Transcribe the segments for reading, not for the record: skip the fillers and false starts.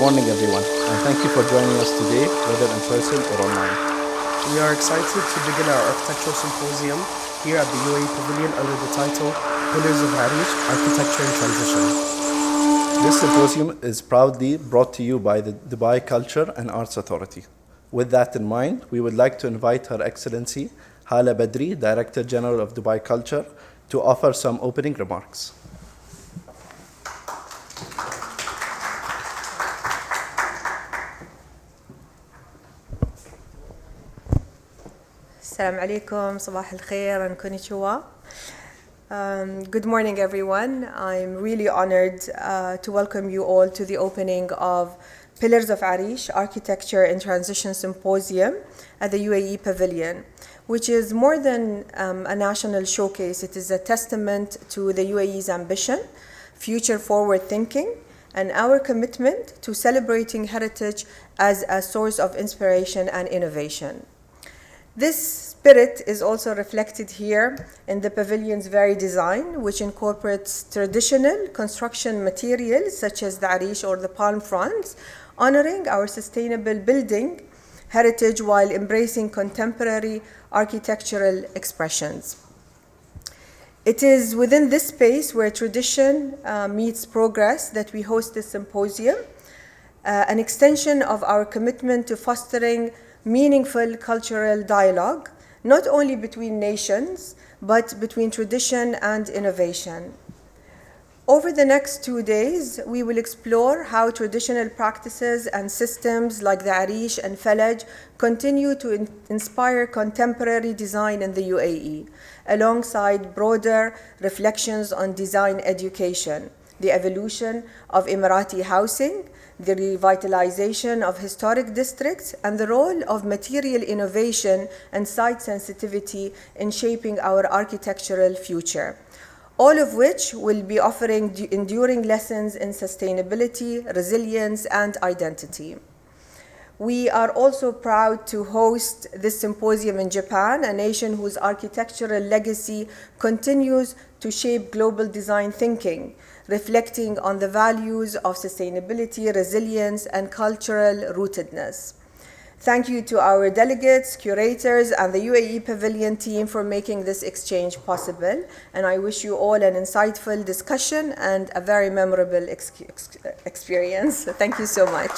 morning, everyone, and thank you for joining us today, whether in person or online. We are excited to begin our architectural symposium here at the UAE Pavilion under the title Pillars of Arish, Architecture in Transition. This symposium is proudly brought to you by the Dubai Culture and Arts Authority. With that in mind, we would like to invite Her Excellency Hala Badri, Director General of Dubai Culture, to offer some opening remarks. Assalamu alaikum, sabah al-khair and konnichiwa. Good morning, everyone. I'm really honored to welcome you all to the opening of Pillars of Arish, Architecture in Transition Symposium at the UAE Pavilion, which is more than a national showcase. It is a testament to the UAE's ambition, future forward thinking, and our commitment to celebrating heritage as a source of inspiration and innovation. This spirit is also reflected here in the pavilion's very design, which incorporates traditional construction materials such as the Arish or the palm fronds, honoring our sustainable building heritage while embracing contemporary architectural expressions. It is within this space where tradition meets progress that we host this symposium, an extension of our commitment to fostering meaningful cultural dialogue, not only between nations, but between tradition and innovation. Over the next 2 days, we will explore how traditional practices and systems like the Arish and Falaj continue to inspire contemporary design in the UAE, alongside broader reflections on design education, the evolution of Emirati housing, the revitalization of historic districts, and the role of material innovation and site sensitivity in shaping our architectural future. All of which will be offering enduring lessons in sustainability, resilience, and identity. We are also proud to host this symposium in Japan, a nation whose architectural legacy continues to shape global design thinking, reflecting on the values of sustainability, resilience, and cultural rootedness. Thank you to our delegates, curators, and the UAE Pavilion team for making this exchange possible. And I wish you all an insightful discussion and a very memorable experience. Thank you so much.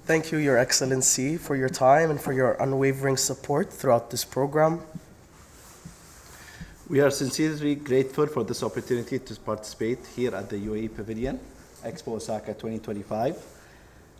Thank you, Your Excellency, for your time and for your unwavering support throughout this program. We are sincerely grateful for this opportunity to participate here at the UAE Pavilion, Expo Osaka 2025.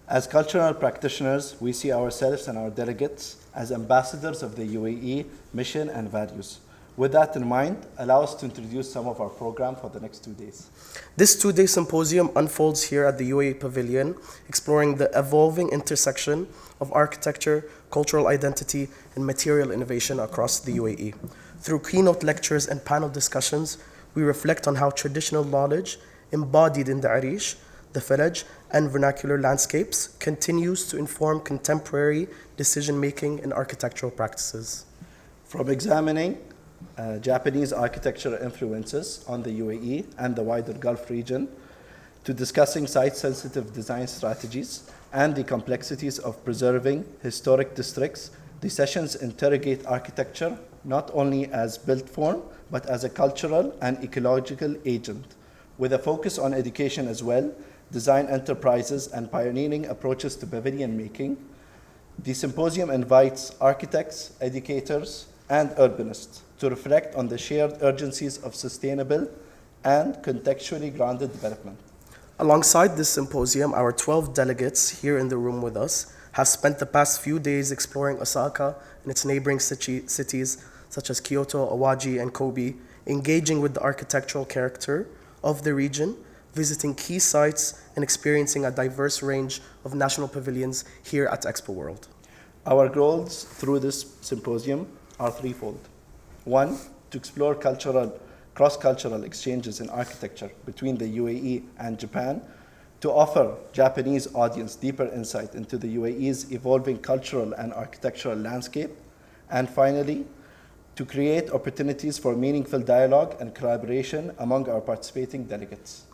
As cultural practitioners, we see ourselves and our delegates as ambassadors of the UAE mission and values. With that in mind, allow us to introduce some of our program for the next 2 days. This 2-day symposium unfolds here at the UAE Pavilion, exploring the evolving intersection of architecture, cultural identity, and material innovation across the UAE. Through keynote lectures and panel discussions, we reflect on how traditional knowledge embodied in the Arish, the Falaj, and vernacular landscapes continues to inform contemporary decision-making and architectural practices. From examining Japanese architectural influences on the UAE and the wider Gulf region, to discussing site-sensitive design strategies and the complexities of preserving historic districts, the sessions interrogate architecture not only as built form, but as a cultural and ecological agent, with a focus on education as well, design enterprises, and pioneering approaches to pavilion making. The symposium invites architects, educators, and urbanists to reflect on the shared urgencies of sustainable and contextually grounded development. Alongside this symposium, our 12 delegates here in the room with us have spent the past few days exploring Osaka and its neighboring cities such as Kyoto, Awaji, and Kobe, engaging with the architectural character of the region, visiting key sites, and experiencing a diverse range of national pavilions here at Expo World. Our goals through this symposium are threefold. One, to explore cross-cultural exchanges in architecture between the UAE and Japan, to offer Japanese audience deeper insight into the UAE's evolving cultural and architectural landscape, and finally, to create opportunities for meaningful dialogue and collaboration among our participating delegates.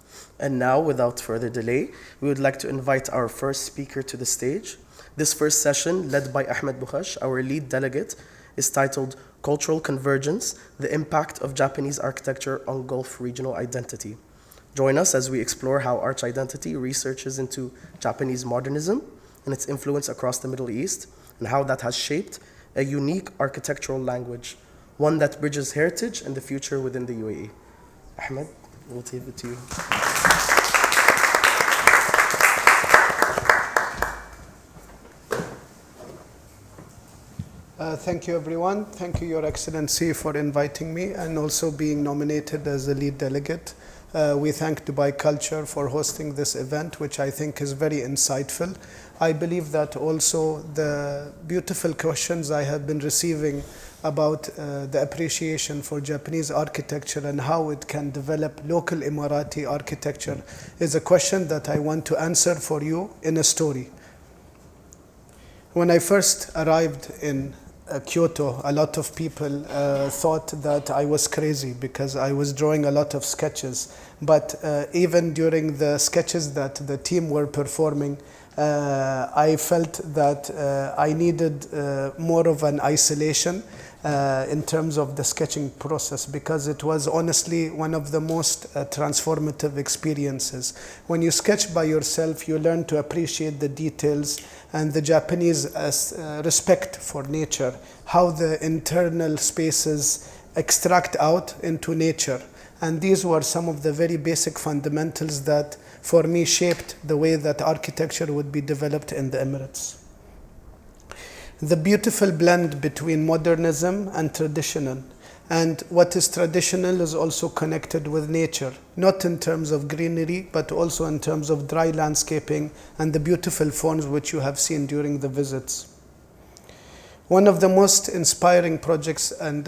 And now, without further delay, we would like to invite our first speaker to the stage. This first session, led by Ahmed Bukhash, our lead delegate, is titled Cultural Convergence, the Impact of Japanese Architecture on Gulf Regional Identity. Join us as we explore how Arch Identity researches into Japanese modernism and its influence across the Middle East, and how that has shaped a unique architectural language, one that bridges heritage and the future within the UAE. Ahmed, we'll leave it to you. Thank you, everyone. Thank you, Your Excellency, for inviting me and also being nominated as the lead delegate. We thank Dubai Culture for hosting this event, which I think is very insightful. I believe that also the beautiful questions I have been receiving about the appreciation for Japanese architecture and how it can develop local Emirati architecture is a question that I want to answer for you in a story. When I first arrived in Kyoto, a lot of people thought that I was crazy because I was drawing a lot of sketches. But even during the sketches that the team were performing, I felt that I needed more of an isolation in terms of the sketching process, because it was honestly one of the most transformative experiences. When you sketch by yourself, you learn to appreciate the details and the Japanese respect for nature, how the internal spaces extract out into nature. And these were some of the very basic fundamentals that, for me, shaped the way that architecture would be developed in the Emirates. The beautiful blend between modernism and traditional. And what is traditional is also connected with nature, not in terms of greenery, but also in terms of dry landscaping and the beautiful forms which you have seen during the visits. One of the most inspiring projects and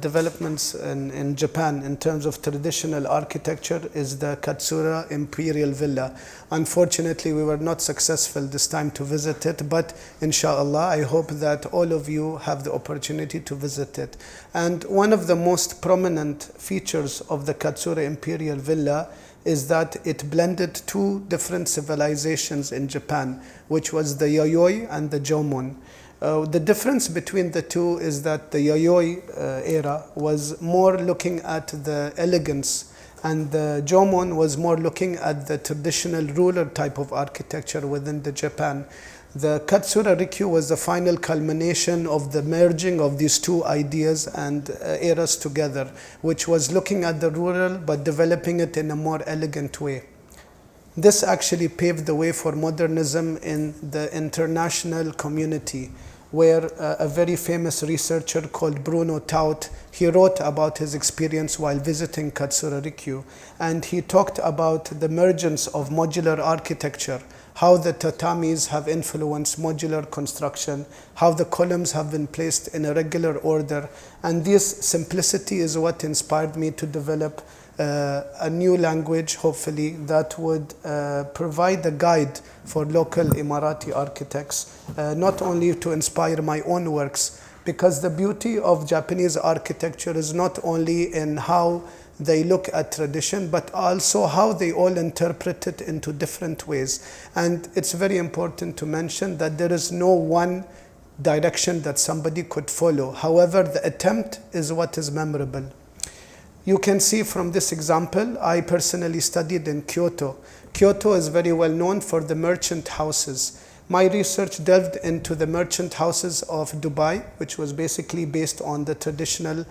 developments in Japan in terms of traditional architecture is the Katsura Imperial Villa. Unfortunately, we were not successful this time to visit it, but inshallah, I hope that all of you have the opportunity to visit it. And one of the most prominent features of the Katsura Imperial Villa is that it blended two different civilizations in Japan, which was the Yayoi and the Jomon. The difference between the two is that the Yayoi era was more looking at the elegance, and the Jomon was more looking at the traditional ruler type of architecture within the Japan. The Katsura Rikyu was the final culmination of the merging of these two ideas and eras together, which was looking at the rural but developing it in a more elegant way. This actually paved the way for modernism in the international community, where a very famous researcher called Bruno Taut, he wrote about his experience while visiting Katsura Rikyu, and he talked about the emergence of modular architecture, how the tatamis have influenced modular construction, how the columns have been placed in a regular order, and this simplicity is what inspired me to develop a new language, hopefully, that would provide a guide for local Emirati architects, not only to inspire my own works, because the beauty of Japanese architecture is not only in how they look at tradition, but also how they all interpret it into different ways. And it's very important to mention that there is no one direction that somebody could follow. However, the attempt is what is memorable. You can see from this example, I personally studied in Kyoto. Kyoto is very well known for the merchant houses. My research delved into the merchant houses of Dubai, which was basically based on the traditional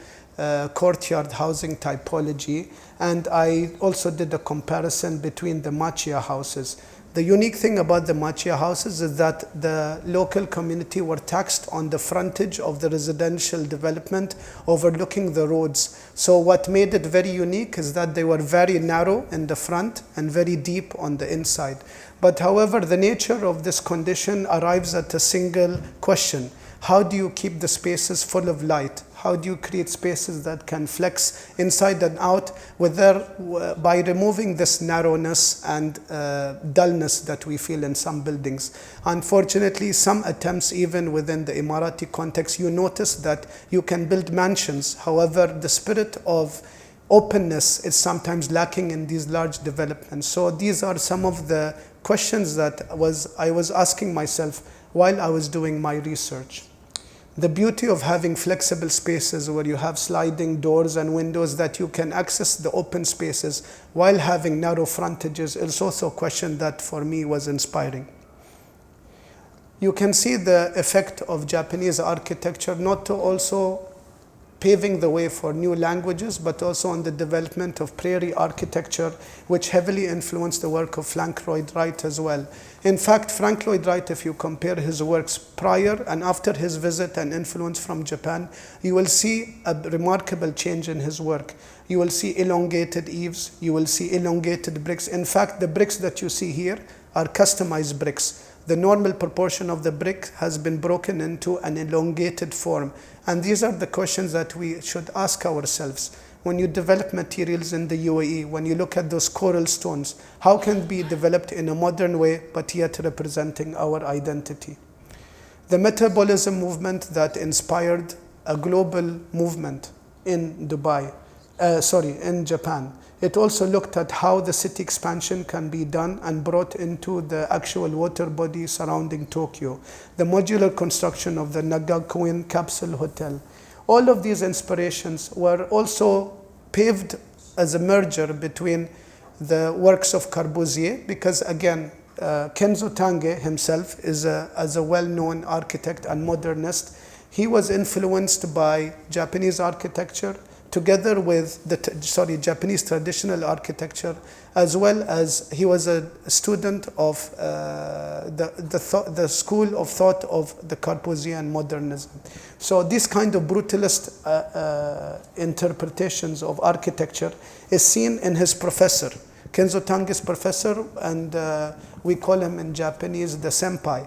courtyard housing typology. And I also did a comparison between the machiya houses. The unique thing about the machiya houses is that the local community were taxed on the frontage of the residential development overlooking the roads. So what made it very unique is that they were very narrow in the front and very deep on the inside. But however, the nature of this condition arrives at a single question. How do you keep the spaces full of light? How do you create spaces that can flex inside and out by removing this narrowness and dullness that we feel in some buildings? Unfortunately, some attempts, even within the Emirati context, you notice that you can build mansions. However, the spirit of openness is sometimes lacking in these large developments. So these are some of the questions that I was asking myself while I was doing my research. The beauty of having flexible spaces where you have sliding doors and windows that you can access the open spaces while having narrow frontages is also a question that for me was inspiring. You can see the effect of Japanese architecture not to also paving the way for new languages, but also on the development of prairie architecture, which heavily influenced the work of Frank Lloyd Wright as well. In fact, Frank Lloyd Wright, if you compare his works prior and after his visit and influence from Japan, you will see a remarkable change in his work. You will see elongated eaves, you will see elongated bricks. In fact, the bricks that you see here are customized bricks. The normal proportion of the brick has been broken into an elongated form. And these are the questions that we should ask ourselves. When you develop materials in the UAE, when you look at those coral stones, how can it be developed in a modern way, but yet representing our identity? The metabolism movement that inspired a global movement in in Japan. It also looked at how the city expansion can be done and brought into the actual water body surrounding Tokyo. The modular construction of the Nagakuin Capsule Hotel. All of these inspirations were also paved as a merger between the works of Corbusier, because again, Kenzo Tange himself is as a well-known architect and modernist. He was influenced by Japanese architecture, together with Japanese traditional architecture, as well as he was a student of the school of thought of the Corbusian modernism. So this kind of brutalist interpretations of architecture is seen in his professor, Kenzo Tange's professor, and we call him in Japanese the senpai,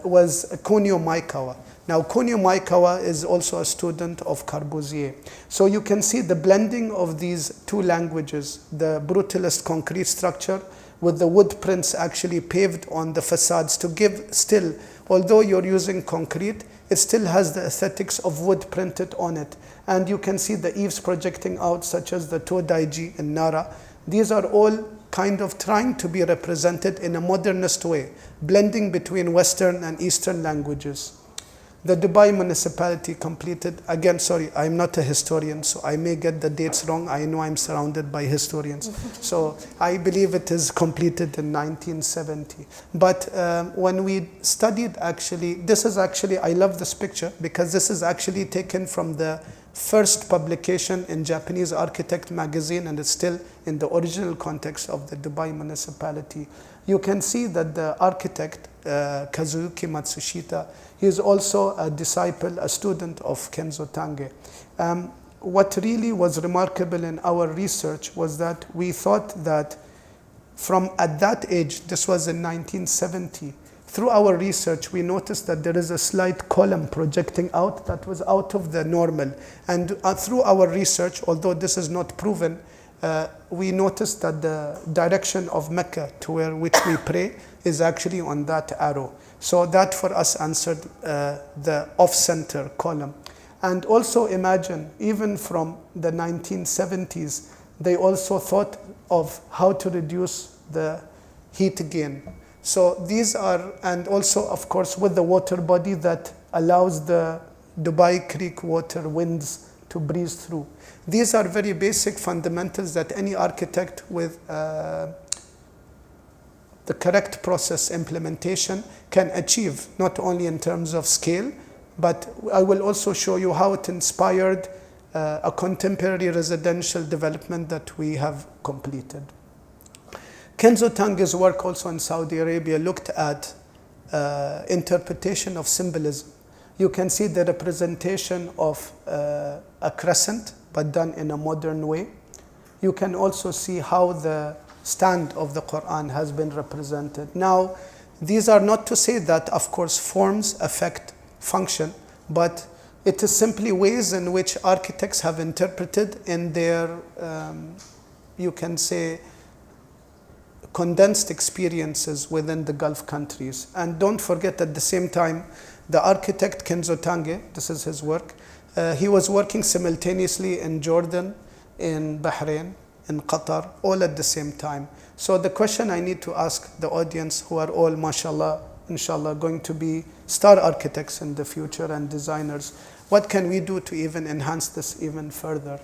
was Kunio Maekawa. Now, Kunio Maekawa is also a student of Corbusier. So you can see the blending of these two languages, the brutalist concrete structure with the wood prints actually paved on the facades to give still, although you're using concrete, it still has the aesthetics of wood printed on it. And you can see the eaves projecting out, such as the Todaiji in Nara. These are all kind of trying to be represented in a modernist way, blending between Western and Eastern languages. The Dubai municipality completed, again, sorry, I'm not a historian, so I may get the dates wrong. I know I'm surrounded by historians. So I believe it is completed in 1970. But when we studied this is actually, I love this picture because this is actually taken from the first publication in Japanese Architect magazine, and it's still in the original context of the Dubai municipality. You can see that the architect, Kazuyuki Matsushita, he is also a disciple, a student of Kenzo Tange. What really was remarkable in our research was that we thought that from at that age, this was in 1970, through our research, we noticed that there is a slight column projecting out that was out of the normal. And through our research, although this is not proven, we noticed that the direction of Mecca to which we pray is actually on that arrow. So that for us answered the off-center column. And also imagine, even from the 1970s, they also thought of how to reduce the heat gain. So these are, and also of course with the water body that allows the Dubai Creek water winds to breeze through. These are very basic fundamentals that any architect with the correct process implementation can achieve, not only in terms of scale, but I will also show you how it inspired a contemporary residential development that we have completed. Kenzo Tange's work also in Saudi Arabia looked at interpretation of symbolism. You can see the representation of a crescent, but done in a modern way. You can also see how the stand of the Quran has been represented. Now, these are not to say that, of course, forms affect function, but it is simply ways in which architects have interpreted in their, you can say, condensed experiences within the Gulf countries. And don't forget, at the same time, the architect Kenzo Tange, this is his work, he was working simultaneously in Jordan, in Bahrain, in Qatar, all at the same time. So the question I need to ask the audience, who are all, mashallah, inshallah, going to be star architects in the future and designers, what can we do to even enhance this even further?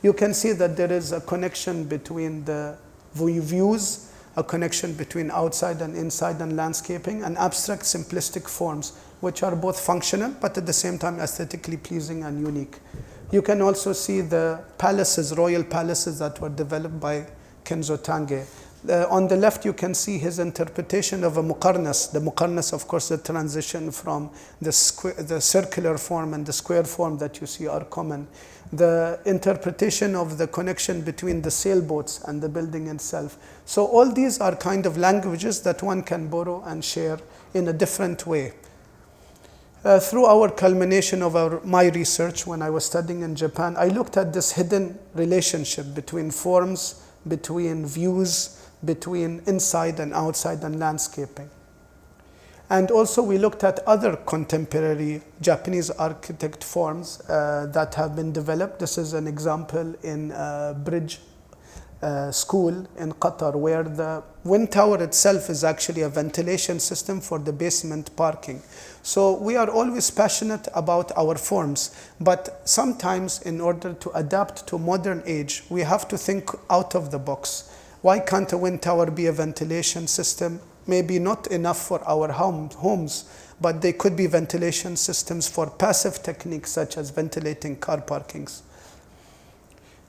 You can see that there is a connection between the views, a connection between outside and inside and landscaping, and abstract simplistic forms, which are both functional but at the same time aesthetically pleasing and unique. You can also see the palaces, royal palaces that were developed by Kenzo Tange. On the left, you can see his interpretation of a muqarnas. The muqarnas, of course, the transition from the circular form and the square form that you see are common. The interpretation of the connection between the sailboats and the building itself. So all these are kind of languages that one can borrow and share in a different way. Through our culmination of my research when I was studying in Japan, I looked at this hidden relationship between forms, between views, between inside and outside and landscaping. And also we looked at other contemporary Japanese architect forms that have been developed. This is an example in Bridge School in Qatar, where the wind tower itself is actually a ventilation system for the basement parking. So we are always passionate about our forms, but sometimes in order to adapt to modern age, we have to think out of the box. Why can't a wind tower be a ventilation system? Maybe not enough for our homes, but they could be ventilation systems for passive techniques such as ventilating car parkings.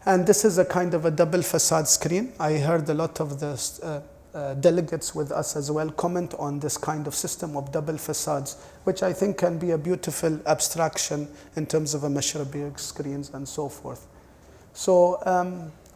And this is a kind of a double facade screen. I heard a lot of the delegates with us as well comment on this kind of system of double facades, which I think can be a beautiful abstraction in terms of a measurable screens and so forth. So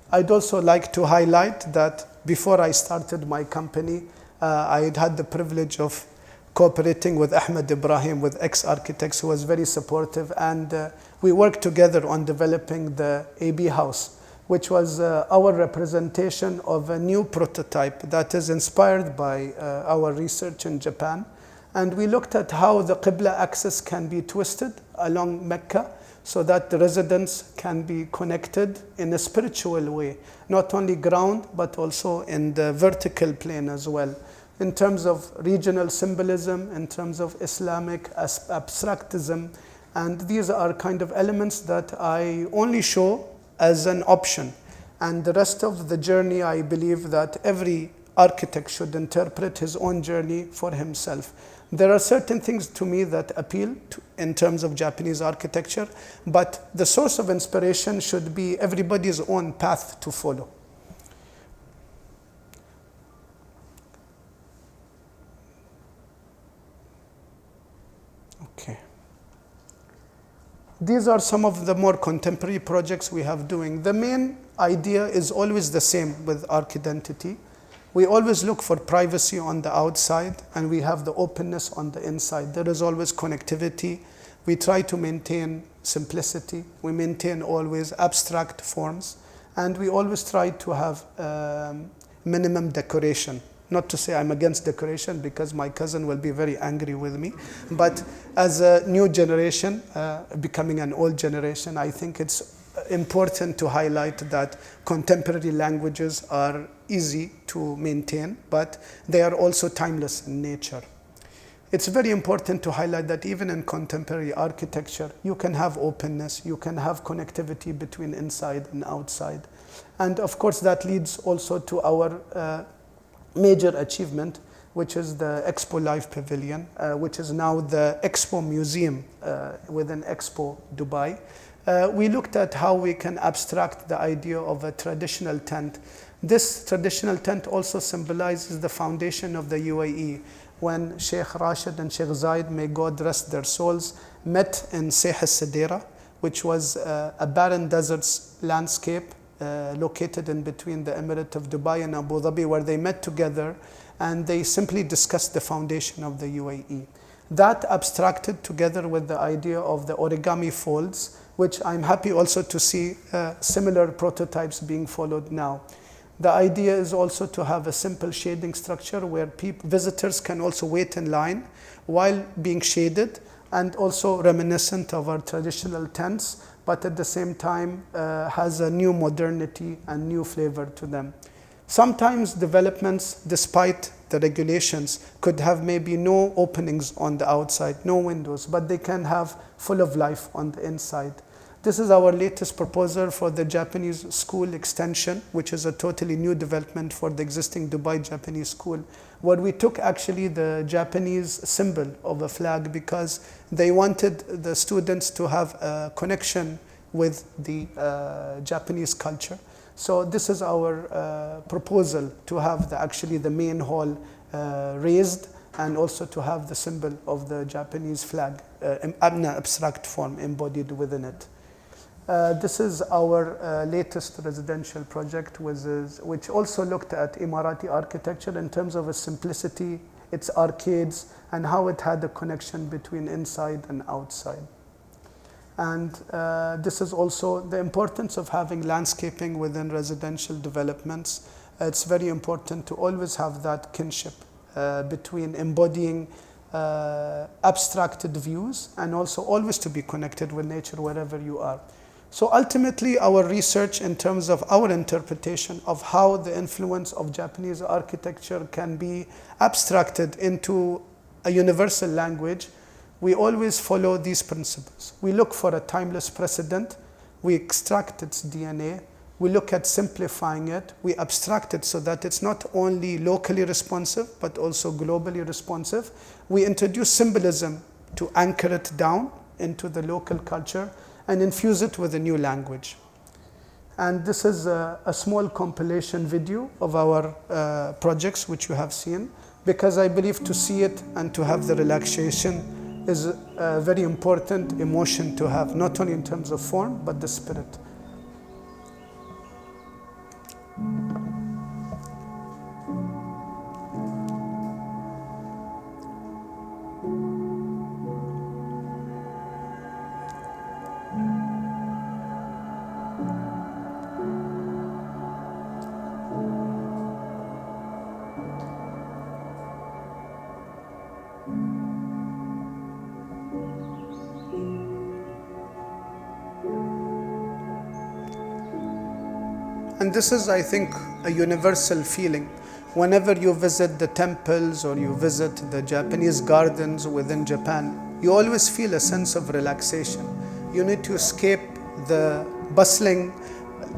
I'd also like to highlight that before I started my company, I had the privilege of cooperating with Ahmed Ibrahim, with ex-architects, who was very supportive, and we worked together on developing the AB house, which was our representation of a new prototype that is inspired by our research in Japan. And we looked at how the Qibla axis can be twisted along Mecca so that the residents can be connected in a spiritual way, not only ground, but also in the vertical plane as well, in terms of regional symbolism, in terms of Islamic abstractism. And these are kind of elements that I only show as an option. And the rest of the journey, I believe that every architect should interpret his own journey for himself. There are certain things to me that appeal in terms of Japanese architecture, but the source of inspiration should be everybody's own path to follow. Okay. These are some of the more contemporary projects we have doing. The main idea is always the same with Archidentity. We always look for privacy on the outside, and we have the openness on the inside. There is always connectivity. We try to maintain simplicity. We maintain always abstract forms, and we always try to have minimum decoration. Not to say I'm against decoration, because my cousin will be very angry with me. But as a new generation, becoming an old generation, I think it's important to highlight that contemporary languages are easy to maintain, but they are also timeless in nature. It's very important to highlight that even in contemporary architecture, you can have openness, you can have connectivity between inside and outside. And of course, that leads also to our major achievement, which is the Expo Live Pavilion, which is now the Expo Museum within Expo Dubai. We looked at how we can abstract the idea of a traditional tent. This traditional tent also symbolizes the foundation of the UAE. When Sheikh Rashid and Sheikh Zayed, may God rest their souls, met in Seh al-Sadira, which was a barren deserts landscape located in between the Emirate of Dubai and Abu Dhabi, where they met together and they simply discussed the foundation of the UAE. That abstracted together with the idea of the origami folds, which I'm happy also to see similar prototypes being followed now. The idea is also to have a simple shading structure where visitors can also wait in line while being shaded, and also reminiscent of our traditional tents, but at the same time has a new modernity and new flavor to them. Sometimes developments, despite the regulations, could have maybe no openings on the outside, no windows, but they can have full of life on the inside. This is our latest proposal for the Japanese school extension, which is a totally new development for the existing Dubai Japanese school, where we took actually the Japanese symbol of a flag because they wanted the students to have a connection with the Japanese culture. So this is our proposal, to have actually the main hall raised, and also to have the symbol of the Japanese flag in an abstract form embodied within it. This is our latest residential project, which also looked at Emirati architecture in terms of its simplicity, its arcades, and how it had a connection between inside and outside. And this is also the importance of having landscaping within residential developments. It's very important to always have that kinship between embodying abstracted views and also always to be connected with nature wherever you are. So ultimately, our research in terms of our interpretation of how the influence of Japanese architecture can be abstracted into a universal language, we always follow these principles. We look for a timeless precedent, we extract its DNA, we look at simplifying it, we abstract it so that it's not only locally responsive, but also globally responsive. We introduce symbolism to anchor it down into the local culture and infuse it with a new language. And this is a small compilation video of our projects, which you have seen, because I believe to see it and to have the relaxation is a very important emotion to have, not only in terms of form, but the spirit. And this is, I think, a universal feeling. Whenever you visit the temples or you visit the Japanese gardens within Japan, you always feel a sense of relaxation. You need to escape the bustling,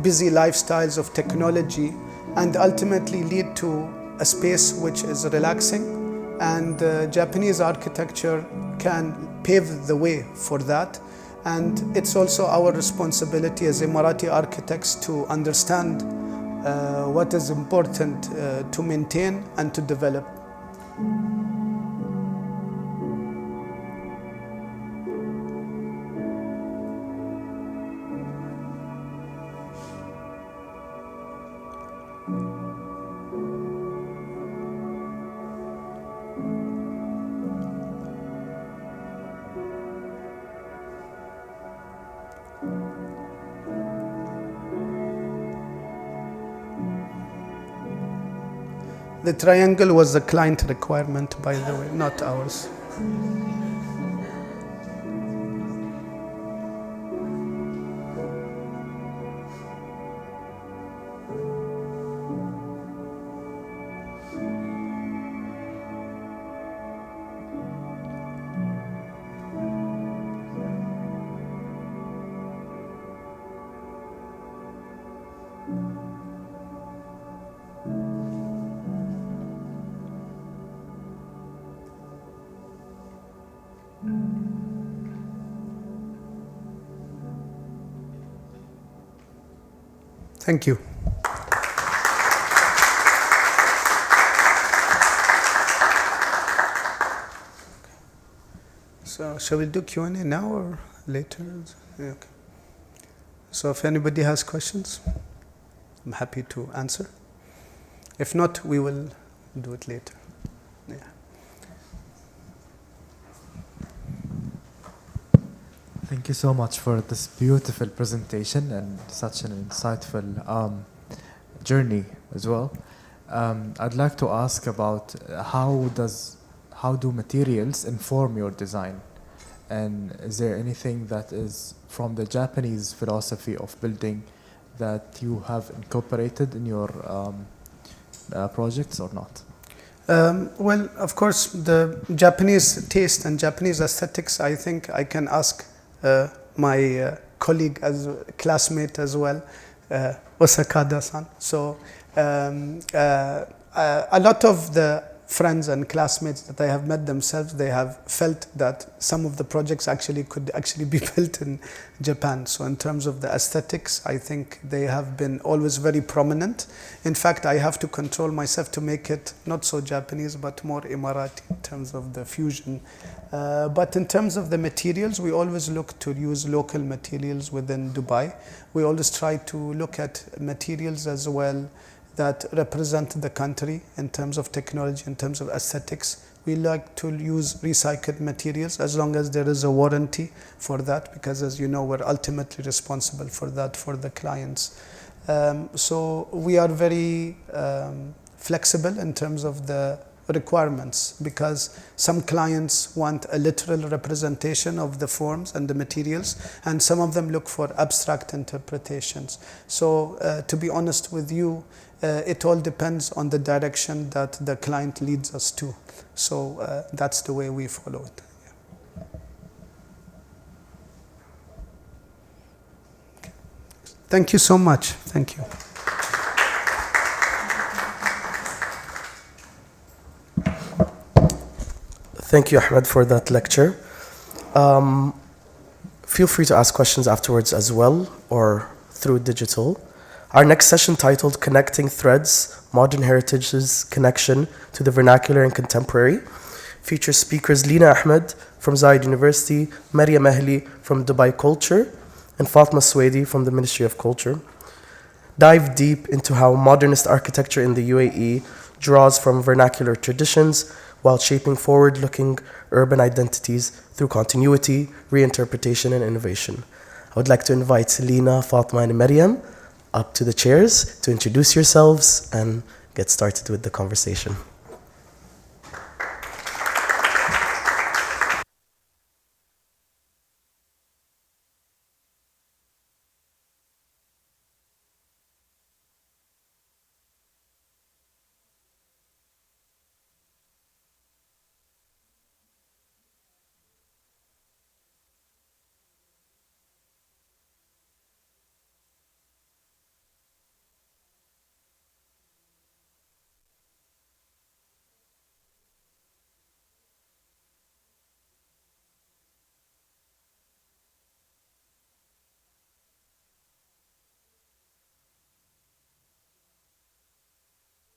busy lifestyles of technology and ultimately lead to a space which is relaxing. And Japanese architecture can pave the way for that. And it's also our responsibility as Emirati architects to understand what is important to maintain and to develop. The triangle was the client requirement, by the way, not ours. Thank you. So shall we do Q&A now or later? Okay. So if anybody has questions, I'm happy to answer. If not, we will do it later. Yeah. Thank you so much for this beautiful presentation and such an insightful journey as well. I'd like to ask about how do materials inform your design? And is there anything that is from the Japanese philosophy of building that you have incorporated in your projects or not? Well, of course, the Japanese taste and Japanese aesthetics, I think I can ask my colleague, as classmate as well, Osaka-san. So a lot of the friends and classmates that I have met themselves, they have felt that some of the projects could actually be built in Japan. So in terms of the aesthetics, I think they have been always very prominent. In fact, I have to control myself to make it not so Japanese, but more Emirati in terms of the fusion. But in terms of the materials, we always look to use local materials within Dubai. We always try to look at materials as well that represent the country in terms of technology, in terms of aesthetics. We like to use recycled materials as long as there is a warranty for that, because as you know, we're ultimately responsible for that for the clients. So we are very flexible in terms of the requirements, because some clients want a literal representation of the forms and the materials, and some of them look for abstract interpretations. So to be honest with you, it all depends on the direction that the client leads us to. So that's the way we follow it. Yeah. Okay. Thank you so much. Thank you. Thank you, Ahmed, for that lecture. Feel free to ask questions afterwards as well, or through digital. Our next session, titled Connecting Threads, Modern Heritage's Connection to the Vernacular and Contemporary, features speakers Lina Ahmed from Zayed University, Maryam Ahli from Dubai Culture, and Fatma Swedi from the Ministry of Culture. Dive deep into how modernist architecture in the UAE draws from vernacular traditions while shaping forward-looking urban identities through continuity, reinterpretation, and innovation. I would like to invite Lina, Fatma, and Maryam up to the chairs to introduce yourselves and get started with the conversation.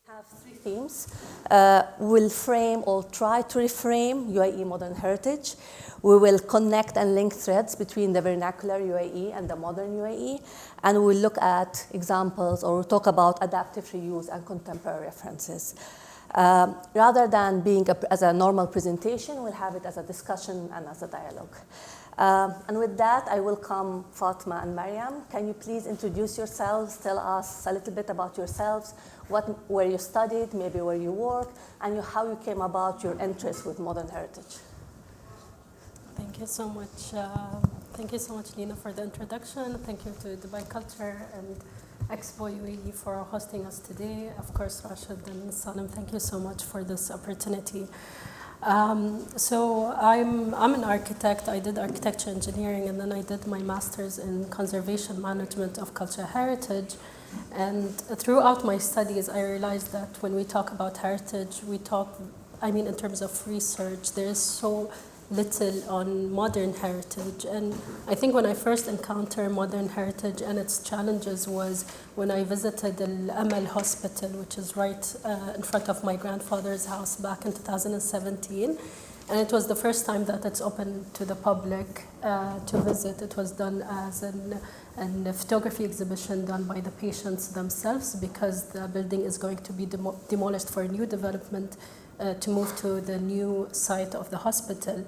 Have three themes. We'll frame or try to reframe UAE modern heritage. We will connect and link threads between the vernacular UAE and the modern UAE. And we'll look at examples or talk about adaptive reuse and contemporary references. Rather than being as a normal presentation, we'll have it as a discussion and as a dialogue. And with that, I welcome Fatma and Maryam. Can you please introduce yourselves, tell us a little bit about yourselves, where you studied, maybe where you work, and how you came about your interest with modern heritage. Thank you so much. Thank you so much, Lina, for the introduction. Thank you to Dubai Culture and Expo UAE for hosting us today. Of course, Rashid and Salim, thank you so much for this opportunity. So I'm an architect. I did architecture engineering, and then I did my master's in conservation management of cultural heritage. And throughout my studies, I realized that when we talk about heritage, in terms of research, there is so little on modern heritage. And I think when I first encountered modern heritage and its challenges was when I visited the Amal Hospital, which is right in front of my grandfather's house back in 2017. And it was the first time that it's open to the public to visit. It was done as a photography exhibition done by the patients themselves, because the building is going to be demolished for a new development to move to the new site of the hospital.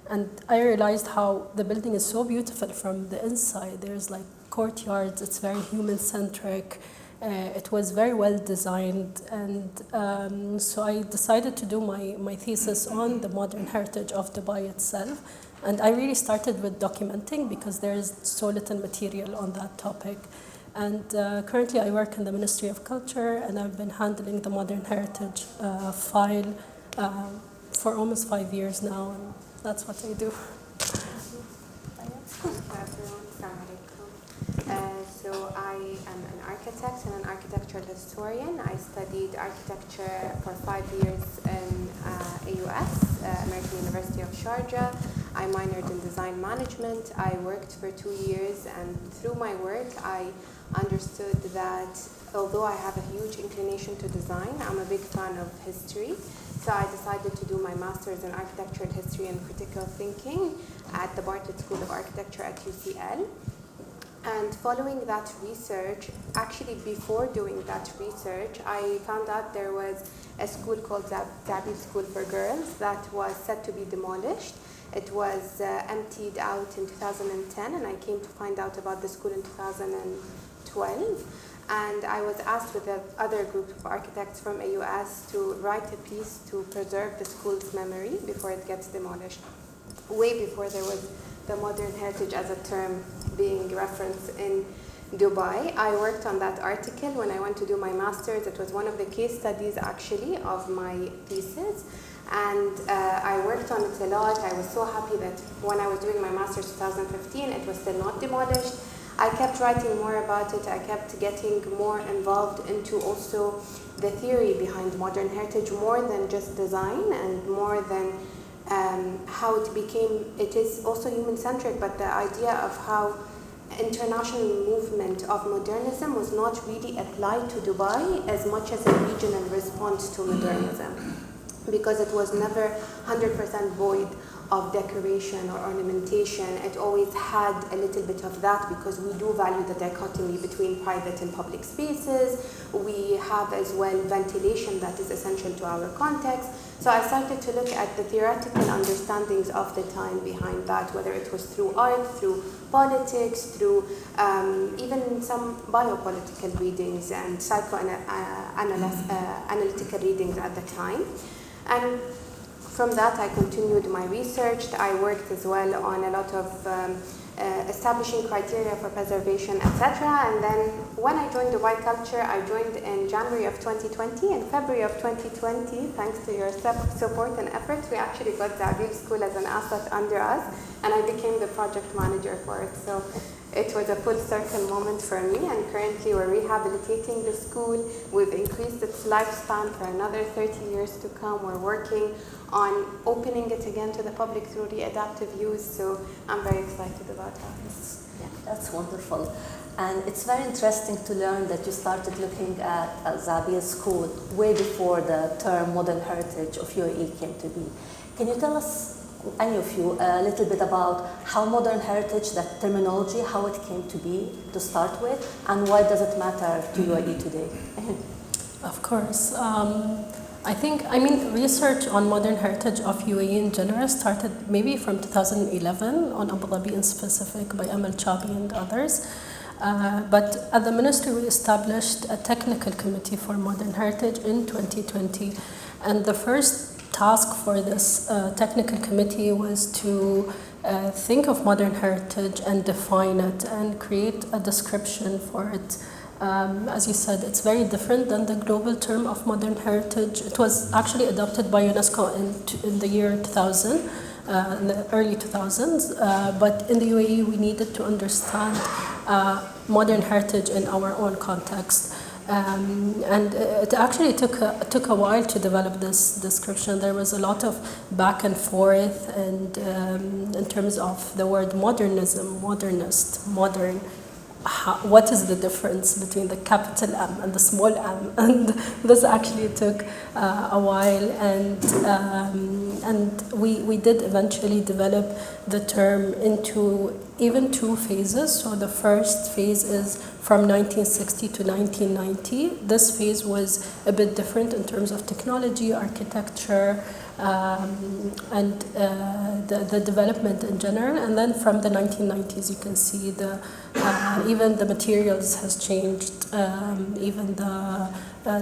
And I realized how the building is so beautiful from the inside. There's like courtyards, it's very human-centric. It was very well designed, and so I decided to do my thesis on the modern heritage of Dubai itself. And I really started with documenting because there is so little material on that topic. And currently I work in the Ministry of Culture, and I've been handling the modern heritage file for almost 5 years now, and that's what I do. So I am an architect and an architectural historian. I studied architecture for 5 years in AUS, American University of Sharjah. I minored in design management. I worked for 2 years, and through my work I understood that although I have a huge inclination to design, I'm a big fan of history. So I decided to do my master's in architectural history and critical thinking at the Bartlett School of Architecture at UCL. And following that research, actually before doing that research, I found out there was a school called Zabil School for Girls that was set to be demolished. It was emptied out in 2010, and I came to find out about the school in 2012. And I was asked with the other group of architects from AUS to write a piece to preserve the school's memory before it gets demolished, way before there was the modern heritage as a term being referenced in Dubai. I worked on that article when I went to do my master's. It was one of the case studies actually of my thesis, and I worked on it a lot. I was so happy that when I was doing my master's in 2015, it was still not demolished. I kept writing more about it. I kept getting more involved into also the theory behind modern heritage, more than just design and more than how it is also human-centric, but the idea of how international movement of modernism was not really applied to Dubai as much as a regional response to modernism, because it was never 100% void of decoration or ornamentation. It always had a little bit of that because we do value the dichotomy between private and public spaces. We have as well ventilation that is essential to our context. So I started to look at the theoretical understandings of the time behind that, whether it was through art, through politics, through even some biopolitical readings and psychoanalytical readings at the time. And from that, I continued my research. I worked as well on a lot of establishing criteria for preservation, etc. And then when I joined Dubai Culture, I joined in January of 2020. In February of 2020, thanks to your support and efforts, we actually got the Zabil School as an asset under us, and I became the project manager for it. So it was a full circle moment for me, and currently we're rehabilitating the school. We've increased its lifespan for another 30 years to come. We're working on opening it again to the public through adaptive use, so I'm very excited about that. Yeah, that's wonderful. And it's very interesting to learn that you started looking at Zabil School way before the term modern heritage of UAE came to be. Can you tell us, any of you, a little bit about how modern heritage, that terminology, how it came to be to start with, and why does it matter to UAE today? Of course. I mean, research on modern heritage of UAE in general started maybe from 2011 on Abu Dhabi in specific by Amal Chabi and others. But at the ministry, we established a technical committee for modern heritage in 2020. And the first task for this technical committee was to think of modern heritage and define it and create a description for it. As you said, it's very different than the global term of modern heritage. It was actually adopted by UNESCO in the year 2000, in the early 2000s, but in the UAE we needed to understand modern heritage in our own context. And it actually took a while to develop this description. There was a lot of back and forth, and in terms of the word modernism, modernist, modern. What is the difference between the capital M and the small m? And this actually took a while, and And we did eventually develop the term into even two phases. So the first phase is from 1960 to 1990. This phase was a bit different in terms of technology, architecture, and the development in general. And then from the 1990s, you can see even the materials has changed, even the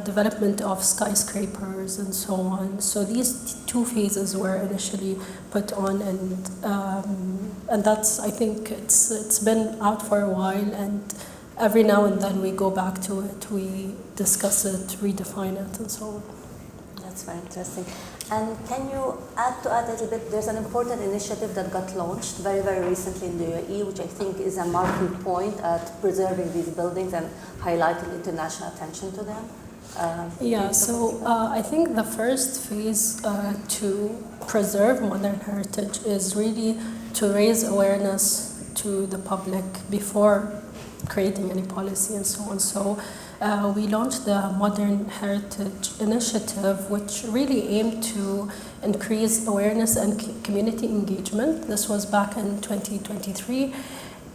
development of skyscrapers and so on. So these two phases were initially put on, and that's, I think it's been out for a while, and every now and then we go back to it, we discuss it, redefine it, and so on. That's very interesting. And can you add a little bit? There's an important initiative that got launched very, very recently in the UAE, which I think is a marking point at preserving these buildings and highlighting international attention to them. I think the first phase to preserve modern heritage is really to raise awareness to the public before creating any policy and so on. So we launched the Modern Heritage Initiative, which really aimed to increase awareness and community engagement. This was back in 2023.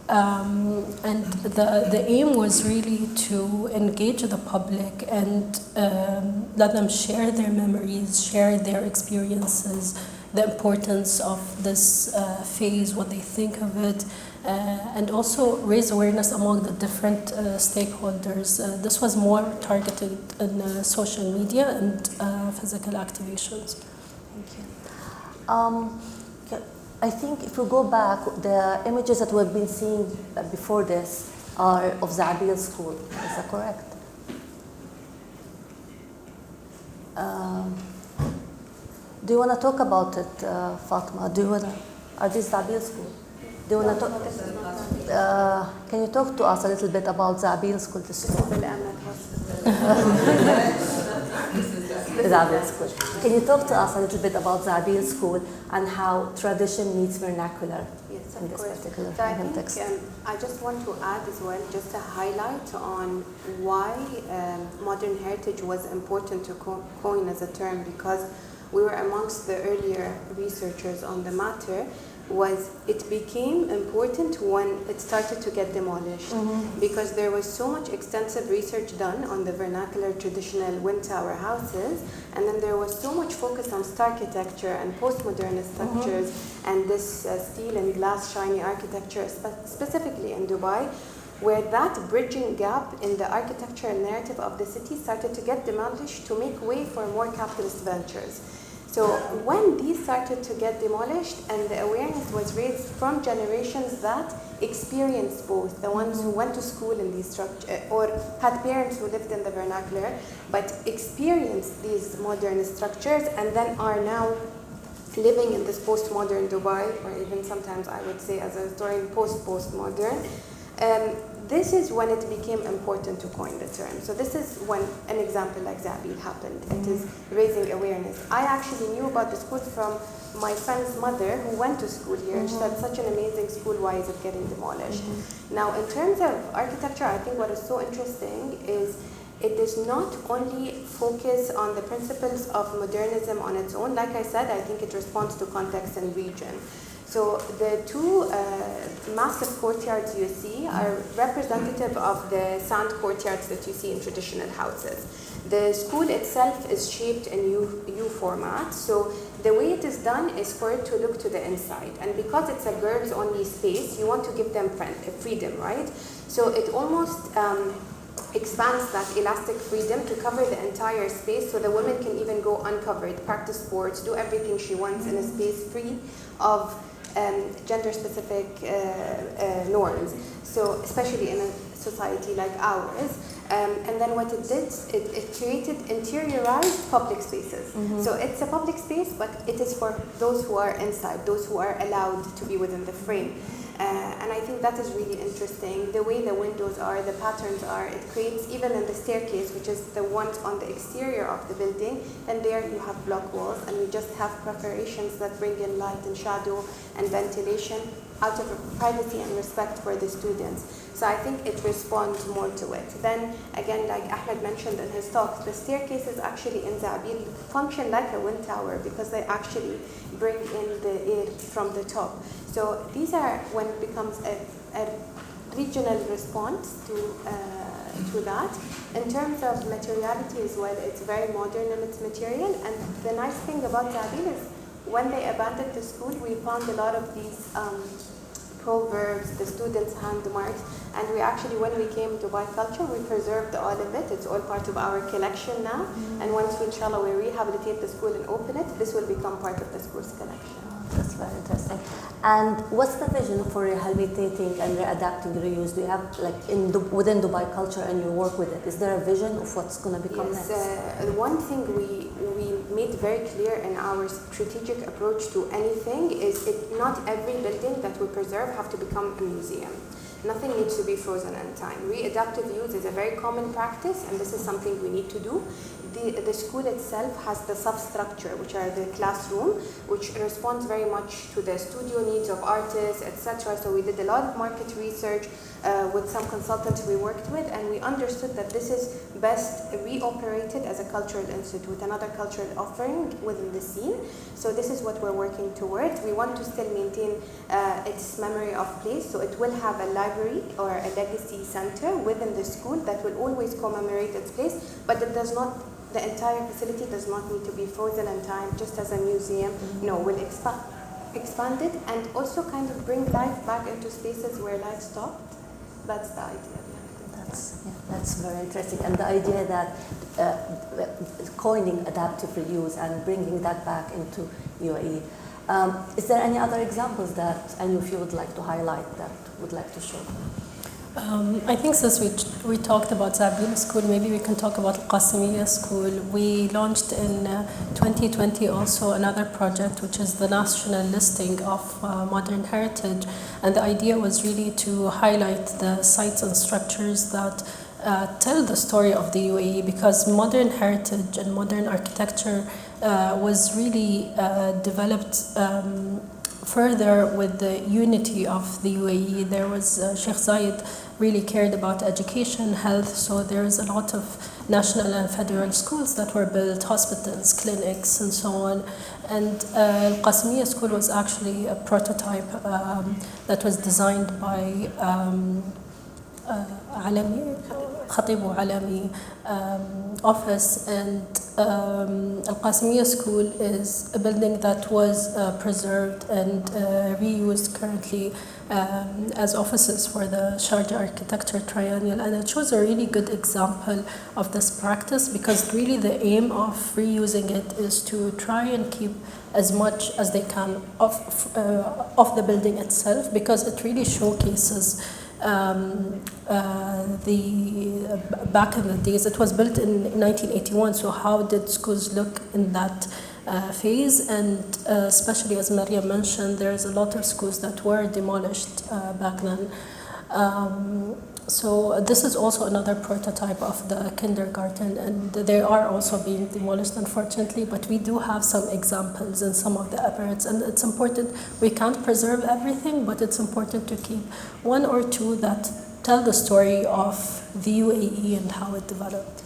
And the aim was really to engage the public and let them share their memories, share their experiences, the importance of this phase, what they think of it, and also raise awareness among the different stakeholders. This was more targeted in social media and physical activations. Thank you. I think if we go back, the images that we've been seeing before this are of Zabil School. Is that correct? Do you want to talk about it, Fatma? Are these Zabil School? Do you want to talk? Can you talk to us a little bit about Zabil School? Zabil School. Can you talk to us a little bit about Zabil School and how tradition meets vernacular in this particular context? I just want to add as well, just a highlight on why modern heritage was important to coin as a term, because we were amongst the earlier researchers on the matter. It became important when it started to get demolished, because there was so much extensive research done on the vernacular traditional wind tower houses, and then there was so much focus on architecture and postmodernist structures and this steel and glass shiny architecture, specifically in Dubai, where that bridging gap in the architectural narrative of the city started to get demolished to make way for more capitalist ventures. So when these started to get demolished and the awareness was raised from generations that experienced both, the ones who went to school in these structures or had parents who lived in the vernacular but experienced these modern structures and then are now living in this postmodern Dubai, or even sometimes I would say as a historian postmodern, this is when it became important to coin the term. So this is when an example like Zabil happened. It is raising awareness. I actually knew about the school from my friend's mother who went to school here. She said, such an amazing school, why is it getting demolished? Now, in terms of architecture, I think what is so interesting is it does not only focus on the principles of modernism on its own. Like I said, I think it responds to context and region. So the two massive courtyards you see are representative of the sand courtyards that you see in traditional houses. The school itself is shaped in U format, so the way it is done is for it to look to the inside. And because it's a girls-only space, you want to give them freedom, right? So it almost expands that elastic freedom to cover the entire space, so the woman can even go uncovered, practice sports, do everything she wants in a space free of gender-specific norms, so especially in a society like ours. And then what it did, it created interiorized public spaces. So it's a public space, but it is for those who are inside, those who are allowed to be within the frame. And I think that is really interesting. The way the windows are, the patterns are, it creates, even in the staircase, which is the ones on the exterior of the building, and there you have block walls, and we just have preparations that bring in light and shadow and ventilation out of privacy and respect for the students. So I think it responds more to it. Then again, like Ahmed mentioned in his talk, the staircases actually in Zabil function like a wind tower because they actually bring in the air from the top. So these are when it becomes a regional response to that. In terms of materiality as well, it's very modern in its material. And the nice thing about Zabil is when they abandoned the school, we found a lot of these proverbs, the students' handmarks, and we actually, when we came to Culture, we preserved all of it. It's all part of our collection now. And once, inshallah, we rehabilitate the school and open it, this will become part of the school's collection. That's very interesting. And what's the vision for rehabilitating and readapting reuse? Do you have, like, within Dubai Culture and you work with it, is there a vision of what's going to become next? One thing we made very clear in our strategic approach to anything is not every building that we preserve have to become a museum. Nothing needs to be frozen in time. Readaptive use is a very common practice, and this is something we need to do. The school itself has the substructure, which are the classroom, which responds very much to the studio needs of artists, etc. So we did a lot of market research with some consultants we worked with, and we understood that this is best reoperated as a cultural institute, another cultural offering within the scene. So this is what we're working towards. We want to still maintain its memory of place, so it will have a library or a legacy center within the school that will always commemorate its place, but it does not. The entire facility does not need to be frozen in time, just as a museum. No, we'll expand it and also kind of bring life back into spaces where life stopped. That's the idea behind it. That's very interesting. And the idea that coining adaptive reuse and bringing that back into UAE. Is there any other examples that any of you would like to highlight that would like to show? I think since we talked about Zabil School, maybe we can talk about Al-Qasimiyya School. We launched in 2020 also another project, which is the national listing of modern heritage. And the idea was really to highlight the sites and structures that tell the story of the UAE, because modern heritage and modern architecture was really developed further with the unity of the UAE. There was Sheikh Zayed really cared about education, health, so there's a lot of national and federal schools that were built, hospitals, clinics, and so on. And Al-Qasimiyya School was actually a prototype that was designed by Khatib Alami office, and Al-Qasimiyya School is a building that was preserved and reused currently as offices for the Sharjah Architecture Triennial, and it shows a really good example of this practice, because really the aim of reusing it is to try and keep as much as they can of the building itself, because it really showcases back in the days. It was built in 1981, so how did schools look in that phase? And especially, as Maria mentioned, there's a lot of schools that were demolished back then. So this is also another prototype of the kindergarten, and they are also being demolished, unfortunately, but we do have some examples in some of the efforts, and it's important. We can't preserve everything, but it's important to keep one or two that tell the story of the UAE and how it developed.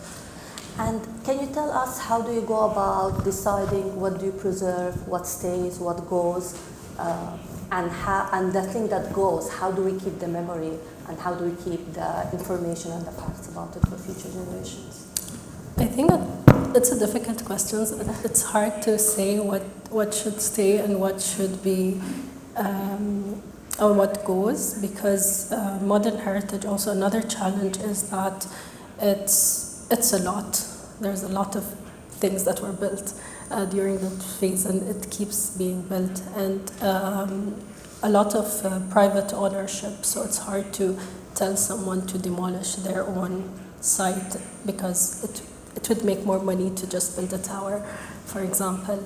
And can you tell us, how do you go about deciding what do you preserve, what stays, what goes, and the thing that goes, how do we keep the memory, and how do we keep the information and the facts about it for future generations? I think it's a difficult question. It's hard to say what should stay and what should be, or what goes, because modern heritage, also another challenge is that it's a lot. There's a lot of things that were built during that phase, and it keeps being built, and a lot of private ownership, so it's hard to tell someone to demolish their own site, because it would make more money to just build a tower, for example.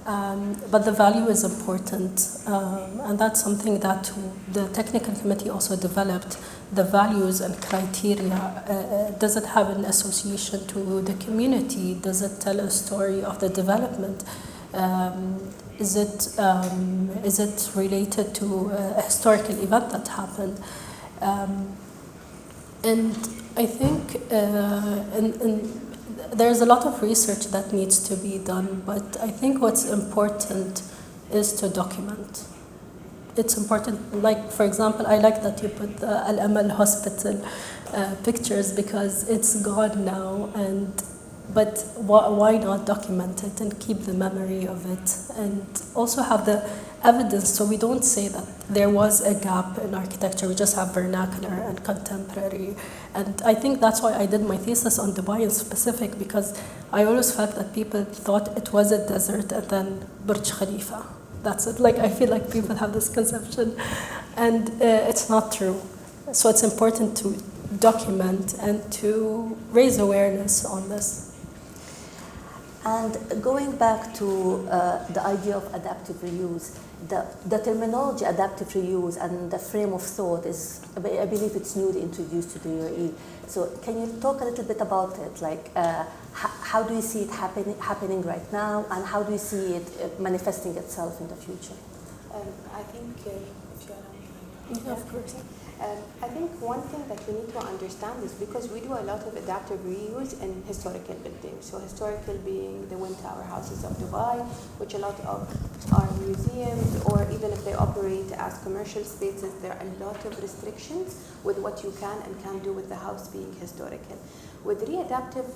But the value is important, and that's something that the technical committee also developed, the values and criteria. Does it have an association to the community? Does it tell a story of the development? is it related to a historical event that happened? And I think there's a lot of research that needs to be done, but I think what's important is to document. It's important, like for example, I like that you put the Al-Amal hospital pictures because it's gone now, but why not document it and keep the memory of it and also have the evidence so we don't say that there was a gap in architecture, we just have vernacular and contemporary. And I think that's why I did my thesis on Dubai in specific, because I always felt that people thought it was a desert and then Burj Khalifa. That's it. Like, I feel like people have this conception, and it's not true. So it's important to document and to raise awareness on this. And going back to the idea of adaptive reuse, the terminology adaptive reuse and the frame of thought is, I believe it's newly introduced to the UAE. So can you talk a little bit about it? Like, how do you see it happening right now, and how do you see it manifesting itself in the future? I think, if you allow me. Yeah, of course. I think one thing that we need to understand is because we do a lot of adaptive reuse in historical buildings. So historical being the Wind Tower houses of Dubai, which a lot of are museums, or even if they operate as commercial spaces, there are a lot of restrictions with what you can and can't do with the house being historical. With adaptive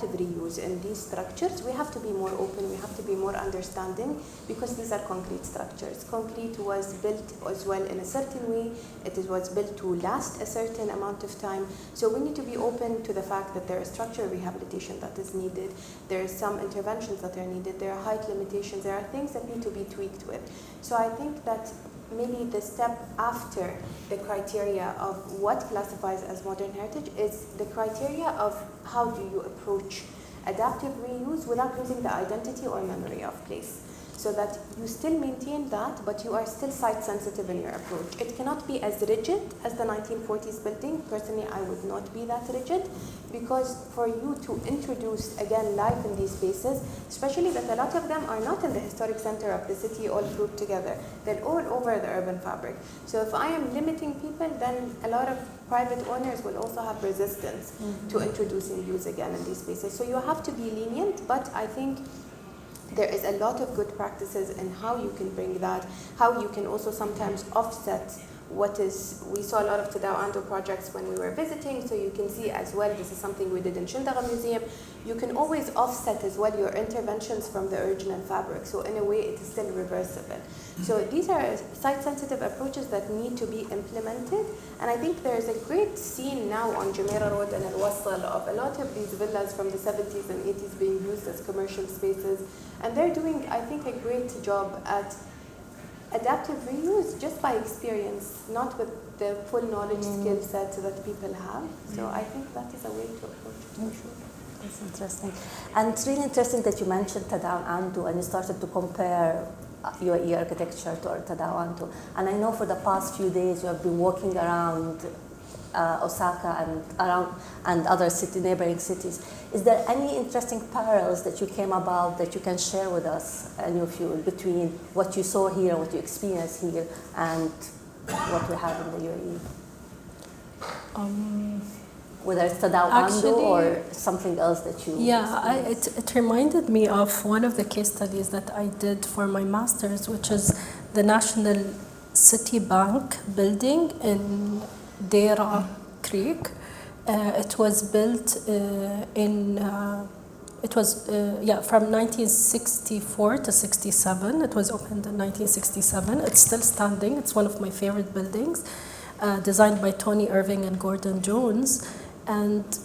reuse in these structures, we have to be more open, we have to be more understanding, because these are concrete structures. Concrete was built as well in a certain way, it was built to last a certain amount of time. So we need to be open to the fact that there is structural rehabilitation that is needed, there are some interventions that are needed, there are height limitations, there are things that need to be tweaked with. So I think that maybe the step after the criteria of what classifies as modern heritage is the criteria of how do you approach adaptive reuse without losing the identity or memory of place. So that you still maintain that, but you are still site sensitive in your approach. It cannot be as rigid as the 1940s building. Personally, I would not be that rigid, because for you to introduce, again, life in these spaces, especially that a lot of them are not in the historic center of the city all grouped together. They're all over the urban fabric. So if I am limiting people, then a lot of private owners will also have resistance to introducing use again in these spaces. So you have to be lenient, but I think there is a lot of good practices in how you can bring that, how you can also sometimes offset what is, we saw a lot of Tadawando projects when we were visiting, so you can see as well, this is something we did in Shindaga Museum, you can always offset as well your interventions from the original fabric, so in a way it is still reversible. So these are site-sensitive approaches that need to be implemented, and I think there's a great scene now on Jumeirah Road and Al-Wasal of a lot of these villas from the 70s and 80s being used as commercial spaces, and they're doing, I think, a great job at adaptive reuse just by experience, not with the full knowledge skill set that people have. So I think that is a way to approach it for sure. That's interesting. And it's really interesting that you mentioned Tadawando and you started to compare UAE architecture to Tadawando. And I know for the past few days you have been walking around Osaka and other neighboring cities. Is there any interesting parallels that you came about that you can share with us, any of you, between what you saw here, what you experienced here, and what we have in the UAE? Whether it's Tadawando or something else that you... Yeah, it reminded me of one of the case studies that I did for my master's, which is the National City Bank building in Deira Creek. It was built from 1964 to 67. It was opened in 1967. It's still standing. It's one of my favorite buildings, designed by Tony Irving and Gordon Jones. And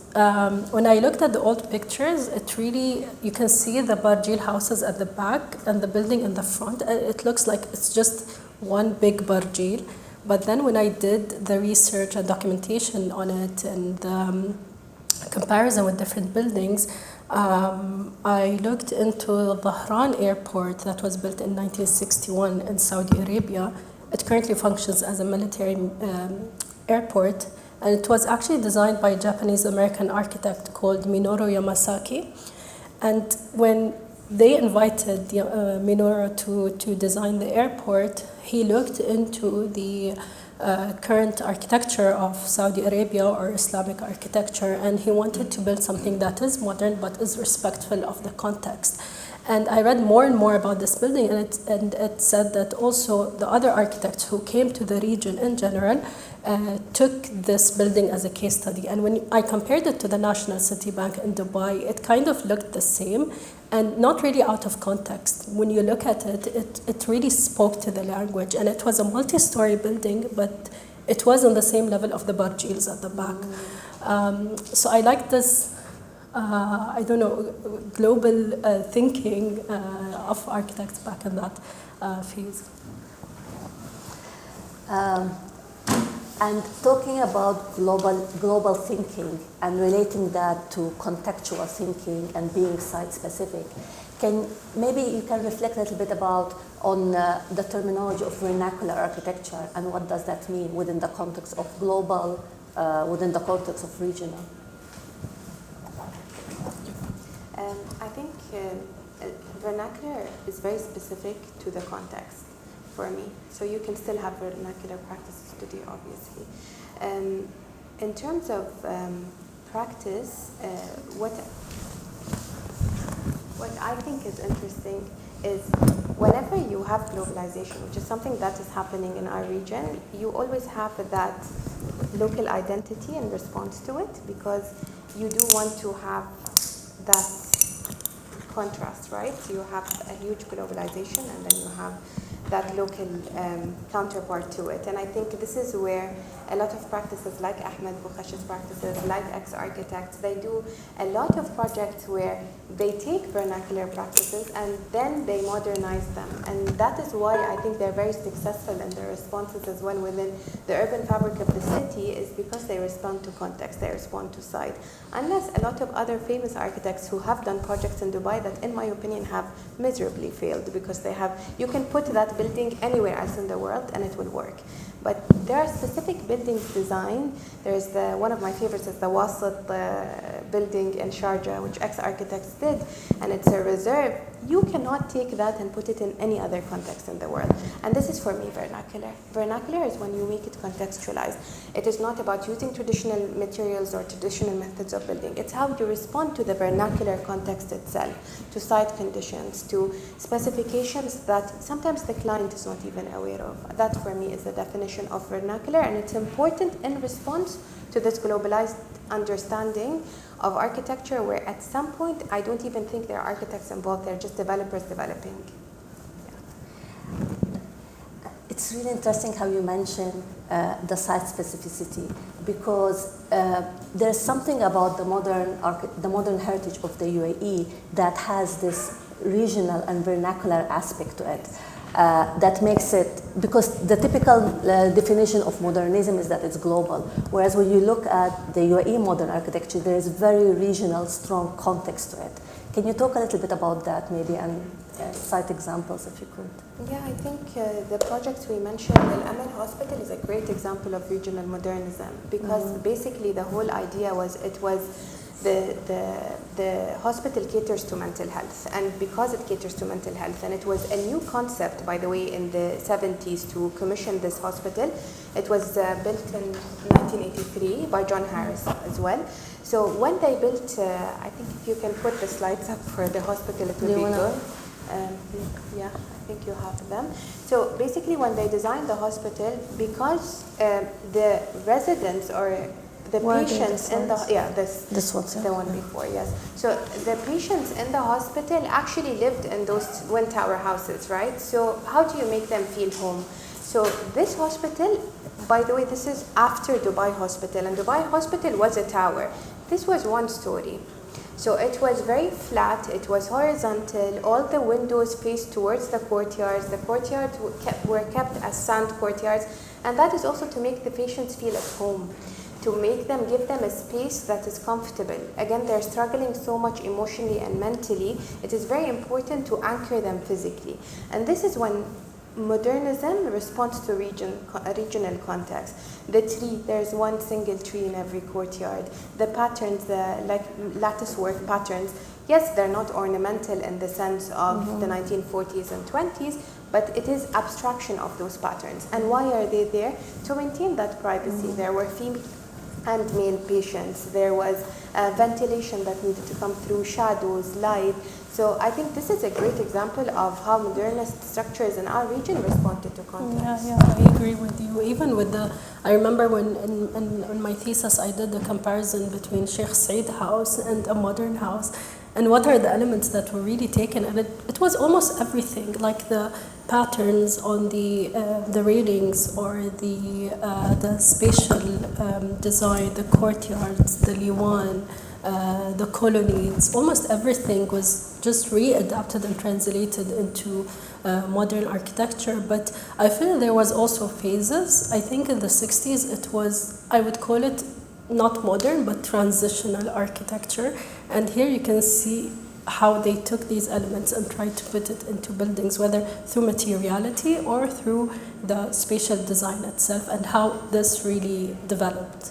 when I looked at the old pictures, it really, you can see the Barjil houses at the back and the building in the front. It looks like it's just one big Barjil. But then when I did the research and documentation on it and comparison with different buildings, I looked into Dhahran Airport that was built in 1961 in Saudi Arabia. It currently functions as a military airport, and it was actually designed by a Japanese-American architect called Minoru Yamasaki. And when they invited Minora to design the airport, he looked into the current architecture of Saudi Arabia or Islamic architecture, and he wanted to build something that is modern but is respectful of the context. And I read more and more about this building, and it said that also the other architects who came to the region in general took this building as a case study. And when I compared it to the National City Bank in Dubai, it kind of looked the same and not really out of context. When you look at it, it really spoke to the language, and it was a multi-story building, but it was on the same level of the Barjils at the back. So I like this global thinking of architects back in that phase. And talking about global thinking and relating that to contextual thinking and being site-specific, maybe you can reflect a little bit on the terminology of vernacular architecture and what does that mean within the context of global, within the context of regional. I think vernacular is very specific to the context for me. So you can still have vernacular practices today, obviously. In terms of practice, what I think is interesting is whenever you have globalization, which is something that is happening in our region, you always have that local identity in response to it, because you do want to have that contrast, right? So you have a huge globalization and then you have that local counterpart to it. And I think this is where a lot of practices like Ahmed Bukhash's practices, like ex-architects, they do a lot of projects where they take vernacular practices and then they modernize them. And that is why I think they're very successful in their responses as well within the urban fabric of the city, is because they respond to context, they respond to site. Unless a lot of other famous architects who have done projects in Dubai that, in my opinion, have miserably failed, because you can put that building anywhere else in the world and it will work. But there are specific buildings designed. There's one of my favorites is the Wasat building in Sharjah, which ex-architects did, and it's a reserve. You cannot take that and put it in any other context in the world. And this is, for me, vernacular. Vernacular is when you make it contextualized. It is not about using traditional materials or traditional methods of building. It's how you respond to the vernacular context itself, to site conditions, to specifications that sometimes the client is not even aware of. That, for me, is the definition of vernacular, and it's important in response to this globalized understanding of architecture, where at some point I don't even think there are architects involved, they're just developers developing. Yeah. It's really interesting how you mention the site specificity, because there's something about the modern heritage of the UAE that has this regional and vernacular aspect to it. That makes it, because the typical definition of modernism is that it's global, whereas when you look at the UAE modern architecture, there is very regional, strong context to it. Can you talk a little bit about that, maybe, and cite examples if you could? Yeah, I think the project we mentioned, the Amal Hospital, is a great example of regional modernism, because basically the whole idea was the hospital caters to mental health, and because it caters to mental health, and it was a new concept, by the way, in the 70s to commission this hospital. It was built in 1983 by John Harris as well. So when they built, I think if you can put the slides up for the hospital, it would be good. Yeah, I think you have them. So basically when they designed the hospital, because the residents or the patients in the this one's the one before, yes. So the patients in the hospital actually lived in those twin tower houses, right? So how do you make them feel home? So this hospital, by the way, this is after Dubai Hospital, and Dubai Hospital was a tower. This was one story. So it was very flat, it was horizontal, all the windows faced towards the courtyards. The courtyards were kept as sand courtyards, and that is also to make the patients feel at home, to make them, give them a space that is comfortable. Again, they're struggling so much emotionally and mentally. It is very important to anchor them physically. And this is when modernism responds to regional context. The tree, there's one single tree in every courtyard. The patterns, the like lattice work patterns, yes, they're not ornamental in the sense of the 1940s and 20s, but it is abstraction of those patterns. And why are they there? To maintain that privacy. There were female and male patients. There was ventilation that needed to come through, shadows, light. So I think this is a great example of how modernist structures in our region responded to context. Yeah, I agree with you. Even with I remember when in my thesis I did the comparison between Sheikh Said house and a modern house, and what are the elements that were really taken, and it was almost everything, like the patterns on the railings or the spatial design, the courtyards, the liwan, the colonnades. Almost everything was just readapted and translated into modern architecture. But I feel there was also phases. I think in the 60s it was, I would call it not modern but transitional architecture. And here you can see how they took these elements and tried to put it into buildings, whether through materiality or through the spatial design itself, and how this really developed.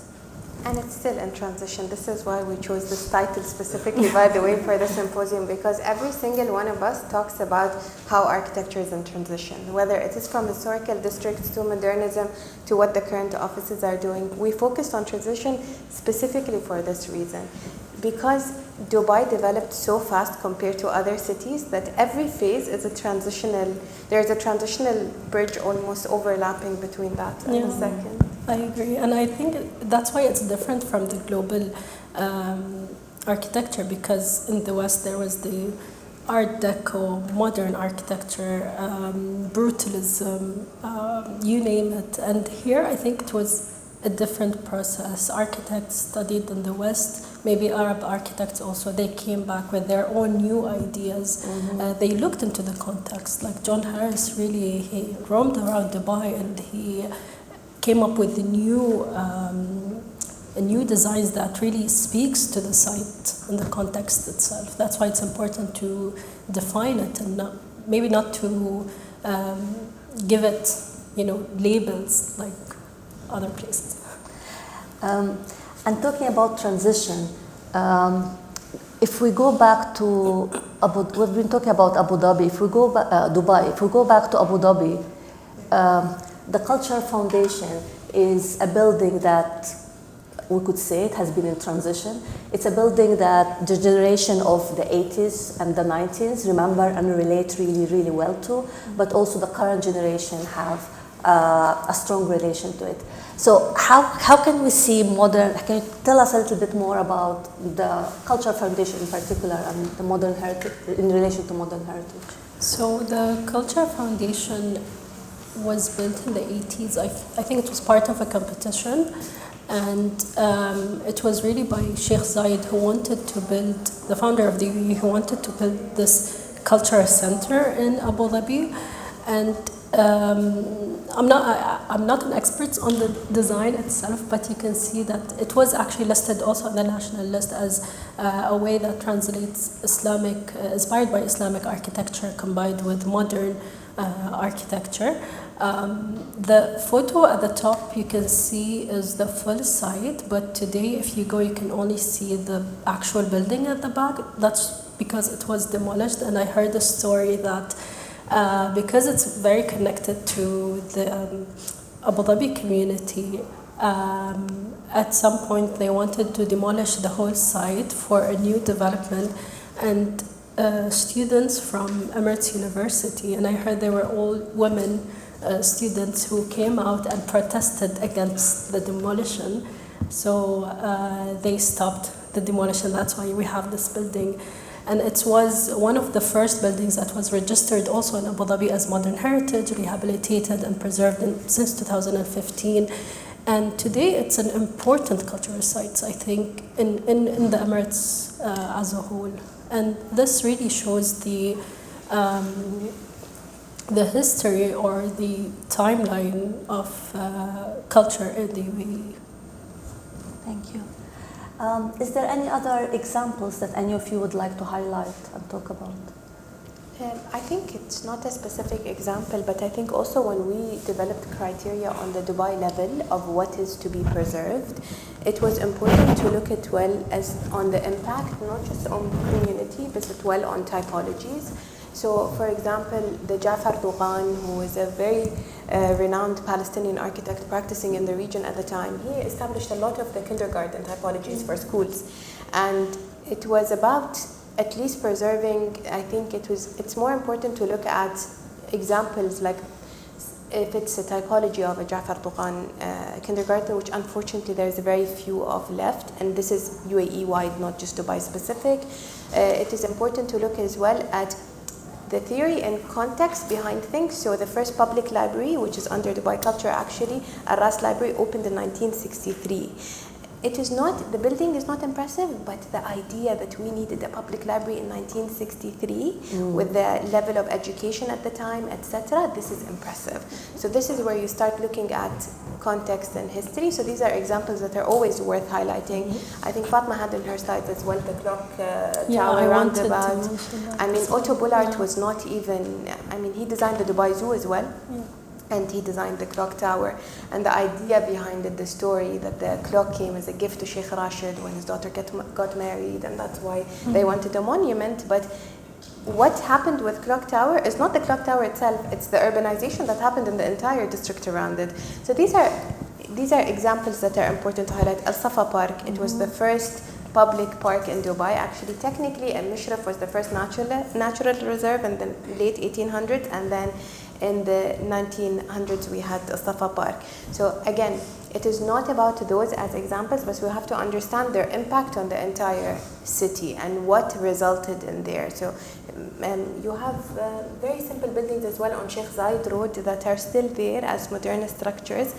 And it's still in transition. This is why we chose this title specifically, by the way, for the symposium, because every single one of us talks about how architecture is in transition, whether it is from historical districts to modernism to what the current offices are doing. We focused on transition specifically for this reason, because Dubai developed so fast compared to other cities that every phase is a transitional, there's a transitional bridge almost overlapping between that and the second. I agree, and I think that's why it's different from the global architecture, because in the West there was the Art Deco, modern architecture, brutalism, you name it. And here I think it was a different process. Architects studied in the West, maybe Arab architects also, they came back with their own new ideas. They looked into the context. Like John Harris really, he roamed around Dubai and he came up with new designs that really speaks to the site and the context itself. That's why it's important to define it and maybe not to give it, labels like other places. And talking about transition, if we go back to we've been talking about Abu Dhabi. If we go back Dubai, if we go back to Abu Dhabi, the Cultural Foundation is a building that we could say it has been in transition. It's a building that the generation of the 80s and the 90s remember and relate really, really well to, but also the current generation have a strong relation to it. So how can we see modern, can you tell us a little bit more about the Cultural Foundation in particular and the modern heritage, in relation to modern heritage? So the Cultural Foundation was built in the 80s. I think it was part of a competition, and it was really by Sheikh Zayed, who wanted to build, the founder of the UAE, who wanted to build this cultural center in Abu Dhabi. And I'm not an expert on the design itself, but you can see that it was actually listed also on the national list as a way that translates Islamic, inspired by Islamic architecture combined with modern architecture. The photo at the top you can see is the full site, but today if you go you can only see the actual building at the back. That's because it was demolished, and I heard a story that because it's very connected to the Abu Dhabi community, at some point they wanted to demolish the whole site for a new development, and students from Emirates University, and I heard they were all women students who came out and protested against the demolition. So they stopped the demolition. That's why we have this building. And it was one of the first buildings that was registered also in Abu Dhabi as modern heritage, rehabilitated and preserved since 2015. And today it's an important cultural site, I think, in the Emirates as a whole. And this really shows the history or the timeline of culture in the UAE. Thank you. Is there any other examples that any of you would like to highlight and talk about? I think it's not a specific example, but I think also when we developed criteria on the Dubai level of what is to be preserved, it was important to look at well as on the impact, not just on community, but as well on typologies. So, for example, the Jafar Dougan, who is a very renowned Palestinian architect practicing in the region at the time, he established a lot of the kindergarten typologies for schools. And it was about at least preserving, I think it's more important to look at examples like if it's a typology of a Jafar Dougan kindergarten, which unfortunately there's very few of left, and this is UAE wide, not just Dubai specific. It is important to look as well at the theory and context behind things. So the first public library, which is under Dubai Culture actually, Al-Ras Library, opened in 1963. It is not, the building is not impressive, but the idea that we needed a public library in 1963 with the level of education at the time, etc., this is impressive. So this is where you start looking at context and history. So these are examples that are always worth highlighting. I think Fatma had in her slides as well the clock tower roundabout. I mean, Otto Bullard was not even, I mean, he designed the Dubai Zoo as well. And he designed the clock tower. And the idea behind it, the story that the clock came as a gift to Sheikh Rashid when his daughter got married, and that's why they wanted a monument. But what happened with clock tower is not the clock tower itself, it's the urbanization that happened in the entire district around it. So these are examples that are important to highlight. Al Safa Park, it was the first public park in Dubai. Actually, technically, Al Mishraf was the first natural reserve in the late 1800s, and then in the 1900s we had Al Safa Park. So again, it is not about those as examples, but we have to understand their impact on the entire city and what resulted in there. So you have very simple buildings as well on Sheikh Zayed Road that are still there as modern structures,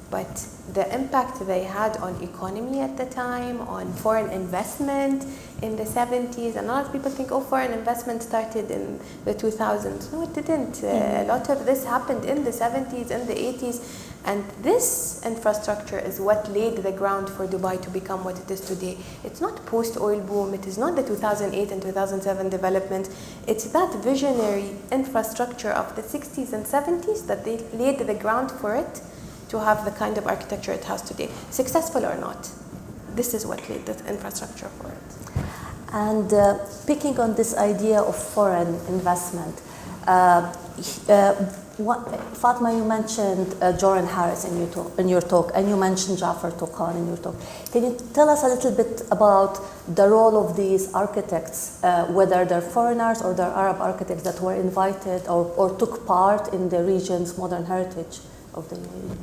but the impact they had on economy at the time, on foreign investment in the 70s, and a lot of people think, oh, foreign investment started in the 2000s. No, it didn't. A lot of this happened in the 70s, in the 80s, and this infrastructure is what laid the ground for Dubai to become what it is today. It's not post-oil boom, it is not the 2008 and 2007 development, it's that visionary infrastructure of the 60s and 70s that they laid the ground for it to have the kind of architecture it has today. Successful or not, this is what laid the infrastructure for it. And picking on this idea of foreign investment, Fatma, you mentioned Joran Harris in your talk, and you mentioned Jafar Touqan in your talk. Can you tell us a little bit about the role of these architects, whether they're foreigners or they're Arab architects that were invited or took part in the region's modern heritage of the UAE?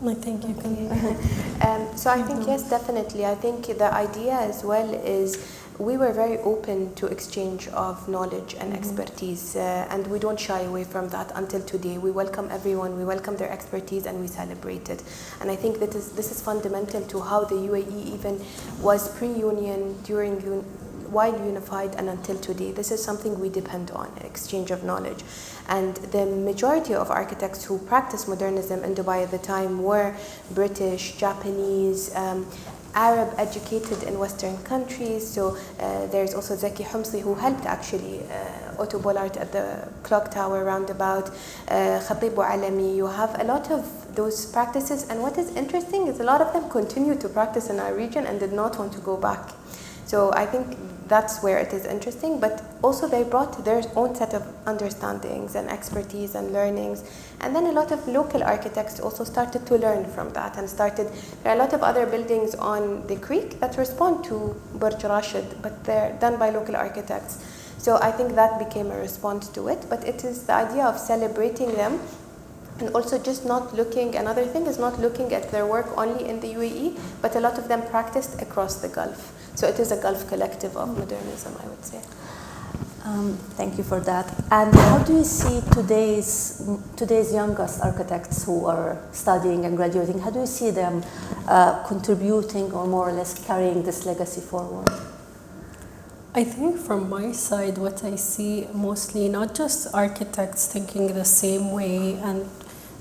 I think you can. So I think, yes, definitely. I think the idea as well is we were very open to exchange of knowledge and expertise, and we don't shy away from that until today. We welcome everyone, we welcome their expertise, and we celebrate it. And I think that this is fundamental to how the UAE even was pre-union, during while unified, and until today. This is something we depend on, exchange of knowledge. And the majority of architects who practiced modernism in Dubai at the time were British, Japanese, Arab educated in Western countries. So there's also Zaki Humsi, who helped actually Otto Bullard at the clock tower roundabout, Khatib Alami. You have a lot of those practices, and what is interesting is a lot of them continue to practice in our region and did not want to go back. So I think that's where it is interesting, but also they brought their own set of understandings and expertise and learnings. And then a lot of local architects also started to learn from that and there are a lot of other buildings on the creek that respond to Burj Rashid, but they're done by local architects. So I think that became a response to it, but it is the idea of celebrating them. And also just not looking, another thing is not looking at their work only in the UAE, but a lot of them practiced across the Gulf. So it is a Gulf collective of modernism, I would say. Thank you for that. And how do you see today's youngest architects who are studying and graduating? How do you see them contributing or more or less carrying this legacy forward? I think from my side, what I see mostly, not just architects thinking the same way and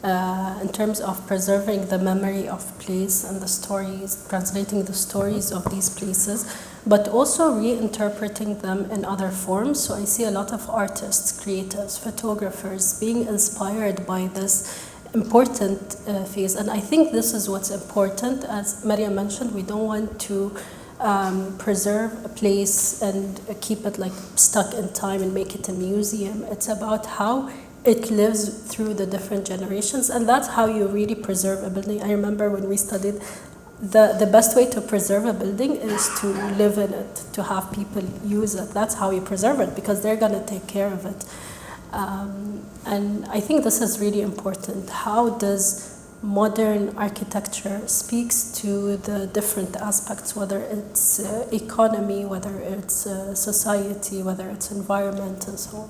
in terms of preserving the memory of place and the stories, translating the stories of these places, but also reinterpreting them in other forms. So I see a lot of artists, creatives, photographers being inspired by this important phase. And I think this is what's important. As Maria mentioned, we don't want to preserve a place and keep it like stuck in time and make it a museum. It's about how it lives through the different generations, and that's how you really preserve a building. I remember when we studied, the best way to preserve a building is to live in it, to have people use it. That's how you preserve it, because they're going to take care of it. And I think this is really important. How does modern architecture speaks to the different aspects, whether it's economy, whether it's society, whether it's environment, and so on.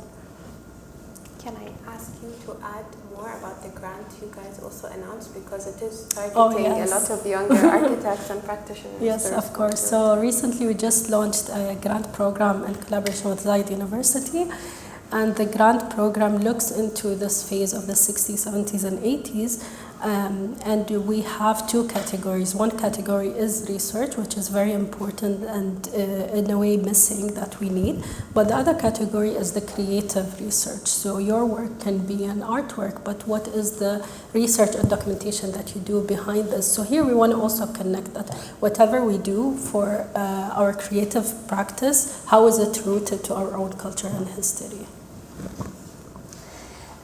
Can I ask you to add more about the grant you guys also announced, because it is targeting a lot of younger architects and practitioners? Yes, of course. So recently we just launched a grant program in collaboration with Zayed University, and the grant program looks into this phase of the 60s, 70s, and 80s. And we have two categories. One category is research, which is very important and in a way missing that we need. But the other category is the creative research. So your work can be an artwork, but what is the research and documentation that you do behind this? So here we want to also connect that whatever we do for our creative practice, how is it rooted to our own culture and history?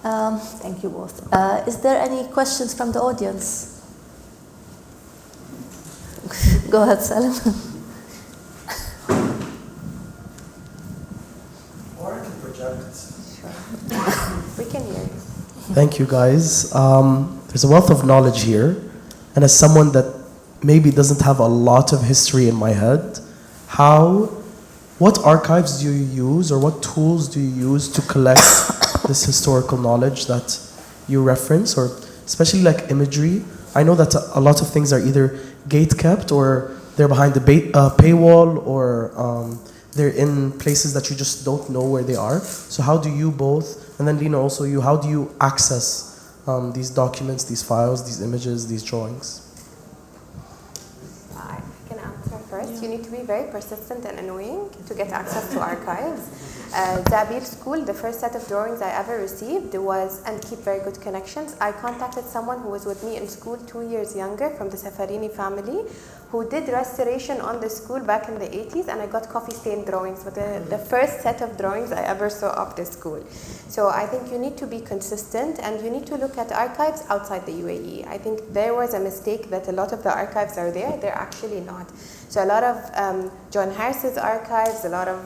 Thank you both. Is there any questions from the audience? Go ahead, Salim. Or I can project. We can hear you. Thank you, guys. There's a wealth of knowledge here, and as someone that maybe doesn't have a lot of history in my head, what archives do you use, or what tools do you use to collect this historical knowledge that you reference, or especially like imagery? I know that a lot of things are either gate kept, or they're behind the paywall, or they're in places that you just don't know where they are. So how do you both, and then Lina also you, how do you access these documents, these files, these images, these drawings? I can answer first. You need to be very persistent and annoying to get access to archives. Zabir School, the first set of drawings I ever received was, and keep very good connections. I contacted someone who was with me in school 2 years younger from the Safarini family, who did restoration on the school back in the 80s, and I got coffee stain drawings with the first set of drawings I ever saw of the school. So I think you need to be consistent, and you need to look at archives outside the UAE. I think there was a mistake that a lot of the archives are there, they're actually not. So a lot of John Harris's archives, a lot of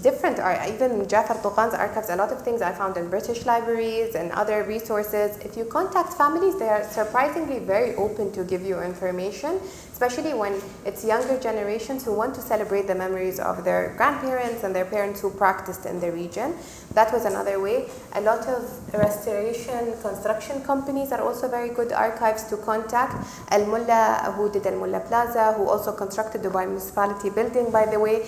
different art, even Jafar Tuqan's archives, a lot of things I found in British libraries and other resources. If you contact families, they are surprisingly very open to give you information, especially when it's younger generations who want to celebrate the memories of their grandparents and their parents who practiced in the region. That was another way. A lot of restoration construction companies are also very good archives to contact. Al Mulla, who did Al Mulla Plaza, who also constructed Dubai Municipality building, by the way.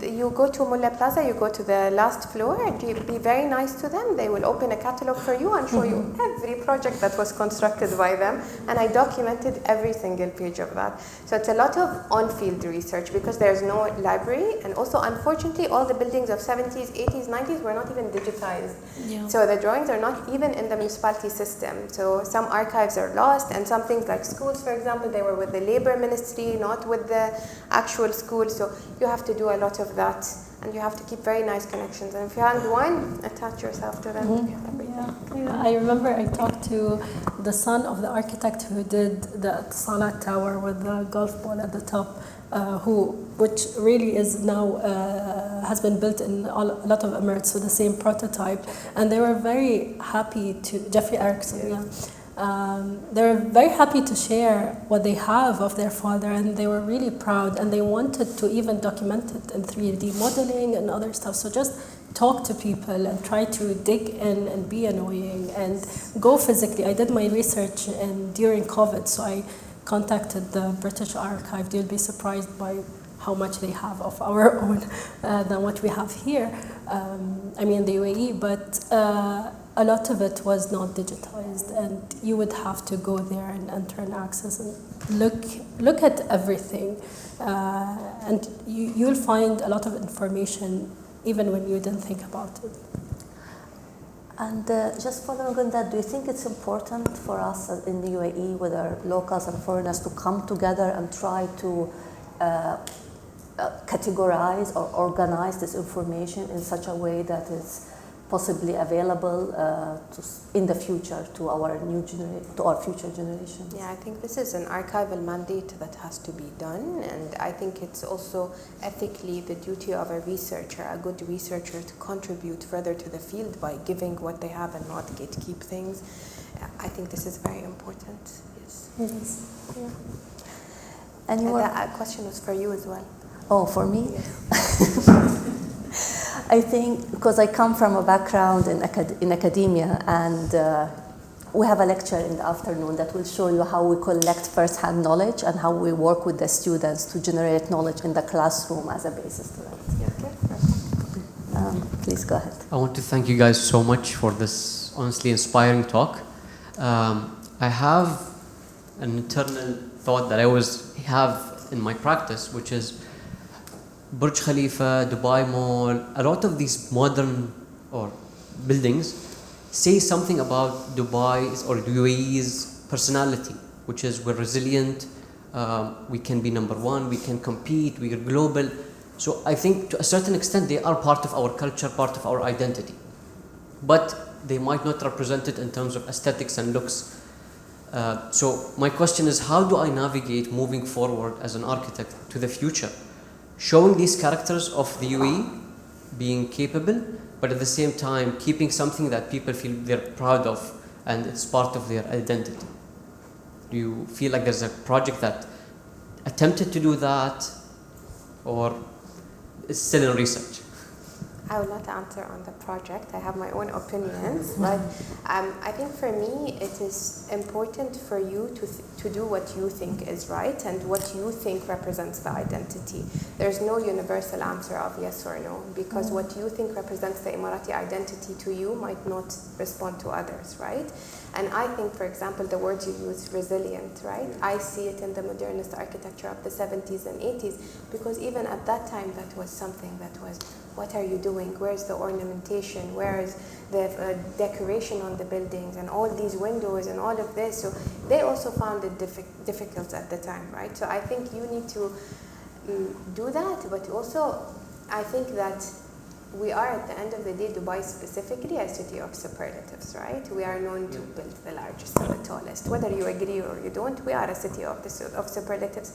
You go to Mulla Plaza, you go to the last floor, and you be very nice to them. They will open a catalog for you and show you every project that was constructed by them. And I documented every single page of that. So it's a lot of on-field research because there's no library. And also, unfortunately, all the buildings of 70s, 80s, 90s were not even digitized. Yeah. So the drawings are not even in the municipality system. So some archives are lost, and some things like schools, for example, they were with the labor ministry, not with the actual school. So you have to do a lot of that, and you have to keep very nice connections, and if you have one, attach yourself to them. Yeah. I remember I talked to the son of the architect who did the Salat Tower with the golf ball at the top, which really is now has been built in a lot of Emirates with the same prototype, and they were very happy to Jeffrey Erickson. Yeah. They were very happy to share what they have of their father, and they were really proud, and they wanted to even document it in 3D modeling and other stuff. So just talk to people and try to dig in and be annoying and go physically. I did my research during COVID, so I contacted the British Archive. You'll be surprised by how much they have of our own than what we have here. I mean the UAE, but a lot of it was not digitized, and you would have to go there and enter and access and look at everything, and you'll find a lot of information even when you didn't think about it. And just following on that, do you think it's important for us in the UAE, whether locals and foreigners, to come together and try to categorize or organize this information in such a way that is possibly available in the future to our future generations? Yeah, I think this is an archival mandate that has to be done, and I think it's also ethically the duty of a researcher, a good researcher, to contribute further to the field by giving what they have and not gatekeep things. I think this is very important. Yes. Yes. Yeah. And that question was for you as well. Oh, for me? Yes. I think because I come from a background in academia, and we have a lecture in the afternoon that will show you how we collect first-hand knowledge and how we work with the students to generate knowledge in the classroom as a basis to that. Please go ahead. I want to thank you guys so much for this honestly inspiring talk. I have an internal thought that I always have in my practice, which is Burj Khalifa, Dubai Mall, a lot of these modern or buildings say something about Dubai's or UAE's personality, which is we're resilient, we can be number one, we can compete, we are global. So I think to a certain extent they are part of our culture, part of our identity. But they might not represent it in terms of aesthetics and looks. So my question is, how do I navigate moving forward as an architect to the future? Showing these characters of the UAE being capable, but at the same time keeping something that people feel they're proud of and it's part of their identity. Do you feel like there's a project that attempted to do that, or it's still in research? I will not answer on the project. I have my own opinions, but I think for me it is important for you to do what you think is right and what you think represents the identity. There's no universal answer of yes or no, because what you think represents the Emirati identity to you might not respond to others, right? And I think, for example, the word you use, resilient, right? I see it in the modernist architecture of the 70s and 80s, because even at that time that was something that was, what are you doing? Where's the ornamentation? Where's the decoration on the buildings and all these windows and all of this? So they also found it difficult at the time, right? So I think you need to do that, but also I think that we are, at the end of the day, Dubai specifically, a city of superlatives, right? We are known to build the largest and the tallest. Whether you agree or you don't, we are a city of superlatives.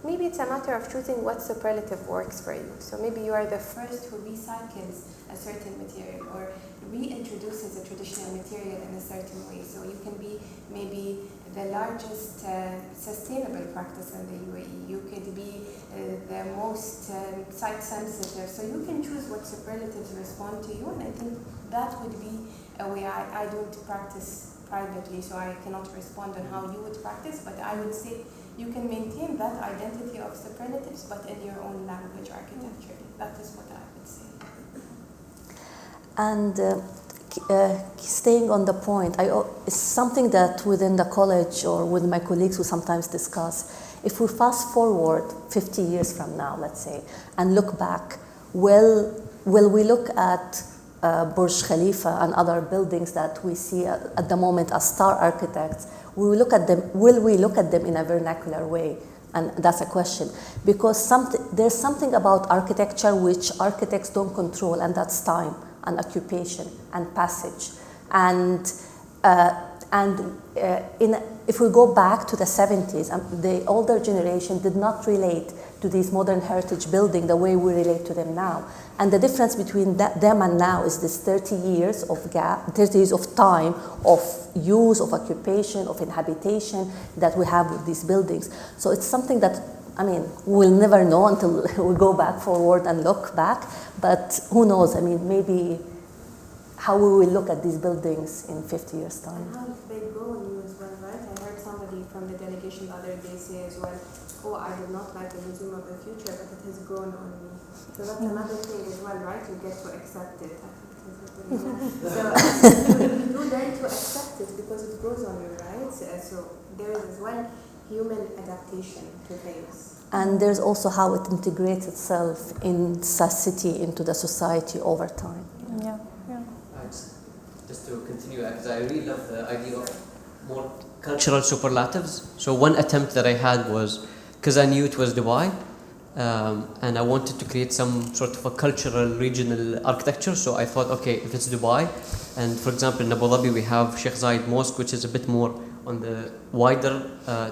Maybe it's a matter of choosing what superlative works for you. So maybe you are the first who recycles a certain material or reintroduces a traditional material in a certain way. So you can be maybe the largest sustainable practice in the UAE. You could be the most site sensitive. So you can choose what superlatives respond to you, and I think that would be a way. I don't practice privately, so I cannot respond on how you would practice, but I would say you can maintain that identity of superlatives, but in your own language architecturally. That is what I would say. And staying on the point, it's something that within the college or with my colleagues we sometimes discuss. If we fast forward 50 years from now, let's say, and look back, will we look at Burj Khalifa and other buildings that we see at the moment as star architects? Will we look at them in a vernacular way? And that's a question, because there's something about architecture which architects don't control, and that's time and occupation and passage. And if we go back to the 70s, the older generation did not relate to these modern heritage buildings the way we relate to them now. And the difference between them and now is this 30 years of gap, 30 years of time, of use, of occupation, of inhabitation that we have with these buildings. So it's something that, I mean, we'll never know until we go back forward and look back, but who knows, I mean, maybe how we will look at these buildings in 50 years' time. And how they grow on you as well, right? I heard somebody from the delegation publication the other day say as well, oh, I did not like the Museum of the Future, but it has grown on me. So that's another thing as well, right? You get to accept it. So you do learn to accept it because it grows on you, right? So there is as well human adaptation to things. And there's also how it integrates itself in city, into the society over time. Yeah. Just to continue, because I really love the idea of more cultural superlatives. So one attempt that I had was, because I knew it was Dubai, and I wanted to create some sort of a cultural regional architecture. So I thought, okay, if it's Dubai, and for example in Abu Dhabi we have Sheikh Zayed Mosque, which is a bit more on the wider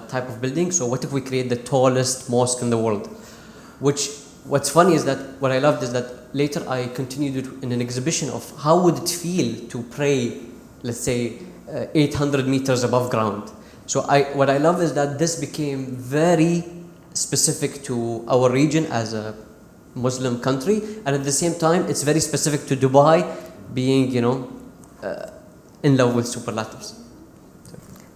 type of building. So what if we create the tallest mosque in the world? What's funny is that what I loved is that later I continued it in an exhibition of how would it feel to pray, let's say, 800 meters above ground. So what I love is that this became very specific to our region as a Muslim country, and at the same time it's very specific to Dubai being, in love with superlatives.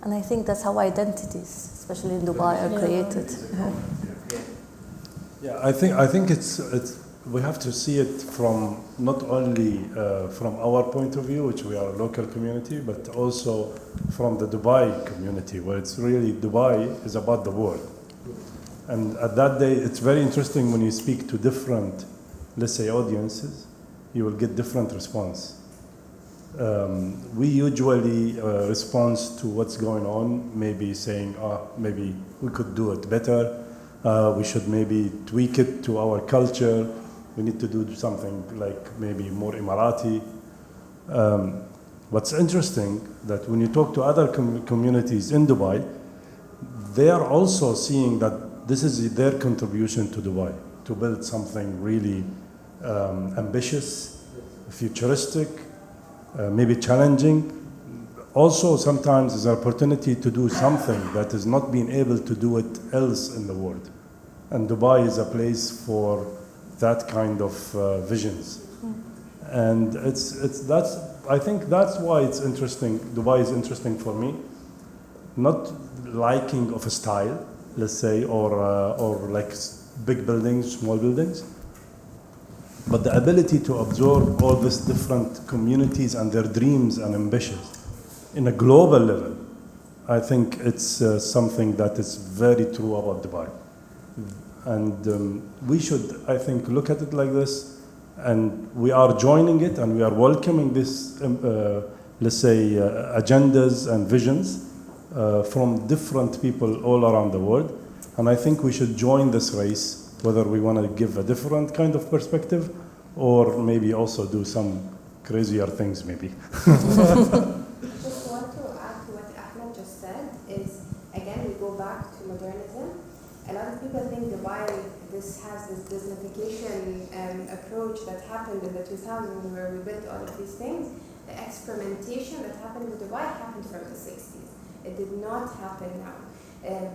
And I think that's how identities, especially in Dubai, are created. Yeah, I think it's we have to see it from not only from our point of view, which we are a local community, but also from the Dubai community, where it's really Dubai is about the world. And at that day, it's very interesting when you speak to different, let's say, audiences, you will get different response. We usually respond to what's going on, maybe saying, maybe we could do it better. We should maybe tweak it to our culture. We need to do something like maybe more Emirati. What's interesting that when you talk to other communities in Dubai, they are also seeing that this is their contribution to Dubai, to build something really ambitious, futuristic, maybe challenging. Also, sometimes there's an opportunity to do something that is not being able to do it else in the world. And Dubai is a place for that kind of visions. And I think that's why it's interesting. Dubai is interesting for me. Not liking of a style, let's say, or like big buildings, small buildings, but the ability to absorb all these different communities and their dreams and ambitions in a global level. I think it's something that is very true about Dubai. And we should, I think, look at it like this, and we are joining it and we are welcoming this, let's say, agendas and visions from different people all around the world. And I think we should join this race, whether we want to give a different kind of perspective or maybe also do some crazier things maybe. Just want to add to what Ahmed just said is, again, we go back to modernism. A lot of people think Dubai has this Disneyfication approach that happened in the 2000s where we built all of these things. The experimentation that happened in Dubai happened from the 60s. It did not happen now.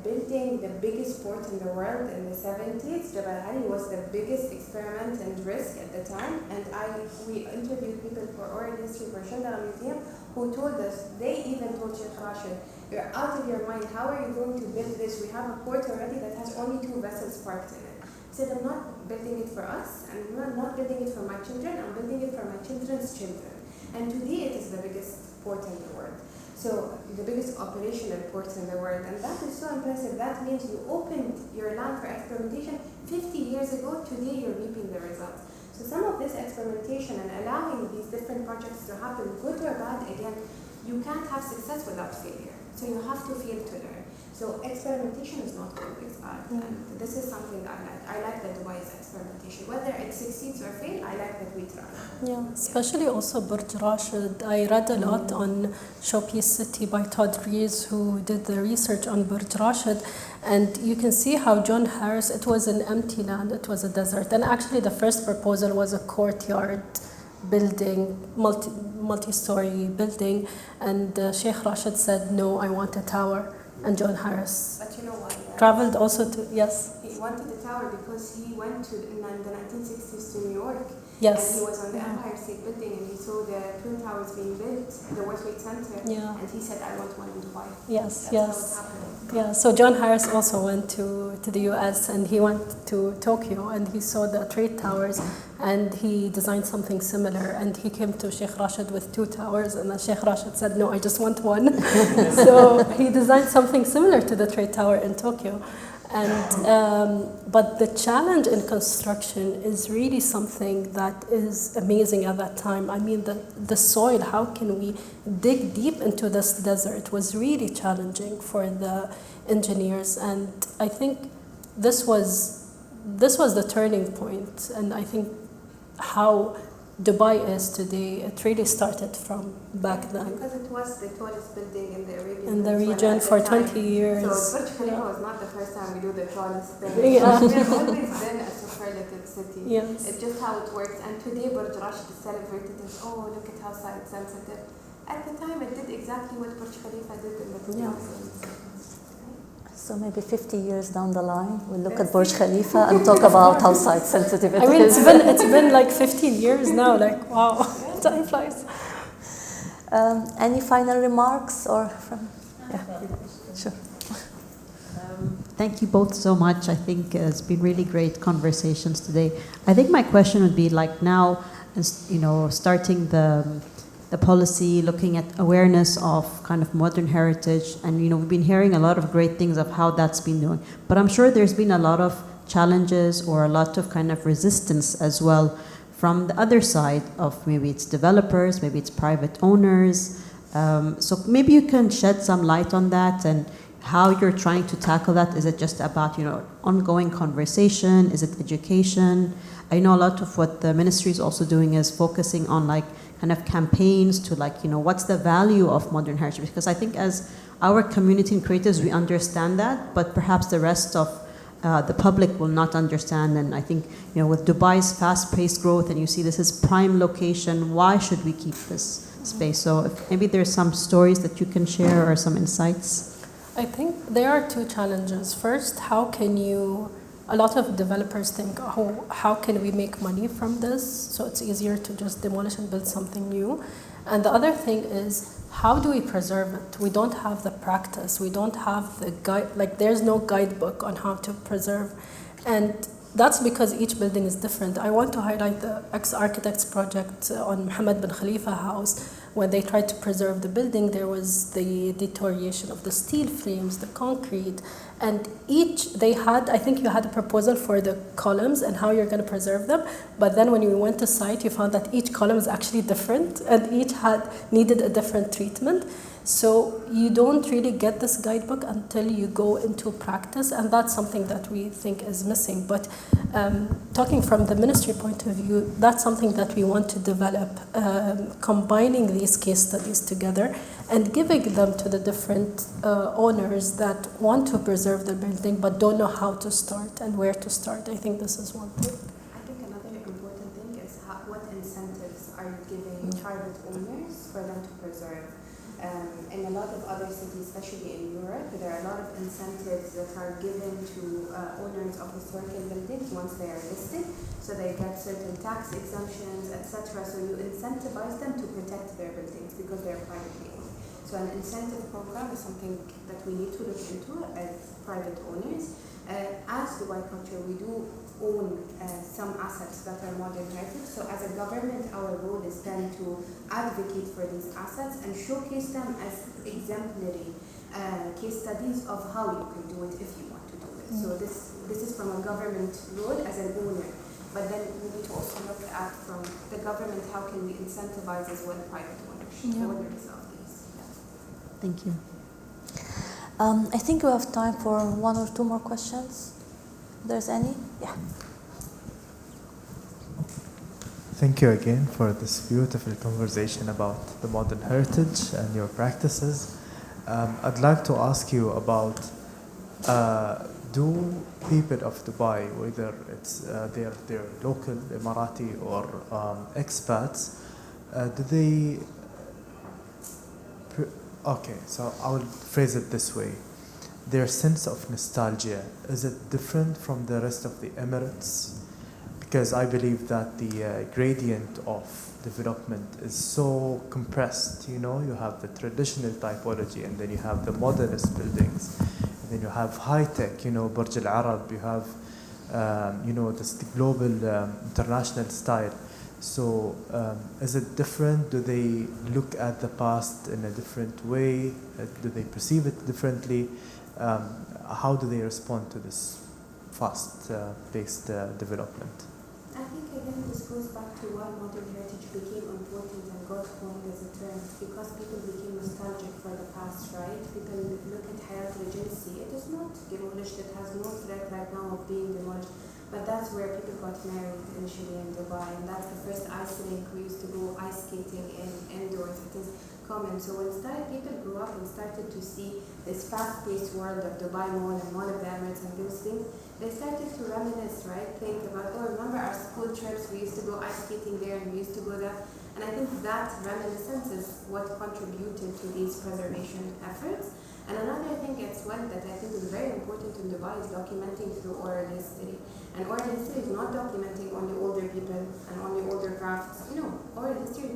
Building the biggest port in the world in the 70s, Jabal Ali was the biggest experiment and risk at the time. And we interviewed people for oral history for Shindala Museum who told us, they even told Sheikh Rashid, you're out of your mind, how are you going to build this? We have a port already that has only 2 vessels parked in it. He said, I'm not building it for us, and I'm not building it for my children, I'm building it for my children's children. And today it is the biggest port in the world. So the biggest operational ports in the world, and that is so impressive. That means you opened your land for experimentation 50 years ago. Today you're reaping the results. So some of this experimentation and allowing these different projects to happen, good or bad, again, you can't have success without failure. So you have to fail to learn. So experimentation is not always bad, and this is something I like. I like that Dubai's experimentation. Whether it succeeds or fails, I like that we try. Yeah, especially also Burj Rashid. I read a lot on Showpiece City by Todd Rees, who did the research on Burj Rashid, and you can see how John Harris, it was an empty land, it was a desert, and actually the first proposal was a courtyard building, multi-story building, and Sheikh Rashid said, no, I want a tower. And John Harris but you know why, traveled also to, yes? He wanted the tower because he went to in the 1960s to New York, Yes. And he was on the Empire State Building and he saw the Twin Towers being built, the World Trade Center. Yeah. And he said, I want one in Dubai. Yes, That's yes. how it happened. Yeah, so John Harris also went to the US and he went to Tokyo and he saw the trade towers and he designed something similar and he came to Sheikh Rashid with 2 towers and then Sheikh Rashid said, no, I just want one. So he designed something similar to the trade tower in Tokyo. And but the challenge in construction is really something that is amazing at that time. I mean, the soil, how can we dig deep into this desert was really challenging for the engineers. And I think this was the turning point. And I think how Dubai is today, it really started from back then. Because it was the tallest building in the Arabian region for 20 years. So Burj Khalifa was not the first time we do the tallest thing. Yeah. We've always been a superlative city. Yes. It's just how it works. And today Burj Rashid is celebrated as, oh, look at how site sensitive. At the time, it did exactly what Burj Khalifa did in the 2000s. So maybe 50 years down the line, we'll look at Burj Khalifa and talk about how site sensitive it is. I mean, it's been like 15 years now. Like, wow, time flies. Any final remarks or from? Yeah, sure. Thank you both so much. I think it's been really great conversations today. I think my question would be like now, you know, starting the policy, looking at awareness of kind of modern heritage, and you know, we've been hearing a lot of great things of how that's been doing. But I'm sure there's been a lot of challenges or a lot of kind of resistance as well from the other side of maybe it's developers, maybe it's private owners. So maybe you can shed some light on that and how you're trying to tackle that. Is it just about, you know, ongoing conversation? Is it education? I know a lot of what the ministry is also doing is focusing on like kind of campaigns to like, you know, what's the value of modern heritage? Because I think as our community and creators, we understand that, but perhaps the rest of the public will not understand. And I think, you know, with Dubai's fast-paced growth and you see this is prime location, why should we keep this space? So if maybe there's some stories that you can share or some insights. I think there are 2 challenges. First, how can you, a lot of developers think, oh, how can we make money from this? So it's easier to just demolish and build something new. And the other thing is, how do we preserve it? We don't have the practice. We don't have the guide, like there's no guidebook on how to preserve. And that's because each building is different. I want to highlight the ex-architects project on Mohammed bin Khalifa house. When they tried to preserve the building, there was the deterioration of the steel frames, the concrete, and each they had, I think you had a proposal for the columns and how you're going to preserve them, but then when you went to site, you found that each column is actually different and each had needed a different treatment. So you don't really get this guidebook until you go into practice, and that's something that we think is missing. But talking from the ministry point of view, that's something that we want to develop, combining these case studies together and giving them to the different owners that want to preserve the building but don't know how to start and where to start. I think this is one thing. I think another important thing is what incentives are you giving private owners for them to preserve. In a lot of other cities, especially in Europe, there are a lot of incentives that are given to owners of historical buildings once they are listed. So they get certain tax exemptions, etc. So you incentivize them to protect their buildings because they're privately owned. So an incentive program is something that we need to look into as private owners. As Dubai Culture, we do own some assets that are modern heritage. So as a government, our role is then to advocate for these assets and showcase them as exemplary case studies of how you can do it if you want to do it. So this is from a government role as an owner. But then we need to also look at from the government, how can we incentivize as well private ownership, owners of these. Yeah. Thank you. I think we have time for 1 or 2 more questions. If there's any? Yeah. Thank you again for this beautiful conversation about the modern heritage and your practices. I'd like to ask you about, do people of Dubai, whether it's they're local Emirati or expats, do they... Okay, so I will phrase it this way. Their sense of nostalgia, is it different from the rest of the Emirates? because I believe that the gradient of development is so compressed. You know, you have the traditional typology, and then you have the modernist buildings, and then you have high tech. You know, Burj Al Arab. You have the global international style. So is it different? Do they look at the past in a different way? Do they perceive it differently? How do they respond to this fast-paced development? I think again this goes back to why modern heritage became important and got coined as a term, because people became nostalgic for the past, right? People look at Hayat Regency. It is not demolished, it has no threat right now of being demolished, but that's where people got married initially in Dubai, and that's the first ice rink. We used to go ice skating indoors. It is common. So when people grew up and started to see this fast-paced world of Dubai Mall and Mall of the Emirates and those things, they started to reminisce, right? Think about, remember our school trips, we used to go ice skating there and we used to go there. And I think that reminiscence is what contributed to these preservation efforts. And another thing as well that I think is very important in Dubai is documenting through oral history. And oral history is not documenting only older people and only older crafts. No, oral history is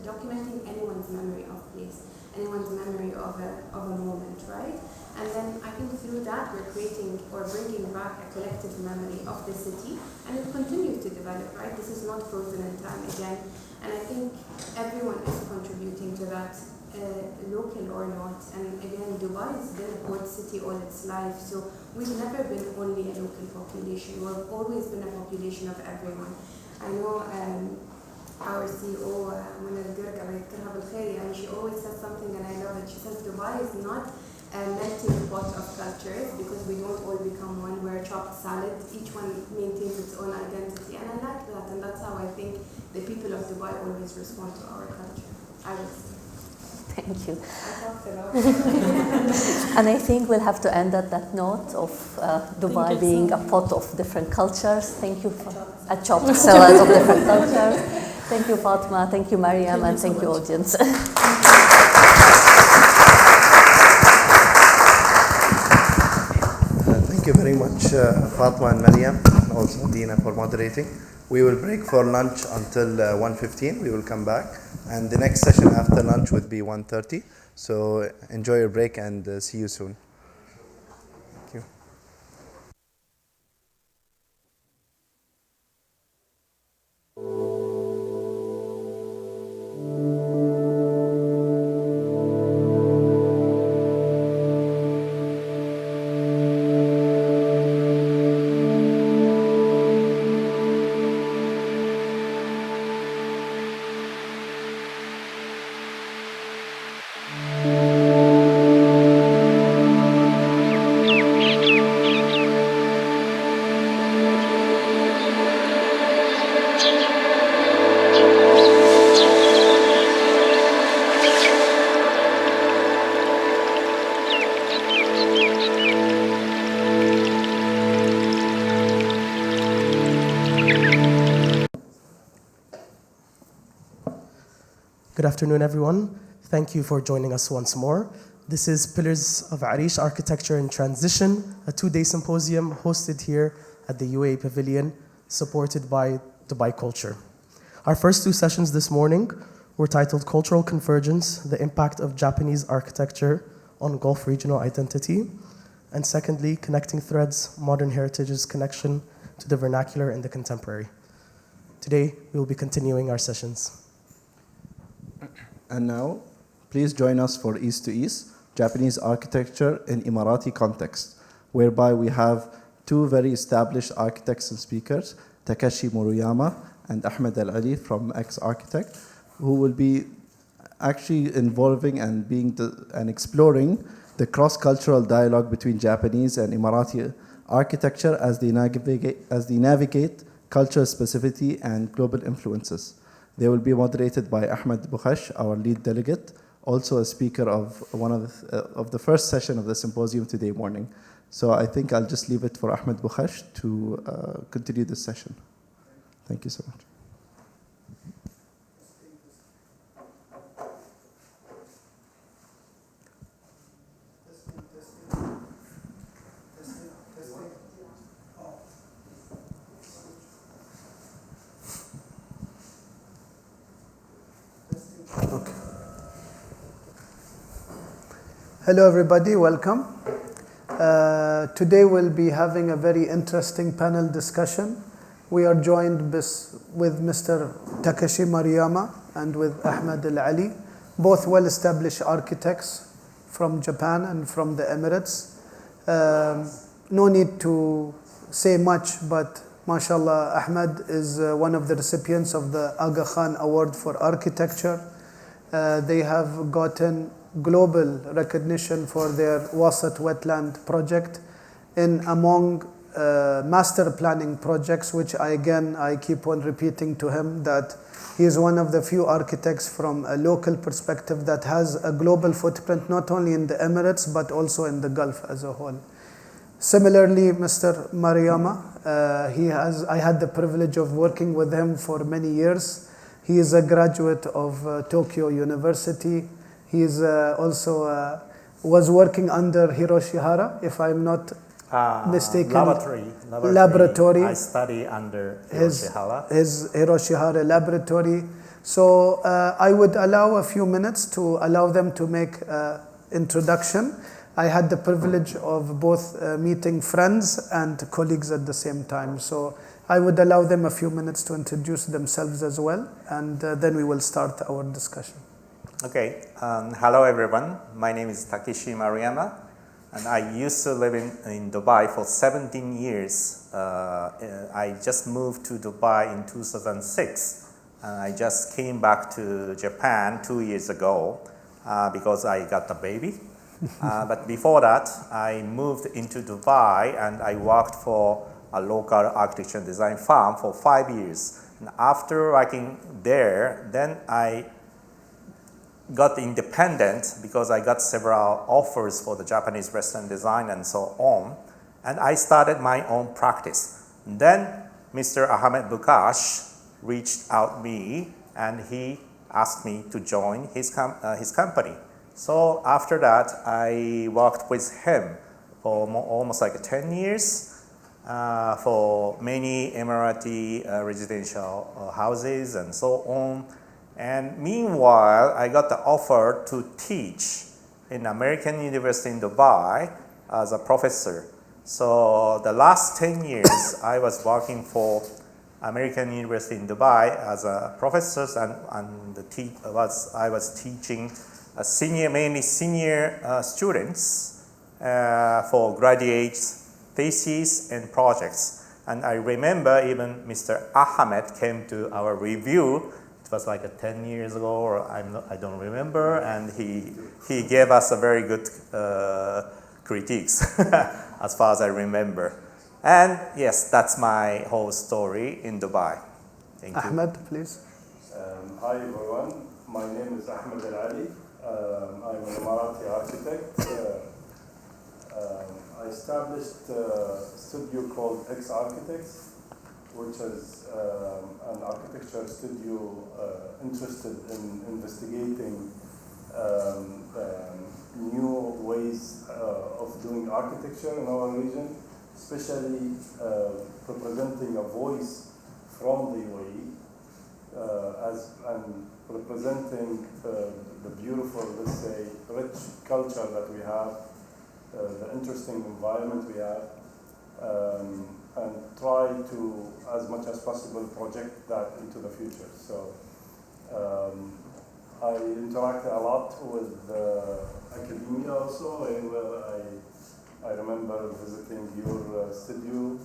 documenting anyone's memory of place, anyone's memory of a moment, right? And then I think through that we're creating or bringing back a collective memory of the city, and it continues to develop, right? This is not frozen in time again, and I think everyone is contributing to that, local or not. And again, Dubai has been a port city all its life, so we've never been only a local population. We've always been a population of everyone. I know our CEO, بالخيال, and she always says something, and I love it. She says Dubai is not a melting pot of cultures, because we don't all become one. We're a chopped salad. Each one maintains its own identity, and I like that, and that's how I think the people of Dubai always respond to our culture. I would say. Thank you. I talked a lot. And I think we'll have to end at that note of Dubai being a pot of different cultures. Thank you for a chopped salad of different cultures. Thank you, Fatma. Thank you, Mariam. And thank you, audience. Thank you very much, Fatma and Mariam, and also Dina for moderating. We will break for lunch until 1:15. We will come back, and the next session after lunch would be 1:30. So enjoy your break, and see you soon. Thank you. Good afternoon, everyone. Thank you for joining us once more. This is Pillars of Arish, Architecture in Transition, a two-day symposium hosted here at the UAE Pavilion, supported by Dubai Culture. Our first two sessions this morning were titled Cultural Convergence, the Impact of Japanese Architecture on Gulf Regional Identity, and secondly, Connecting Threads, Modern Heritage's Connection to the Vernacular and the Contemporary. Today, we will be continuing our sessions. And now, please join us for East to East, Japanese architecture in Emirati context, whereby we have two very established architects and speakers, Takeshi Muruyama and Ahmed Al-Ali from X-Architect, who will be actually involving and exploring the cross-cultural dialogue between Japanese and Emirati architecture as they navigate cultural specificity and global influences. They will be moderated by Ahmed Bukhash, our lead delegate, also a speaker of one of the first session of the symposium today morning. So I think I'll just leave it for Ahmed Bukhash to continue this session. Thank you so much. Hello everybody, welcome. Today we'll be having a very interesting panel discussion. We are joined with Mr. Takeshi Maruyama and with Ahmed Al-Ali, both well-established architects from Japan and from the Emirates. No need to say much, but mashallah, Ahmed is one of the recipients of the Aga Khan Award for Architecture. They have gotten global recognition for their Wasat wetland project in among master planning projects, which I keep on repeating to him that he is one of the few architects from a local perspective that has a global footprint, not only in the Emirates, but also in the Gulf as a whole. Similarly, Mr. Maruyama, I had the privilege of working with him for many years. He is a graduate of Tokyo University. He is also was working under Hiroshi Hara, if I'm not mistaken. Laboratory. I study under Hiroshi Hara. His Hiroshi Hara laboratory. So I would allow a few minutes to allow them to make introduction. I had the privilege of both meeting friends and colleagues at the same time. So I would allow them a few minutes to introduce themselves as well, and then we will start our discussion. Okay, hello everyone. My name is Takeshi Maruyama, and I used to live in Dubai for 17 years. I just moved to Dubai in 2006, and I just came back to Japan 2 years ago because I got a baby. But before that, I moved into Dubai and I worked for a local architecture and design firm for 5 years. And after working there, then I got independent because I got several offers for the Japanese Western design and so on. And I started my own practice. And then Mr. Ahmed Bukash reached out me and he asked me to join his company. So after that, I worked with him for almost like 10 years for many Emirati residential houses and so on. And meanwhile, I got the offer to teach in American University in Dubai as a professor. So the last 10 years, I was working for American University in Dubai as a professor, and I was teaching mainly senior students for graduate theses and projects. And I remember even Mr. Ahmed came to our review. It was like 10 years ago, or I don't remember, and he gave us a very good critiques as far as I remember. And yes, that's my whole story in Dubai. Thank you. Ahmed, please. Hi everyone, my name is Ahmed Al-Ali. I'm an Emirati architect. I established a studio called X Architects, which is an architecture studio interested in investigating new ways of doing architecture in our region, especially representing a voice from the UAE and representing the beautiful, let's say, rich culture that we have, the interesting environment we have, and try to, as much as possible, project that into the future. So I interact a lot with academia also, where I remember visiting your studio.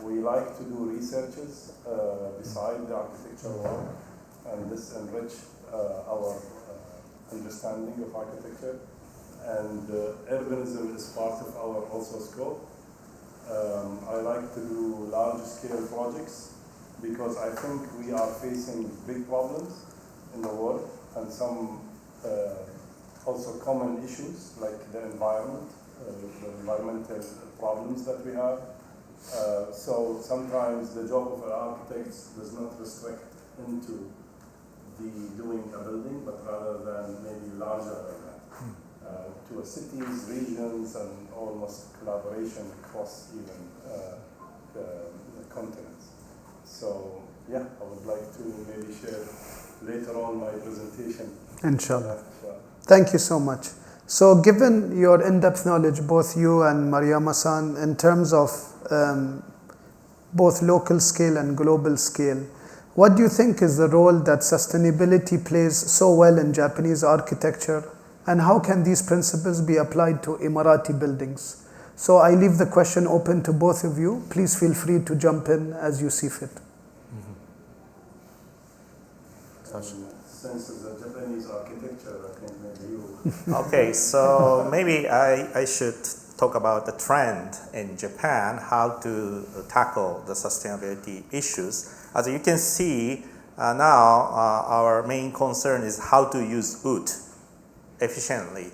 We like to do researches beside the architectural work, and this enrich our understanding of architecture. And urbanism is part of our also scope. I like to do large-scale projects because I think we are facing big problems in the world and some also common issues like the environment, the environmental problems that we have. So sometimes the job of an architect does not restrict into the doing a building, but rather than maybe larger than that. To cities, regions, and almost collaboration across even the continents. So yeah, I would like to maybe share later on my presentation. Inshallah. Thank you so much. So given your in-depth knowledge, both you and Mariama-san, in terms of both local scale and global scale, what do you think is the role that sustainability plays so well in Japanese architecture, and how can these principles be applied to Emirati buildings? So I leave the question open to both of you. Please feel free to jump in as you see fit. Since it's a Japanese architecture, I think maybe you. Okay, so maybe I should talk about the trend in Japan, how to tackle the sustainability issues. As you can see, now our main concern is how to use wood efficiently.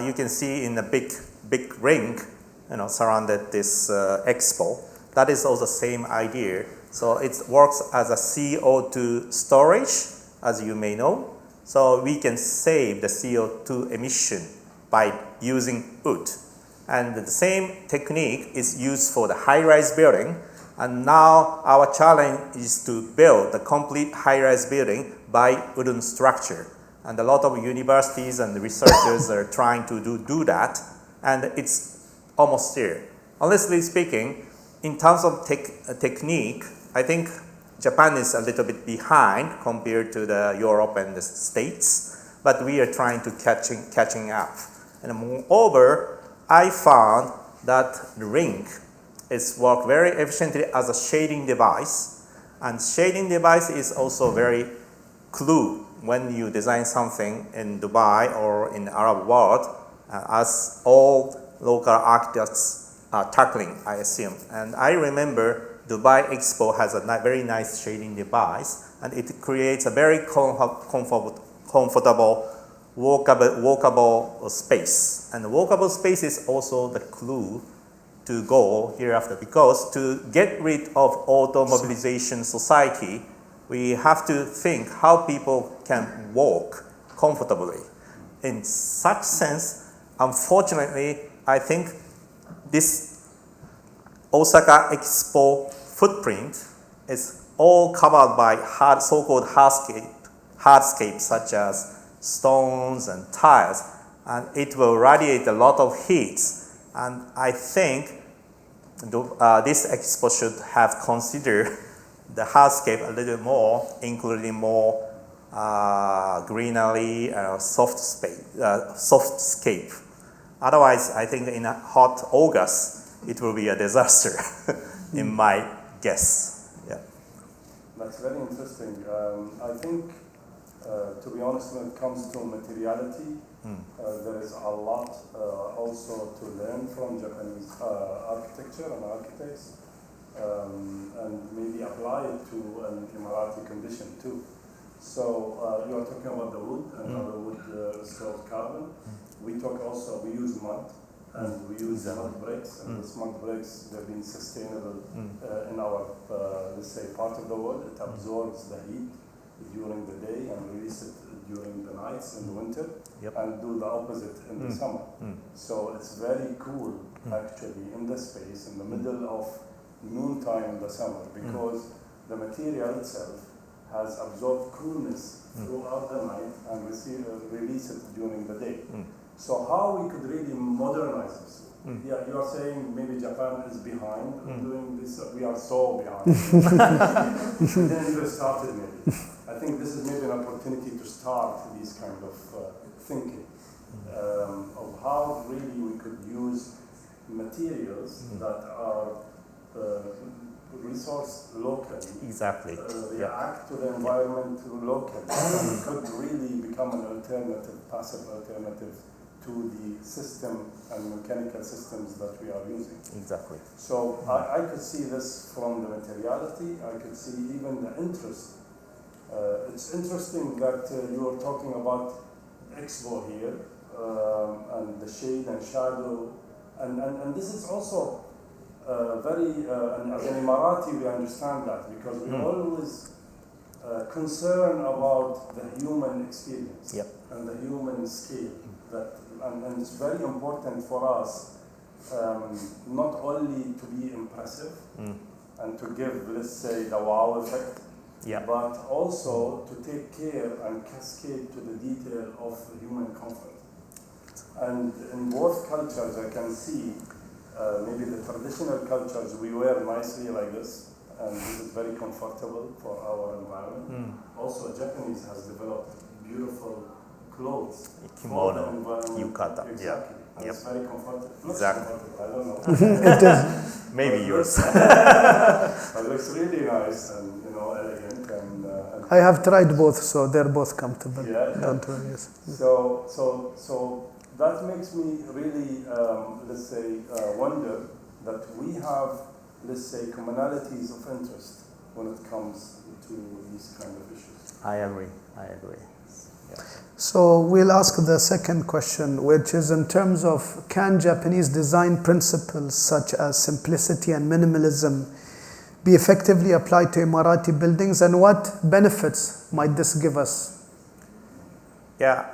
You can see in a big ring, surrounded this expo. That is also the same idea. So it works as a CO2 storage, as you may know. So we can save the CO2 emission by using wood. And the same technique is used for the high-rise building. And now our challenge is to build the complete high-rise building by wooden structure. And a lot of universities and researchers are trying to do that. And it's almost there. Honestly speaking, in terms of technique, I think Japan is a little bit behind compared to the Europe and the States, but we are trying to catching up. And moreover, I found that the ring is work very efficiently as a shading device, and shading device is also very clue when you design something in Dubai or in the Arab world, as all local architects are tackling, I assume. And I remember Dubai Expo has a very nice shading device, and it creates a very comfortable, walkable space. And the walkable space is also the clue to go hereafter, because to get rid of automobilization society, we have to think how people can walk comfortably. In such sense, unfortunately, I think this Osaka Expo footprint is all covered by so-called hardscape, such as stones and tiles, and it will radiate a lot of heat. And I think this expo should have considered the hardscape a little more, including more greenery and softscape. Otherwise, I think in a hot August, it will be a disaster, in my guess. Yeah. That's very interesting. I think, to be honest, when it comes to materiality, there is a lot also to learn from Japanese architecture and architects, and maybe apply it to an Emirati condition too. So you are talking about the wood and how the wood stores carbon. We use mud. And we use mud bricks, and these mud bricks, they've been sustainable in our, let's say, part of the world. It absorbs the heat during the day and releases it during the nights in the winter, and do the opposite in the summer. So it's very cool, actually, in the space, in the middle of noontime in the summer, because the material itself has absorbed coolness throughout the night and release it during the day. So how we could really modernize this? Yeah, you are saying maybe Japan is behind doing this. We are so behind. We didn't even started maybe. I think this is maybe an opportunity to start these kind of thinking of how really we could use materials that are resource locally. Exactly. React to the environment locally. And could really become an alternative, passive alternative to the system and mechanical systems that we are using. Exactly. So I could see this from the materiality. I could see even the interest. It's interesting that you were talking about Expo here and the shade and shadow, and this is also very. And as an Emirati, we understand that because we always concern about the human experience and the human scale. And it's very important for us not only to be impressive and to give, let's say, the wow effect, but also to take care and cascade to the detail of human comfort. And in both cultures, I can see maybe the traditional cultures, we wear nicely like this, and this is very comfortable for our environment. Also, Japanese has developed beautiful clothes for the environment. Yukata, exactly. yeah. It's very comfortable. Exactly. I don't know. It is. Maybe yours. It looks really nice and elegant. And I have tried both, so they're both comfortable. Yeah. Don't worry. Yes. So that makes me really, let's say, wonder that we have, let's say, commonalities of interest when it comes to these kind of issues. I agree. Yeah. So we'll ask the second question, which is in terms of, can Japanese design principles such as simplicity and minimalism be effectively applied to Emirati buildings, and what benefits might this give us? Yeah,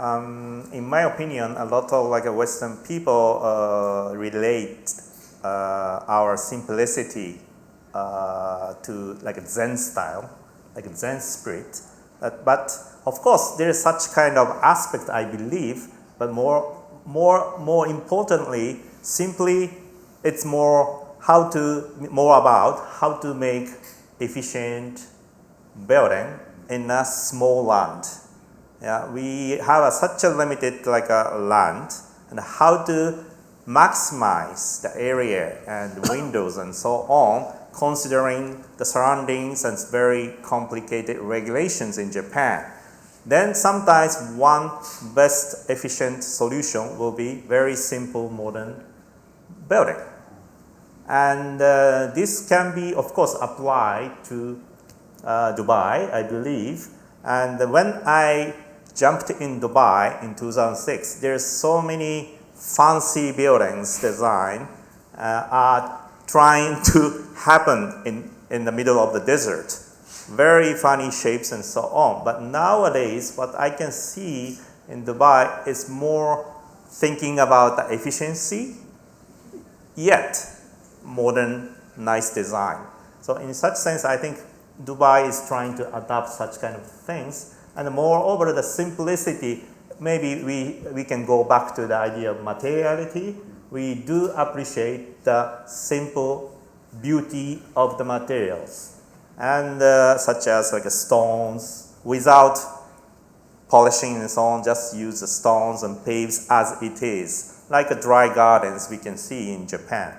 in my opinion, a lot of Western people relate our simplicity to a Zen style, like a Zen spirit. But of course, there is such kind of aspect, I believe. But more importantly, simply, it's more about how to make efficient building in a small land. Yeah, we have such a limited land, and how to maximize the area and windows and so on, considering the surroundings and very complicated regulations in Japan. Then sometimes one best efficient solution will be very simple modern building. And this can be, of course, applied to Dubai, I believe. And when I jumped in Dubai in 2006, there's so many fancy buildings design are trying to happen in the middle of the desert. Very funny shapes and so on. But nowadays, what I can see in Dubai is more thinking about the efficiency, yet modern, nice design. So in such sense, I think Dubai is trying to adopt such kind of things. And moreover, the simplicity, maybe we can go back to the idea of materiality. We do appreciate the simple beauty of the materials. And such as stones, without polishing and so on, just use the stones and paves as it is, like dry gardens we can see in Japan.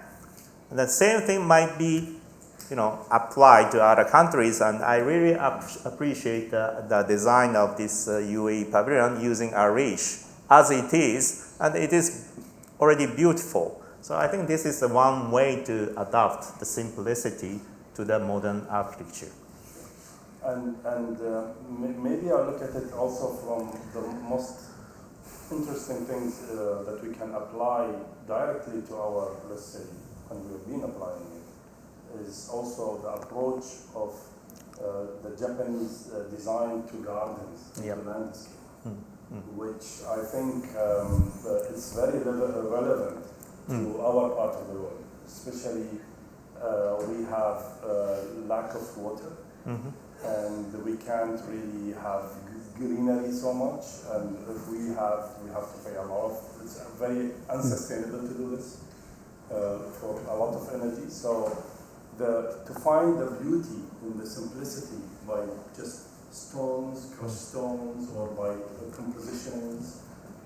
And the same thing might be, applied to other countries, and I really appreciate the design of this UAE Pavilion using Arish as it is, and it is already beautiful. So I think this is the one way to adopt the simplicity to the modern architecture. And maybe I'll look at it also from the most interesting things that we can apply directly to our, let's say, and we've been applying it, is also the approach of the Japanese design to gardens, to landscape, which I think is very relevant to our part of the world. Especially we have lack of water, and we can't really have greenery so much, and if we have to pay a lot of, it's very unsustainable to do this for a lot of energy. So to find the beauty in the simplicity by just stones, crushed stones, or by compositions,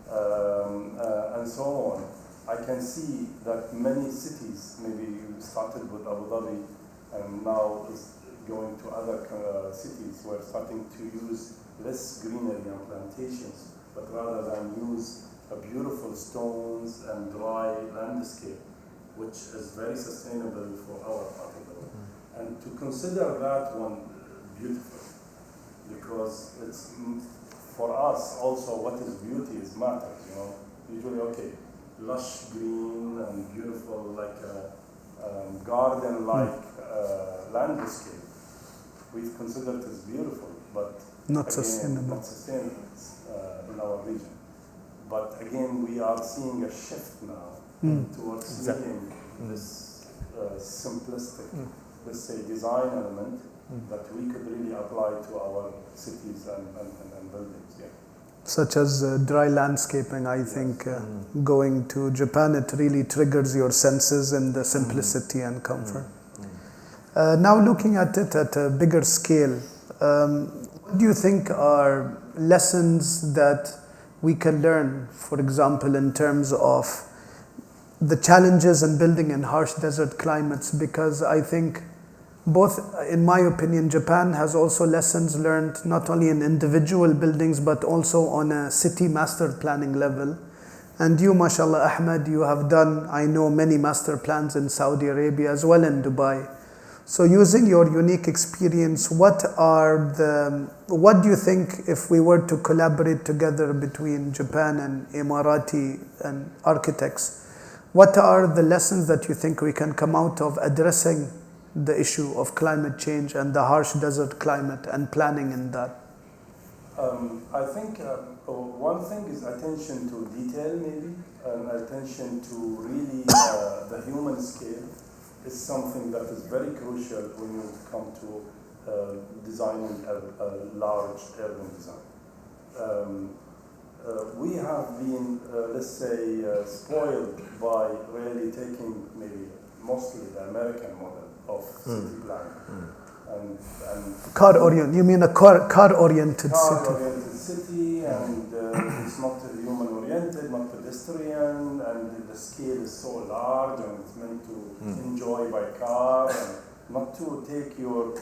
and so on, I can see that many cities, maybe started with Abu Dhabi, and now is going to other cities, we're starting to use less greenery and plantations, but rather than use beautiful stones and dry landscape, which is very sustainable for our part of the world. And to consider that one beautiful, because it's for us also what is beauty is matters, Usually, okay, lush green and beautiful, like a garden-like landscape, we've considered it as beautiful, but not again, sustainable. Not sustainable in our region. But again, we are seeing a shift now towards seeing this simplistic, let's say, design element that we could really apply to our cities and buildings. Yeah. such as dry landscaping. I think going to Japan, it really triggers your senses in the simplicity and comfort. Now looking at it at a bigger scale, what do you think are lessons that we can learn, for example, in terms of the challenges in building in harsh desert climates? Because I think both, in my opinion, Japan has also lessons learned not only in individual buildings but also on a city master planning level. And you, mashallah, Ahmed, you have done, I know, many master plans in Saudi Arabia as well in Dubai. So using your unique experience, what do you think, if we were to collaborate together between Japan and Emirati and architects, what are the lessons that you think we can come out of addressing the issue of climate change and the harsh desert climate and planning in that? I think one thing is attention to detail, maybe, and attention to really the human scale is something that is very crucial when you come to designing a large urban design. We have been, let's say, spoiled by really taking maybe mostly the American model of city planning. And Car-oriented, you mean a car-oriented city? Car-oriented city, and it's not human-oriented, not pedestrian, and the scale is so large, and it's meant to enjoy by car, and not to take your,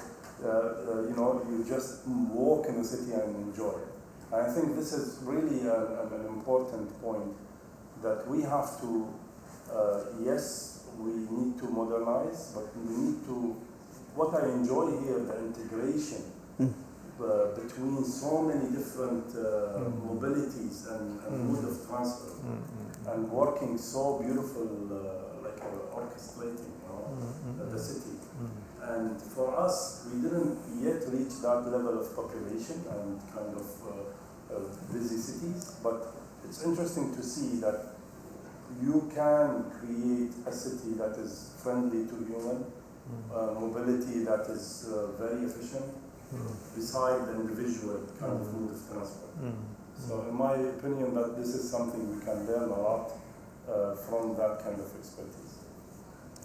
you just walk in the city and enjoy. I think this is really an important point, that we have to, yes, we need to modernize, but we need to, what I enjoy here, the integration between so many different mobilities and mode of transfer, and working so beautiful, like orchestrating the city. And for us, we didn't yet reach that level of population and kind of busy cities, but it's interesting to see that you can create a city that is friendly to human, mobility that is very efficient, beside the individual kind of mode of transport. So in my opinion, that this is something we can learn a lot from that kind of expertise.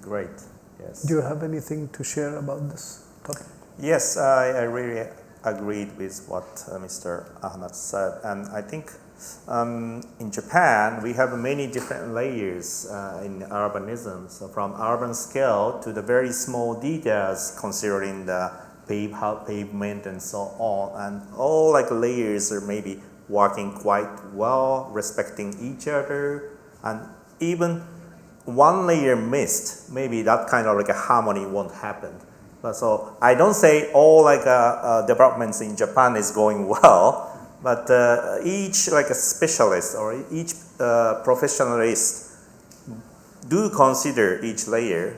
Great, yes. Do you have anything to share about this topic? Yes, I really agreed with what Mr. Ahmed said, and I think in Japan we have many different layers in urbanism, so from urban scale to the very small details considering the pavement and so on, and all like layers are maybe working quite well, respecting each other, and even one layer missed, maybe that kind of like a harmony won't happen. So I don't say all like developments in Japan is going well, but each like a specialist or each professionalist do consider each layer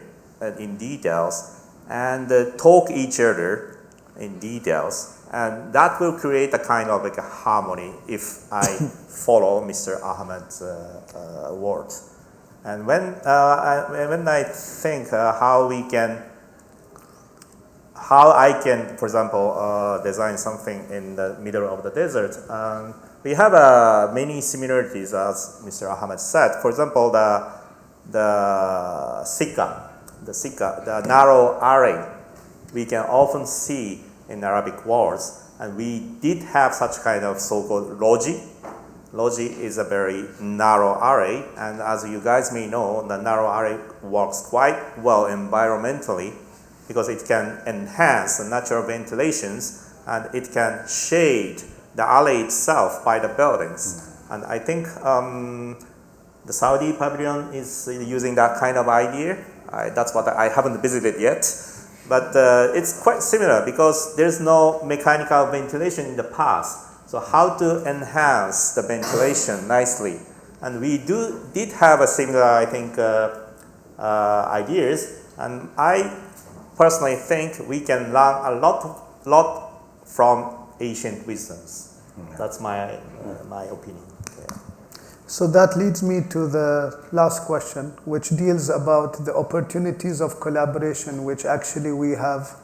in details and talk each other in details, and that will create a kind of like a harmony if I follow Mr. Ahmed's words. And when I think how I can, for example, design something in the middle of the desert, we have many similarities, as Mr. Ahmed said. For example, the Sika, the narrow array, we can often see in Arabic words, and we did have such kind of so-called logi. Logi is a very narrow array, and as you guys may know, the narrow array works quite well environmentally, because it can enhance the natural ventilations and it can shade the alley itself by the buildings. And I think the Saudi Pavilion is using that kind of idea. That's what I haven't visited yet. But it's quite similar because there's no mechanical ventilation in the past. So how to enhance the ventilation nicely? And we did have a similar, I think, ideas. And I personally think we can learn a lot from ancient wisdoms. That's my opinion. Okay. So that leads me to the last question, which deals about the opportunities of collaboration, which actually we have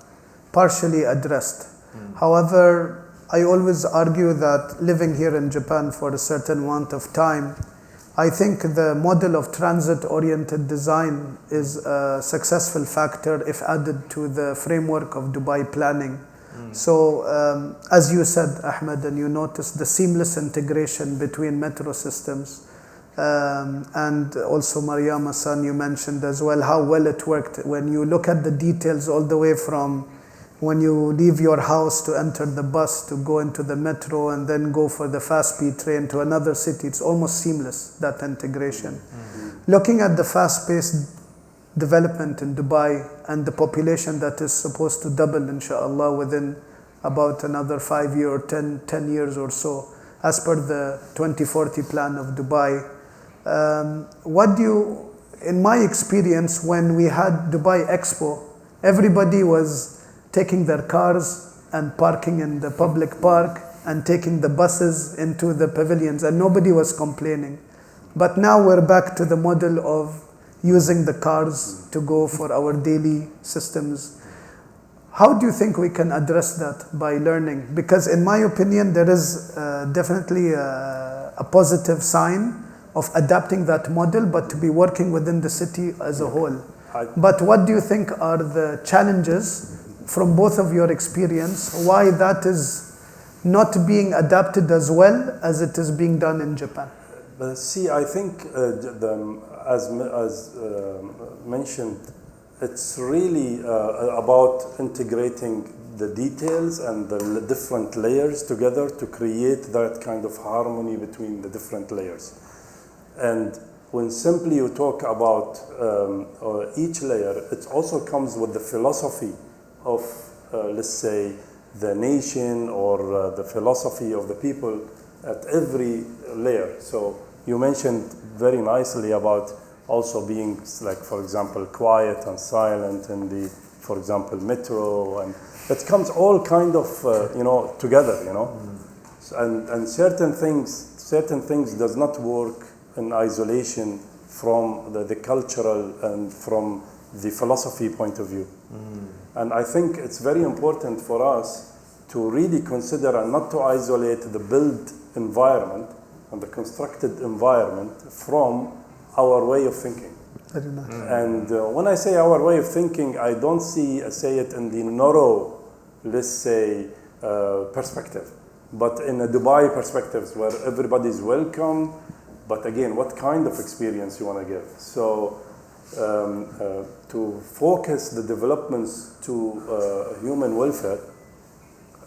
partially addressed. However, I always argue that living here in Japan for a certain amount of time, I think the model of transit-oriented design is a successful factor if added to the framework of Dubai planning. So, as you said, Ahmed, and you noticed the seamless integration between metro systems, and also Mariama-san, you mentioned as well how well it worked. When you look at the details all the way from when you leave your house to enter the bus, to go into the metro and then go for the fast-speed train to another city, it's almost seamless, that integration. Looking at the fast-paced development in Dubai and the population that is supposed to double, inshallah, within about another 5 years or 10 years or so, as per the 2040 plan of Dubai. In my experience, when we had Dubai Expo, everybody was taking their cars and parking in the public park and taking the buses into the pavilions, and nobody was complaining. But now we're back to the model of using the cars to go for our daily systems. How do you think we can address that by learning? Because in my opinion, there is definitely a positive sign of adapting that model, but to be working within the city as a whole. But what do you think are the challenges from both of your experience, why that is not being adapted as well as it is being done in Japan? See, I think as mentioned, it's really about integrating the details and the different layers together to create that kind of harmony between the different layers. And when simply you talk about each layer, it also comes with the philosophy of, let's say, the nation or the philosophy of the people at every layer. So you mentioned very nicely about also being, like, for example, quiet and silent in the, for example, metro, and it comes all kind of, together, and certain things does not work in isolation from the cultural and from the philosophy point of view. And I think it's very important for us to really consider and not to isolate the built environment and the constructed environment from our way of thinking. Very nice. And when I say our way of thinking, I don't say it in the narrow, let's say, perspective, but in a Dubai perspective where everybody's welcome, but again, what kind of experience you want to give. So to focus the developments to human welfare,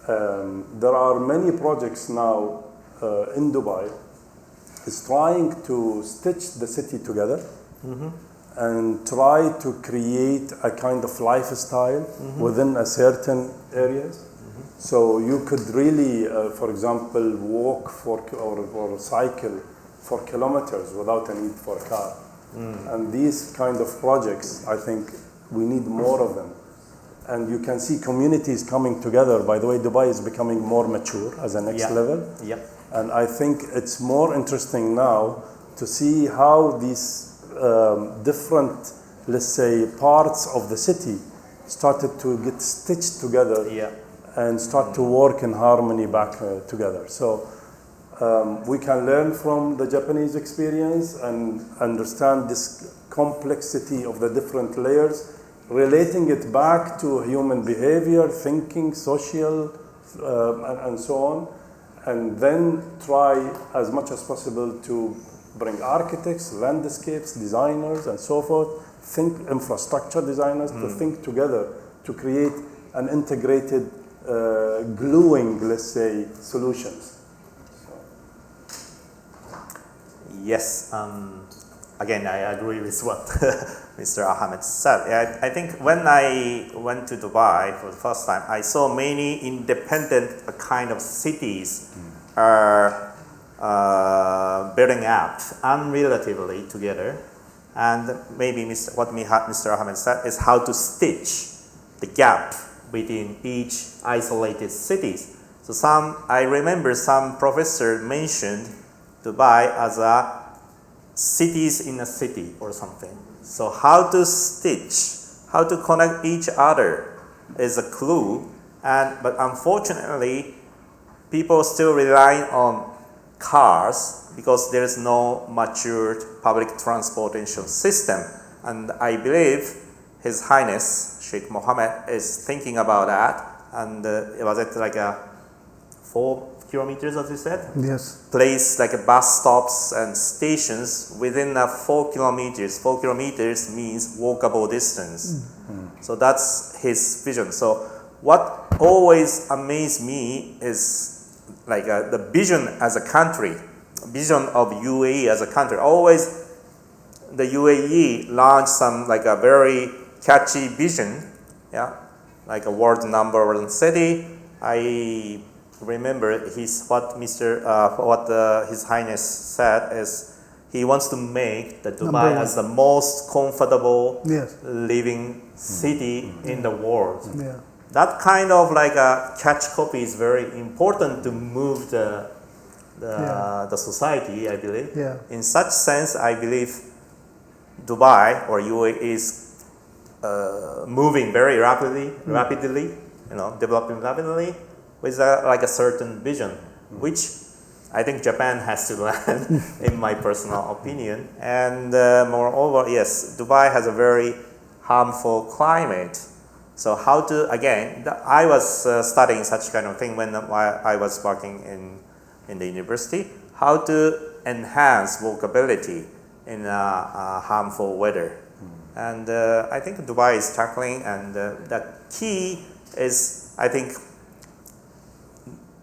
there are many projects now in Dubai is trying to stitch the city together and try to create a kind of lifestyle within a certain areas. So you could really, for example, walk or cycle for kilometers without a need for a car. And these kind of projects, I think we need more of them. And you can see communities coming together. By the way, Dubai is becoming more mature as a next level. And I think it's more interesting now to see how these different, let's say, parts of the city started to get stitched together and start to work in harmony back together. So we can learn from the Japanese experience and understand this complexity of the different layers, relating it back to human behavior, thinking, social, and so on, and then try as much as possible to bring architects, landscapes, designers, and so forth, infrastructure designers to think together to create an integrated, gluing, let's say, solutions. Yes, again, I agree with what Mr. Ahmed said. I think when I went to Dubai for the first time, I saw many independent kind of cities are building up unrelatively together. And maybe what Mr. Ahmed said is how to stitch the gap between each isolated cities. So I remember some professor mentioned Dubai as a cities in a city or something. So how to stitch, how to connect each other is a clue. But unfortunately, people still rely on cars because there is no matured public transportation system. And I believe His Highness Sheikh Mohammed is thinking about that. And was it like a 4 kilometers, as you said? Yes. Place like bus stops and stations within 4 kilometers. 4 kilometers means walkable distance. So that's his vision. So what always amazed me is like the vision as a country, vision of UAE as a country. Always the UAE launched some like a very catchy vision, yeah, like a world number one city. I remember His Highness said is he wants to make the Dubai as the most comfortable living city in the world. Yeah. That kind of like a catch copy is very important to move the society, I believe. Yeah. In such sense, I believe Dubai or UAE is moving very rapidly, developing rapidly with like a certain vision, which I think Japan has to learn, in my personal opinion. And moreover, yes, Dubai has a very harmful climate. So how to, again, I was studying such kind of thing when I was working in the university, how to enhance walkability in harmful weather. And I think Dubai is tackling, and the key is, I think,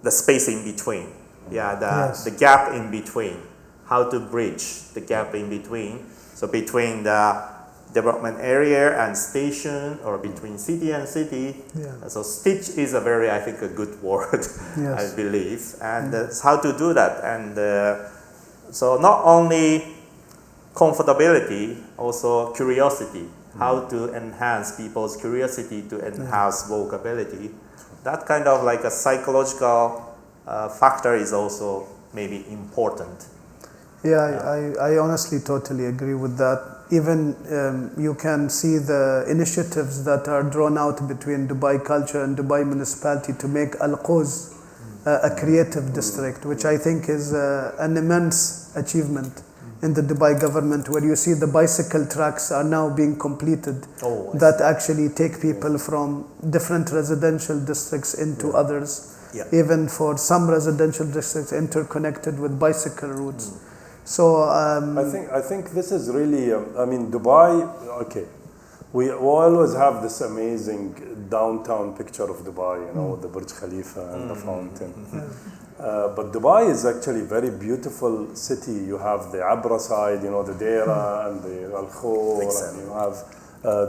the space in between. Yeah, the gap in between. How to bridge the gap in between. So between the development area and station, or between city and city. Yeah. So stitch is a very, I think, a good word, Yes. I believe. And how to do that. And so not only comfortability, also curiosity. How to enhance people's curiosity to enhance walkability. That kind of like a psychological factor is also maybe important. Yeah, I honestly totally agree with that. Even you can see the initiatives that are drawn out between Dubai Culture and Dubai Municipality to make Al Quoz a creative district, which I think is an immense achievement in the Dubai government, where you see the bicycle tracks are now being completed that actually take people from different residential districts into others. Even for some residential districts interconnected with bicycle routes. So I think this is really, I mean, Dubai, okay, we always have this amazing downtown picture of Dubai, you know, the Burj Khalifa and the fountain. But Dubai is actually a very beautiful city. You have the Abra side, you know, the Deira and the Al Khor, and you have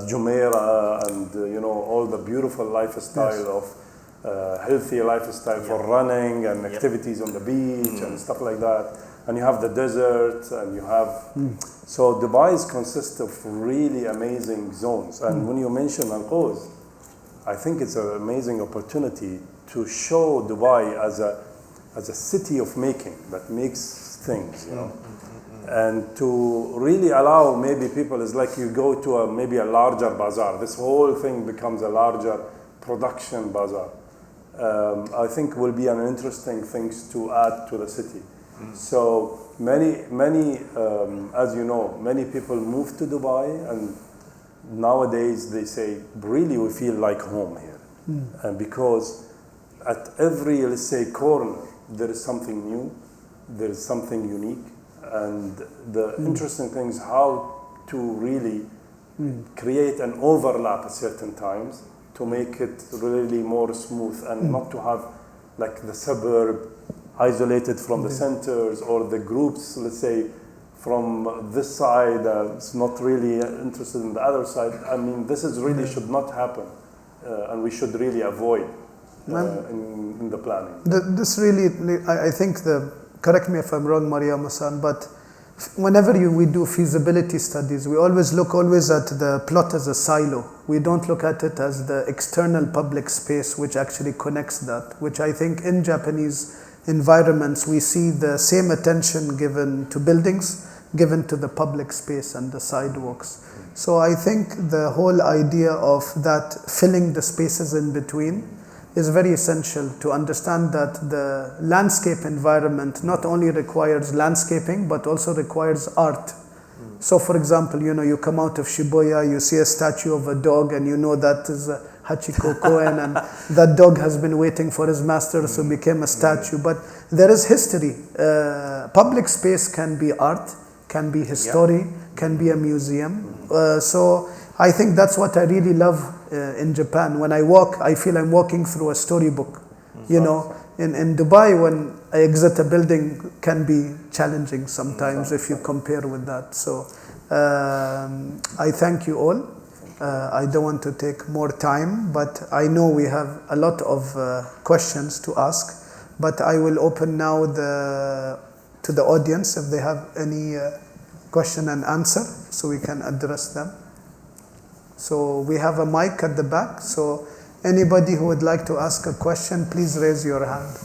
Jumeirah, and you know, all the beautiful lifestyle of healthy lifestyle for running and activities on the beach and stuff like that. And you have the desert, and you have so Dubai consists of really amazing zones. And when you mention Al Quoz, I think it's an amazing opportunity to show Dubai as a city of making, that makes things, you know. And to really allow maybe people, is like you go to maybe a larger bazaar. This whole thing becomes a larger production bazaar. I think will be an interesting things to add to the city. So many, as you know, many people move to Dubai, and nowadays they say, really, we feel like home here. And because at every, let's say, corner, there is something new, there is something unique. And the interesting thing is how to really create an overlap at certain times to make it really more smooth, and not to have like the suburb isolated from the centers, or the groups, let's say, from this side it's not really interested in the other side. I mean, this is really should not happen, and we should really avoid in the planning. This really, I think correct me if I'm wrong, Mariam-san, but whenever we do feasibility studies, we always look at the plot as a silo. We don't look at it as the external public space which actually connects that, which I think in Japanese environments we see the same attention given to buildings, given to the public space and the sidewalks. So I think the whole idea of that filling the spaces in between is very essential to understand that the landscape environment not only requires landscaping but also requires art. So for example, you come out of Shibuya, you see a statue of a dog and you know that is Hachiko Koen and that dog has been waiting for his master, so became a statue. But there is history. Public space can be art, can be history, can be a museum. So I think that's what I really love in Japan. When I walk, I feel I'm walking through a storybook. In Dubai, when I exit a building, can be challenging sometimes if you compare with that. So I thank you all. I don't want to take more time, but I know we have a lot of questions to ask. But I will open now to the audience if they have any question and answer, so we can address them. So we have a mic at the back. So anybody who would like to ask a question, please raise your hand.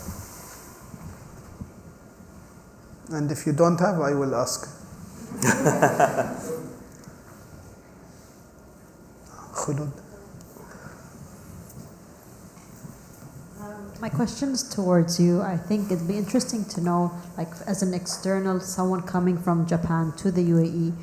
And if you don't have, I will ask. Khulud. My question's towards you. I think it'd be interesting to know, like as an external, someone coming from Japan to the UAE,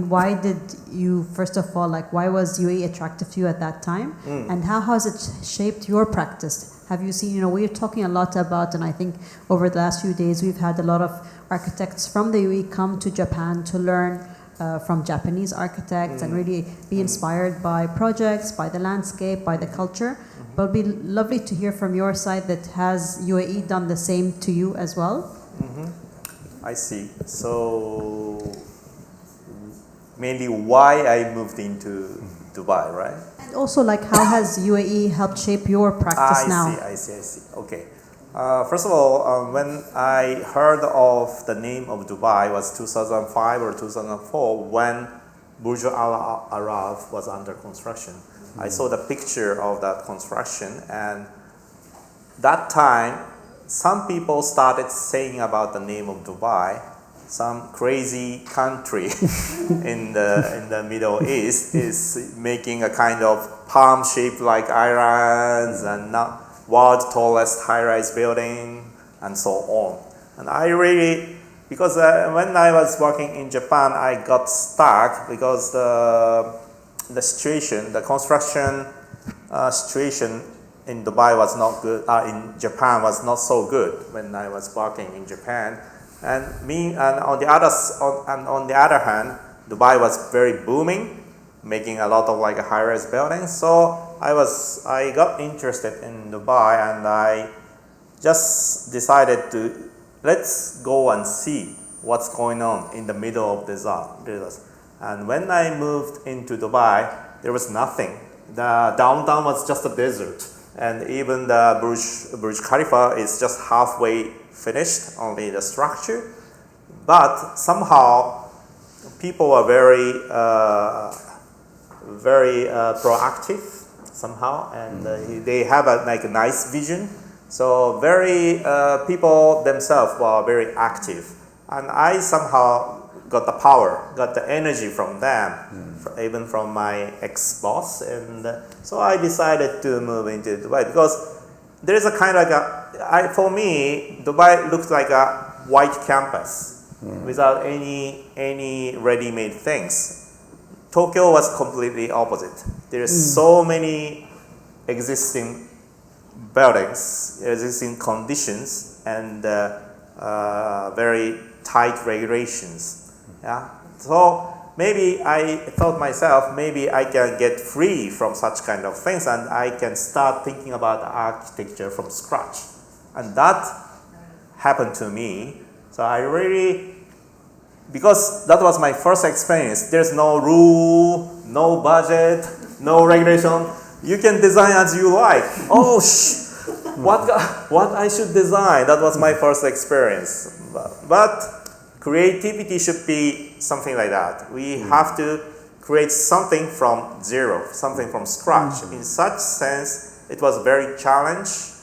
why did you, first of all, why was UAE attractive to you at that time? And how has it shaped your practice? Have you seen, we're talking a lot about, and I think over the last few days, we've had a lot of architects from the UAE come to Japan to learn from Japanese architects and really be inspired by projects, by the landscape, by the culture. But it'd be lovely to hear from your side that has UAE done the same to you as well? I see. So mainly why I moved into Dubai, right? And also how has UAE helped shape your practice now? I see. Okay. First of all, when I heard of the name of Dubai was 2005 or 2004 when Burj Al Arab was under construction. I saw the picture of that construction, and that time some people started saying about the name of Dubai, some crazy country in the Middle East is making a kind of palm shaped like islands and not world's tallest high-rise building and so on. And I really, because when I was working in Japan, I got stuck because the situation, the construction situation in Dubai was not good, in Japan was not so good when I was working in Japan. And on the other hand, Dubai was very booming, making a lot of high-rise buildings. So I got interested in Dubai, and I just decided to let's go and see what's going on in the middle of desert. And when I moved into Dubai, there was nothing. The downtown was just a desert, and even the Burj Khalifa is just halfway finished, only the structure. But somehow people are very proactive somehow, and they have a nice vision. So people themselves were very active, and I somehow got the power, got the energy from them, even from my ex-boss, and so I decided to move into Dubai because there is a kind of for me, Dubai looks like a white campus without any ready-made things. Tokyo was completely opposite. There are so many existing buildings, existing conditions, and very tight regulations. Yeah. So maybe I thought myself, maybe I can get free from such kind of things, and I can start thinking about architecture from scratch. And that happened to me. So I really, because that was my first experience, there's no rule, no budget, no regulation. You can design as you like. What I should design? That was my first experience. But creativity should be something like that. We have to create something from zero, something from scratch. In such sense, it was very challenging.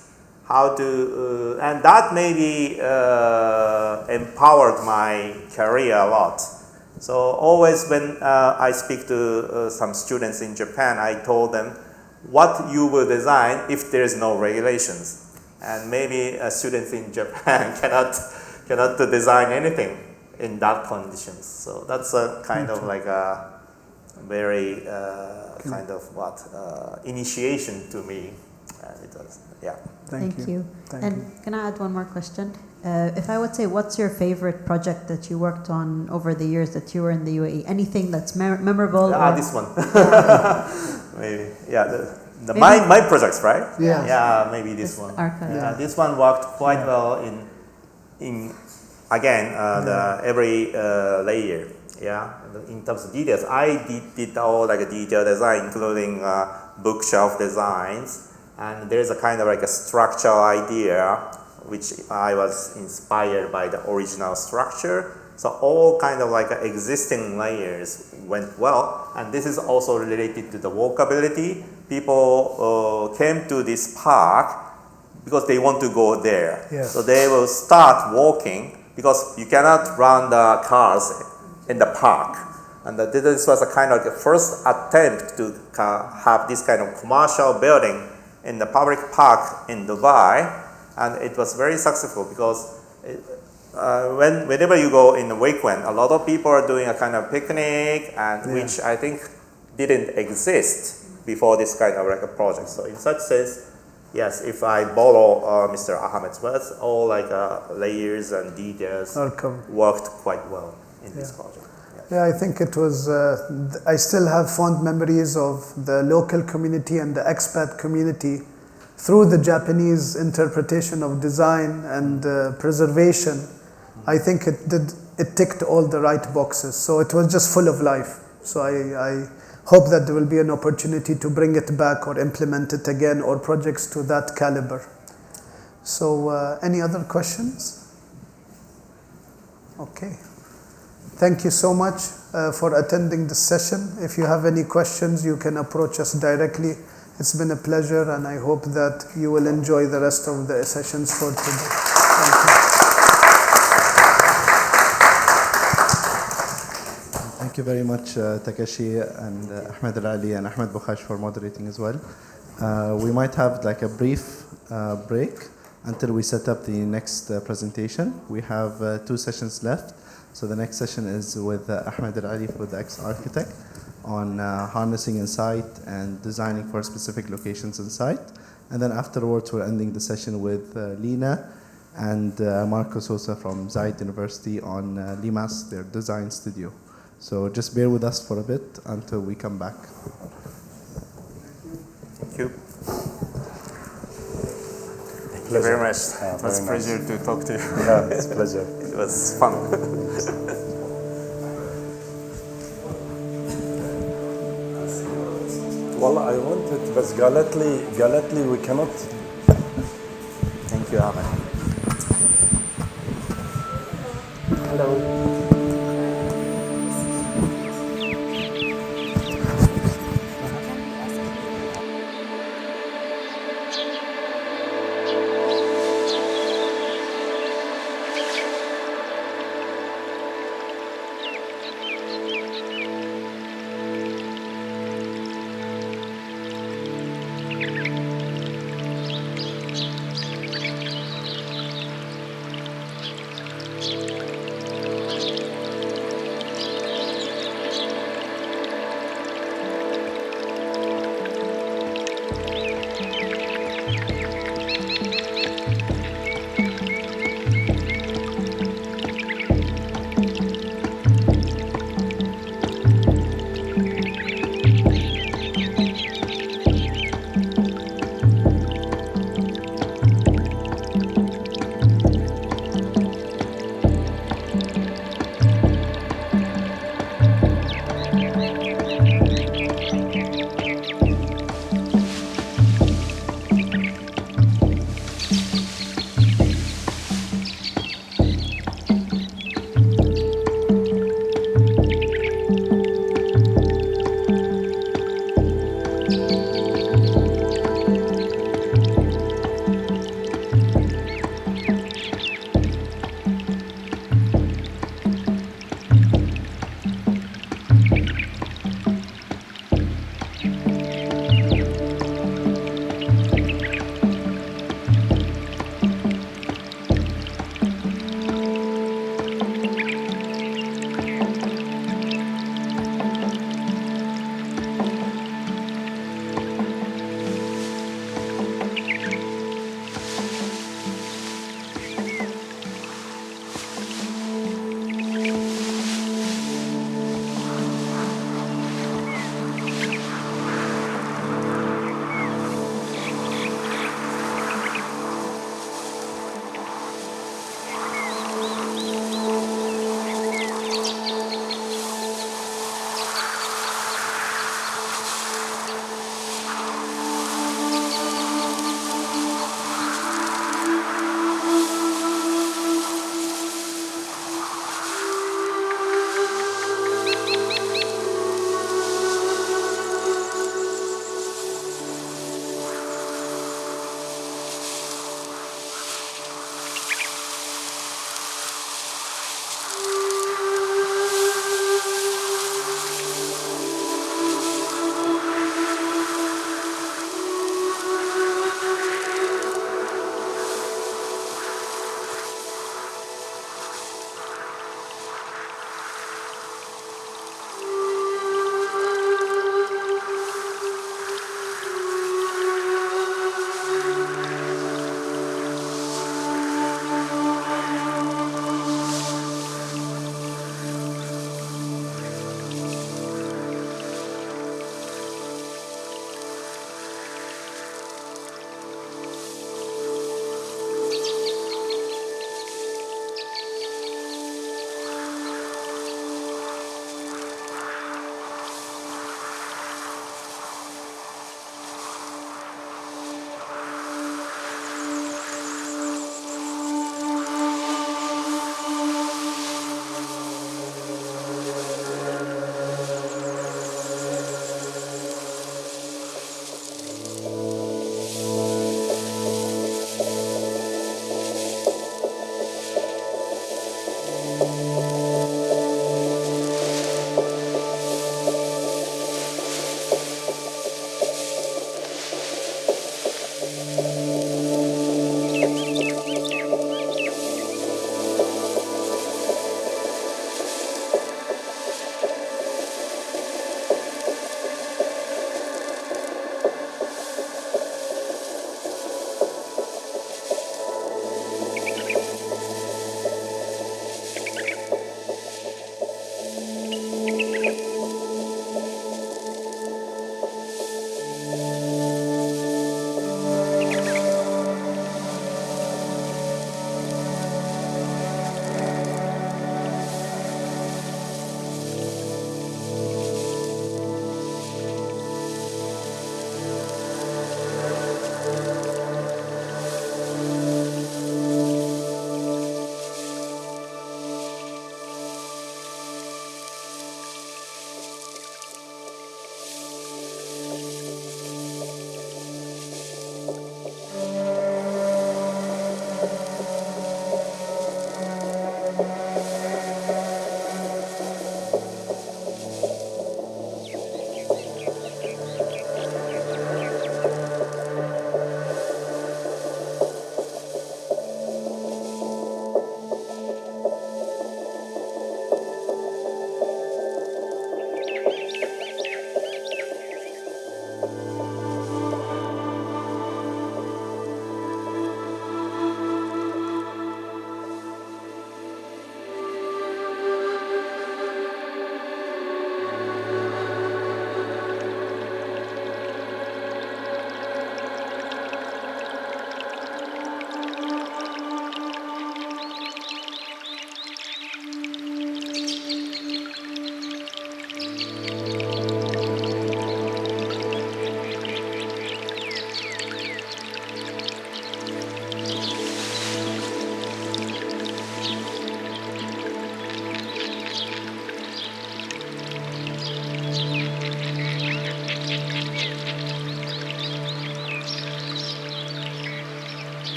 And that maybe empowered my career a lot. So always when I speak to some students in Japan, I told them, what you will design if there is no regulations. And maybe students in Japan cannot design anything in that conditions. So that's a kind of like a very kind of initiation to me. It was, yeah. Thank you. And can I add one more question? If I would say, what's your favorite project that you worked on over the years that you were in the UAE? Anything that's memorable? This one. Maybe. Yeah. My projects, right? Yeah. Yeah. Maybe this one. This one worked quite well in again every layer. Yeah. In terms of details, I did all like a detail design, including bookshelf designs. And there's a kind of like a structural idea, which I was inspired by the original structure. So all kind of like existing layers went well. And this is also related to the walkability. People came to this park because they want to go there. Yes. So they will start walking because you cannot run the cars in the park. And this was a kind of the first attempt to have this kind of commercial building in the public park in Dubai, and it was very successful because whenever you go in the weekend, a lot of people are doing a kind of picnic, and which I think didn't exist before this kind of like a project. So in such sense, yes, if I borrow Mr. Ahmed's words, all like layers and details worked quite well in this project. Yeah, I think it was, I still have fond memories of the local community and the expat community through the Japanese interpretation of design and preservation. I think it ticked all the right boxes. So it was just full of life. So I hope that there will be an opportunity to bring it back or implement it again, or projects to that caliber. So any other questions? Okay. Thank you so much for attending this session. If you have any questions, you can approach us directly. It's been a pleasure, and I hope that you will enjoy the rest of the sessions for today. Thank you very much, Takeshi and Ahmed Al-Ali and Ahmed Bukhash for moderating as well. We might have like a brief break until we set up the next presentation. We have 2 sessions left. So the next session is with Ahmed Al-Ali, with the ex-architect, on harnessing insight and designing for specific locations in site. And then afterwards, we're ending the session with Lina and Marco Sosa from Zayed University on Limas, their design studio. So just bear with us for a bit until we come back. Thank you. Thank you very much. It was a pleasure to talk to you. Yeah, it's a pleasure. It was fun. Well, I wanted, but Galatli, we cannot. Thank you, Ahmed. Hello.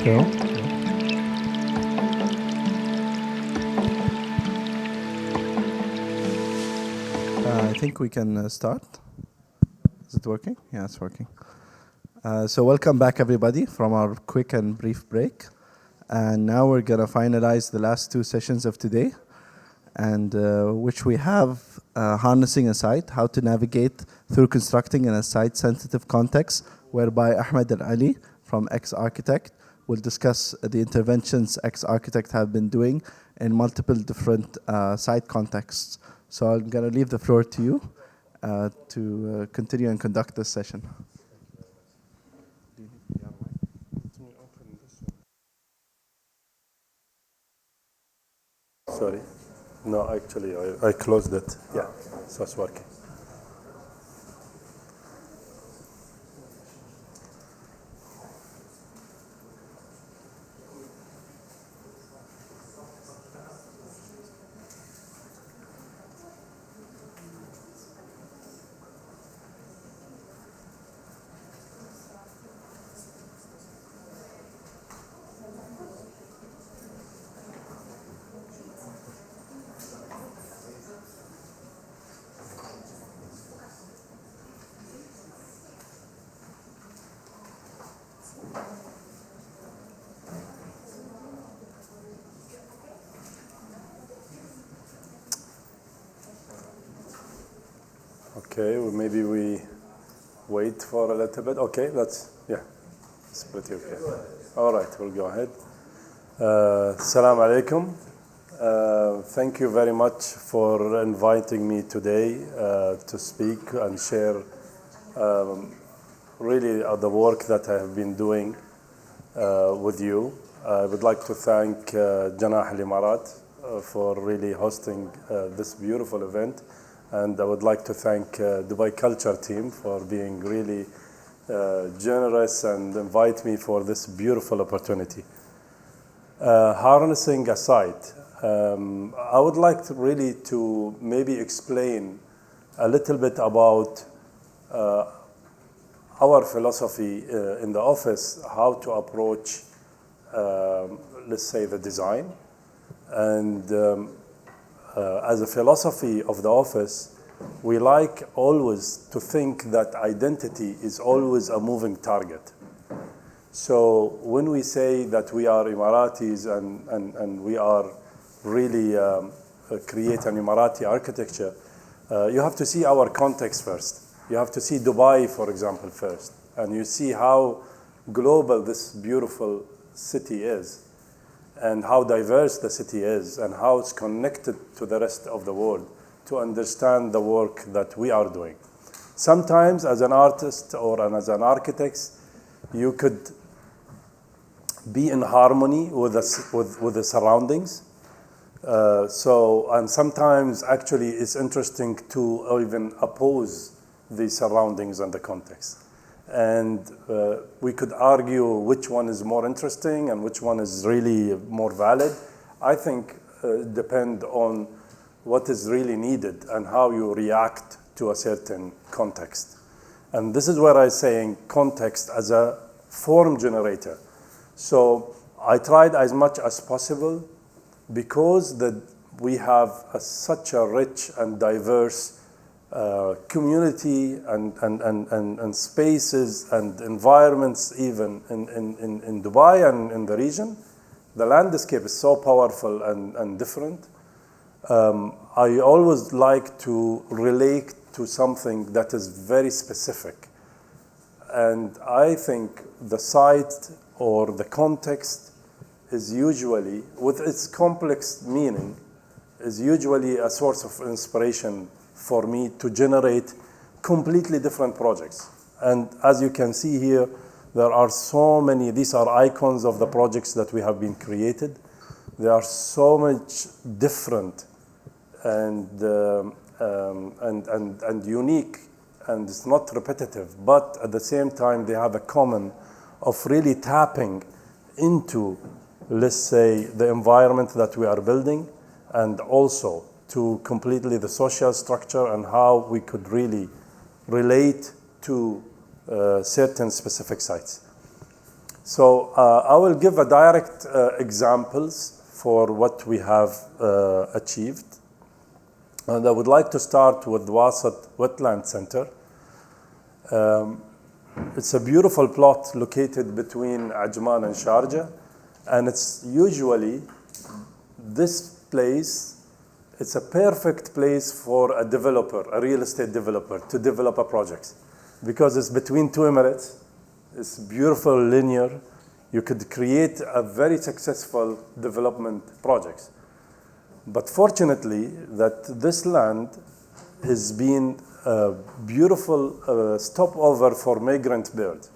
Phil? I think we can start. Is it working? Yeah, it's working. So welcome back, everybody, from our quick and brief break. And now we're going to finalize the last two sessions of today, and which we have harnessing a site, how to navigate through constructing in a site-sensitive context, whereby Ahmed and Ali from X-Architect will discuss the interventions X-Architect have been doing in multiple different site contexts. So I'm going to leave the floor to you to continue and conduct this session. Sorry. No, actually, I closed it. Yeah, so it's working. Okay, well, maybe we wait for a little bit. Okay, it's pretty okay. All right, we'll go ahead. Assalamu alaikum. Thank you very much for inviting me today to speak and share really the work that I have been doing with you. I would like to thank Janaح الإمارات for really hosting this beautiful event. And I would like to thank Dubai Culture team for being really generous and invite me for this beautiful opportunity. Harnessing a site, I would like to really to maybe explain a little bit about our philosophy in the office, how to approach, let's say, the design. And as a philosophy of the office, we like always to think that identity is always a moving target. So when we say that we are Emiratis and we are really create an Emirati architecture, you have to see our context first. You have to see Dubai, for example, first. And you see how global this beautiful city is, and how diverse the city is, and how it's connected to the rest of the world to understand the work that we are doing. Sometimes as an artist or as an architect, you could be in harmony with the surroundings. And sometimes actually it's interesting to even oppose the surroundings and the context. And we could argue which one is more interesting and which one is really more valid. I think it depends on what is really needed and how you react to a certain context. And this is where I'm saying context as a form generator. So I tried as much as possible, because we have such a rich and diverse community and spaces and environments even in Dubai and in the region. The landscape is so powerful and different. I always like to relate to something that is very specific. And I think the site or the context is usually, with its complex meaning, is usually a source of inspiration for me to generate completely different projects. And as you can see here, there are so many, these are icons of the projects that we have been created. They are so much different and unique, and it's not repetitive, but at the same time they have a common of really tapping into, let's say, the environment that we are building, and also to completely the social structure and how we could really relate to certain specific sites. So I will give a direct examples for what we have achieved. And I would like to start with Wasat Wetland Center. It's a beautiful plot located between Ajman and Sharjah, and it's usually this place, it's a perfect place for a developer, a real estate developer, to develop a project, because it's between two Emirates. It's beautiful, linear. You could create a very successful development project. But fortunately, that this land has been a beautiful stopover for migrant birds,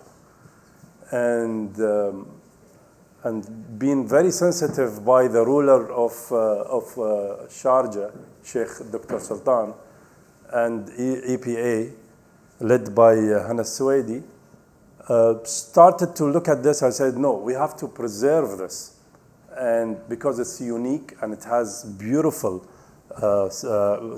and being very sensitive by the ruler of Sharjah, Sheikh Dr. Sultan, and EPA, led by Hana Suwaidi, started to look at this and said, no, we have to preserve this. And because it's unique and it has beautiful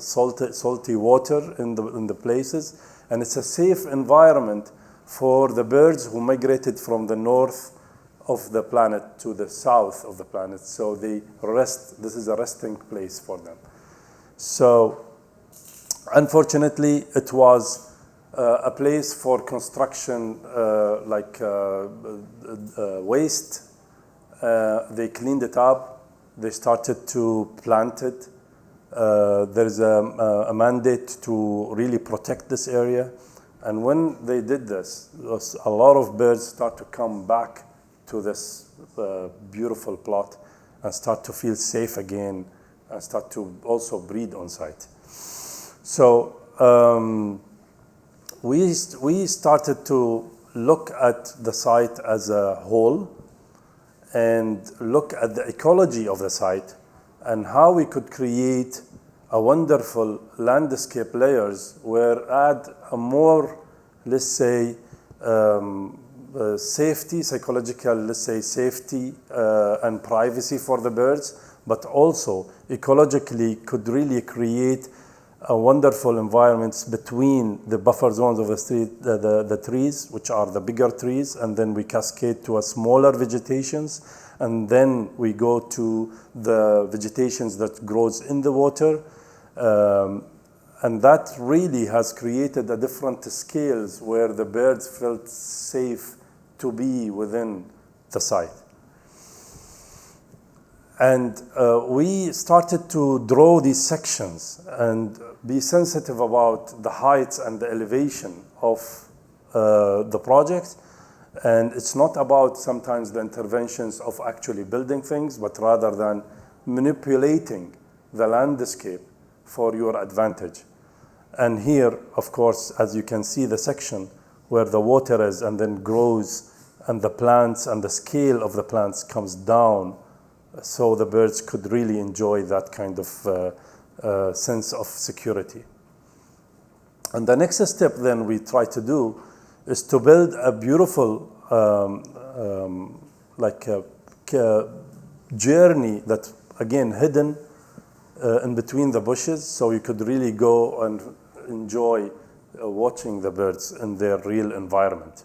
salty water in the places, and it's a safe environment for the birds who migrated from the north of the planet to the south of the planet. So they rest, this is a resting place for them. So unfortunately, it was a place for construction waste. They cleaned it up. They started to plant it. There's a mandate to really protect this area. And when they did this, a lot of birds start to come back to this beautiful plot and start to feel safe again and start to also breed on site. So we started to look at the site as a whole and look at the ecology of the site and how we could create a wonderful landscape layers where add a more, let's say, safety, psychological, let's say, safety and privacy for the birds, but also ecologically could really create a wonderful environments between the buffer zones of the trees, which are the bigger trees, and then we cascade to a smaller vegetations, and then we go to the vegetations that grows in the water. And that really has created a different scales where the birds felt safe to be within the site. And we started to draw these sections and be sensitive about the heights and the elevation of the project. And it's not about sometimes the interventions of actually building things, but rather than manipulating the landscape for your advantage. And here, of course, as you can see, the section where the water is and then grows, and the plants and the scale of the plants comes down, so the birds could really enjoy that kind of sense of security. And the next step then we try to do is to build a beautiful journey that, again, hidden in between the bushes, so you could really go and enjoy watching the birds in their real environment.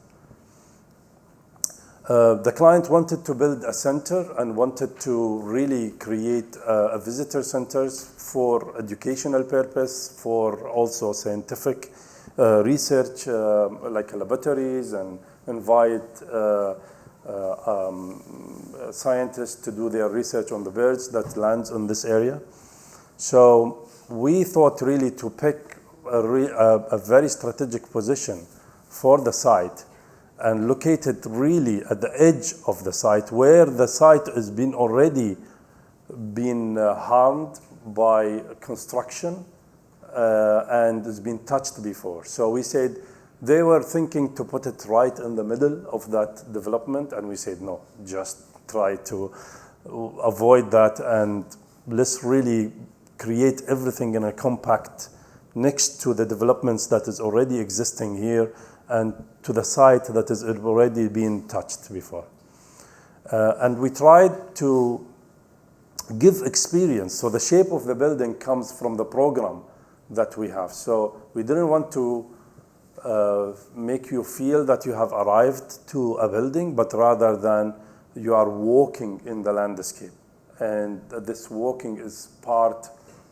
The client wanted to build a center and wanted to really create a visitor centers for educational purpose, for also scientific research, like laboratories, and invite scientists to do their research on the birds that lands in this area. So we thought really to pick a very strategic position for the site and located really at the edge of the site, where the site has been already been harmed by construction and has been touched before. So we said they were thinking to put it right in the middle of that development, and we said no, just try to avoid that, and let's really create everything in a compact next to the developments that is already existing here and to the site that is already been touched before. And we tried to give experience. So the shape of the building comes from the program that we have. So we didn't want to make you feel that you have arrived to a building, but rather than you are walking in the landscape. And this walking is part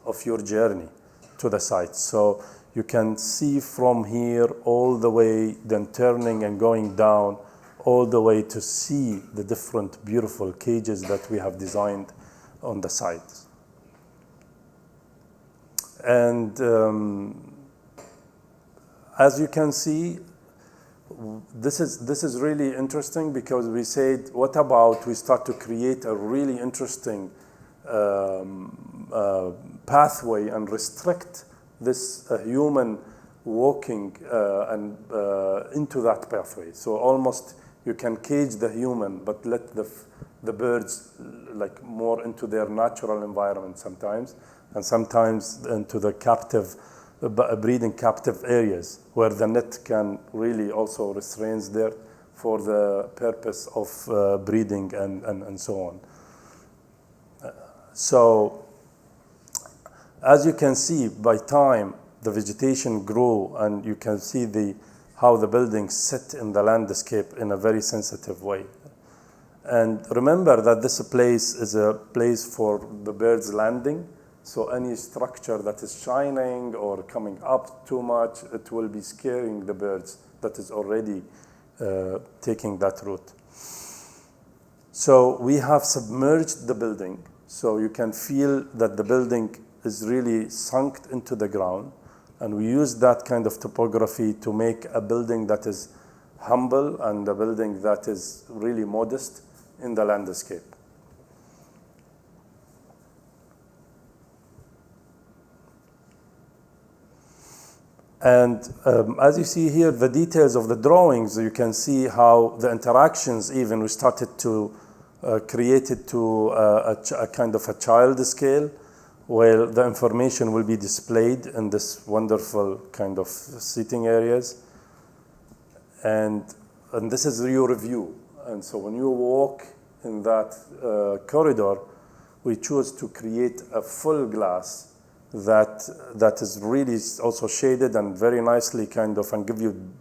of your journey to the site. So you can see from here all the way, then turning and going down, all the way to see the different beautiful cages that we have designed on the site. And as you can see, this is really interesting because we said, what about we start to create a really interesting pathway and restrict this human walking into that pathway. So almost you can cage the human, but let the birds like more into their natural environment sometimes, and sometimes into the captive, breeding captive areas where the net can really also restrains there for the purpose of breeding and so on. So as you can see, by time, the vegetation grow and you can see how the buildings sit in the landscape in a very sensitive way. And remember that this place is a place for the birds landing. So any structure that is shining or coming up too much, it will be scaring the birds that is already taking that route. So we have submerged the building. So you can feel that the building is really sunk into the ground. And we use that kind of topography to make a building that is humble and a building that is really modest in the landscape. And as you see here, the details of the drawings, you can see how the interactions even we started to create it to a kind of a child scale, where the information will be displayed in this wonderful kind of seating areas. And this is your view. And so when you walk in that corridor, we choose to create a full glass that is really also shaded and very nicely kind of, and give you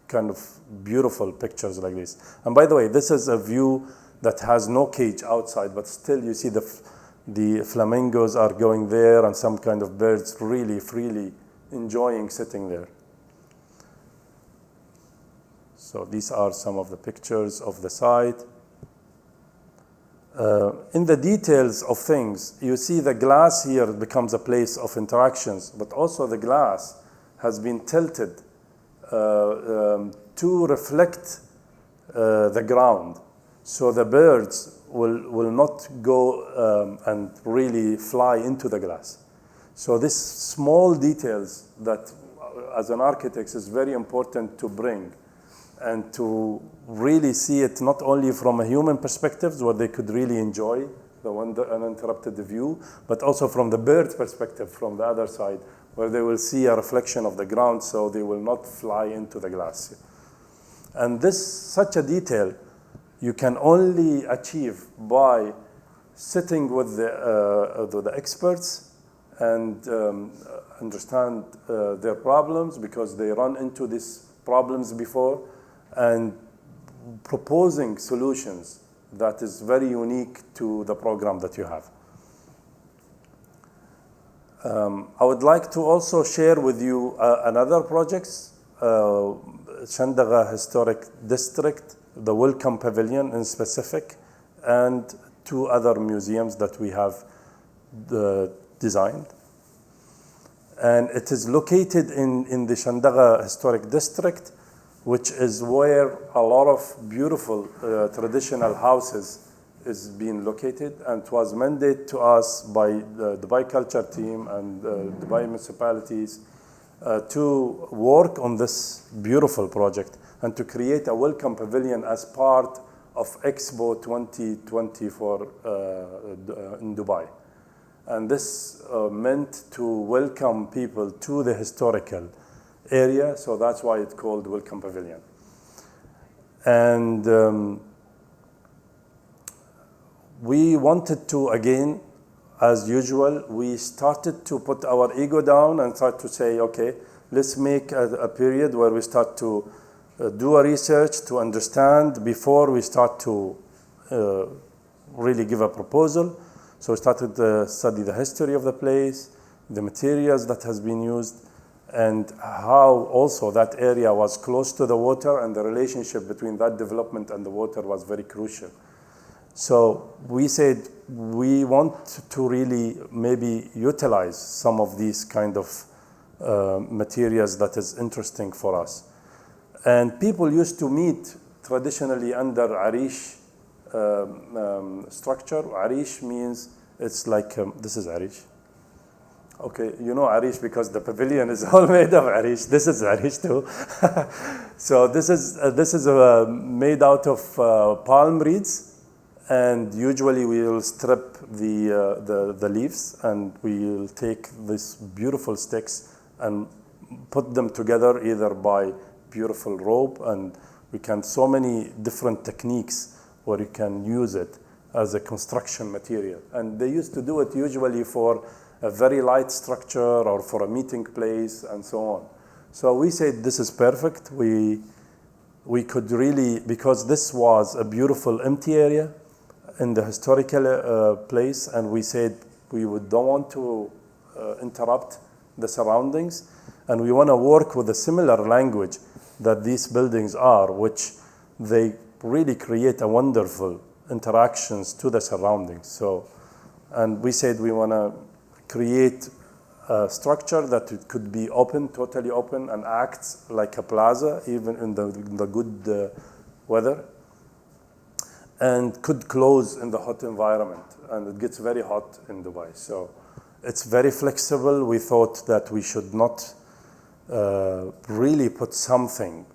kind of beautiful pictures like this. And by the way, this is a view that has no cage outside, but still you see the flamingos are going there and some kind of birds really freely enjoying sitting there. So these are some of the pictures of the site. In the details of things, you see the glass here becomes a place of interactions, but also the glass has been tilted to reflect the ground. So the birds will not go and really fly into the glass. So these small details that as an architect is very important to bring and to really see it not only from a human perspective where they could really enjoy the uninterrupted view, but also from the bird perspective from the other side where they will see a reflection of the ground so they will not fly into the glass. And such a detail you can only achieve by sitting with the experts and understand their problems because they run into these problems before, and proposing solutions that is very unique to the program that you have. I would like to also share with you another projects, Shandaga Historic District, the Welcome Pavilion in specific, and 2 other museums that we have designed. And it is located in the Shandaga Historic District, which is where a lot of beautiful traditional houses is being located, and it was mandated to us by the Dubai Culture team and Dubai municipalities to work on this beautiful project and to create a welcome pavilion as part of Expo 2024 in Dubai. And this meant to welcome people to the historical area, so that's why it's called Welcome Pavilion. And we wanted to, again, as usual, we started to put our ego down and start to say, okay, let's make a period where we start to do a research to understand before we start to really give a proposal. So we started to study the history of the place, the materials that has been used, and how also that area was close to the water, and the relationship between that development and the water was very crucial. So we said we want to really maybe utilize some of these kind of materials that is interesting for us. And people used to meet traditionally under Arish structure. Arish means it's like, this is Arish. Okay, you know Arish because the pavilion is all made of Arish. This is Arish too. So this is made out of palm reeds. And usually we will strip the leaves, and we will take these beautiful sticks and put them together either by beautiful rope, and we can so many different techniques where you can use it as a construction material. And they used to do it usually for a very light structure or for a meeting place and so on. So we said this is perfect. We could really, because this was a beautiful empty area in the historical place, and we said we don't want to interrupt the surroundings, and we want to work with a similar language that these buildings are, which they really create a wonderful interactions to the surroundings. So, and we said we want to create a structure that it could be open, totally open, and acts like a plaza, even in the good weather, and could close in the hot environment. And it gets very hot in Dubai. So it's very flexible. We thought that we should not really put something,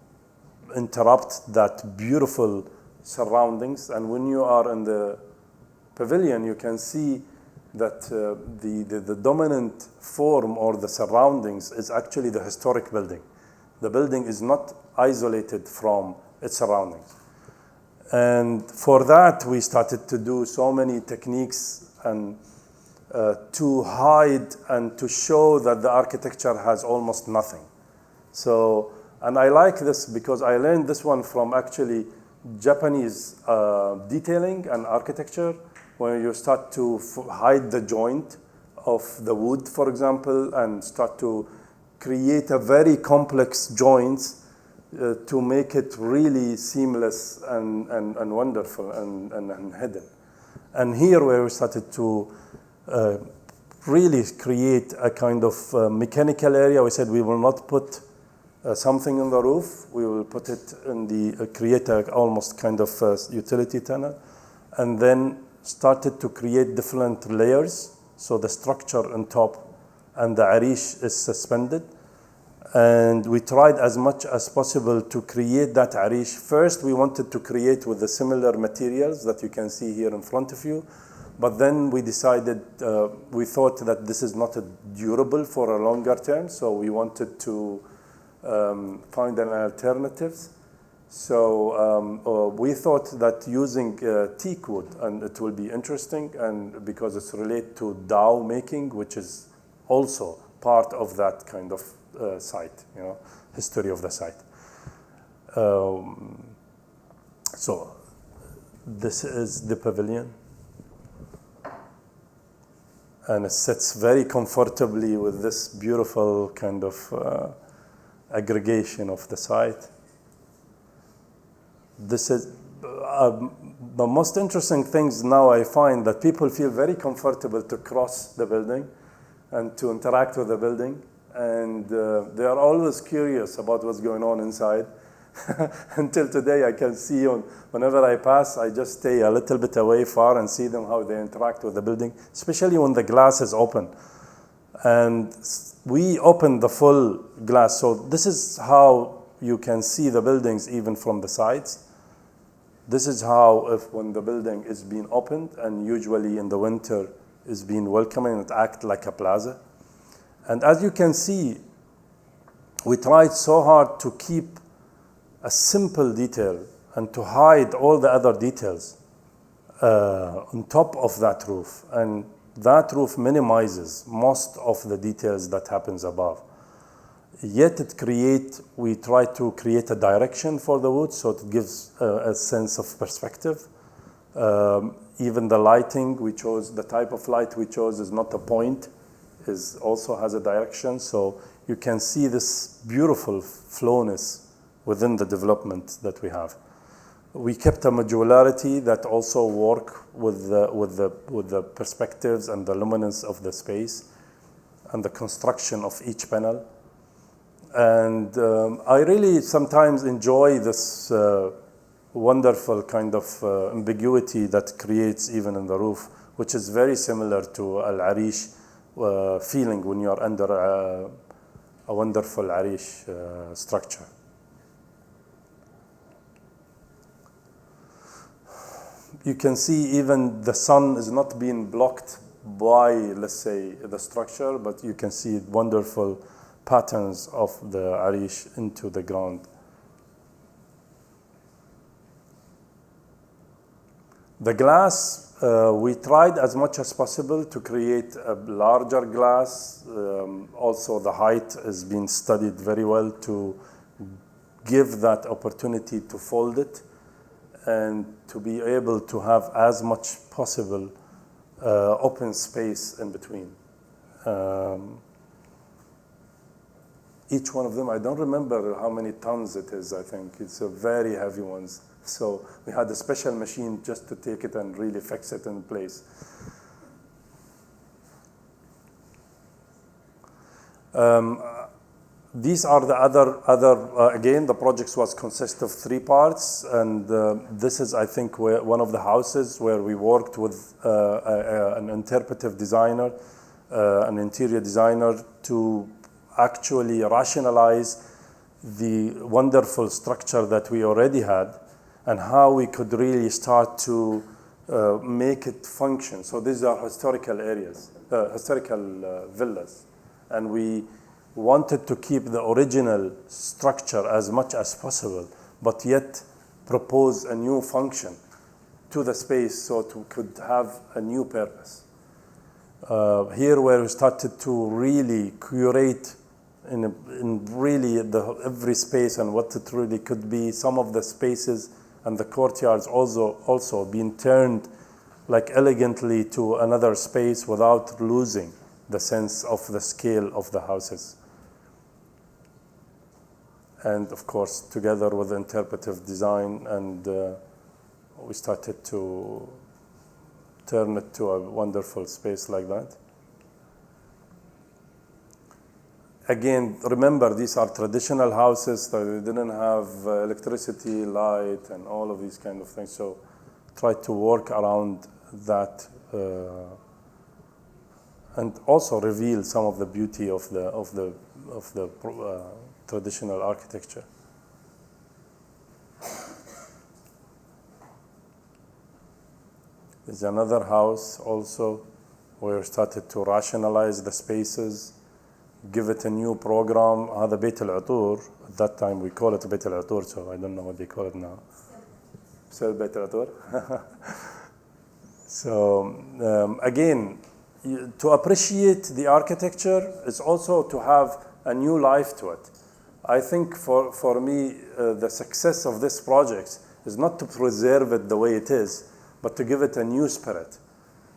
interrupt that beautiful surroundings. And when you are in the pavilion, you can see that the dominant form or the surroundings is actually the historic building. The building is not isolated from its surroundings. And for that, we started to do so many techniques and to hide and to show that the architecture has almost nothing. So, and I like this because I learned this one from actually Japanese detailing and architecture, where you start to hide the joint of the wood, for example, and start to create a very complex joints to make it really seamless and wonderful and hidden. And here where we started to really create a kind of mechanical area, we said we will not put something on the roof, we will put it in the, create a almost kind of utility tunnel, and then started to create different layers. So the structure on top and the Arish is suspended. And we tried as much as possible to create that Arish. First, we wanted to create with the similar materials that you can see here in front of you. But then we decided, we thought that this is not durable for a longer term. So we wanted to find an alternative. So we thought that using teak wood, and it will be interesting, and because it's related to dhow making, which is also part of that kind of site, you know, history of the site. So this is the pavilion, and it sits very comfortably with this beautiful kind of aggregation of the site. This is the most interesting things now. I find that people feel very comfortable to cross the building and to interact with the building. And they are always curious about what's going on inside. Until today, I can see whenever I pass, I just stay a little bit away far and see them how they interact with the building, especially when the glass is open. And we open the full glass. So this is how you can see the buildings even from the sides. This is how, when the building is being opened, and usually in the winter is being welcoming, it acts like a plaza. And as you can see, we tried so hard to keep a simple detail and to hide all the other details on top of that roof. And that roof minimizes most of the details that happens above. Yet we try to create a direction for the wood, so it gives a sense of perspective. Even the lighting we chose, the type of light we chose is not a point, also has a direction, so you can see this beautiful flowness within the development that we have. We kept a modularity that also work with the perspectives and the luminance of the space and the construction of each panel. And I really sometimes enjoy this wonderful kind of ambiguity that creates even in the roof, which is very similar to Al-Arish feeling when you are under a wonderful Arish structure. You can see even the sun is not being blocked by, let's say, the structure, but you can see wonderful patterns of the Arish into the ground. The glass, we tried as much as possible to create a larger glass. Also, the height is being studied very well to give that opportunity to fold it and to be able to have as much possible open space in between. Each one of them, I don't remember how many tons it is, I think. It's a very heavy ones. So we had a special machine just to take it and really fix it in place. These are the other again, the projects consist of 3 parts, and this is, I think, one of the houses where we worked with an interpretive designer, an interior designer, to actually rationalize the wonderful structure that we already had and how we could really start to make it function. So these are historical areas, historical villas, and we wanted to keep the original structure as much as possible, but yet propose a new function to the space so it could have a new purpose. Here where we started to really curate in really every space and what it really could be. Some of the spaces and the courtyards also being turned like elegantly to another space without losing the sense of the scale of the houses. And of course, together with interpretive design, and we started to turn it to a wonderful space like that. Again, remember, these are traditional houses that they didn't have electricity, light, and all of these kind of things. So try to work around that and also reveal some of the beauty of the traditional architecture. There's another house also where we started to rationalize the spaces, give it a new program. هذا بيت العطور. At that time we call it بيت العطور, so I don't know what they call it now. So بيت العطور. So again, to appreciate the architecture is also to have a new life to it. I think for me, the success of this project is not to preserve it the way it is, but to give it a new spirit.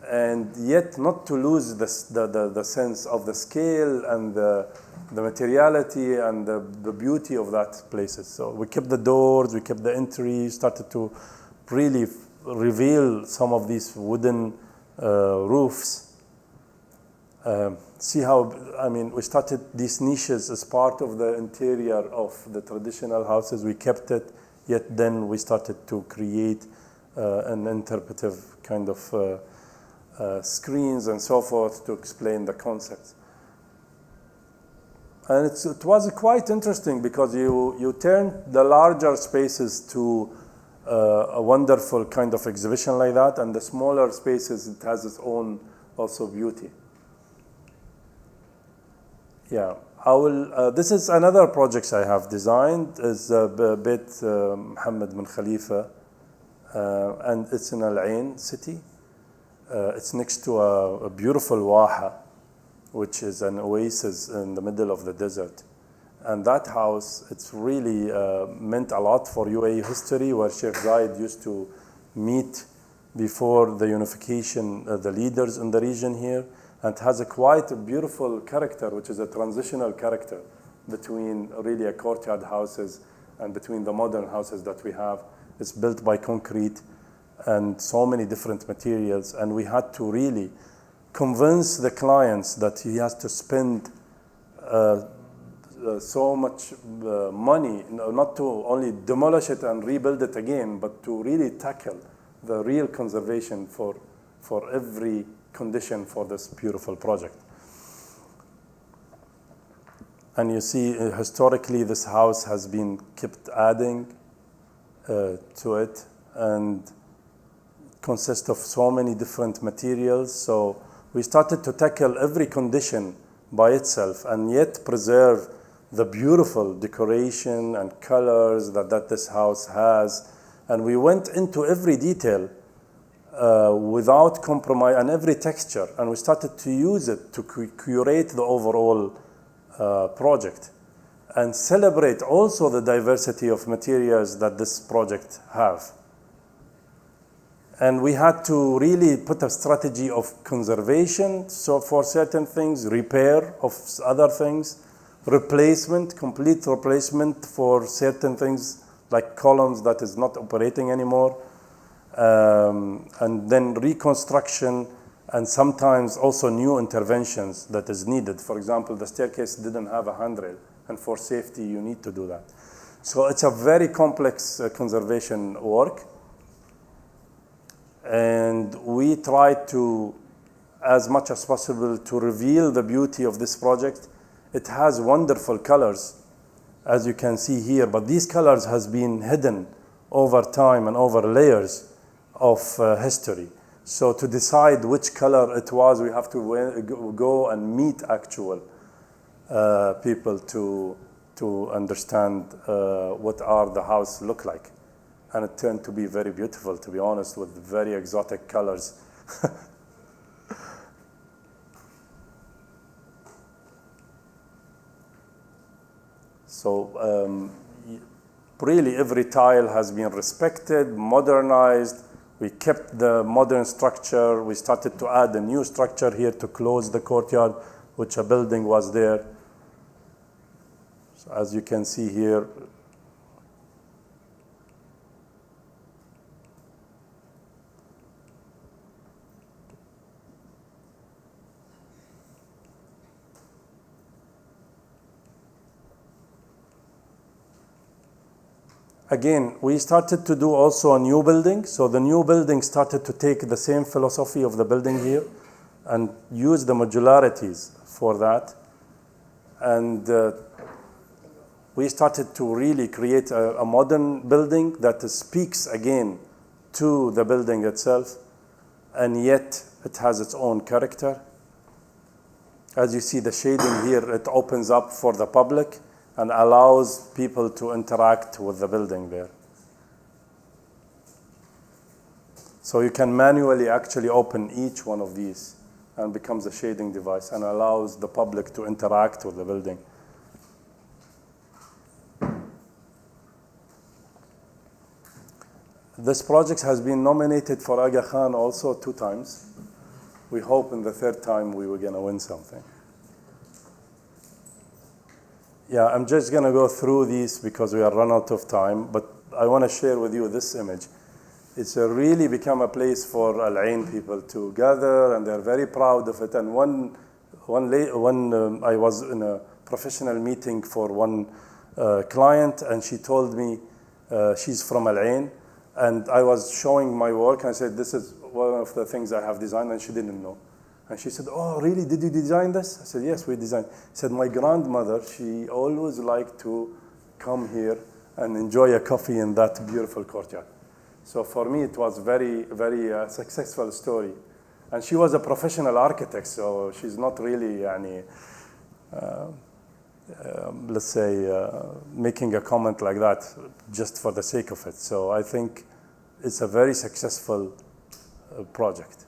And yet not to lose the sense of the scale and the materiality and the beauty of that places. So we kept the doors, we kept the entry, started to really reveal some of these wooden roofs. See how, I mean, we started these niches as part of the interior of the traditional houses. We kept it, yet then we started to create an interpretive kind of screens and so forth to explain the concepts. And it was quite interesting because you turned the larger spaces to a wonderful kind of exhibition like that, and the smaller spaces, it has its own also beauty. Yeah, this is another project I have designed, is Beit Mohammed bin Khalifa, and it's in Al-Ain city. It's next to a beautiful Waha, which is an oasis in the middle of the desert. And that house, it's really meant a lot for UAE history, where Sheikh Zayed used to meet before the unification, the leaders in the region here. And it has a quite a beautiful character, which is a transitional character between really a courtyard houses and between the modern houses that we have. It's built by concrete and so many different materials. And we had to really convince the clients that he has to spend so much money, not to only demolish it and rebuild it again, but to really tackle the real conservation for every condition for this beautiful project. And you see, historically, this house has been kept adding to it, and consists of so many different materials. So we started to tackle every condition by itself, and yet preserve the beautiful decoration and colors that this house has. And we went into every detail without compromise, and every texture, and we started to use it to curate the overall project and celebrate also the diversity of materials that this project have. And we had to really put a strategy of conservation, so for certain things, repair of other things, replacement, complete replacement for certain things like columns that is not operating anymore, and then reconstruction, and sometimes also new interventions that is needed. For example, the staircase didn't have a handrail, and for safety you need to do that. So it's a very complex conservation work. And we tried to, as much as possible, to reveal the beauty of this project. It has wonderful colors, as you can see here, but these colors has been hidden over time and over layers of history. So to decide which color it was, we have to go and meet actual people to understand what the house look like. And it turned to be very beautiful, to be honest, with very exotic colors. So really every tile has been respected, modernized. We kept the modern structure. We started to add a new structure here to close the courtyard, which a building was there. So as you can see here, again, we started to do also a new building. So the new building started to take the same philosophy of the building here and use the modularities for that. And we started to really create a modern building that speaks again to the building itself, and yet it has its own character. As you see the shading here, it opens up for the public and allows people to interact with the building there. So you can manually actually open each one of these, and becomes a shading device and allows the public to interact with the building. This project has been nominated for Aga Khan also 2 times. We hope in the 3rd time we were going to win something. Yeah, I'm just going to go through these because we are run out of time, but I want to share with you this image. It's really become a place for Al Ain people to gather, and they're very proud of it. And I was in a professional meeting for one client, and she told me she's from Al Ain, and I was showing my work, and I said, this is one of the things I have designed, and she didn't know. And she said, oh, really, did you design this? I said, yes, we designed. She said, my grandmother, she always liked to come here and enjoy a coffee in that beautiful courtyard. So for me, it was very, very successful story. And she was a professional architect, so she's not really, let's say, making a comment like that just for the sake of it. So I think it's a very successful project.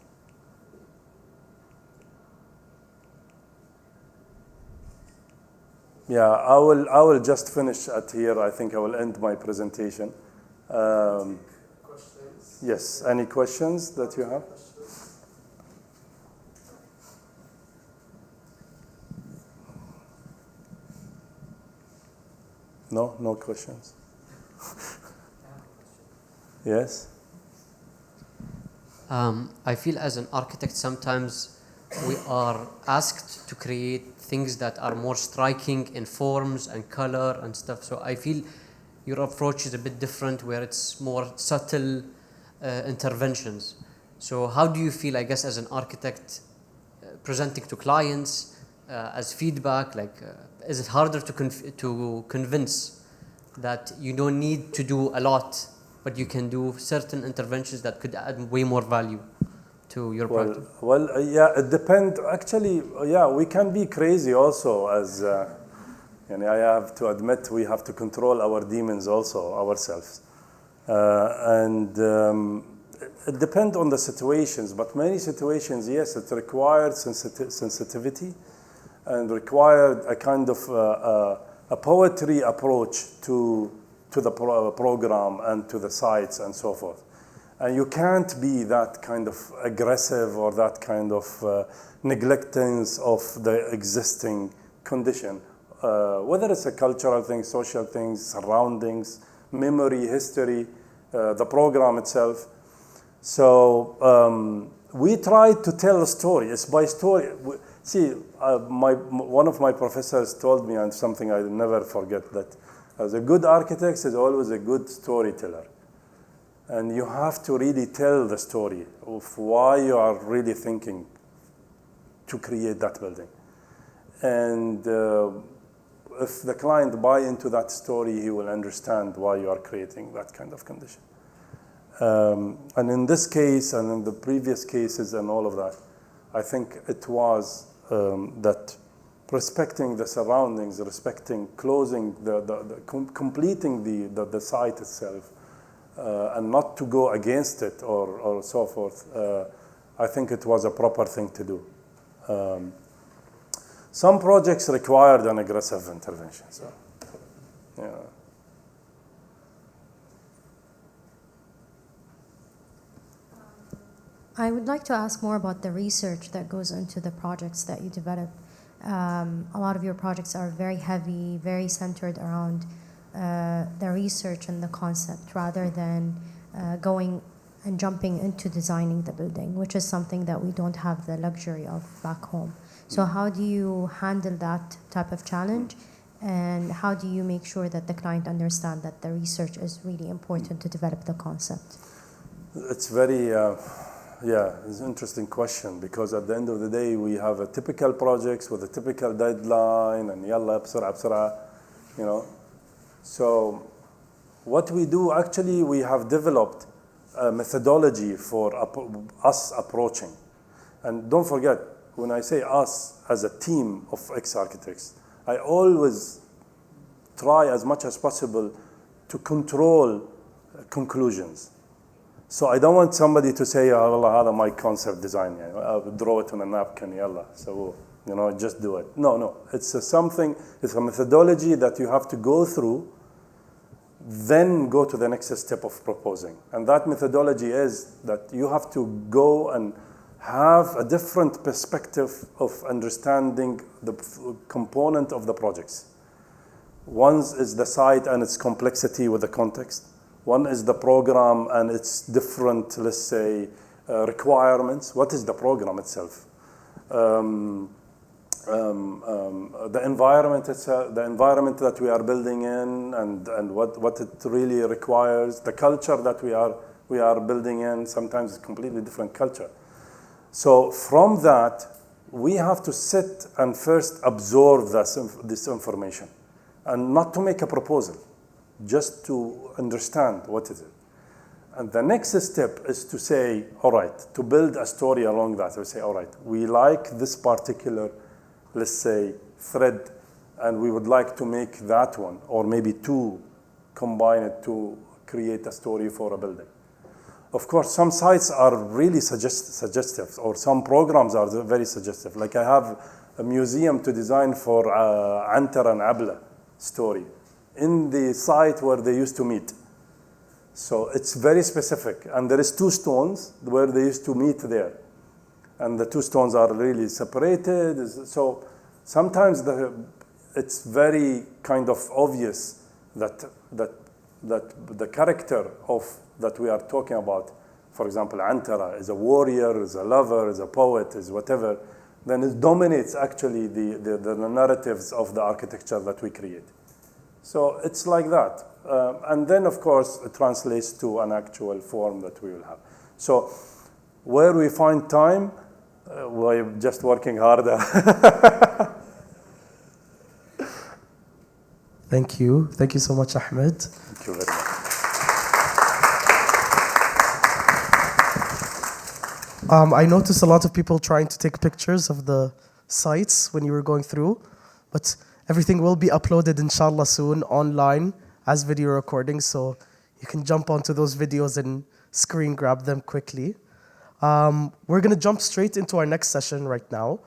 Yeah, I will just finish at here. I think I will end my presentation. Yes, any questions that you have? No, no questions. Yes? I feel as an architect sometimes we are asked to create things that are more striking in forms and color and stuff. So I feel your approach is a bit different, where it's more subtle interventions. So how do you feel, I guess, as an architect, presenting to clients as feedback? Like, is it harder to convince that you don't need to do a lot, but you can do certain interventions that could add way more value to your practice? Well, yeah, it depends. Actually, yeah, we can be crazy also as, and I have to admit, we have to control our demons also ourselves. It depends on the situations, but many situations, yes, it required sensitivity and required a kind of a poetry approach to the program and to the sites and so forth. And you can't be that kind of aggressive or that kind of neglectance of the existing condition, whether it's a cultural thing, social things, surroundings, memory, history, the program itself. So we try to tell a story. It's by story. See, one of my professors told me, and something I never forget, that as a good architect is always a good storyteller. And you have to really tell the story of why you are really thinking to create that building. And if the client buy into that story, he will understand why you are creating that kind of condition. And in this case, and in the previous cases and all of that, I think it was that respecting the surroundings, respecting, closing, completing the site itself, and not to go against it or so forth, I think it was a proper thing to do. Some projects required an aggressive intervention, so, yeah. I would like to ask more about the research that goes into the projects that you develop. A lot of your projects are very heavy, very centered around the research and the concept, rather than going and jumping into designing the building, which is something that we don't have the luxury of back home. So how do you handle that type of challenge? And how do you make sure that the client understands that the research is really important to develop the concept? It's very, yeah, it's an interesting question, because at the end of the day, we have a typical projects with a typical deadline and yalla bsura, you know. So what we do, actually, we have developed a methodology for us approaching. And don't forget, when I say us as a team of ex-architects, I always try as much as possible to control conclusions. So I don't want somebody to say, oh, Allah, my concept design, I'll draw it on a napkin, yalla, so, you know, just do it. No, it's it's a methodology that you have to go through, then go to the next step of proposing. And that methodology is that you have to go and have a different perspective of understanding the component of the projects. One is the site and its complexity with the context. One is the program and its different, let's say, requirements. What is the program itself? The environment itself, the environment that we are building in, and what it really requires. The culture that we are building in, sometimes it's completely different culture. So from that, we have to sit and first absorb this information, and not to make a proposal, just to understand what is it. And the next step is to say, all right, to build a story along that. We say, all right, we like this particular, let's say, thread, and we would like to make that one, or maybe two, combine it to create a story for a building. Of course, some sites are really suggestive, or some programs are very suggestive. Like I have a museum to design for Antara and Abla story in the site where they used to meet. So it's very specific. And there is 2 stones where they used to meet there. And the 2 stones are really separated. So sometimes it's very kind of obvious that the character that we are talking about, for example, Antara is a warrior, is a lover, is a poet, is whatever, then it dominates actually the narratives of the architecture that we create. So it's like that. And then, of course, it translates to an actual form that we will have. So where we find time, we're just working harder. Thank you. Thank you so much, Ahmed. Thank you very much. I noticed a lot of people trying to take pictures of the sites when you were going through, but everything will be uploaded, inshallah, soon online as video recordings, so you can jump onto those videos and screen grab them quickly. We're going to jump straight into our next session right now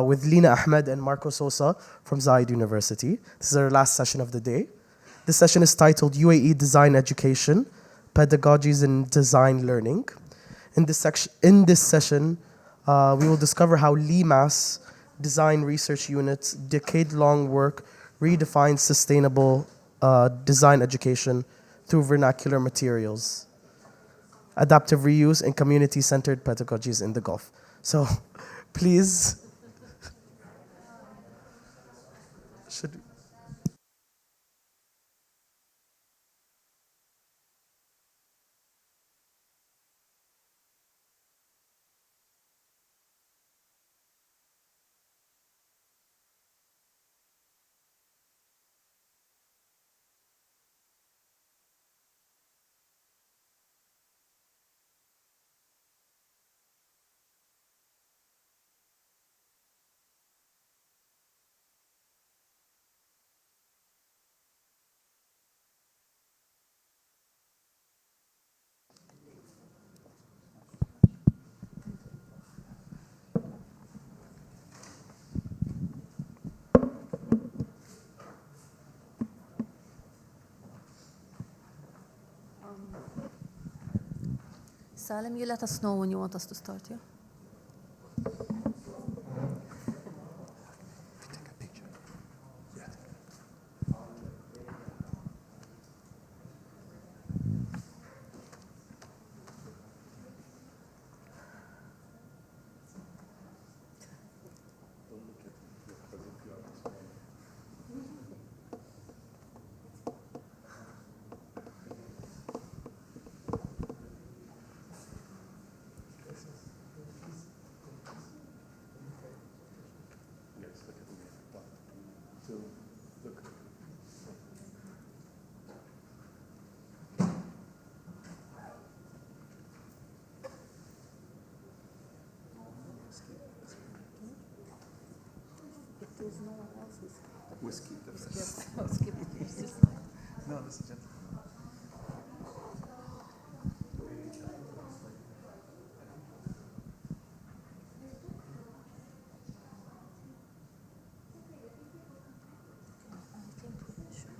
with Lina Ahmed and Marco Sosa from Zayed University. This is our last session of the day. This session is titled UAE Design Education, Pedagogies in Design Learning. In this session, we will discover how LIMAS Design Research Unit's decade-long work redefines sustainable design education through vernacular materials, adaptive reuse, and community-centered pedagogies in the Gulf. So, please, Salim, you let us know when you want us to start, yeah? There's no one else's. Whiskey. Skip it. No, this is just.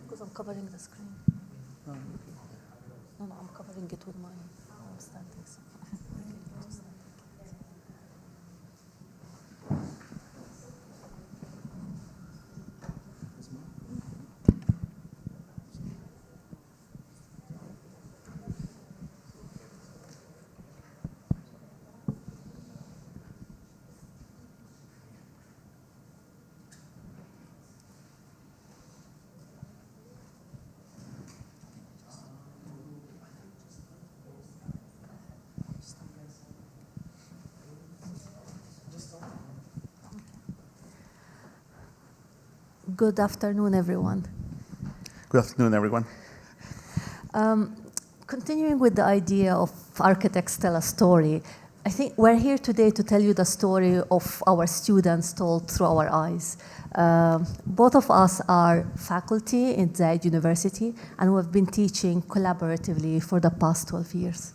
Because I'm covering the screen. Oh, okay. No, I'm covering it with my standing. Good afternoon, everyone. Good afternoon, everyone. Continuing with the idea of architects tell a story, I think we're here today to tell you the story of our students told through our eyes. Both of us are faculty in Zayed University, and we've been teaching collaboratively for the past 12 years.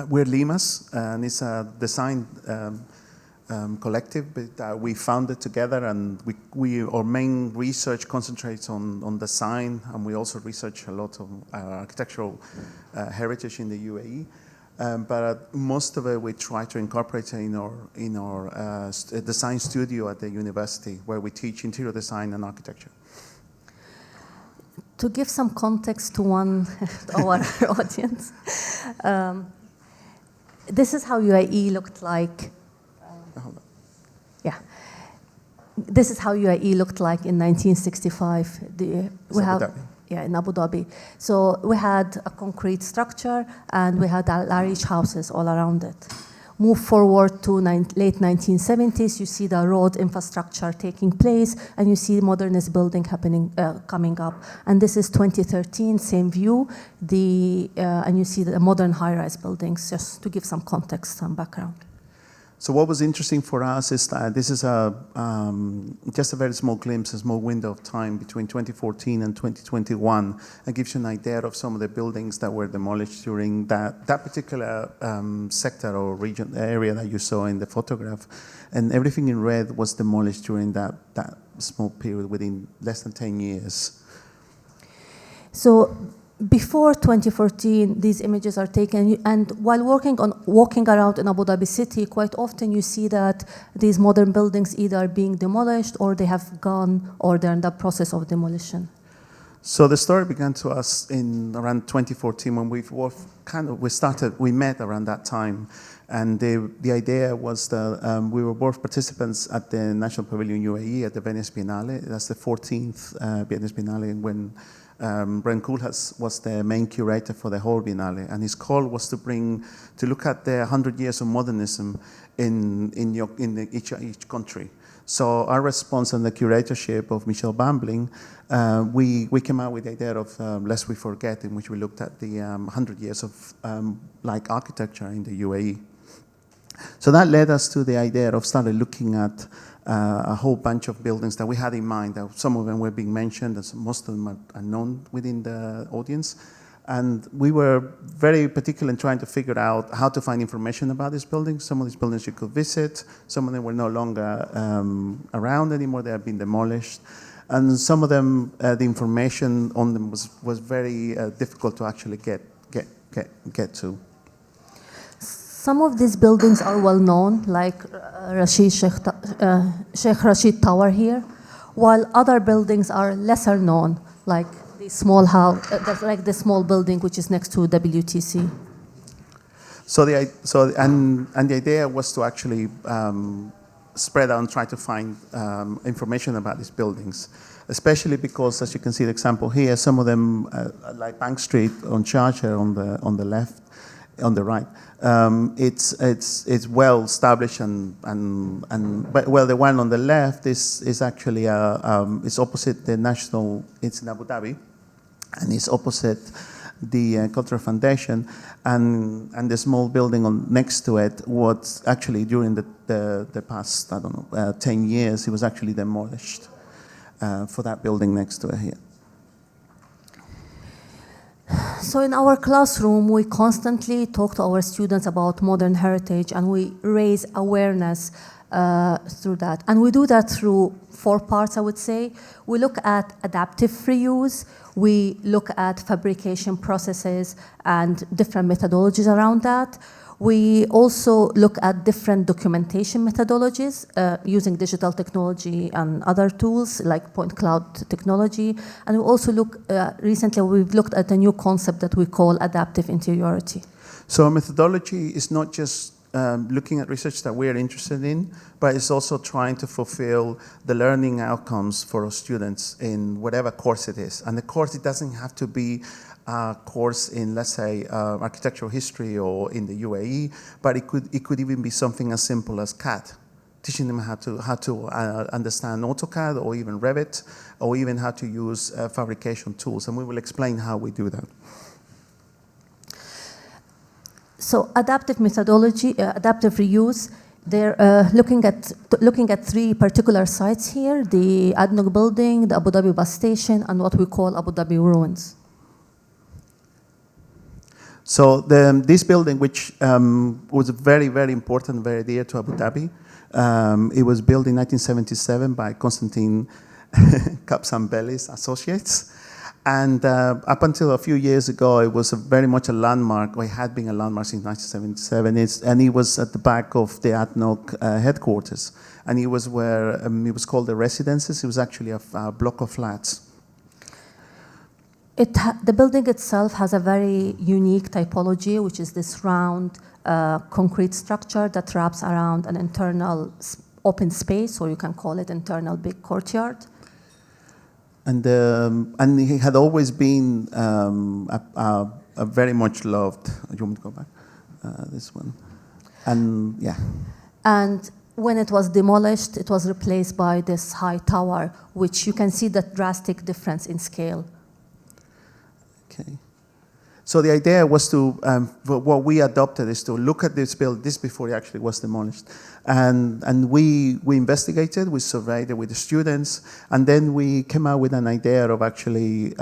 We're LIMAS, and it's a design collective, but we founded together, and our main research concentrates on design, and we also research a lot of architectural heritage in the UAE. But most of it we try to incorporate in our design studio at the university, where we teach interior design and architecture. To give some context to our audience, this is how UAE looked like. Yeah, this is how UAE looked like in 1965. In Abu Dhabi. So we had a concrete structure, and we had Al-Arish houses all around it. Move forward to late 1970s, you see the road infrastructure taking place, and you see modernist building coming up. And this is 2013, same view. And you see the modern high-rise buildings, just to give some context, some background. So what was interesting for us is that this is just a very small glimpse, a small window of time between 2014 and 2021. It gives you an idea of some of the buildings that were demolished during that particular sector or region, area that you saw in the photograph. And everything in red was demolished during that small period within less than 10 years. So before 2014, these images are taken, and while walking around in Abu Dhabi city, quite often you see that these modern buildings either being demolished, or they have gone, or they're in the process of demolition. So the story began to us in around 2014 when we met around that time, and the idea was that we were both participants at the National Pavilion UAE at the Venice Biennale. That's the 14th Venice Biennale, when Brent Koolhaas was the main curator for the whole Biennale, and his call was to look at the 100 years of modernism in each country. So our response and the curatorship of Michel Bambling, we came out with the idea of Lest We Forget, in which we looked at the 100 years of architecture in the UAE. So that led us to the idea of starting looking at a whole bunch of buildings that we had in mind. Some of them were being mentioned, and most of them are known within the audience. And we were very particular in trying to figure out how to find information about these buildings. Some of these buildings you could visit. Some of them were no longer around anymore. They have been demolished. And some of them, the information on them was very difficult to actually get to. Some of these buildings are well known, like Sheikh Rashid Tower here, while other buildings are lesser known, like the small house, like the small building which is next to WTC. So the idea was to actually spread out and try to find information about these buildings, especially because, as you can see the example here, some of them, like Bank Street on Charger on the left, on the right, it's well established but the one on the left is actually it's opposite the national. It's in Abu Dhabi, and it's opposite the Cultural Foundation, and the small building next to it was actually during the past 10 years it was actually demolished for that building next to it here. So in our classroom, we constantly talk to our students about modern heritage, and we raise awareness through that. And we do that through 4 parts, I would say. We look at adaptive reuse, we look at fabrication processes and different methodologies around that. We also look at different documentation methodologies using digital technology and other tools like point cloud technology. And we also recently we've looked at a new concept that we call adaptive interiority. So methodology is not just looking at research that we're interested in, but it's also trying to fulfill the learning outcomes for our students in whatever course it is. And the course, it doesn't have to be a course in, let's say, architectural history or in the UAE, but it could even be something as simple as CAD, teaching them how to understand AutoCAD or even Revit, or even how to use fabrication tools. And we will explain how we do that. So adaptive methodology, adaptive reuse, they're looking at 3 particular sites here: the ADNOC building, the Abu Dhabi bus station, and what we call Abu Dhabi ruins. So this building, which was very, very important, very dear to Abu Dhabi, it was built in 1977 by Constantine Kapsambeli's associates. And up until a few years ago, it was very much a landmark, or it had been a landmark since 1977. And it was at the back of the ADNOC headquarters. And it was where it was called the Residences. It was actually a block of flats. The building itself has a very unique typology, which is this round concrete structure that wraps around an internal open space, or you can call it internal big courtyard. And he had always been a very much loved. Do you want me to go back? This one. And yeah. And when it was demolished, it was replaced by this high tower, which you can see the drastic difference in scale. Okay. So the idea was to, what we adopted is to look at this building, this before it actually was demolished. And we investigated, we surveyed it with the students, and then we came out with an idea of actually,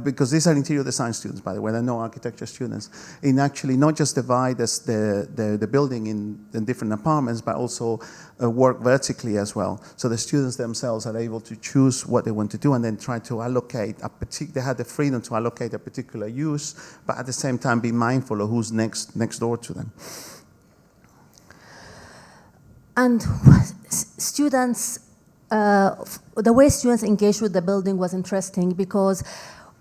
because these are interior design students, by the way, they're no architecture students, in actually not just divide the building in different apartments, but also work vertically as well. So the students themselves are able to choose what they want to do and then try to allocate they had the freedom to allocate a particular use, but at the same time be mindful of who's next door to them. And students, the way students engaged with the building was interesting because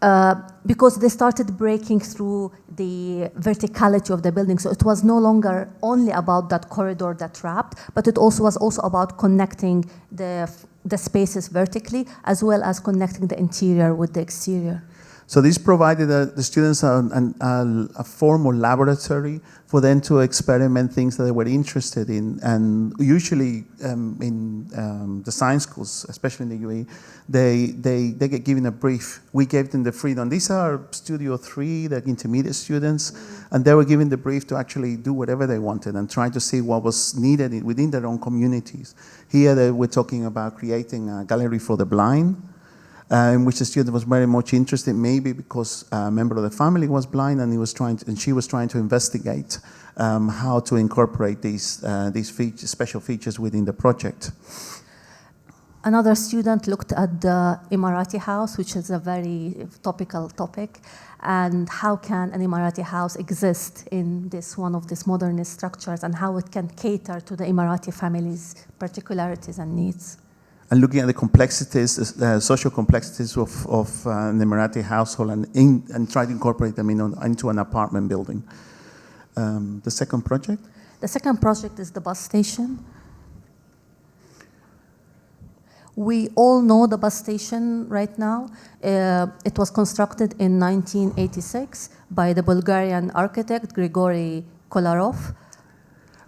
they started breaking through the verticality of the building. So it was no longer only about that corridor that wrapped, but it also was about connecting the spaces vertically, as well as connecting the interior with the exterior. So this provided the students a formal laboratory for them to experiment things that they were interested in. And usually in the science schools, especially in the UAE, they get given a brief. We gave them the freedom. These are Studio 3, the intermediate students, and they were given the brief to actually do whatever they wanted and try to see what was needed within their own communities. Here we're talking about creating a gallery for the blind, in which the student was very much interested, maybe because a member of the family was blind, and she was trying to investigate how to incorporate these features, special features within the project. Another student looked at the Emirati house, which is a very topical topic, and how can an Emirati house exist in one of these modernist structures, and how it can cater to the Emirati family's particularities and needs. And looking at the complexities, the social complexities of an Emirati household, and try to incorporate them into an apartment building. The second project? The second project is the bus station. We all know the bus station right now. It was constructed in 1986 by the Bulgarian architect Grigory Kolarov.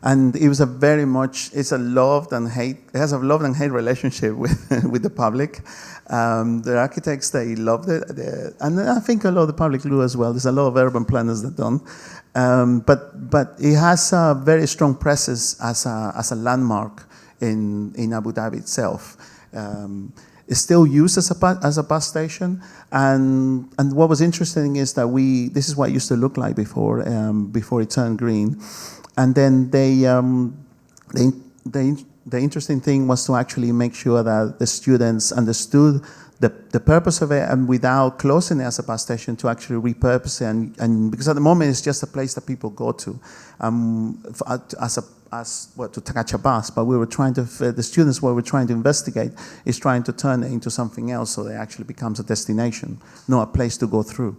And it was it's a love and hate. It has a love and hate relationship with the public. The architects, they loved it, and I think a lot of the public do as well. There's a lot of urban planners that don't. But it has a very strong presence as a landmark in Abu Dhabi itself. It's still used as a bus station, and what was interesting is that this is what it used to look like before it turned green. And then the interesting thing was to actually make sure that the students understood the purpose of it, and without closing it as a bus station, to actually repurpose it. And because at the moment it's just a place that people go to to catch a bus. But the students, what we're trying to investigate is trying to turn it into something else, so it actually becomes a destination, not a place to go through.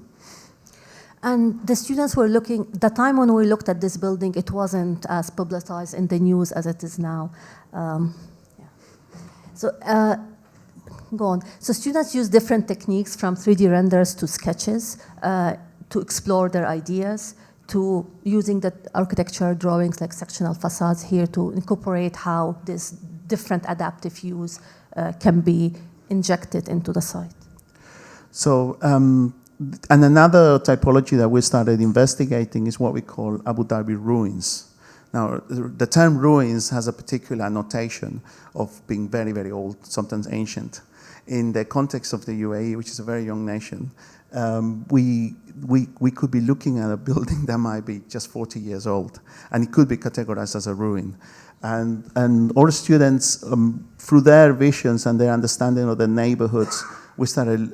And the students were the time when we looked at this building, it wasn't as publicized in the news as it is now. So, go on. So students use different techniques, from 3D renders to sketches, to explore their ideas, to using the architecture drawings like sectional facades here to incorporate how this different adaptive views can be injected into the site. So, and another typology that we started investigating is what we call Abu Dhabi ruins. Now, the term ruins has a particular notation of being very, very old, sometimes ancient. In the context of the UAE, which is a very young nation, we could be looking at a building that might be just 40 years old, and it could be categorized as a ruin. And all students, through their visions and their understanding of the neighborhoods, we started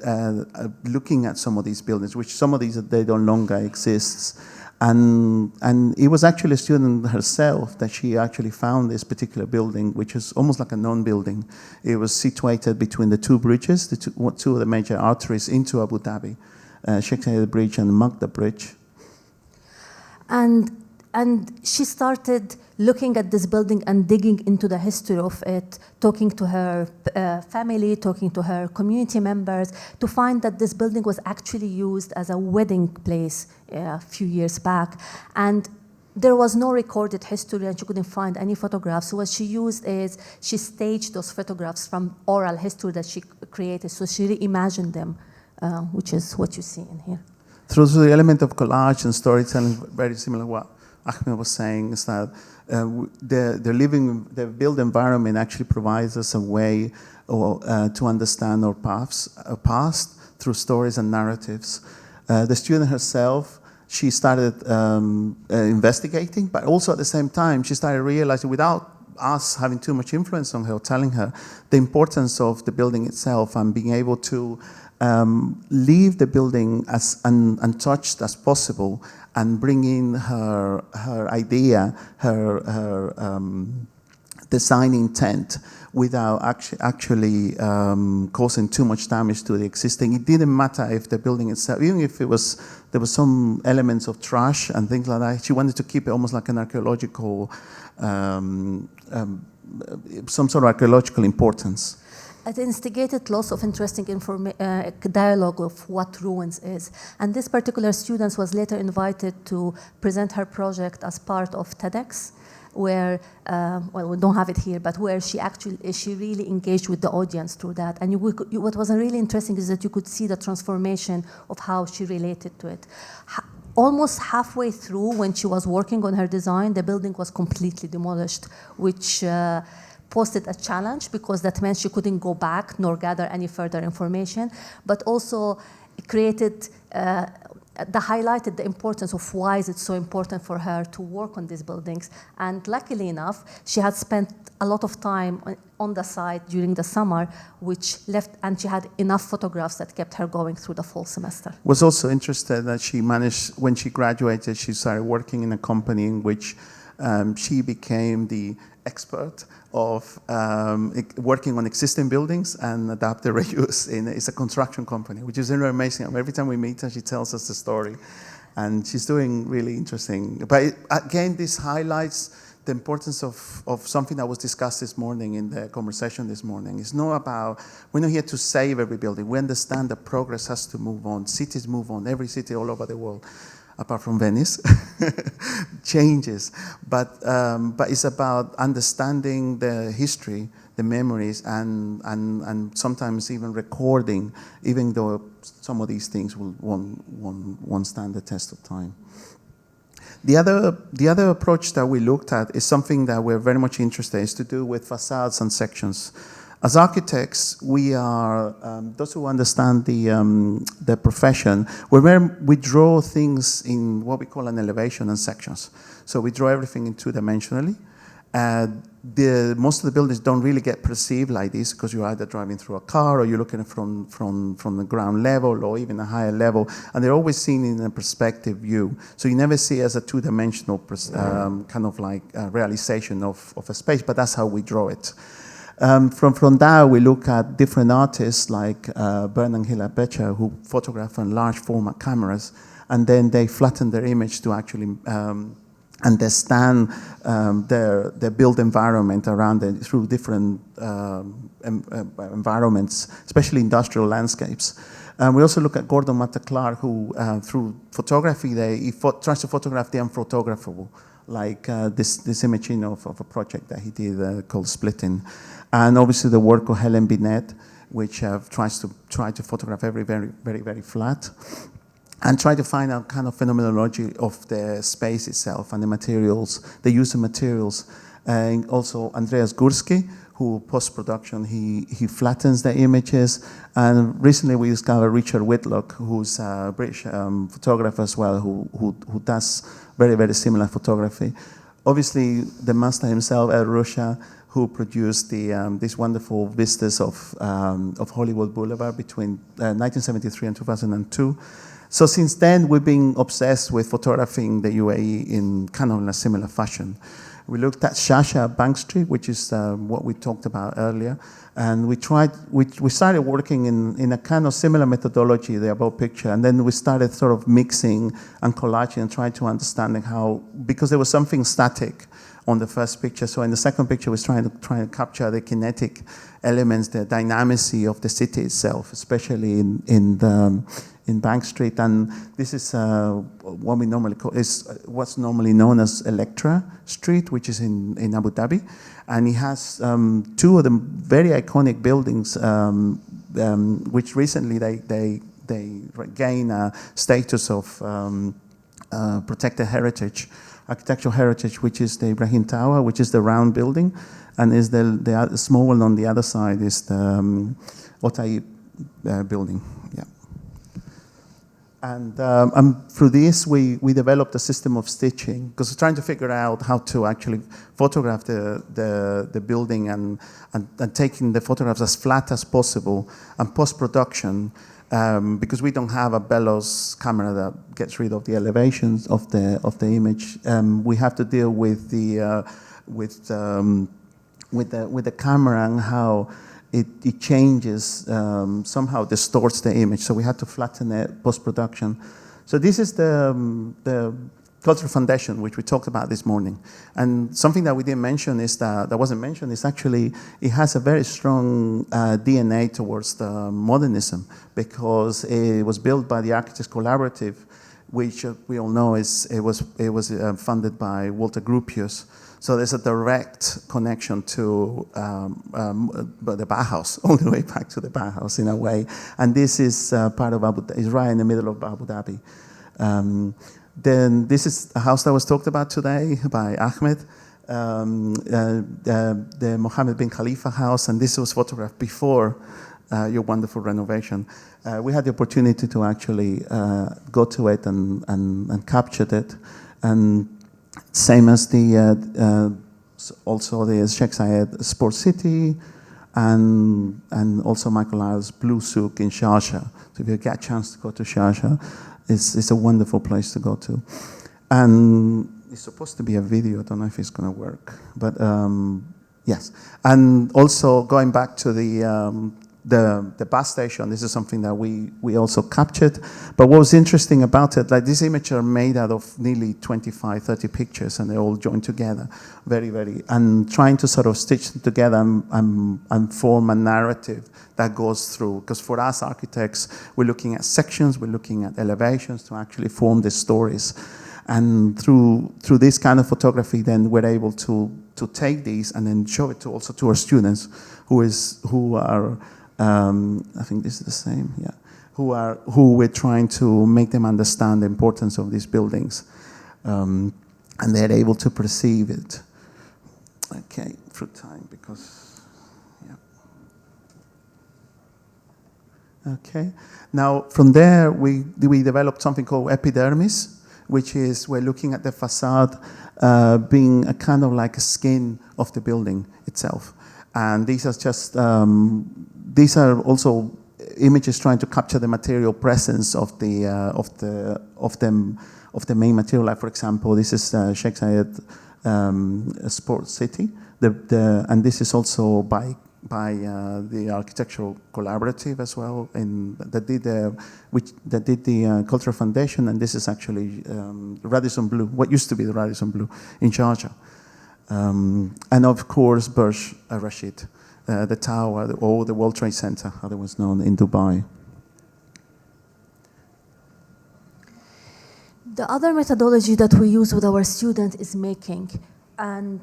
looking at some of these buildings, which some of these they no longer exist. And it was actually a student herself that she actually found this particular building, which is almost like a non-building. It was situated between the two bridges, two of the major arteries into Abu Dhabi, Sheikh Zayed Bridge and Magda Bridge. And she started looking at this building and digging into the history of it, talking to her family, talking to her community members, to find that this building was actually used as a wedding place a few years back. And there was no recorded history, and she couldn't find any photographs. So what she used is she staged those photographs from oral history that she created. So she reimagined them, which is what you see in here. Through the element of collage and storytelling, very similar to what Ahmed was saying, is that the built environment actually provides us a way to understand our past through stories and narratives. The student herself, she started investigating, but also at the same time, she started realizing, without us having too much influence on her, telling her the importance of the building itself and being able to leave the building as untouched as possible and bring in her idea, her design intent without actually causing too much damage to the existing. It didn't matter if the building itself, even if there was some elements of trash and things like that, she wanted to keep it almost like an archaeological, some sort of archaeological importance. It instigated lots of interesting dialogue of what ruins is. And this particular student was later invited to present her project as part of TEDx, where, well, we don't have it here, but where she really engaged with the audience through that. And what was really interesting is that you could see the transformation of how she related to it. Almost halfway through, when she was working on her design, the building was completely demolished, which posted a challenge because that meant she couldn't go back nor gather any further information, but also created, highlighted the importance of why is it so important for her to work on these buildings. And luckily enough, she had spent a lot of time on the site during the summer, which left, and she had enough photographs that kept her going through the fall semester. Was also interested that she managed, when she graduated, she started working in a company in which she became the expert of working on existing buildings and adaptive reuse. It's a construction company, which is really amazing. Every time we meet her, she tells us the story, and she's doing really interesting. But again, this highlights the importance of something that was discussed this morning in the conversation this morning. It's not about, we're not here to save every building. We understand that progress has to move on. Cities move on. Every city all over the world, apart from Venice, changes. But it's about understanding the history, the memories, and sometimes even recording, even though some of these things won't stand the test of time. The other approach that we looked at is something that we're very much interested in, is to do with facades and sections. As architects, we are, those who understand the profession, we draw things in what we call an elevation and sections. So we draw everything in two-dimensionally. Most of the buildings don't really get perceived like this because you're either driving through a car or you're looking at from the ground level or even a higher level, and they're always seen in a perspective view. So you never see it as a two-dimensional kind of like realization of a space, but that's how we draw it. From that, we look at different artists like Bern and Hila Becher, who photograph on large format cameras, and then they flatten their image to actually understand their built environment around it through different environments, especially industrial landscapes. We also look at Gordon Matta-Clark, who through photography, he tries to photograph the unphotographable, like this imaging of a project that he did called Splitting. And obviously the work of Helen Binet, which tries to photograph very, very, very flat, and try to find out kind of phenomenology of the space itself and the materials, the use of materials. And also Andreas Gurski, who post-production, he flattens the images. And recently we discovered Richard Whitlock, who's a British photographer as well, who does very, very similar photography. Obviously, the master himself, El Rusha, who produced these wonderful vistas of Hollywood Boulevard between 1973 and 2002. So since then, we've been obsessed with photographing the UAE in kind of in a similar fashion. We looked at Shasha Bank Street, which is what we talked about earlier, and we started working in a kind of similar methodology, the above picture, and then we started sort of mixing and collaging and trying to understand how, because there was something static on the first picture. So in the second picture, we was trying to capture the kinetic elements, the dynamicy of the city itself, especially in Bank Street. And this is what we normally call, is what's normally known as Electra Street, which is in Abu Dhabi. And it has two of the very iconic buildings, which recently they gain a status of protected heritage, architectural heritage, which is the Ibrahim Tower, which is the round building, and is the small one on the other side is the Otai building. Yeah. And through this, we developed a system of stitching, because we're trying to figure out how to actually photograph the building and taking the photographs as flat as possible, and post-production, because we don't have a bellows camera that gets rid of the elevations of the image. We have to deal with the camera and how it changes, somehow distorts the image. So we had to flatten it post-production. So this is the cultural foundation, which we talked about this morning. And something that we didn't mention is that wasn't mentioned is actually it has a very strong DNA towards the modernism, because it was built by the Architects Collaborative, which we all know it was funded by Walter Gropius. So there's a direct connection to the Bauhaus, all the way back to the Bauhaus in a way. And this is part of Abu Dhabi, is right in the middle of Abu Dhabi. Then this is a house that was talked about today by Ahmed, the Mohammed bin Khalifa house, and this was photographed before your wonderful renovation. We had the opportunity to actually go to it and capture it. And same as also the Sheikh Zayed Sports City, and also Michael Lyle's Blue Souk in Sharjah. So if you get a chance to go to Sharjah, it's a wonderful place to go to. And it's supposed to be a video. I don't know if it's going to work, but yes. And also going back to the bus station, this is something that we also captured. But what was interesting about it, like these images are made out of nearly 25, 30 pictures, and they're all joined together, and trying to sort of stitch them together and form a narrative that goes through. Because for us architects, we're looking at sections, we're looking at elevations to actually form the stories. And through this kind of photography, then we're able to take these and then show it also to our students, who are I think this is the same, yeah. Who we're trying to make them understand the importance of these buildings, and they're able to perceive it. Okay, through time, because, yeah. Okay, now from there we developed something called epidermis, which is we're looking at the facade being a kind of like a skin of the building itself, and these are just. These are also images trying to capture the material presence of the main material. Like for example, this is Sheikh Zayed Sports City, and this is also by the Architectural Collaborative as well, that did the Cultural Foundation, and this is actually Radisson Blu, what used to be the Radisson Blu in Sharjah, and of course Burj Al Rashid. The tower, or the World Trade Center, how it was known in Dubai. The other methodology that we use with our students is making. And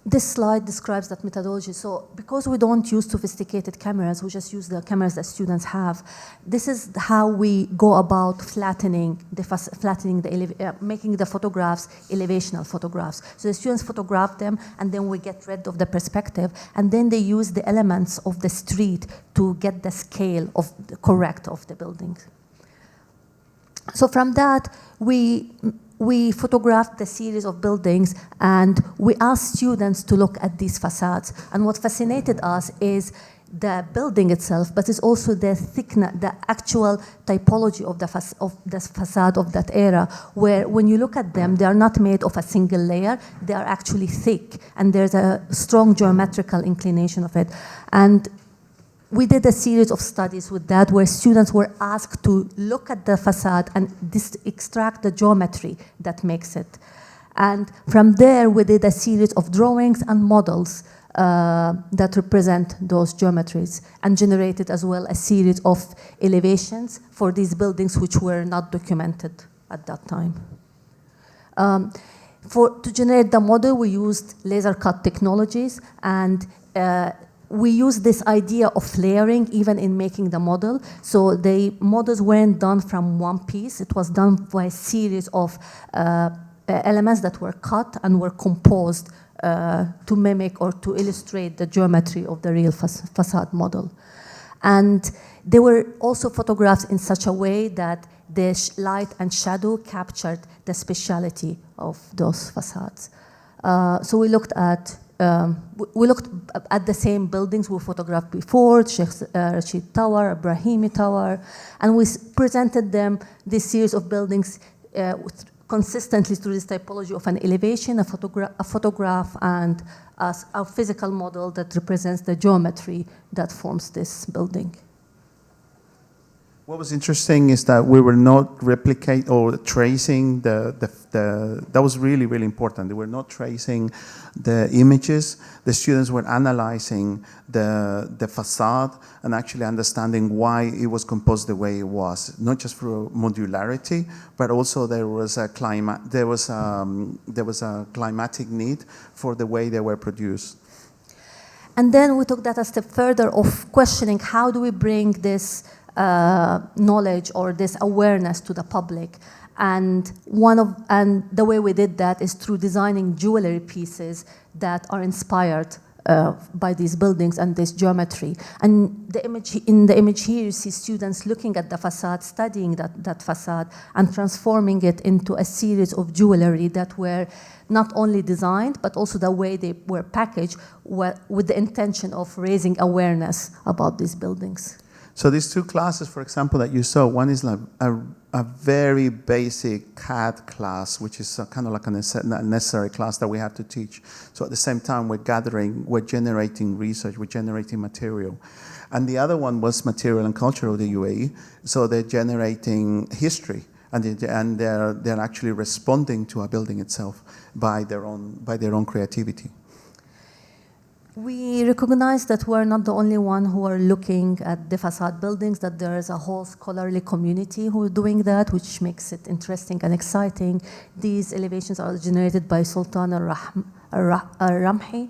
this slide describes that methodology. So because we don't use sophisticated cameras, we just use the cameras that students have. This is how we go about flattening making the photographs elevational photographs. So the students photograph them, and then we get rid of the perspective, and then they use the elements of the street to get the scale of the building. So from that, we photographed the series of buildings, and we asked students to look at these facades. And what fascinated us is the building itself, but it's also the thickness, the actual typology of the facade of that era, where when you look at them, they are not made of a single layer, they are actually thick, and there's a strong geometrical inclination of it. And we did a series of studies with that, where students were asked to look at the facade and extract the geometry that makes it. And from there, we did a series of drawings and models that represent those geometries, and generated as well a series of elevations for these buildings which were not documented at that time. To generate the model, we used laser cut technologies, and we used this idea of layering even in making the model. So the models weren't done from one piece. It was done by a series of elements that were cut and were composed to mimic or to illustrate the geometry of the real facade model. And they were also photographed in such a way that the light and shadow captured the speciality of those facades. So we looked at the same buildings we photographed before, Sheikh Rashid Tower, Ibrahimi Tower, and we presented them this series of buildings consistently through this typology of an elevation, a photograph, and a physical model that represents the geometry that forms this building. What was interesting is that we were not replicating or tracing that was really, really important. They were not tracing the images. The students were analyzing the facade and actually understanding why it was composed the way it was, not just through modularity, but also there was a climatic need for the way they were produced. And then we took that a step further of questioning how do we bring this knowledge or this awareness to the public, and the way we did that is through designing jewelry pieces that are inspired by these buildings and this geometry. And in the image here, you see students looking at the facade, studying that facade, and transforming it into a series of jewelry that were not only designed, but also the way they were packaged with the intention of raising awareness about these buildings. So these two classes, for example, that you saw, one is like a very basic CAD class, which is kind of like a necessary class that we have to teach. So at the same time, we're generating research, we're generating material. And the other one was material and culture of the UAE. So they're generating history, and they're actually responding to a building itself by their own creativity. We recognize that we're not the only one who are looking at the facade buildings, that there is a whole scholarly community who are doing that, which makes it interesting and exciting. These elevations are generated by Sultan al-Ramhi.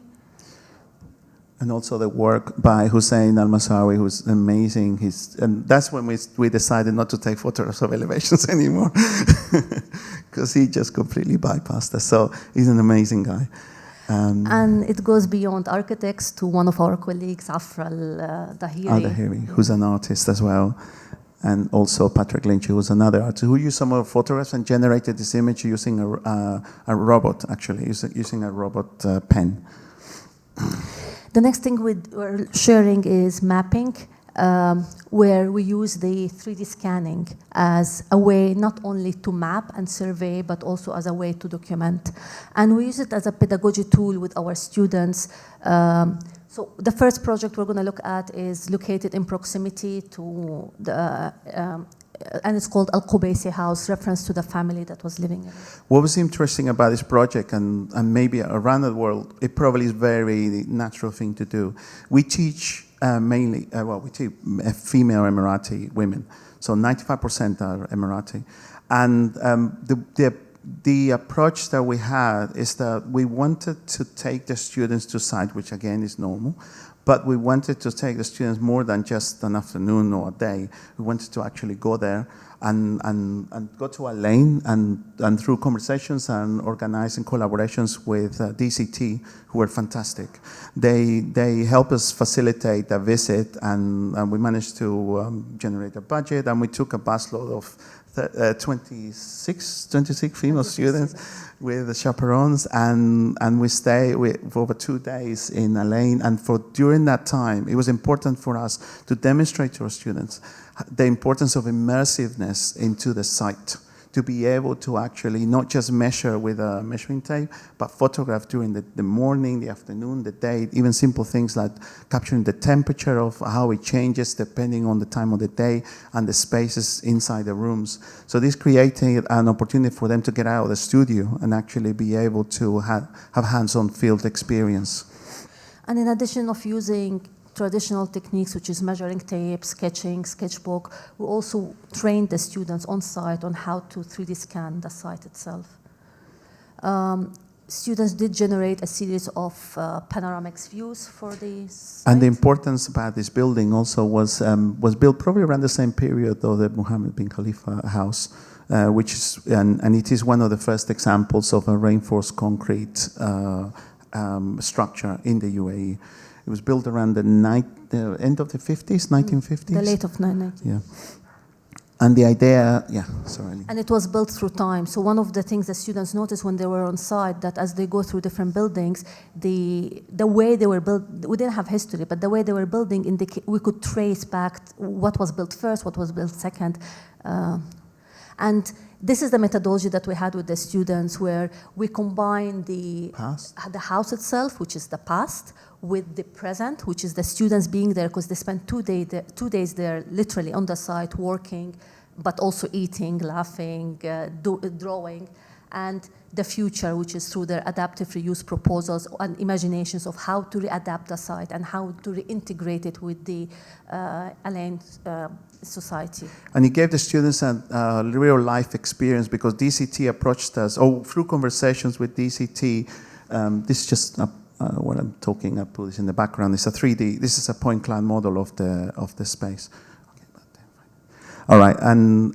And also the work by Hussein al-Masawi, who's amazing. And that's when we decided not to take photographs of elevations anymore, because he just completely bypassed us. So he's an amazing guy. And it goes beyond architects to one of our colleagues, Afra al-Dahiri. Who's an artist as well. And also Patrick Lynch, who was another artist, who used some of our photographs and generated this image using a robot, actually, using a robot pen. The next thing we're sharing is mapping, where we use the 3D scanning as a way not only to map and survey, but also as a way to document. And we use it as a pedagogy tool with our students. So the first project we're going to look at is located in proximity to the, and it's called Al-Qubaisi House, reference to the family that was living in it. What was interesting about this project, and maybe around the world, it probably is a very natural thing to do. We teach mainly, we teach female Emirati women. So 95% are Emirati. And the approach that we had is that we wanted to take the students to site, which again is normal, but we wanted to take the students more than just an afternoon or a day. We wanted to actually go there and go to a lane and through conversations and organizing collaborations with DCT, who were fantastic. They helped us facilitate the visit, and we managed to generate a budget, and we took a busload of 26 female students with the chaperones, and we stayed for over 2 days in a lane. And during that time, it was important for us to demonstrate to our students the importance of immersiveness into the site, to be able to actually not just measure with a measuring tape, but photograph during the morning, the afternoon, the day, even simple things like capturing the temperature of how it changes depending on the time of the day and the spaces inside the rooms. So this created an opportunity for them to get out of the studio and actually be able to have hands-on field experience. And in addition of using traditional techniques, which is measuring tape, sketching, sketchbook, we also trained the students on site on how to 3D scan the site itself. Students did generate a series of panoramic views for these. And the importance about this building also was built probably around the same period of the Mohammed bin Khalifa house, which is, and it is one of the first examples of a reinforced concrete structure in the UAE. It was built around the end of the 50s, 1950s? The late of 1990s. Yeah. And the idea, yeah, sorry. And it was built through time. So one of the things the students noticed when they were on site, that as they go through different buildings, the way they were built, we didn't have history, but the way they were building, we could trace back what was built first, what was built second. And this is the methodology that we had with the students, where we combine the house itself, which is the past, with the present, which is the students being there, because they spend 2 days there literally on the site working, but also eating, laughing, drawing, and the future, which is through their adaptive reuse proposals and imaginations of how to readapt the site and how to reintegrate it with the alien society. And it gave the students a real life experience, because DCT approached us, through conversations with DCT, this is just what I'm talking, I put this in the background, it's a 3D, this is a point cloud model of the space. All right, and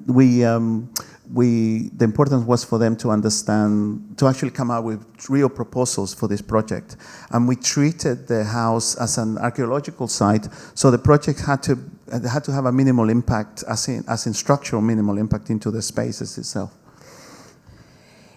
the importance was for them to understand, to actually come out with real proposals for this project. And we treated the house as an archaeological site, so the project had to have a minimal impact, as in structural minimal impact into the spaces itself.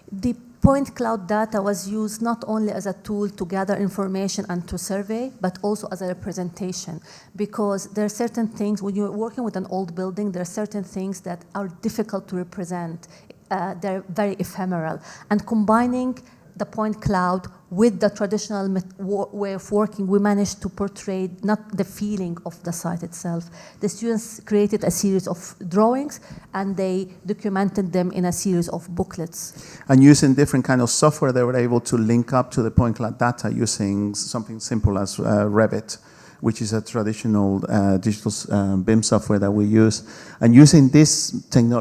The point cloud data was used not only as a tool to gather information and to survey, but also as a representation, because there are certain things, when you're working with an old building, there are certain things that are difficult to represent. They're very ephemeral. And combining the point cloud with the traditional way of working, we managed to portray not the feeling of the site itself. The students created a series of drawings, and they documented them in a series of booklets. And using different kind of software, they were able to link up to the point cloud data using something simple as Revit, which is a traditional digital BIM software that we use. And using this kind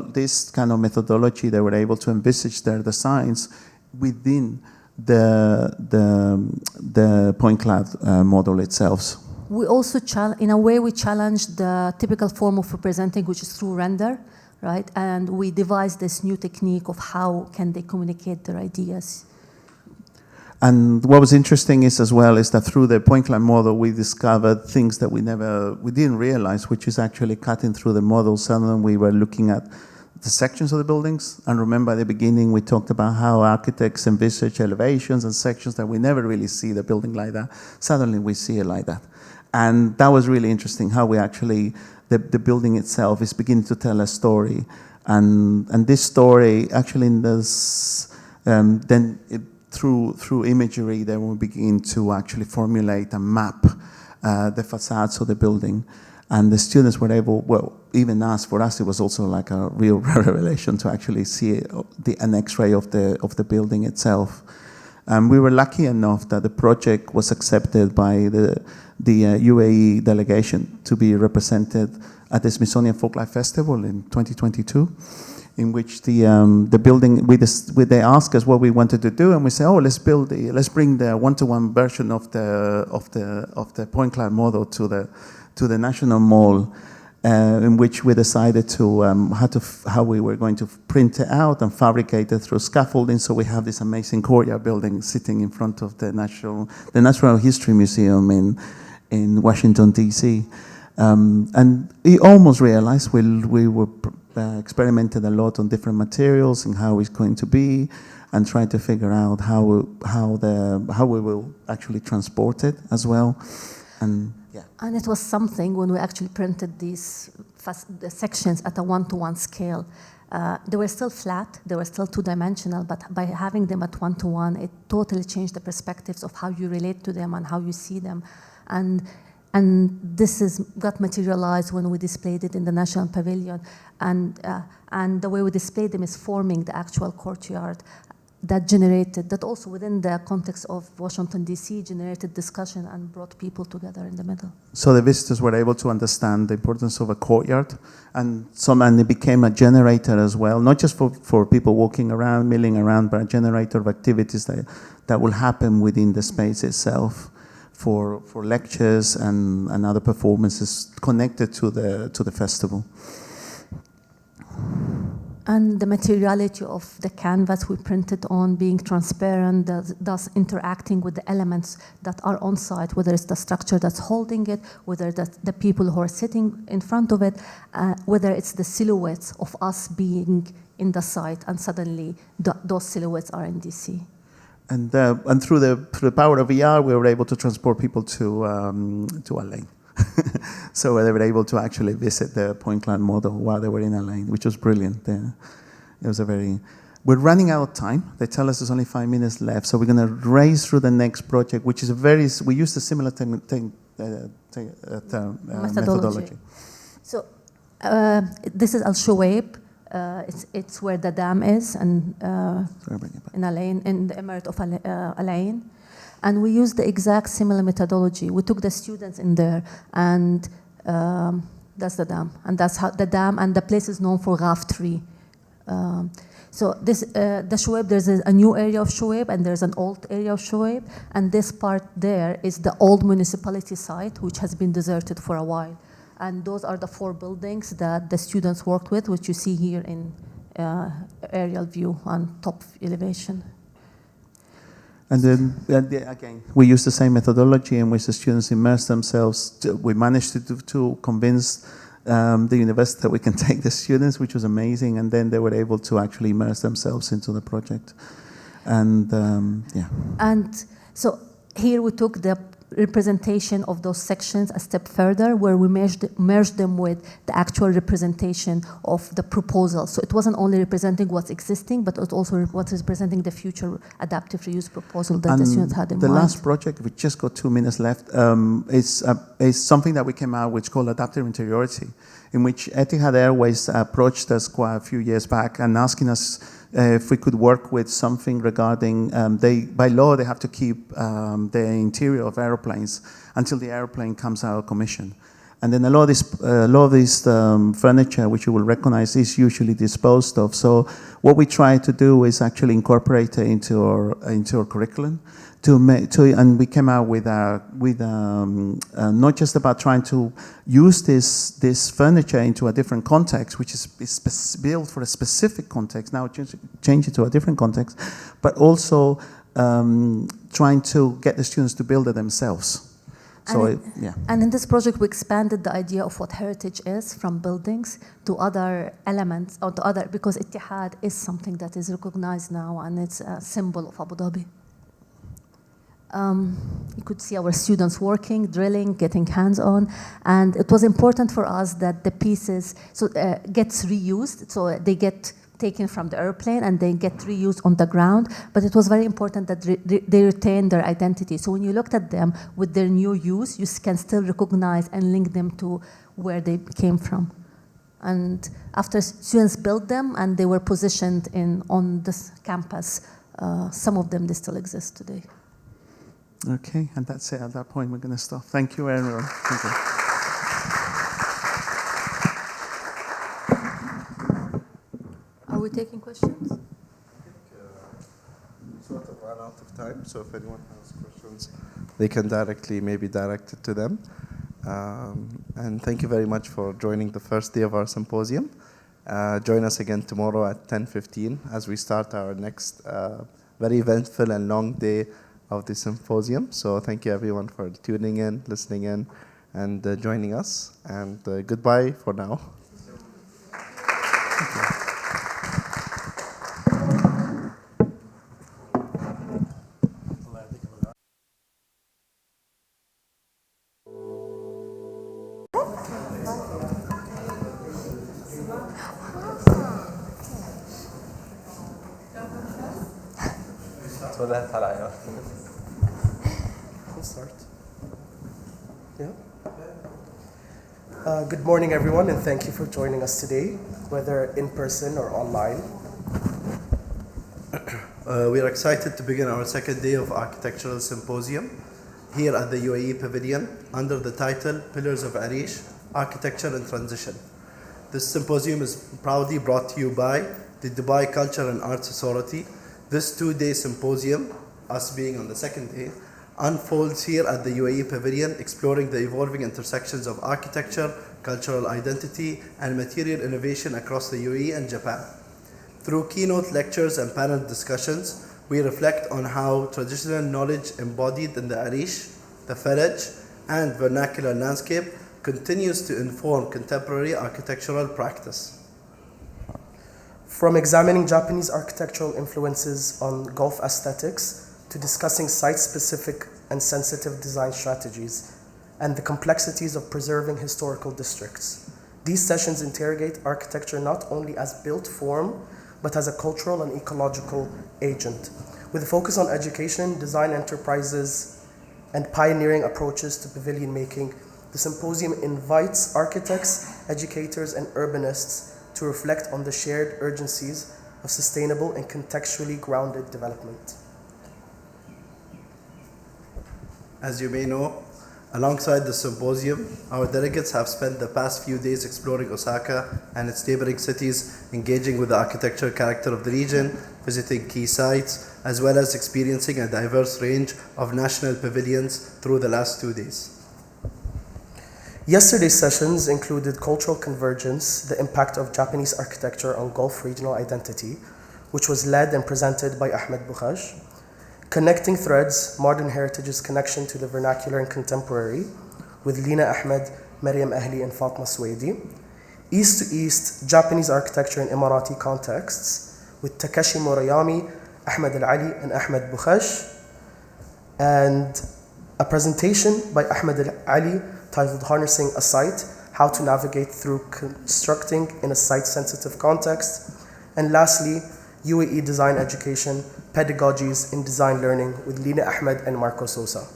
of methodology, they were able to envisage their designs within the point cloud model itself. We also, in a way, we challenged the typical form of representing, which is through render, right? And we devised this new technique of how can they communicate their ideas. And what was interesting is that through the point cloud model, we discovered things that we didn't realize, which is actually cutting through the model. Suddenly we were looking at the sections of the buildings. And remember at the beginning, we talked about how architects envisage elevations and sections that we never really see the building like that. Suddenly we see it like that. And that was really interesting, how we actually, the building itself is beginning to tell a story. And this story actually through imagery, then we begin to actually formulate and map the facades of the building. And the students were able, even for us, it was also like a real revelation to actually see an X-ray of the building itself. And we were lucky enough that the project was accepted by the UAE delegation to be represented at the Smithsonian Folklife Festival in 2022. in which the building, they asked us what we wanted to do, and we said, oh, let's bring the one-to-one version of the point cloud model to the National Mall, in which we decided to how we were going to print it out and fabricate it through scaffolding. So we have this amazing courtyard building sitting in front of the Natural History Museum in Washington D.C. And we almost realized we were experimented a lot on different materials and how it's going to be, and trying to figure out how we will actually transport it as well. And it was something when we actually printed these the sections at a one-to-one scale. They were still flat, they were still two-dimensional, but by having them at one-to-one, it totally changed the perspectives of how you relate to them and how you see them. And this got materialized when we displayed it in the National Pavilion. And the way we displayed them is forming the actual courtyard that also within the context of Washington, D.C., generated discussion and brought people together in the middle. So the visitors were able to understand the importance of a courtyard, and it became a generator as well, not just for people walking around, milling around, but a generator of activities that will happen within the space itself for lectures and other performances connected to the festival. And the materiality of the canvas we printed on being transparent, thus interacting with the elements that are on site, whether it's the structure that's holding it, whether that's the people who are sitting in front of it, whether it's the silhouettes of us being in the site, and suddenly those silhouettes are in DC. And through the power of VR, we were able to transport people to LA. So they were able to actually visit the point cloud model while they were in LA, which was brilliant. It was we're running out of time. They tell us there's only 5 minutes left, so we're going to race through the next project, which is we used a similar methodology. So this is Al Shuaib. It's where the dam is, and in Al Ain, in the Emirate of Al Ain. And we used the exact similar methodology. We took the students in there, and that's the dam. And that's how the dam, and the place is known for Ghaf tree. So the Shuaib, there's a new area of Shuaib, and there's an old area of Shuaib. And this part there is the old municipality site, which has been deserted for a while. And those are the 4 buildings that the students worked with, which you see here in aerial view on top elevation. And then again, we used the same methodology in which the students immersed themselves. We managed to convince the university that we can take the students, which was amazing. And then they were able to actually immerse themselves into the project. And And so here we took the representation of those sections a step further, where we merged them with the actual representation of the proposal. So it wasn't only representing what's existing, but it also was representing the future adaptive reuse proposal that the students had in mind. The last project, we just got 2 minutes left, is something that we came out with called adaptive interiority, in which Etihad Airways approached us quite a few years back and asking us if we could work with something regarding, by law, they have to keep the interior of airplanes until the airplane comes out of commission. And then a lot of this furniture, which you will recognize, is usually disposed of. So what we try to do is actually incorporate it into our curriculum. And we came out with not just about trying to use this furniture into a different context, which is built for a specific context, now change it to a different context, but also trying to get the students to build it themselves. And in this project, we expanded the idea of what heritage is from buildings to other elements, or to other, because Ittihad is something that is recognized now, and it's a symbol of Abu Dhabi. You could see our students working, drilling, getting hands-on, and it was important for us that the pieces gets reused, so they get taken from the airplane and they get reused on the ground, but it was very important that they retain their identity. So when you looked at them with their new use, you can still recognize and link them to where they came from. And after students built them and they were positioned on this campus, some of them, they still exist today. Okay, and that's it. At that point, we're going to stop. Thank you, everyone. Thank you. taking questions? Sort of ran out of time, so if anyone has questions, they can maybe direct it to them. And thank you very much for joining the first day of our symposium. Join us again tomorrow at 10:15 as we start our next very eventful and long day of the symposium. So thank you everyone for tuning in, listening in, and joining us. And goodbye for now. We'll start. Yeah. Good morning, everyone, and thank you for joining us today, whether in person or online. We are excited to begin our second day of Architectural Symposium here at the UAE Pavilion under the title Pillars of Arish, Architecture and Transition. This symposium is proudly brought to you by the Dubai Culture and Arts Authority. This two-day symposium, us being on the second day, unfolds here at the UAE Pavilion, exploring the evolving intersections of architecture, cultural identity, and material innovation across the UAE and Japan. Through keynote lectures and panel discussions, we reflect on how traditional knowledge embodied in the Arish, the Faraj, and vernacular landscape continues to inform contemporary architectural practice. From examining Japanese architectural influences on Gulf aesthetics to discussing site-specific and sensitive design strategies and the complexities of preserving historical districts. These sessions interrogate architecture not only as built form, but as a cultural and ecological agent. With a focus on education, design enterprises, and pioneering approaches to pavilion making, the symposium invites architects, educators, and urbanists to reflect on the shared urgencies of sustainable and contextually grounded development. As you may know, alongside the symposium, our delegates have spent the past few days exploring Osaka and its neighboring cities, engaging with the architectural character of the region, visiting key sites, as well as experiencing a diverse range of national pavilions through the last 2 days. Yesterday's sessions included cultural convergence, the impact of Japanese architecture on Gulf regional identity, which was led and presented by Ahmed Boukhaj. Connecting Threads, Modern Heritage's connection to the vernacular and contemporary, with Lina Ahmed, Maryam Ahli, and Fatma Swedi. East to East, Japanese architecture in Emirati contexts, with Takeshi Murayami, Ahmed Al-Ali, and Ahmed Boukhaj. And a presentation by Ahmed Al-Ali titled Harnessing a Site, How to Navigate Through Constructing in a Site-Sensitive Context. And lastly, UAE Design Education, Pedagogies in Design Learning with Lina Ahmed and Marco Sosa.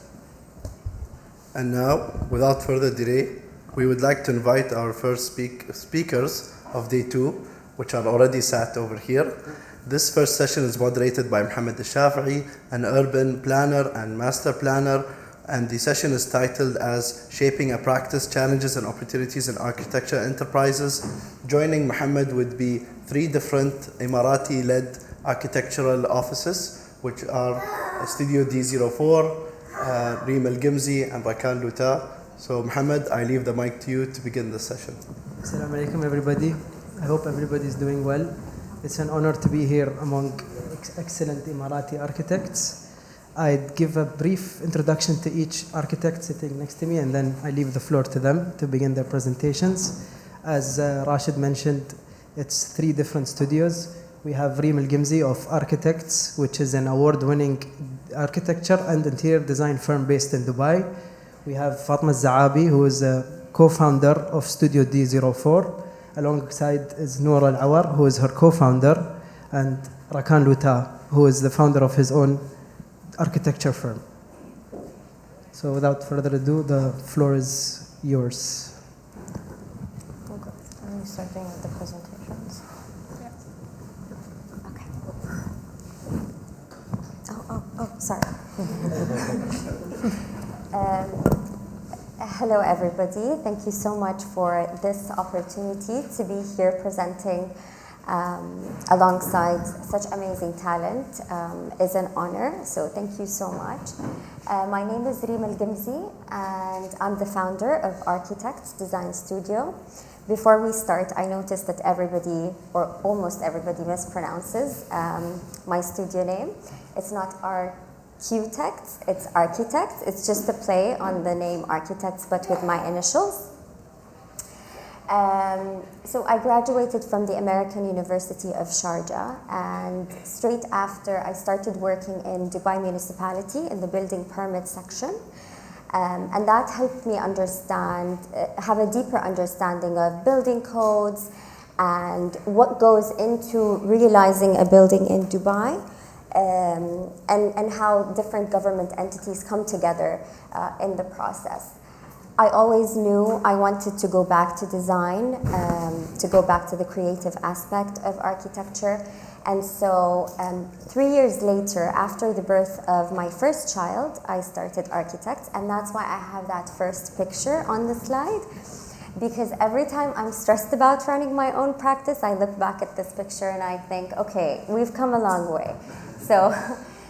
And now, without further delay, we would like to invite our first speakers of day 2, which are already sat over here. This first session is moderated by Mohammed Al-Shafi'i, an urban planner and master planner, and the session is titled as Shaping a Practice, Challenges and Opportunities in Architecture Enterprises. Joining Mohammed would be 3 different Emirati-led architectural offices, which are Studio D04, Reem Al-Gimzi, and Rakan Luta. So Mohammed, I leave the mic to you to begin the session. Assalamu alaikum everybody. I hope everybody is doing well. It's an honor to be here among excellent Emirati architects. I'd give a brief introduction to each architect sitting next to me, and then I leave the floor to them to begin their presentations. As Rashid mentioned, it's 3 different studios. We have Reem Al-Gimzi of Architects, which is an award-winning architecture and interior design firm based in Dubai. We have Fatma Zaabi, who is a co-founder of Studio D04. Alongside is Noor Al-Awar, who is her co-founder, and Rakan Luta, who is the founder of his own architecture firm. So without further ado, the floor is yours. Okay. Are you starting with the presentations? Yeah. Okay. Oh, sorry. Hello everybody, thank you so much for this opportunity to be here presenting alongside such amazing talent is an honor, so thank you so much. My name is Reem Al-Gimzi, and I'm the founder of Architects Design Studio. Before we start, I noticed that everybody, or almost everybody, mispronounces my studio name. It's not Architects, it's Architects. It's just a play on the name Architects, but with my initials. So I graduated from the American University of Sharjah, and straight after I started working in Dubai municipality in the building permit section. And that helped me understand, have a deeper understanding of building codes and what goes into realizing a building in Dubai, and how different government entities come together in the process. I always knew I wanted to go back to design, to go back to the creative aspect of architecture. And so 3 years later, after the birth of my first child, I started Architects. And that's why I have that first picture on the slide. Because every time I'm stressed about running my own practice, I look back at this picture and I think, okay, we've come a long way. So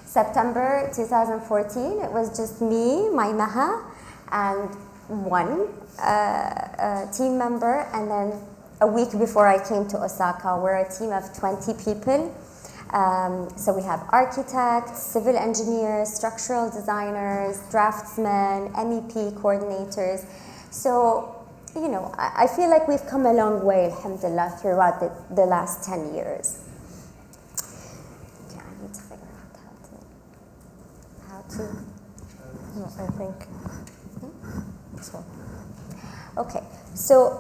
September 2014, it was just me, my Maha, and one team member, and then a week before I came to Osaka, we're a team of 20 people. So we have architects, civil engineers, structural designers, draftsmen, MEP coordinators. So, you know, I feel like we've come a long way, alhamdulillah, throughout the last 10 years. Okay, I need to figure out how to. No, I think. So. Okay, so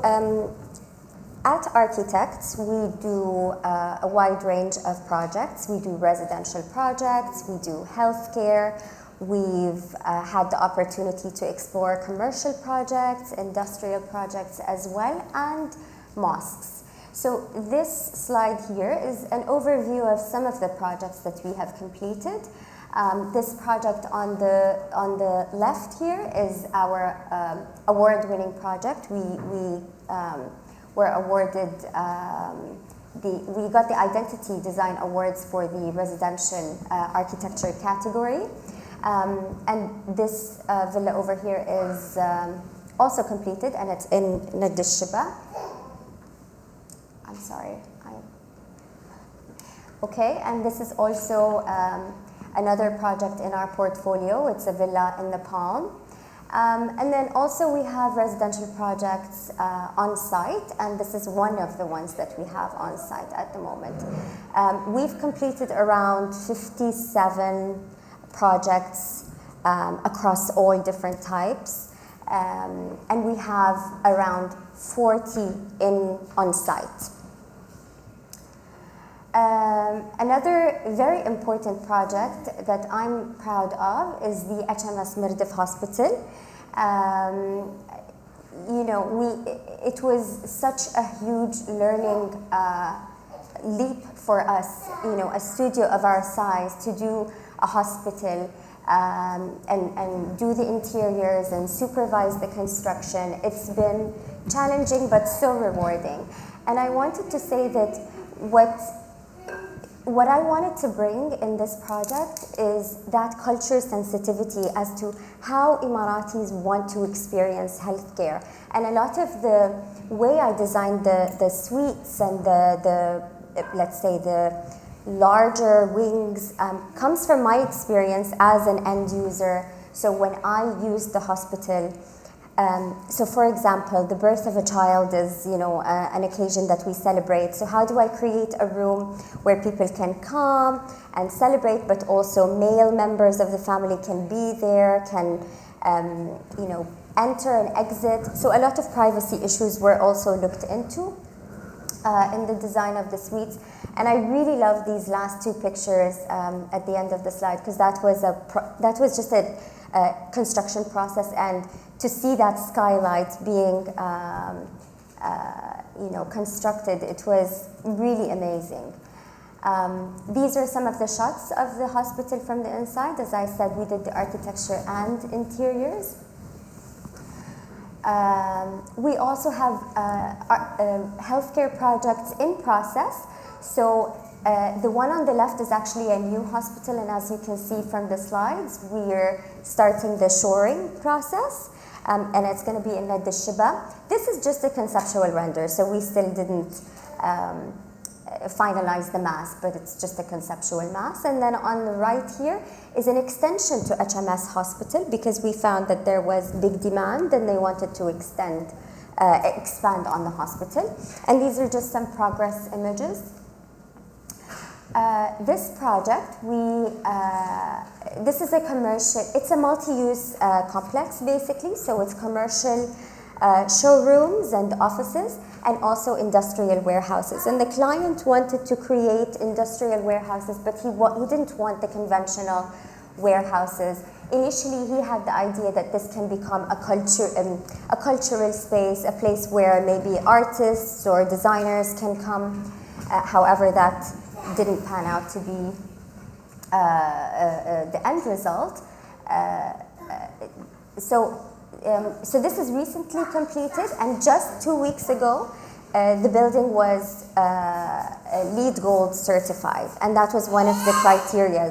at Architects, we do a wide range of projects. We do residential projects, we do healthcare, we've had the opportunity to explore commercial projects, industrial projects as well, and mosques. So this slide here is an overview of some of the projects that we have completed. This project on the left here is our award-winning project. We were awarded we got the Identity Design Awards for the residential architecture category, and this villa over here is also completed, and it's in Nadishba. I'm sorry. Okay, and this is also another project in our portfolio. It's a villa in the Palm. And then also we have residential projects on site, and this is one of the ones that we have on site at the moment. We've completed around 57 projects across all different types, and we have around 40 on site. Another very important project that I'm proud of is the HMS Mirdif Hospital. You know, it was such a huge learning leap for us, you know, a studio of our size, to do a hospital and do the interiors and supervise the construction. It's been challenging but so rewarding. And I wanted to say that what I wanted to bring in this project is that culture sensitivity as to how Emiratis want to experience healthcare. And a lot of the way I designed the suites and the let's say the larger wings comes from my experience as an end user. So when I use the hospital, so for example, the birth of a child is, you know, an occasion that we celebrate. So how do I create a room where people can come and celebrate, but also male members of the family can be there, can, you know, enter and exit. So a lot of privacy issues were also looked into in the design of the suites. And I really love these last two pictures at the end of the slide, because that was just a construction process, and to see that skylight being you know, constructed, it was really amazing. These are some of the shots of the hospital from the inside. As I said, we did the architecture and interiors. We also have healthcare projects in process. So the one on the left is actually a new hospital, and as you can see from the slides, we're starting the shoring process, and it's going to be in Shiba. This is just a conceptual render, so we still didn't finalize the mass, but it's just a conceptual mass. And then on the right here is an extension to HMS Hospital, because we found that there was big demand and they wanted to expand on the hospital. And these are just some progress images. This project, this is a commercial, it's a multi-use complex basically, so it's commercial showrooms and offices, and also industrial warehouses. And the client wanted to create industrial warehouses, but he didn't want the conventional warehouses. Initially, he had the idea that this can become a cultural space, a place where maybe artists or designers can come. However, that didn't pan out to be the end result. So this is recently completed, and just 2 weeks ago, the building was LEED Gold certified, and that was one of the criteria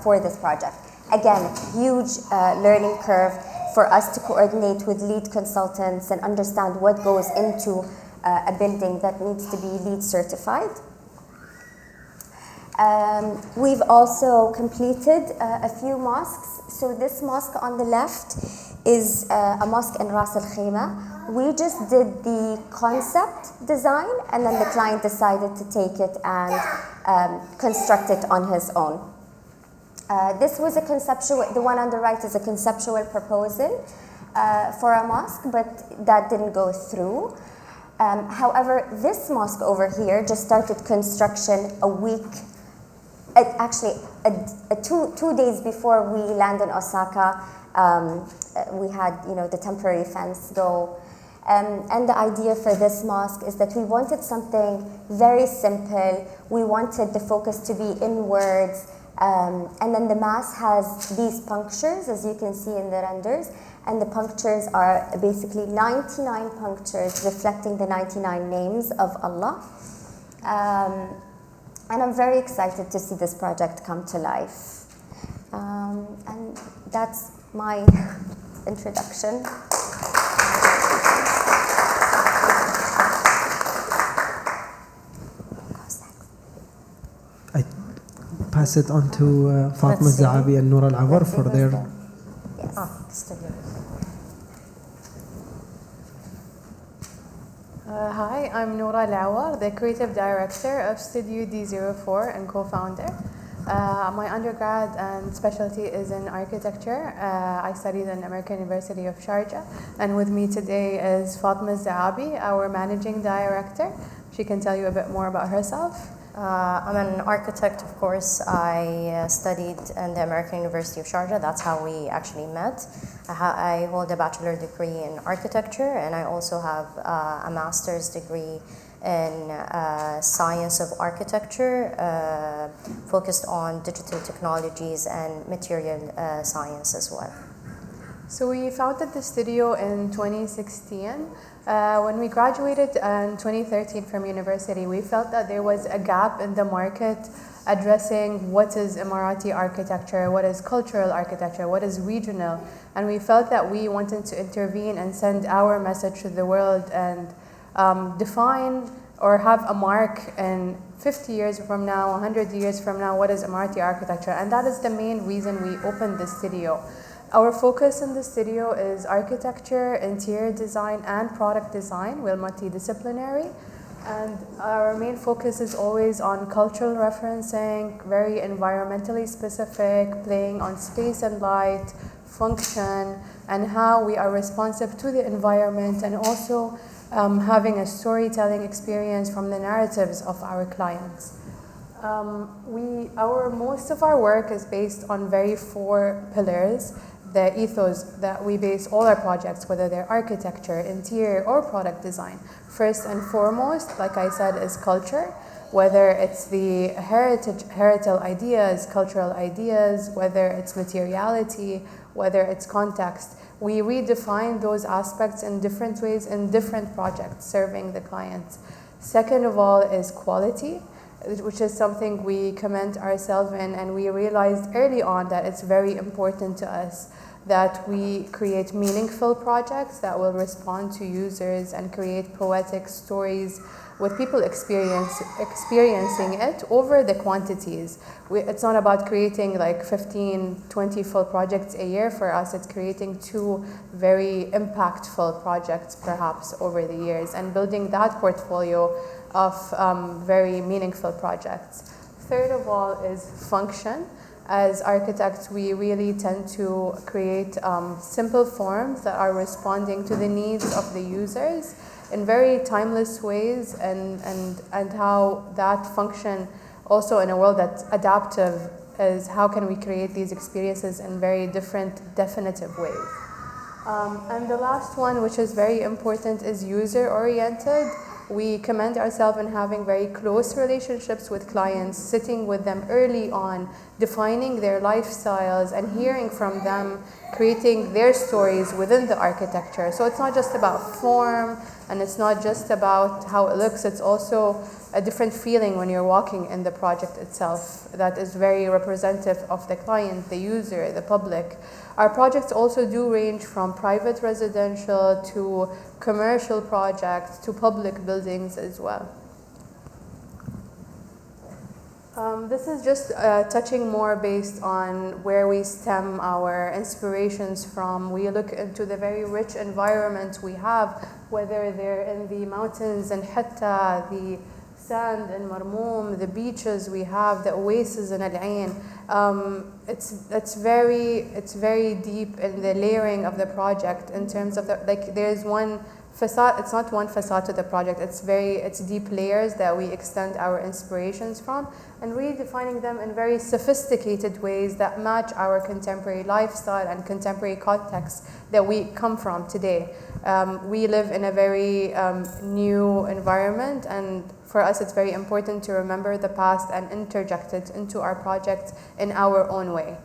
for this project. Again, huge learning curve for us to coordinate with LEED consultants and understand what goes into a building that needs to be LEED certified. We've also completed a few mosques. So this mosque on the left is a mosque in Ras Al Khaimah. We just did the concept design, and then the client decided to take it and construct it on his own. This was a conceptual, the one on the right is a conceptual proposal for a mosque, but that didn't go through. However, this mosque over here just started construction a week, actually 2 days before we land in Osaka. We had, the temporary fence go. And the idea for this mosque is that we wanted something very simple. We wanted the focus to be inwards. And then the mass has these punctures, as you can see in the renders. And the punctures are basically 99 punctures reflecting the 99 names of Allah. And I'm very excited to see this project come to life. And that's my introduction. I pass it on to Fatma Zahabi and Noor Al-Awar for their... Yes. Hi, I'm Noura Al-Awar, the creative director of Studio D04 and co-founder. My undergrad and specialty is in architecture. I studied in American University of Sharjah, and with me today is Fatma Zahabi, our managing director. She can tell you a bit more about herself. I'm an architect, of course. I studied in the American University of Sharjah. That's how we actually met. I hold a bachelor degree in architecture, and I also have a master's degree in science of architecture, focused on digital technologies and material science as well. So we founded the studio in 2016. When we graduated in 2013 from university, we felt that there was a gap in the market addressing what is Emirati architecture, what is cultural architecture, what is regional. And we felt that we wanted to intervene and send our message to the world and define or have a mark in 50 years from now, 100 years from now, what is Emirati architecture. And that is the main reason we opened the studio. Our focus in the studio is architecture, interior design, and product design. We're multidisciplinary. And our main focus is always on cultural referencing, very environmentally specific, playing on space and light, function, and how we are responsive to the environment, and also having a storytelling experience from the narratives of our clients. Most of our work is based on very 4 pillars. The ethos that we base all our projects, whether they're architecture, interior, or product design. First and foremost, like I said, is culture, whether it's the heritage ideas, cultural ideas, whether it's materiality, whether it's context. We redefine those aspects in different ways in different projects serving the clients. Second of all is quality. which is something we commend ourselves in, and we realized early on that it's very important to us that we create meaningful projects that will respond to users and create poetic stories with people experiencing it over the quantities. It's not about creating like 15, 20 full projects a year. For us, it's creating 2 very impactful projects perhaps over the years and building that portfolio of very meaningful projects. Third of all is function. As architects, we really tend to create simple forms that are responding to the needs of the users in very timeless ways, and how that function also in a world that's adaptive is how can we create these experiences in very different, definitive ways. And the last one, which is very important, is user-oriented. We commend ourselves in having very close relationships with clients, sitting with them early on, defining their lifestyles and hearing from them, creating their stories within the architecture. So it's not just about form, and it's not just about how it looks, it's also a different feeling when you're walking in the project itself that is very representative of the client, the user, the public. Our projects also do range from private residential to commercial projects to public buildings as well. This is just touching more based on where we stem our inspirations from. We look into the very rich environment we have, whether they're in the mountains in Hatta, the sand in Marmoum, the beaches we have, the oasis in Al-Ain. It's very deep in the layering of the project in terms of there's one facade. It's not one facade to the project. It's deep layers that we extend our inspirations from, and redefining them in very sophisticated ways that match our contemporary lifestyle and contemporary context that we come from today. We live in a very new environment, and for us it's very important to remember the past and interject it into our projects in our own way.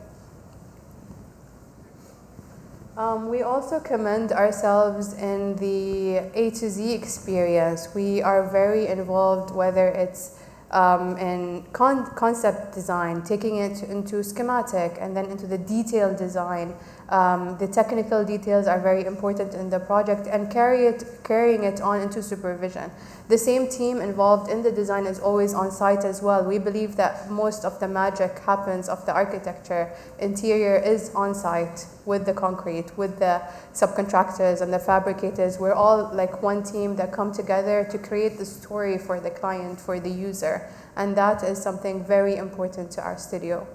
We also commend ourselves in the A to Z experience. We are very involved, whether it's in concept design, taking it into schematic and then into the detailed design. The technical details are very important in the project, and carrying it on into supervision. The same team involved in the design is always on site as well. We believe that most of the magic happens of the architecture. Interior is on site with the concrete, with the subcontractors and the fabricators. We're all like one team that come together to create the story for the client, for the user. And that is something very important to our studio.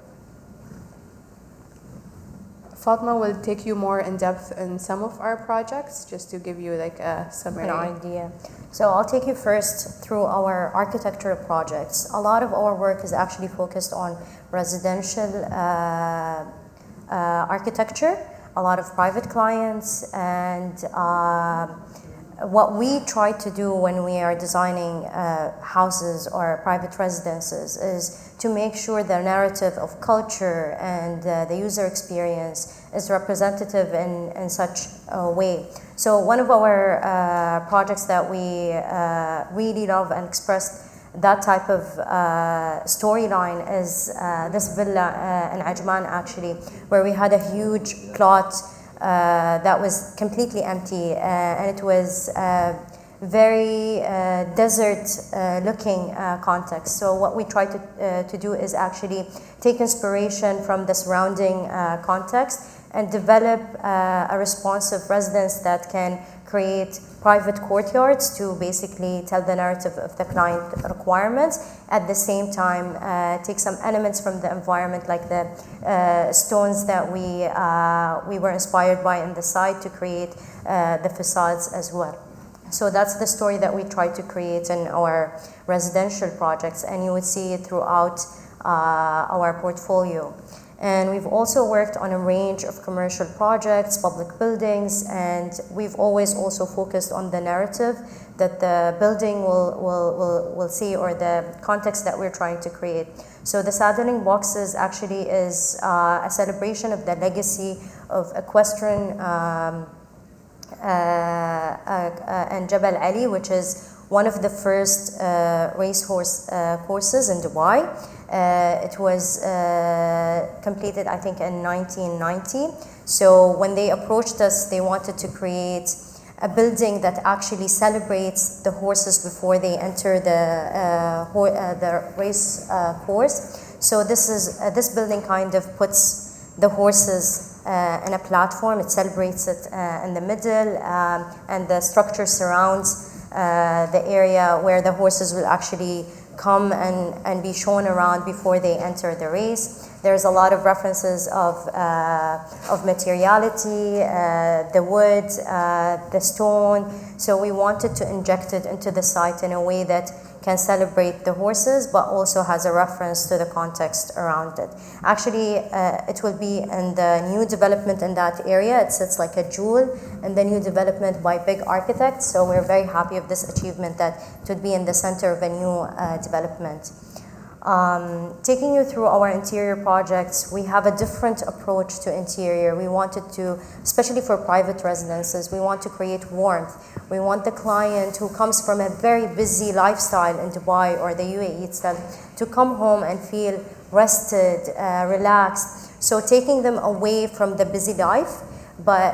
Fatma will take you more in depth in some of our projects, just to give you like a summary. An idea. So I'll take you first through our architectural projects. A lot of our work is actually focused on residential architecture, a lot of private clients, and what we try to do when we are designing houses or private residences is to make sure the narrative of culture and the user experience is representative in such a way. So one of our projects that we really love and expressed that type of storyline is this villa in Ajman, actually, where we had a huge plot that was completely empty, and it was very desert looking context. So what we try to do is actually take inspiration from the surrounding context and develop a responsive residence that can create private courtyards to basically tell the narrative of the client requirements. At the same time, take some elements from the environment, like the stones that we were inspired by in the site to create the facades as well. So that's the story that we try to create in our residential projects, and you would see it throughout our portfolio. And we've also worked on a range of commercial projects, public buildings, and we've always also focused on the narrative that the building will see, or the context that we're trying to create. So the saddling boxes actually is a celebration of the legacy of equestrian and Jabal Ali, which is one of the first racehorse courses in Dubai. It was completed, I think, in 1990. So when they approached us, they wanted to create a building that actually celebrates the horses before they enter the race course. So this building kind of puts the horses in a platform. It celebrates it in the middle, and the structure surrounds the area where the horses will actually come and be shown around before they enter the race. There's a lot of references of materiality, the wood, the stone. So we wanted to inject it into the site in a way that can celebrate the horses, but also has a reference to the context around it. Actually, it will be in the new development in that area. It sits like a jewel in the new development by big architects. So we're very happy of this achievement that it would be in the center of a new development. Taking you through our interior projects, we have a different approach to interior. We wanted to, especially for private residences, we want to create warmth. We want the client who comes from a very busy lifestyle in Dubai or the UAE itself to come home and feel rested, relaxed. So taking them away from the busy life, but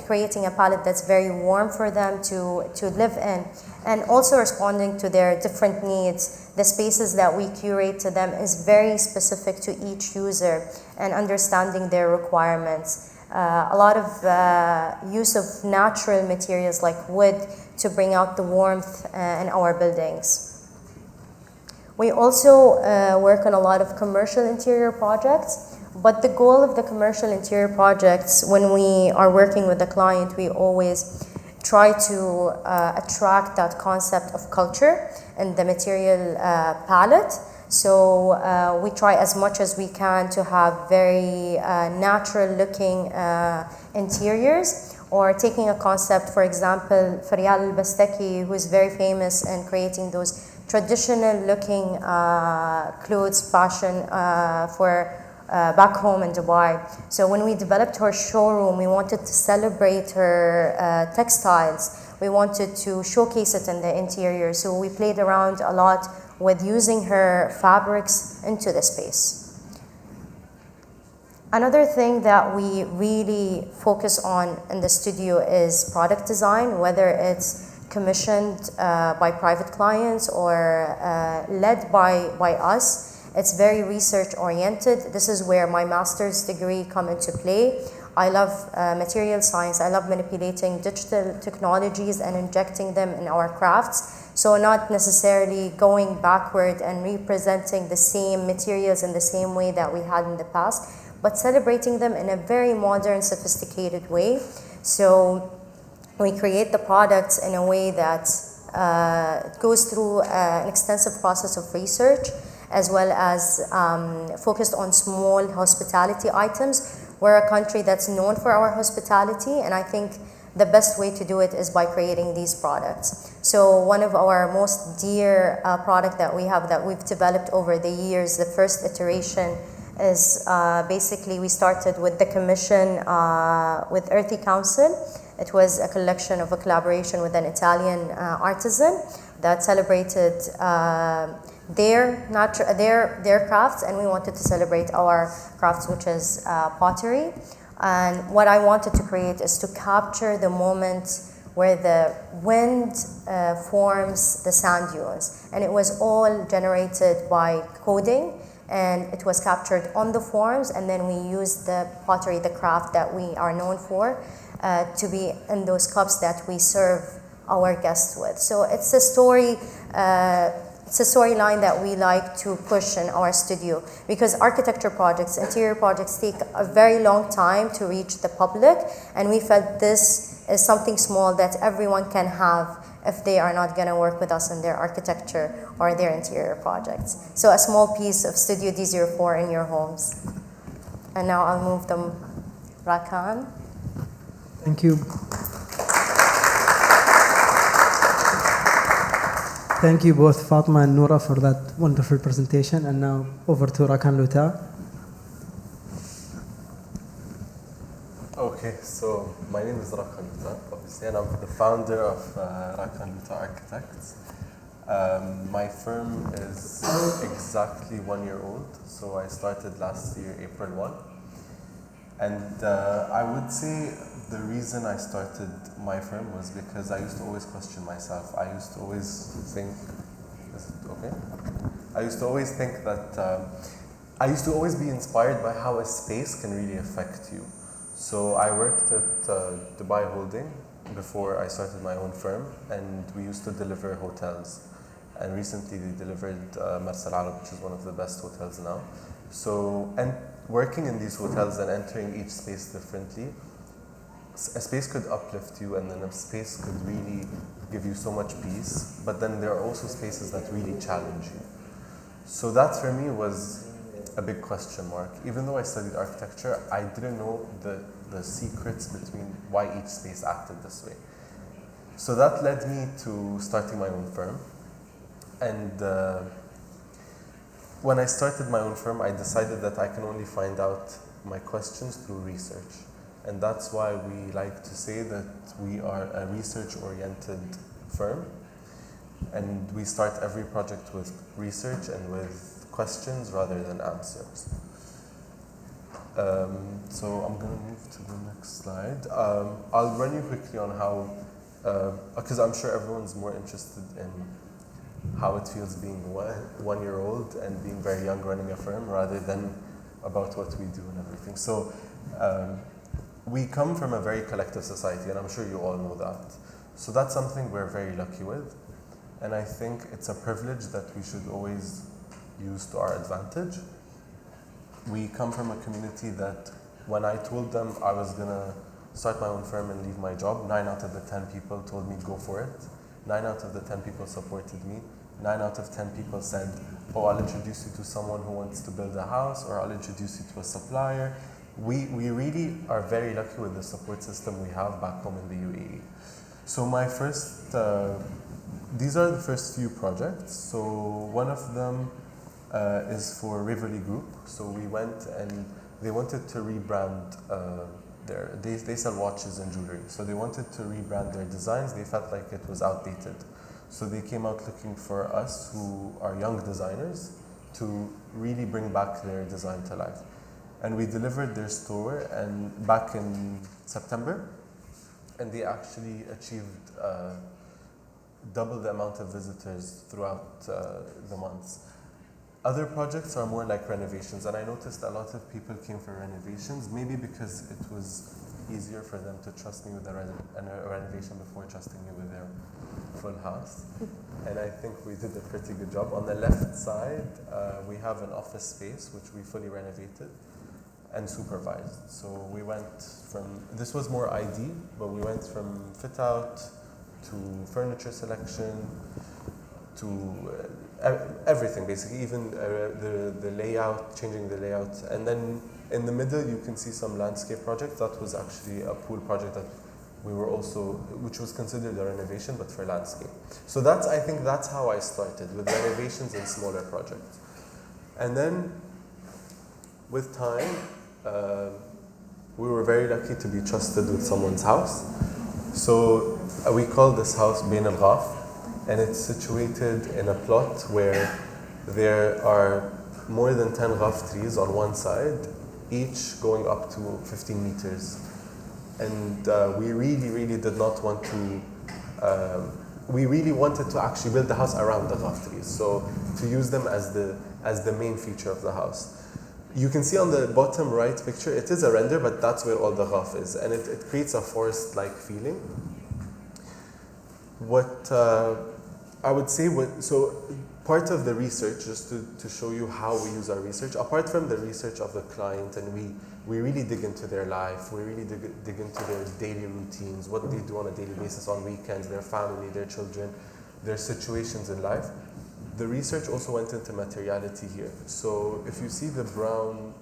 creating a palette that's very warm for them to live in, and also responding to their different needs. The spaces that we curate to them is very specific to each user and understanding their requirements. A lot of use of natural materials like wood to bring out the warmth in our buildings. We also work on a lot of commercial interior projects, but the goal of the commercial interior projects, when we are working with the client, we always try to attract that concept of culture in the material palette. So we try as much as we can to have very natural looking interiors, or taking a concept, for example, Faryal al-Bastaki, who is very famous in creating those traditional looking clothes fashion for back home in Dubai. So when we developed her showroom, we wanted to celebrate her textiles. We wanted to showcase it in the interior. So we played around a lot with using her fabrics into the space. Another thing that we really focus on in the studio is product design, whether it's commissioned by private clients or led by us. It's very research oriented. This is where my master's degree come into play. I love material science. I love manipulating digital technologies and injecting them in our crafts. So not necessarily going backward and representing the same materials in the same way that we had in the past, but celebrating them in a very modern, sophisticated way. So we create the products in a way that goes through an extensive process of research, as well as focused on small hospitality items. We're a country that's known for our hospitality, and I think the best way to do it is by creating these products. So one of our most dear product that we have that we've developed over the years, the first iteration is basically we started with the commission with Earthy Council. It was a collection of a collaboration with an Italian artisan that celebrated their crafts, and we wanted to celebrate our crafts, which is pottery. And what I wanted to create is to capture the moment where the wind forms the sand dunes, and it was all generated by coding, and it was captured on the forms, and then we used the pottery, the craft that we are known for, to be in those cups that we serve our guests with. So it's a story. It's a storyline that we like to push in our studio, because architecture projects, interior projects take a very long time to reach the public, and we felt this is something small that everyone can have if they are not going to work with us in their architecture or their interior projects. So a small piece of Studio D04 in your homes. And now I'll move them Rakan. Thank you. Thank you both Fatma and Noura for that wonderful presentation. And now over to Rakan Luta. Okay, so my name is Rakhaluta, obviously, and I'm the founder of Rakhaluta Architects. My firm is exactly 1 year old, so I started last year, April 1. And I would say the reason I started my firm was because I used to always question myself. I used to always think, is it okay? I used to always think that, I used to always be inspired by how a space can really affect you. So I worked at Dubai Holding before I started my own firm, and we used to deliver hotels. And recently they delivered Marsa, which is one of the best hotels now. So, and working in these hotels and entering each space differently, a space could uplift you, and then a space could really give you so much peace, but then there are also spaces that really challenge you. So that for me was a big question mark. Even though I studied architecture, I didn't know the secrets between why each space acted this way. So that led me to starting my own firm. And when I started my own firm, I decided that I can only find out my questions through research. And that's why we like to say that we are a research-oriented firm. And we start every project with research and with questions rather than answers. So I'm going to move to the next slide. I'll run you quickly on how, because I'm sure everyone's more interested in how it feels being 1 year old and being very young running a firm rather than about what we do and everything. So we come from a very collective society, and I'm sure you all know that. So that's something we're very lucky with. And I think it's a privilege that we should always use to our advantage. We come from a community that when I told them I was gonna start my own firm and leave my job, 9 out of the 10 people told me go for it. 9 out of the 10 people supported me. 9 out of 10 people said, oh, I'll introduce you to someone who wants to build a house, or I'll introduce you to a supplier. We really are very lucky with the support system we have back home in the UAE. So my first, these are the first few projects. So one of them is for Riverly Group. So we went and they wanted to rebrand they sell watches and jewelry. So they wanted to rebrand their designs. They felt like it was outdated. So they came out looking for us, who are young designers, to really bring back their design to life. And we delivered their store and back in September, and they actually achieved double the amount of visitors throughout the months. Other projects are more like renovations, and I noticed a lot of people came for renovations, maybe because it was easier for them to trust me with a renovation before trusting me with their full house. And I think we did a pretty good job. On the left side, we have an office space, which we fully renovated and supervised. So we went from, this was more ID, but we went from fit out to furniture selection to everything, basically, even the layout, changing the layout. And then in the middle, you can see some landscape projects. That was actually a pool project that we were also, which was considered a renovation, but for landscape. So that's, I think that's how I started, with renovations and smaller projects. And then with time, we were very lucky to be trusted with someone's house. So we call this house Bain Al Ghaf, and it's situated in a plot where there are more than 10 ghaf trees on one side, each going up to 15 meters. And we really did not want to, we really wanted to actually build the house around the ghaf trees, so to use them as the main feature of the house. You can see on the bottom right picture, it is a render, but that's where all the ghaf is, and it creates a forest-like feeling. What I would say, so part of the research, just to show you how we use our research, apart from the research of the client, and we really dig into their life, we really dig into their daily routines, what they do on a daily basis on weekends, their family, their children, their situations in life. The research also went into materiality here. So if you see the brown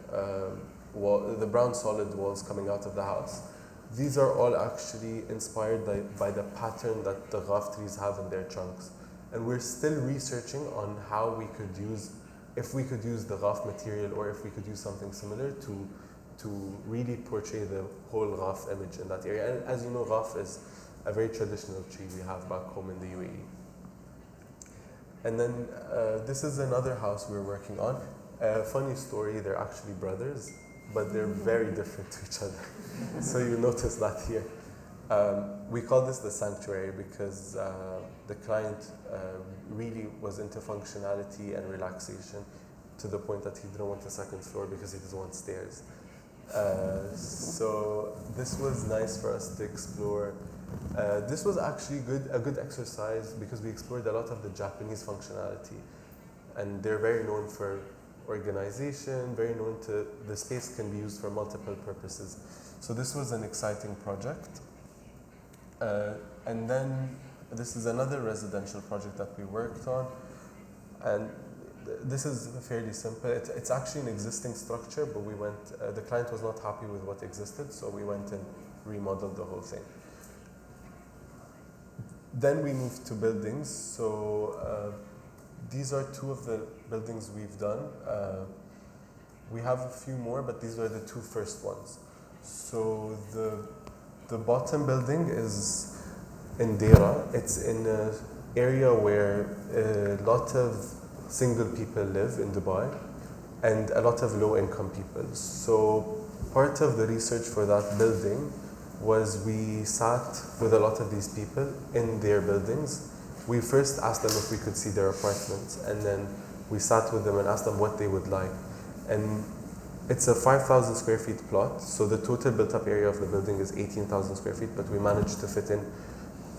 the brown solid walls coming out of the house, these are all actually inspired by the pattern that the ghaf trees have in their trunks. And we're still researching on how we could use, if we could use the ghaf material, or if we could use something similar to really portray the whole Ghaf image in that area. And as you know, Ghaf is a very traditional tree we have back home in the UAE. And then this is another house we're working on. Funny story, they're actually brothers, but they're very different to each other. So you notice that here. We call this the sanctuary because the client really was into functionality and relaxation to the point that he didn't want a second floor because he doesn't want stairs. So this was nice for us to explore. This was actually a good exercise because we explored a lot of the Japanese functionality, and they're very known for organization, very known to the space can be used for multiple purposes. So this was an exciting project. And then this is another residential project that we worked on, and this is fairly simple. It's actually an existing structure, but we went, the client was not happy with what existed, so we went and remodeled the whole thing. Then we moved to buildings. So these are two of the buildings we've done. We have a few more, but these are the two first ones. So the bottom building is in Dera. It's in an area where a lot of single people live in Dubai and a lot of low-income people. So part of the research for that building was we sat with a lot of these people in their buildings. We first asked them if we could see their apartments, and then we sat with them and asked them what they would like. And it's a 5,000 square feet plot, so the total built-up area of the building is 18,000 square feet, but we managed to fit in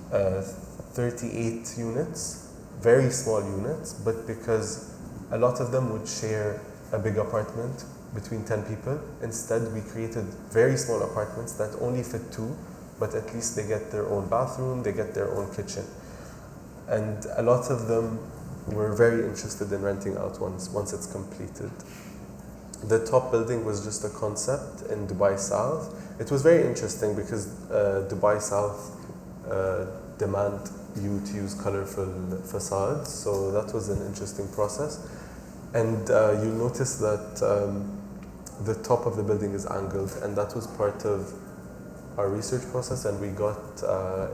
38 units, very small units, but because a lot of them would share a big apartment between 10 people, instead we created very small apartments that only fit 2, but at least they get their own bathroom, they get their own kitchen. And a lot of them were very interested in renting out once it's completed. The top building was just a concept in Dubai South. It was very interesting because Dubai South demand you to use colorful facades, so that was an interesting process. And you'll notice that the top of the building is angled, and that was part of our research process, and we got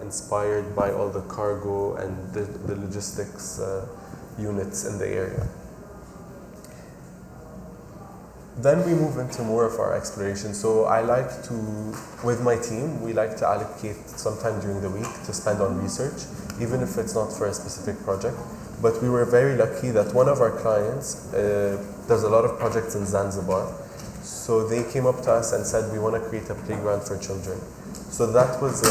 inspired by all the cargo and the logistics units in the area. Then we move into more of our exploration. So I like to, with my team, we like to allocate some time during the week to spend on research, even if it's not for a specific project. But we were very lucky that one of our clients does a lot of projects in Zanzibar. So they came up to us and said, we want to create a playground for children. So that was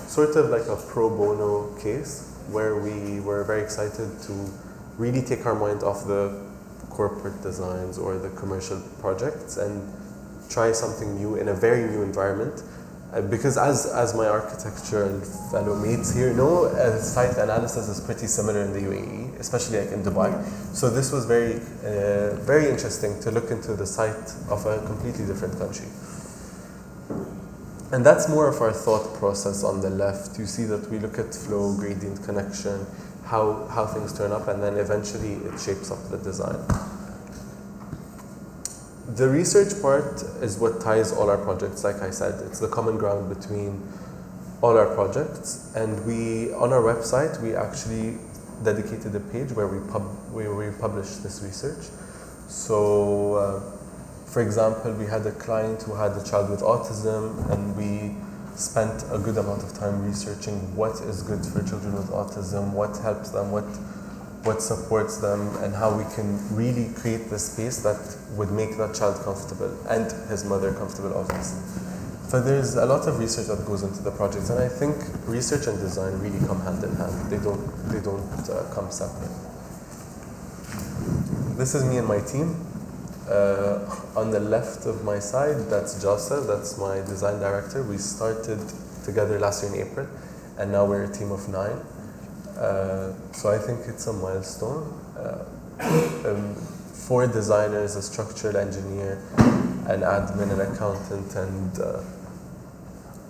sort of like a pro bono case where we were very excited to really take our mind off the corporate designs or the commercial projects and try something new in a very new environment. Because as my architecture fellow mates here know, site analysis is pretty similar in the UAE, especially like in Dubai. So this was very, very interesting to look into the site of a completely different country. And that's more of our thought process on the left. You see that we look at flow, gradient connection, how things turn up, and then eventually it shapes up the design. The research part is what ties all our projects. Like I said, it's the common ground between all our projects. And we, on our website, we actually dedicated a page where we publish this research. So, for example, we had a client who had a child with autism, and we spent a good amount of time researching what is good for children with autism, what helps them, what supports them, and how we can really create the space that would make that child comfortable and his mother comfortable, obviously. So there's a lot of research that goes into the projects, and I think research and design really come hand in hand. They don't come separate. This is me and my team. On the left of my side, that's Jasser, that's my design director. We started together last year in April, and now we're a team of 9. So I think it's a milestone. 4 designers, a structural engineer, an admin, an accountant, and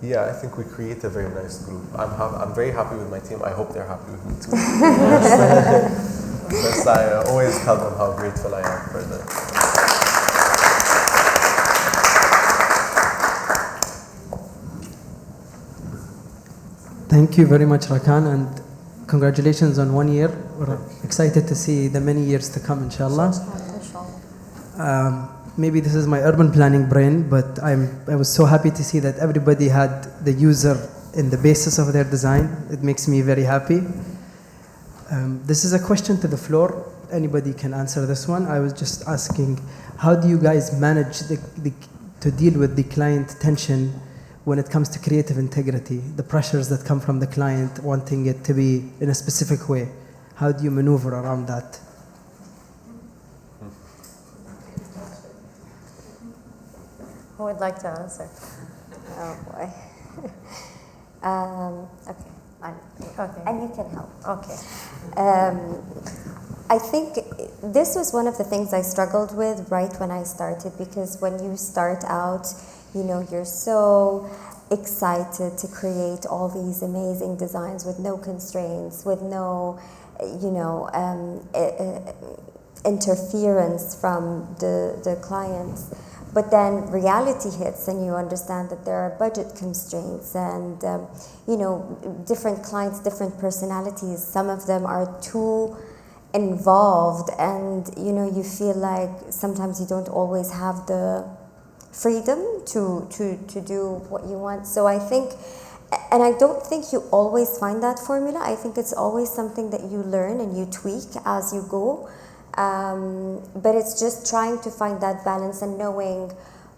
yeah, I think we create a very nice group. I'm very happy with my team. I hope they're happy with me too. Because I always tell them how grateful I am for them. Thank you very much, Rakan, and congratulations on 1 year. We're excited to see the many years to come, inshallah. Maybe this is my urban planning brain, but I was so happy to see that everybody had the user in the basis of their design. It makes me very happy. This is a question to the floor. Anybody can answer this one. I was just asking, how do you guys manage to deal with the client tension when it comes to creative integrity, the pressures that come from the client wanting it to be in a specific way? How do you maneuver around that? Who would like to answer? Oh boy. Okay. Okay. And you can help. Okay. I think this was one of the things I struggled with right when I started, because when you start out, you know, you're so excited to create all these amazing designs with no constraints, with no, you know, interference from the clients. But then reality hits and you understand that there are budget constraints and, you know, different clients, different personalities. Some of them are too involved and, you know, you feel like sometimes you don't always have the freedom to do what you want. So I think, and I don't think you always find that formula. I think it's always something that you learn and you tweak as you go. But it's just trying to find that balance and knowing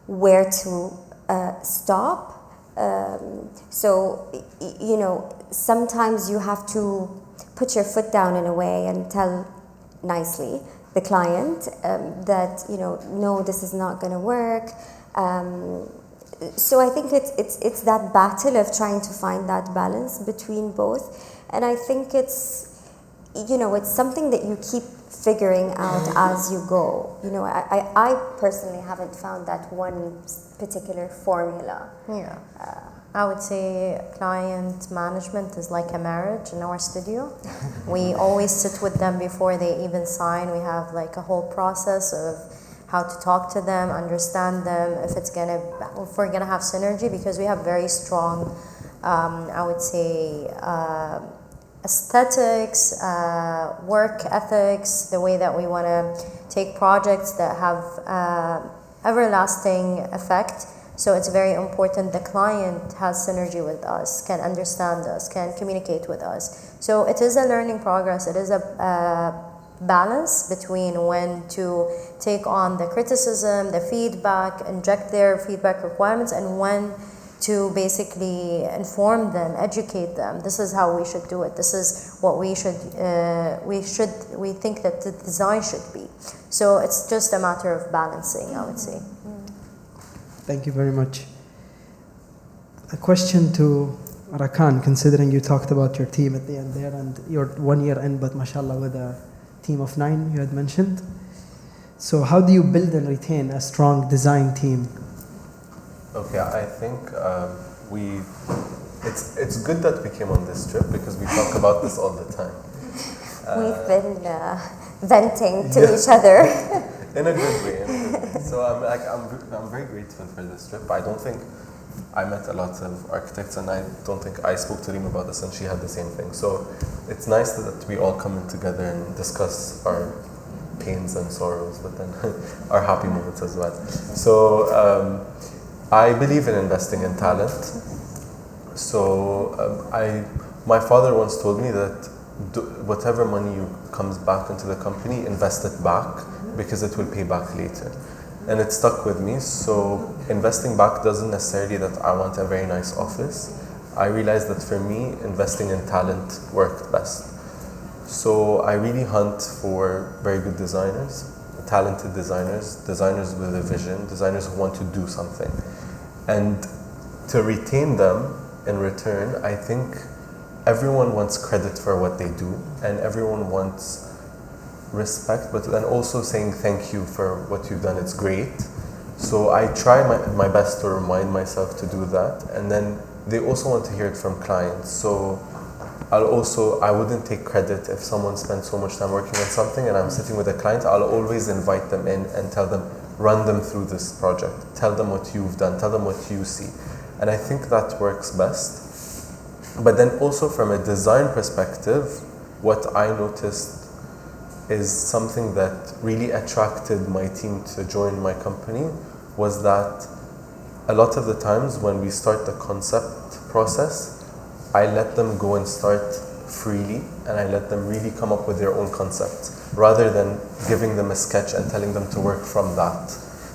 where to stop. So, you know, sometimes you have to put your foot down in a way and tell nicely the client that, you know, no, this is not going to work. So I think it's that battle of trying to find that balance between both. And I think it's, you know, it's something that you keep figuring out as you go. You know, I personally haven't found that one particular formula. Yeah. I would say client management is like a marriage in our studio. We always sit with them before they even sign. We have like a whole process of how to talk to them, understand them, if we're gonna have synergy, because we have very strong, I would say, aesthetics, work ethics, the way that we want to take projects that have everlasting effect. So it's very important the client has synergy with us, can understand us, can communicate with us. So it is a learning progress. It is a balance between when to take on the criticism, the feedback, inject their feedback requirements, and when to basically inform them, educate them. This is how we should do it. This is what we think that the design should be. So it's just a matter of balancing, I would say. Thank you very much. A question to Rakan, considering you talked about your team at the end there and your 1 year end, but mashallah with a team of 9 you had mentioned. So how do you build and retain a strong design team? Okay, I think it's good that we came on this trip because we talk about this all the time. We've been venting to each other. In a good way. So I'm very grateful for this trip. I don't think I met a lot of architects, and I don't think I spoke to Reem about this, and she had the same thing. So it's nice that we all come in together and discuss our pains and sorrows, but then our happy moments as well. So I believe in investing in talent. So my father once told me that whatever money comes back into the company, invest it back because it will pay back later. And it stuck with me. So investing back doesn't necessarily that I want a very nice office. I realized that for me, investing in talent worked best. So I really hunt for very good designers, talented designers, designers with a vision, designers who want to do something. And to retain them in return, I think everyone wants credit for what they do, and everyone wants respect, but then also saying thank you for what you've done, it's great. So I try my best to remind myself to do that, and then they also want to hear it from clients. So I wouldn't take credit if someone spent so much time working on something and I'm sitting with a client. I'll always invite them in and tell them, run them through this project, tell them what you've done, tell them what you see. And I think that works best. But then also from a design perspective, what I noticed is something that really attracted my team to join my company was that a lot of the times when we start the concept process, I let them go and start freely, and I let them really come up with their own concept rather than giving them a sketch and telling them to work from that.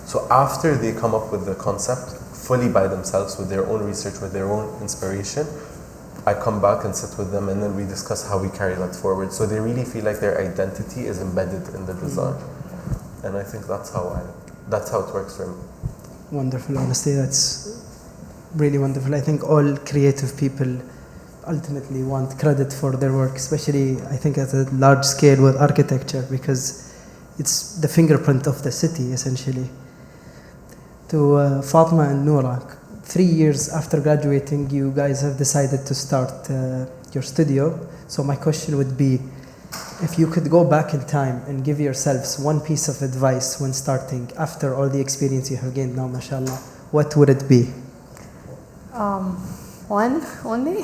So after they come up with the concept fully by themselves with their own research, with their own inspiration, I come back and sit with them and then we discuss how we carry that forward. So they really feel like their identity is embedded in the design. And I think that's how it works for me. Wonderful, honestly, that's really wonderful. I think all creative people ultimately want credit for their work, especially I think at a large scale with architecture, because it's the fingerprint of the city essentially. To Fatma and Noura, 3 years after graduating, you guys have decided to start your studio. So my question would be, if you could go back in time and give yourselves one piece of advice when starting, after all the experience you have gained now, mashallah, what would it be? One only?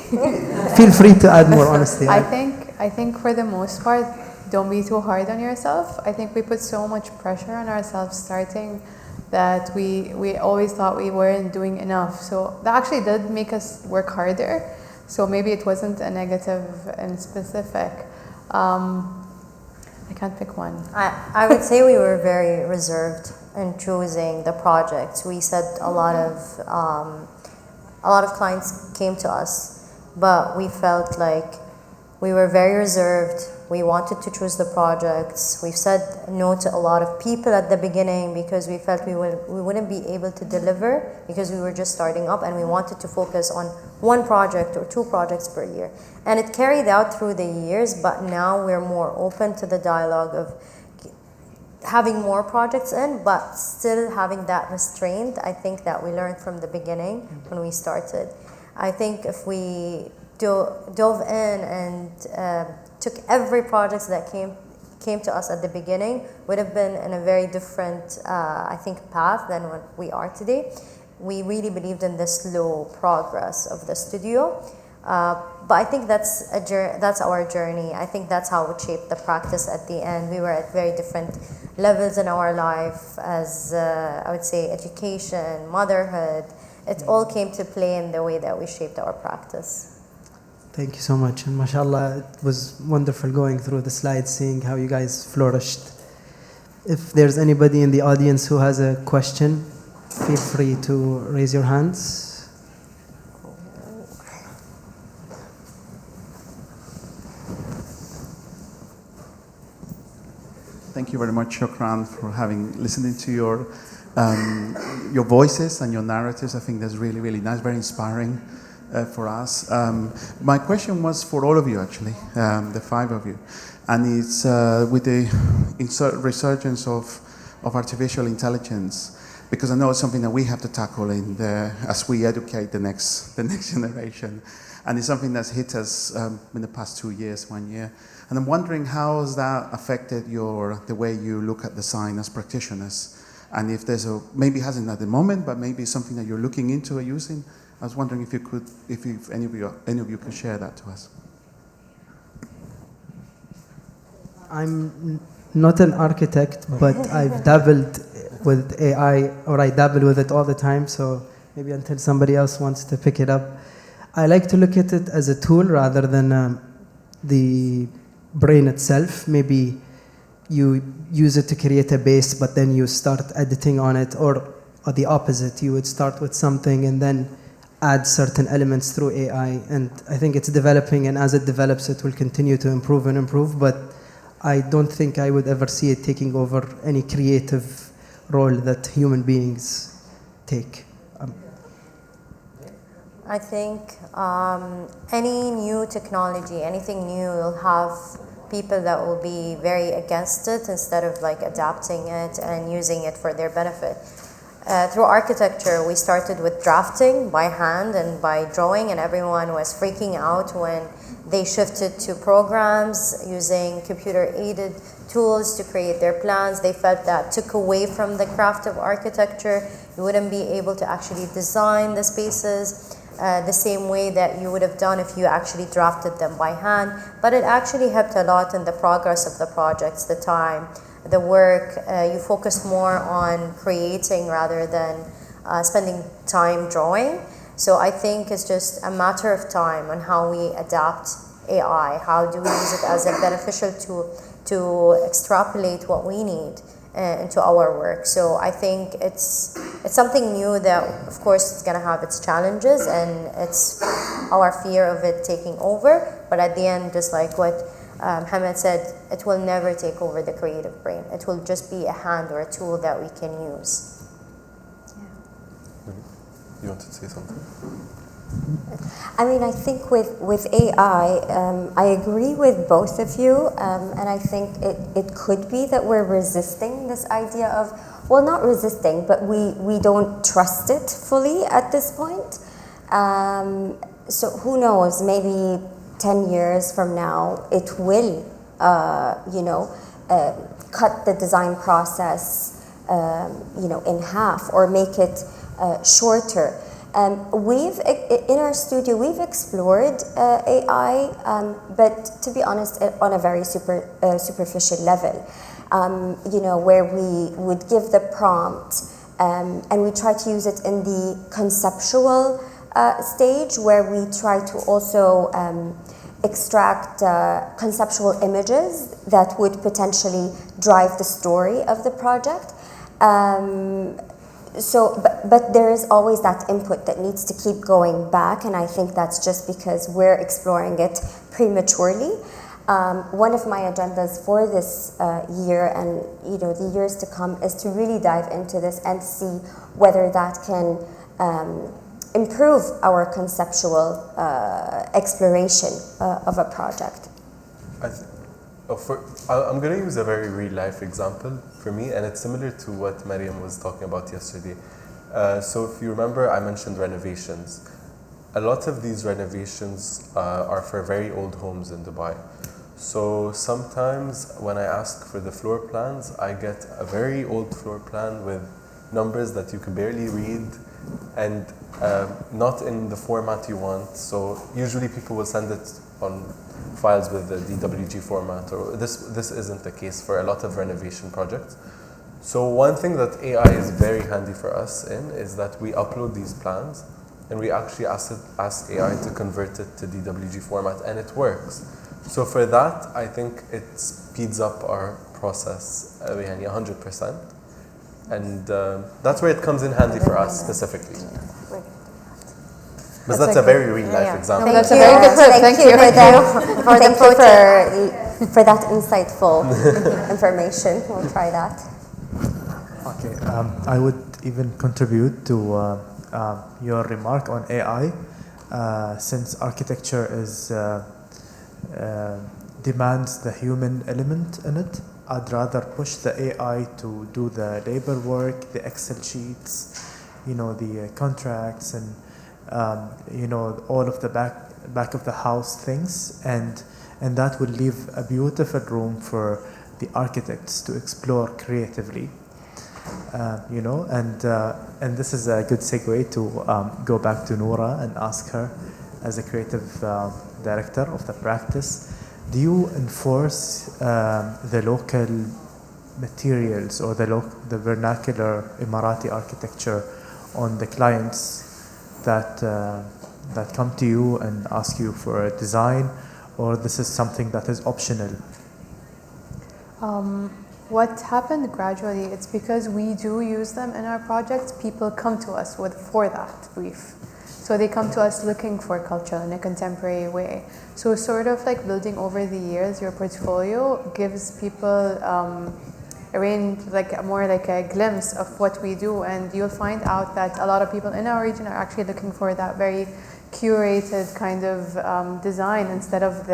Feel free to add more, honestly. I think for the most part, don't be too hard on yourself. I think we put so much pressure on ourselves starting that we always thought we weren't doing enough. So that actually did make us work harder. So maybe it wasn't a negative and specific. I can't pick one. I would say we were very reserved in choosing the projects. We said a lot of clients came to us, but we felt like we were very reserved. We wanted to choose the projects. We've said no to a lot of people at the beginning because we felt we wouldn't be able to deliver because we were just starting up, and we wanted to focus on one project or 2 projects per year. And it carried out through the years, but now we're more open to the dialogue of having more projects in, but still having that restraint. I think that we learned from the beginning when we started. I think if we dove in and took every project that came to us at the beginning, would have been in a very different, I think, path than what we are today. We really believed in the slow progress of the studio. But I think that's our journey. I think that's how it shaped the practice at the end. We were at very different levels in our life as, I would say, education, motherhood. It all came to play in the way that we shaped our practice. Thank you so much. And mashallah, it was wonderful going through the slides, seeing how you guys flourished. If there's anybody in the audience who has a question, feel free to raise your hands. Thank you very much, Shukran, for listening to your voices and your narratives. I think that's really, really nice, very inspiring for us. My question was for all of you, actually, the 5 of you, and it's with the resurgence of artificial intelligence, because I know it's something that we have to tackle as we educate the next generation, and it's something that's hit us in the past 2 years, 1 year. And I'm wondering, how has that affected the way you look at design as practitioners? And if maybe hasn't at the moment, but maybe something that you're looking into or using. I was wondering if any of you could share that to us. I'm not an architect, but I've dabbled with AI, or I dabble with it all the time. So maybe until somebody else wants to pick it up, I like to look at it as a tool rather than the brain itself. Maybe you use it to create a base, but then you start editing on it, or the opposite. You would start with something and then add certain elements through AI. And I think it's developing, and as it develops, it will continue to improve and improve. But I don't think I would ever see it taking over any creative role that human beings take. I think any new technology, anything new, will have people that will be very against it instead of adapting it and using it for their benefit. Through architecture, we started with drafting by hand and by drawing, and everyone was freaking out when they shifted to programs using computer-aided tools to create their plans. They felt that took away from the craft of architecture. You wouldn't be able to actually design the spaces. the same way that you would have done if you actually drafted them by hand, but it actually helped a lot in the progress of the projects, the time, the work. You focused more on creating rather than spending time drawing. So I think it's just a matter of time on how we adapt AI. How do we use it as a beneficial tool to extrapolate what we need into our work? So I think it's something new that, of course, it's going to have its challenges, and it's our fear of it taking over. But at the end, just like what Mohammed said, it will never take over the creative brain. It will just be a hand or a tool that we can use. You wanted to say something? I mean, I think with AI, I agree with both of you, and I think it could be that we're resisting this idea of, well, not resisting, but we don't trust it fully at this point. So who knows, maybe 10 years from now, it will, cut the design process, in half, or make it shorter. In our studio, we've explored AI, but to be honest, on a very superficial level, where we would give the prompt and we try to use it in the conceptual stage, where we try to also extract conceptual images that would potentially drive the story of the project. But there is always that input that needs to keep going back, and I think that's just because we're exploring it prematurely. One of my agendas for this year and the years to come is to really dive into this and see whether that can improve our conceptual exploration of a project. I'm going to use a very real life example for me, and it's similar to what Mariam was talking about yesterday. So if you remember, I mentioned renovations. A lot of these renovations are for very old homes in Dubai. So sometimes when I ask for the floor plans, I get a very old floor plan with numbers that you can barely read and not in the format you want. So usually people will send it on files with the DWG format, or this isn't the case for a lot of renovation projects. So one thing that AI is very handy for us in is that we upload these plans and we actually ask AI to convert it to DWG format, and it works. So for that, I think it speeds up our process 100%. And that's where it comes in handy for us specifically. But that's a very real life example. No, that's a very good tip. Thank you for that insightful information. We'll try that. Okay, I would even contribute to your remark on AI, since architecture demands the human element in it. I'd rather push the AI to do the labor work, the Excel sheets, the contracts, and all of the back of the house things, and that will leave a beautiful room for the architects to explore creatively. And this is a good segue to go back to Noura and ask her, as a creative director of the practice, do you enforce the local materials or the vernacular Emirati architecture on the clients that come to you and ask you for a design, or this is something that is optional? What happened gradually, it's because we do use them in our projects. People come to us for that brief. So they come to us looking for culture in a contemporary way. So sort of like building over the years, your portfolio gives people more like a glimpse of what we do, and you'll find out that a lot of people in our region are actually looking for that very curated kind of design instead of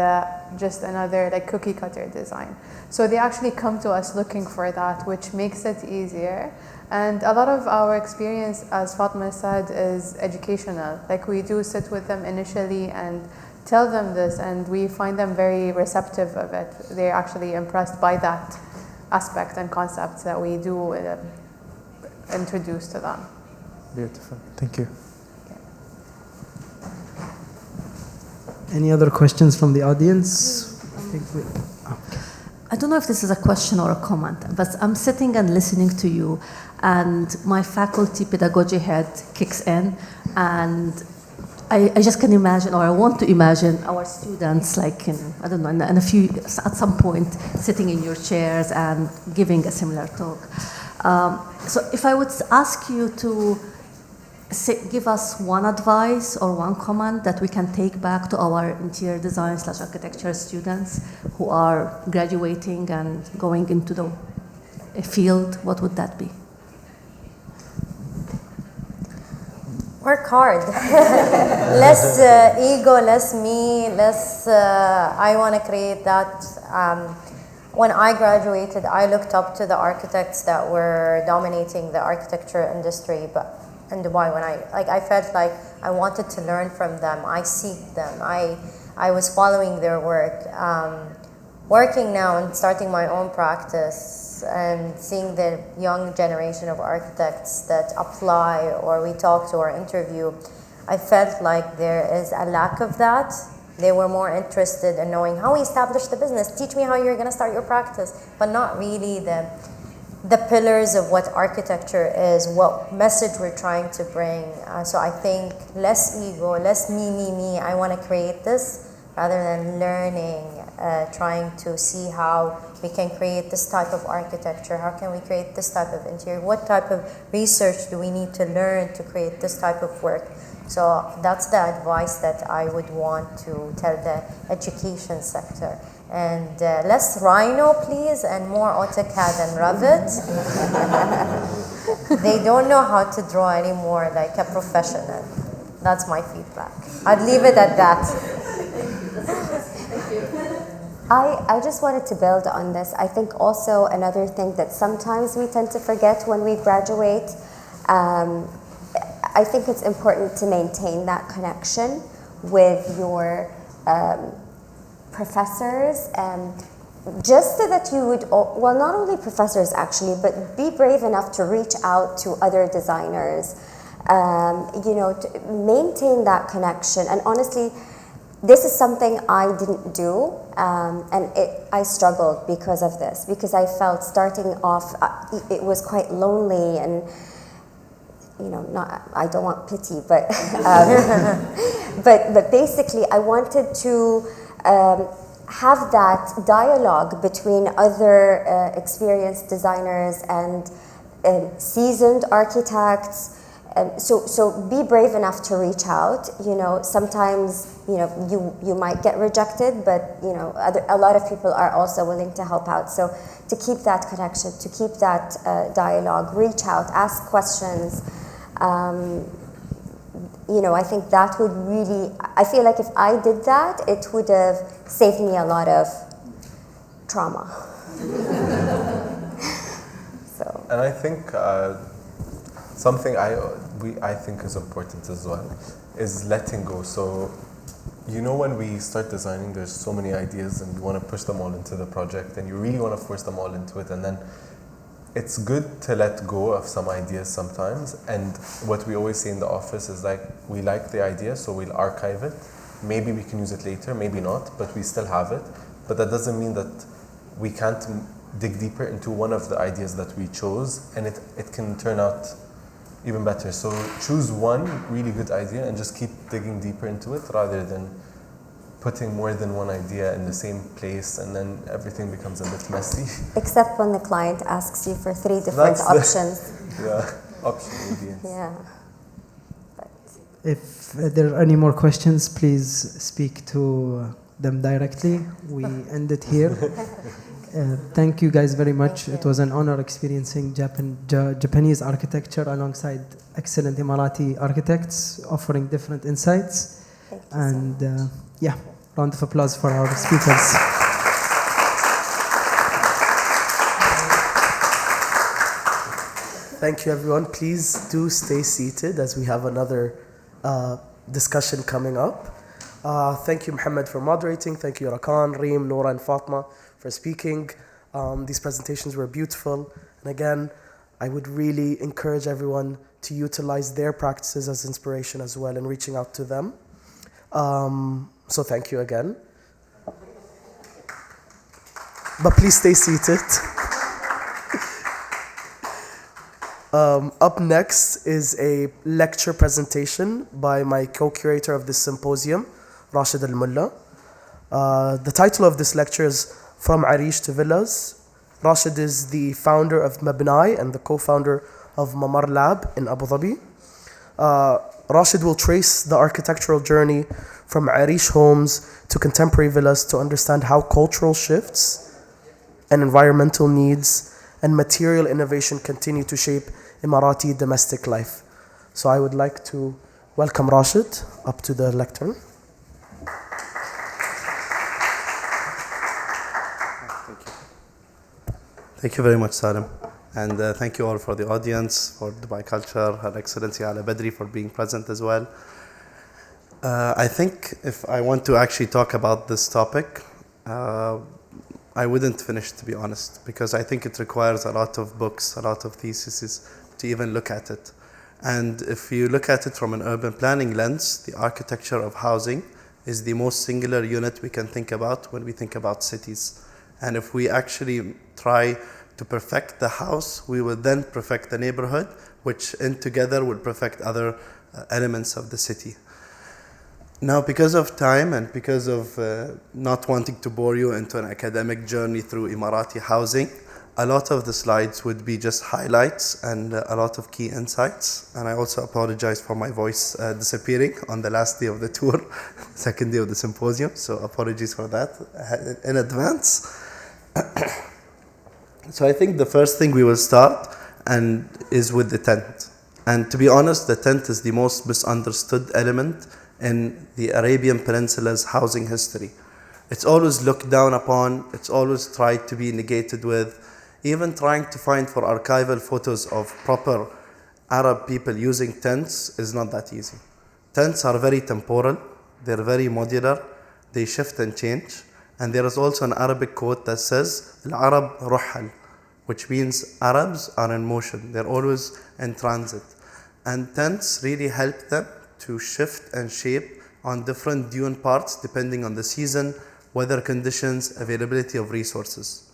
just another like cookie cutter design. So they actually come to us looking for that, which makes it easier. And a lot of our experience, as Fatma said, is educational. Like we do sit with them initially and tell them this, and we find them very receptive of it. They're actually impressed by that aspect and concepts that we do introduce to them. Beautiful. Thank you. Any other questions from the audience? I don't know if this is a question or a comment, but I'm sitting and listening to you, and my faculty pedagogy head kicks in, and I just can imagine, or I want to imagine our students, like I don't know, at some point, sitting in your chairs and giving a similar talk. So if I would ask you to give us one advice or one comment that we can take back to our interior design / architecture students who are graduating and going into the field, what would that be? Work hard. Less ego, less me, less I want to create that. When I graduated, I looked up to the architects that were dominating the architecture industry, but in Dubai, when I felt like I wanted to learn from them. I seek them. I was following their work. Working now and starting my own practice and seeing the young generation of architects that apply or we talk to or interview, I felt like there is a lack of that. They were more interested in knowing how we establish the business. Teach me how you're going to start your practice, but not really the pillars of what architecture is, what message we're trying to bring. So I think less ego, less me, I want to create this, rather than learning, trying to see how we can create this type of architecture, how can we create this type of interior, what type of research do we need to learn to create this type of work. So that's the advice that I would want to tell the education sector. And less Rhino, please, and more AutoCAD and Revit. They don't know how to draw anymore like a professional. That's my feedback. I'd leave it at that. I just wanted to build on this. I think also another thing that sometimes we tend to forget when we graduate, I think it's important to maintain that connection with your professors, just so that you would, well, not only professors actually, but be brave enough to reach out to other designers, to maintain that connection. And honestly, this is something I didn't do, and I struggled because of this, because I felt starting off, it was quite lonely and, I don't want pity, but, but basically I wanted to have that dialogue between other experienced designers and seasoned architects. So be brave enough to reach out. Sometimes you might get rejected, but a lot of people are also willing to help out. So to keep that connection, to keep that dialogue, reach out, ask questions. I think that would really, I feel like if I did that, it would have saved me a lot of trauma. And I think something I think is important as well is letting go. So, when we start designing, there's so many ideas and you want to push them all into the project and you really want to force them all into it, and then it's good to let go of some ideas sometimes. And what we always say in the office is we like the idea, so we'll archive it. Maybe we can use it later, maybe not, but we still have it. But that doesn't mean that we can't dig deeper into one of the ideas that we chose, and it can turn out even better. So choose one really good idea and just keep digging deeper into it, rather than putting more than one idea in the same place, and then everything becomes a bit messy. Except when the client asks you for 3 different options. Option ideas. Yeah. If there are any more questions, please speak to them directly. We end it here. Thank you guys very much. It was an honor experiencing Japanese architecture alongside excellent Emirati architects offering different insights. And round of applause for our speakers. Thank you, everyone. Please do stay seated as we have another discussion coming up. Thank you, Mohammed, for moderating. Thank you, Rakan, Reem, Noura, and Fatma for speaking. These presentations were beautiful. And again, I would really encourage everyone to utilize their practices as inspiration as well in reaching out to them. So thank you again. But please stay seated. Up next is a lecture presentation by my co-curator of this symposium, Rashid Al-Mulla. The title of this lecture is From Arish to Villas. Rashid is the founder of Mabnai and the co-founder of Mamar Lab in Abu Dhabi. Rashid will trace the architectural journey from Arish homes to contemporary villas to understand how cultural shifts and environmental needs and material innovation continue to shape Emirati domestic life. So I would like to welcome Rashid up to the lectern. Thank you very much, Salim. And thank you all for the audience, for Dubai Culture, Her Excellency Ala Badri for being present as well. I think if I want to actually talk about this topic, I wouldn't finish, to be honest, because I think it requires a lot of books, a lot of theses to even look at it. And if you look at it from an urban planning lens, the architecture of housing is the most singular unit we can think about when we think about cities. And if we actually try to perfect the house, we will then perfect the neighborhood, which in together will perfect other elements of the city. Now, because of time and because of not wanting to bore you into an academic journey through Emirati housing, a lot of the slides would be just highlights and a lot of key insights. And I also apologize for my voice disappearing on the last day of the tour, second day of the symposium. So apologies for that in advance. So I think the first thing we will start is with the tent. And to be honest, the tent is the most misunderstood element in the Arabian Peninsula's housing history. It's always looked down upon, it's always tried to be negated with. Even trying to find for archival photos of proper Arab people using tents is not that easy. Tents are very temporal, they're very modular, they shift and change. And there is also an Arabic quote that says, Al-Arab ruhal, which means Arabs are in motion, they're always in transit. And tents really help them to shift and shape on different dune parts depending on the season, weather conditions, availability of resources.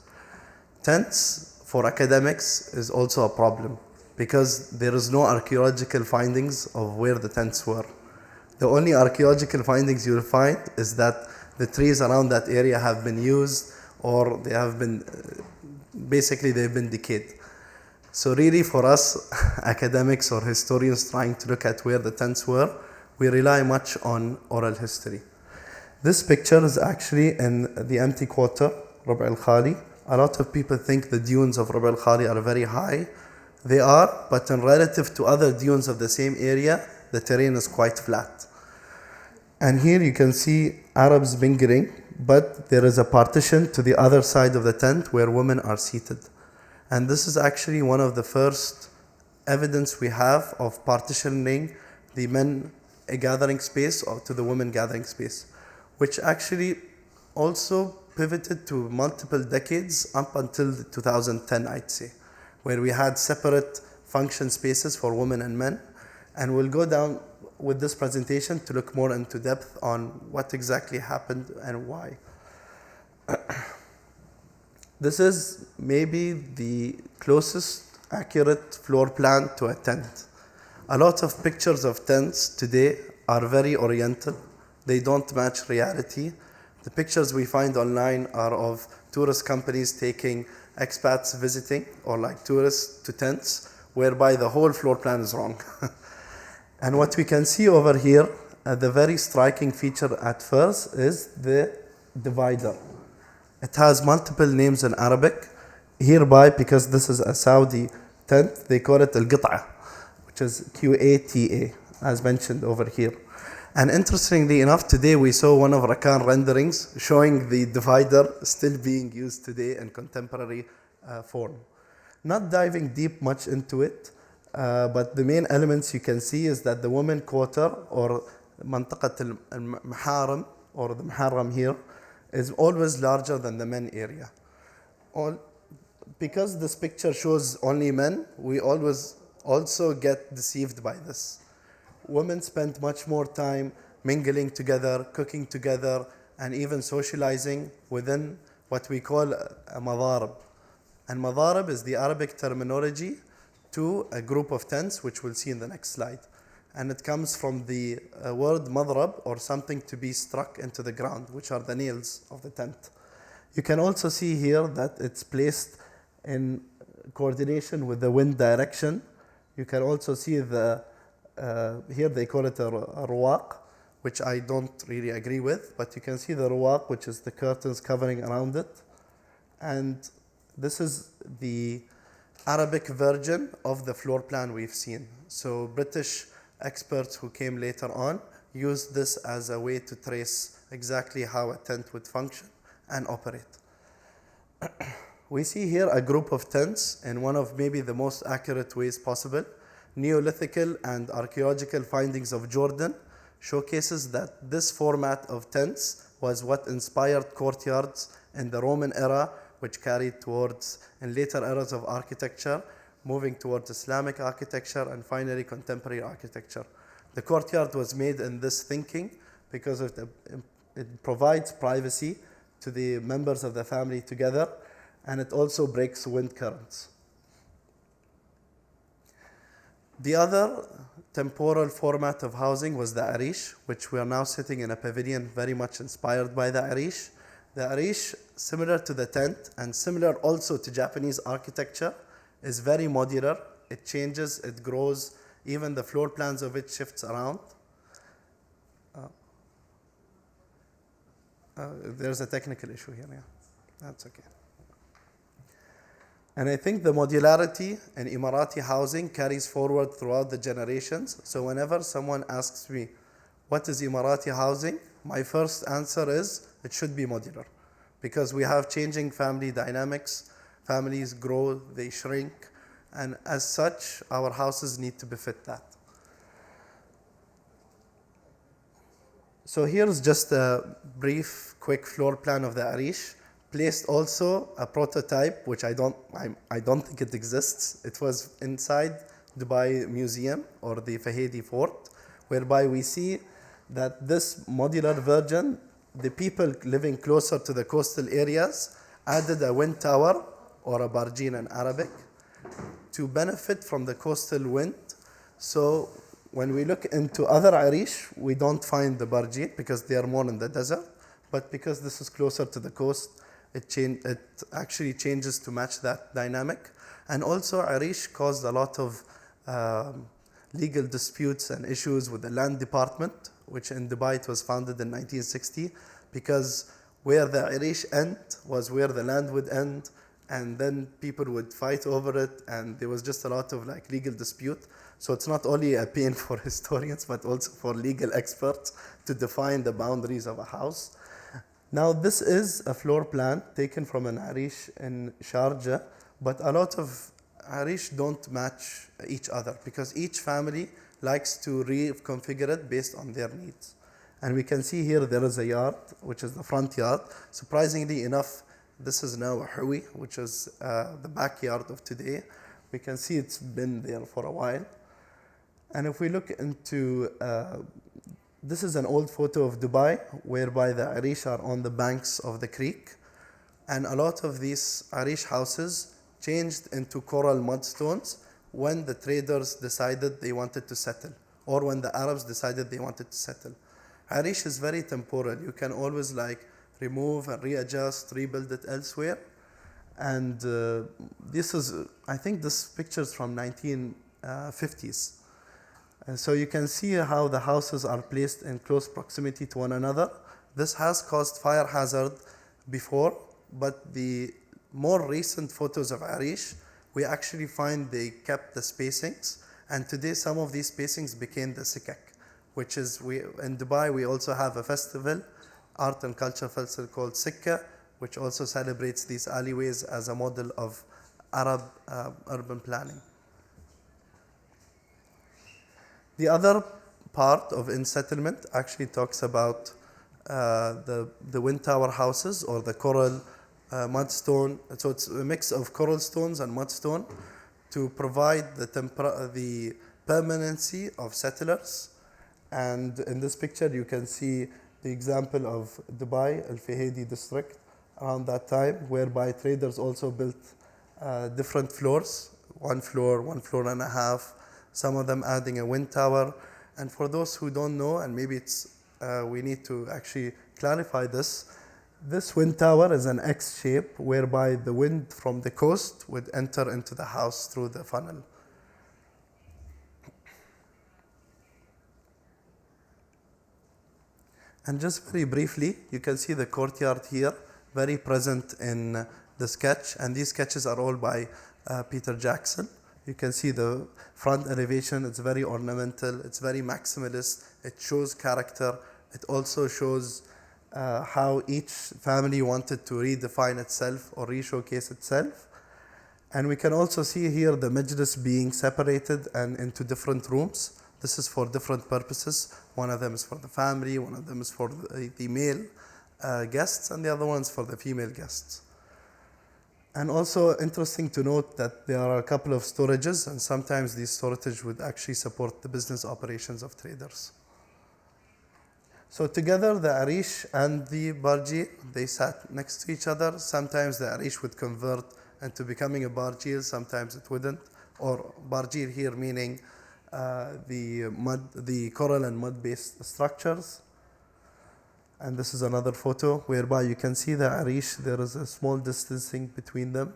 Tents for academics is also a problem because there is no archaeological findings of where the tents were. The only archaeological findings you will find is that the trees around that area have been used or they have been, basically they've been decayed. So really for us academics or historians trying to look at where the tents were, we rely much on oral history. This picture is actually in the empty quarter, Rub' al-Khali. A lot of people think the dunes of Rub' al-Khali are very high. They are, but in relative to other dunes of the same area, the terrain is quite flat. And here you can see Arabs mingling, but there is a partition to the other side of the tent where women are seated. And this is actually one of the first evidence we have of partitioning the men gathering space or to the women gathering space, which actually also pivoted to multiple decades up until 2010, I'd say, where we had separate function spaces for women and men. And we'll go down with this presentation to look more into depth on what exactly happened and why. This is maybe the closest accurate floor plan to a tent. A lot of pictures of tents today are very oriental. They don't match reality. The pictures we find online are of tourist companies taking expats visiting or like tourists to tents, whereby the whole floor plan is wrong. And what we can see over here, the very striking feature at first is the divider. It has multiple names in Arabic. Hereby, because this is a Saudi tent, they call it al-Qit'a, which is Q-A-T-A, as mentioned over here. And interestingly enough, today we saw one of Rakan renderings showing the divider still being used today in contemporary form. Not diving deep much into it, but the main elements you can see is that the women quarter or mantaqat al-Maharam or the Muharram here is always larger than the men area. Because this picture shows only men, we always also get deceived by this. Women spend much more time mingling together, cooking together, and even socializing within what we call a madarib. And madarib is the Arabic terminology to a group of tents, which we'll see in the next slide. And it comes from the word madrab, or something to be struck into the ground, which are the nails of the tent. You can also see here that it's placed in coordination with the wind direction. You can also see the, here they call it a ruwaq, which I don't really agree with, but you can see the ruwaq, which is the curtains covering around it. And this is the Arabic version of the floor plan we've seen. So British experts who came later on used this as a way to trace exactly how a tent would function and operate. We see here a group of tents in one of maybe the most accurate ways possible. Neolithical and archaeological findings of Jordan showcases that this format of tents was what inspired courtyards in the Roman era, which carried towards, in later eras of architecture, moving towards Islamic architecture and finally contemporary architecture. The courtyard was made in this thinking because it provides privacy to the members of the family together, and it also breaks wind currents. The other temporal format of housing was the Arish, which we are now sitting in a pavilion very much inspired by the Arish. The Arish, similar to the tent and similar also to Japanese architecture, is very modular. It changes, it grows, even the floor plans of it shifts around. There's a technical issue here, yeah. That's okay. And I think the modularity in Emirati housing carries forward throughout the generations. So whenever someone asks me, what is Emirati housing? My first answer is, it should be modular. Because we have changing family dynamics. Families grow, they shrink. And as such, our houses need to befit that. So here's just a brief, quick floor plan of the Arish. Placed also a prototype, which I don't think it exists. It was inside Dubai Museum or the Fahedi Fort, whereby we see that this modular version, the people living closer to the coastal areas added a wind tower, or a barjin in Arabic, to benefit from the coastal wind. So when we look into other Arish, we don't find the barjin because they are more in the desert, but because this is closer to the coast, it actually changes to match that dynamic. And also Arish caused a lot of legal disputes and issues with the land department, which in Dubai it was founded in 1960, because where the Arish end was where the land would end, and then people would fight over it, and there was just a lot of legal dispute. So it's not only a pain for historians, but also for legal experts to define the boundaries of a house. Now this is a floor plan taken from an Arish in Sharjah, but a lot of Arish don't match each other because each family likes to reconfigure it based on their needs. And we can see here there is a yard, which is the front yard. Surprisingly enough, this is now a Hui, which is the backyard of today. We can see it's been there for a while. And if we look into, this is an old photo of Dubai, whereby the Arish are on the banks of the creek. And a lot of these Arish houses changed into coral mudstones when the traders decided they wanted to settle, or when the Arabs decided they wanted to settle. Arish is very temporal. You can always remove and readjust, rebuild it elsewhere. And this is, I think this picture is from 1950s. And so you can see how the houses are placed in close proximity to one another. This has caused fire hazard before, but the more recent photos of Arish, we actually find they kept the spacings. And today some of these spacings became the sikak, which is, in Dubai we also have a festival, art and culture festival called Sikka, which also celebrates these alleyways as a model of Arab urban planning. The other part of in settlement actually talks about the wind tower houses, or the coral mudstone. So it's a mix of coral stones and mudstone to provide the permanency of settlers And in this picture, you can see the example of Dubai, Al-Fahedi district around that time, whereby traders also built different floors, one floor and a half, some of them adding a wind tower. And for those who don't know, and maybe it's we need to actually clarify this, this wind tower is an X shape whereby the wind from the coast would enter into the house through the funnel. And just very briefly, you can see the courtyard here, very present in the sketch. And these sketches are all by Peter Jackson. You can see the front elevation, it's very ornamental, it's very maximalist, it shows character. It also shows how each family wanted to redefine itself or re-showcase itself. And we can also see here the majlis being separated and into different rooms. This is for different purposes. One of them is for the family, one of them is for the male guests, and the other one's for the female guests. And also interesting to note that there are a couple of storages, and sometimes these storage would actually support the business operations of traders. So together, the Arish and the Barjeel, they sat next to each other. Sometimes the Arish would convert into becoming a Barjeel, sometimes it wouldn't. Or Barjeel here meaning the coral and mud-based structures. And this is another photo whereby you can see the Arish, there is a small distancing between them.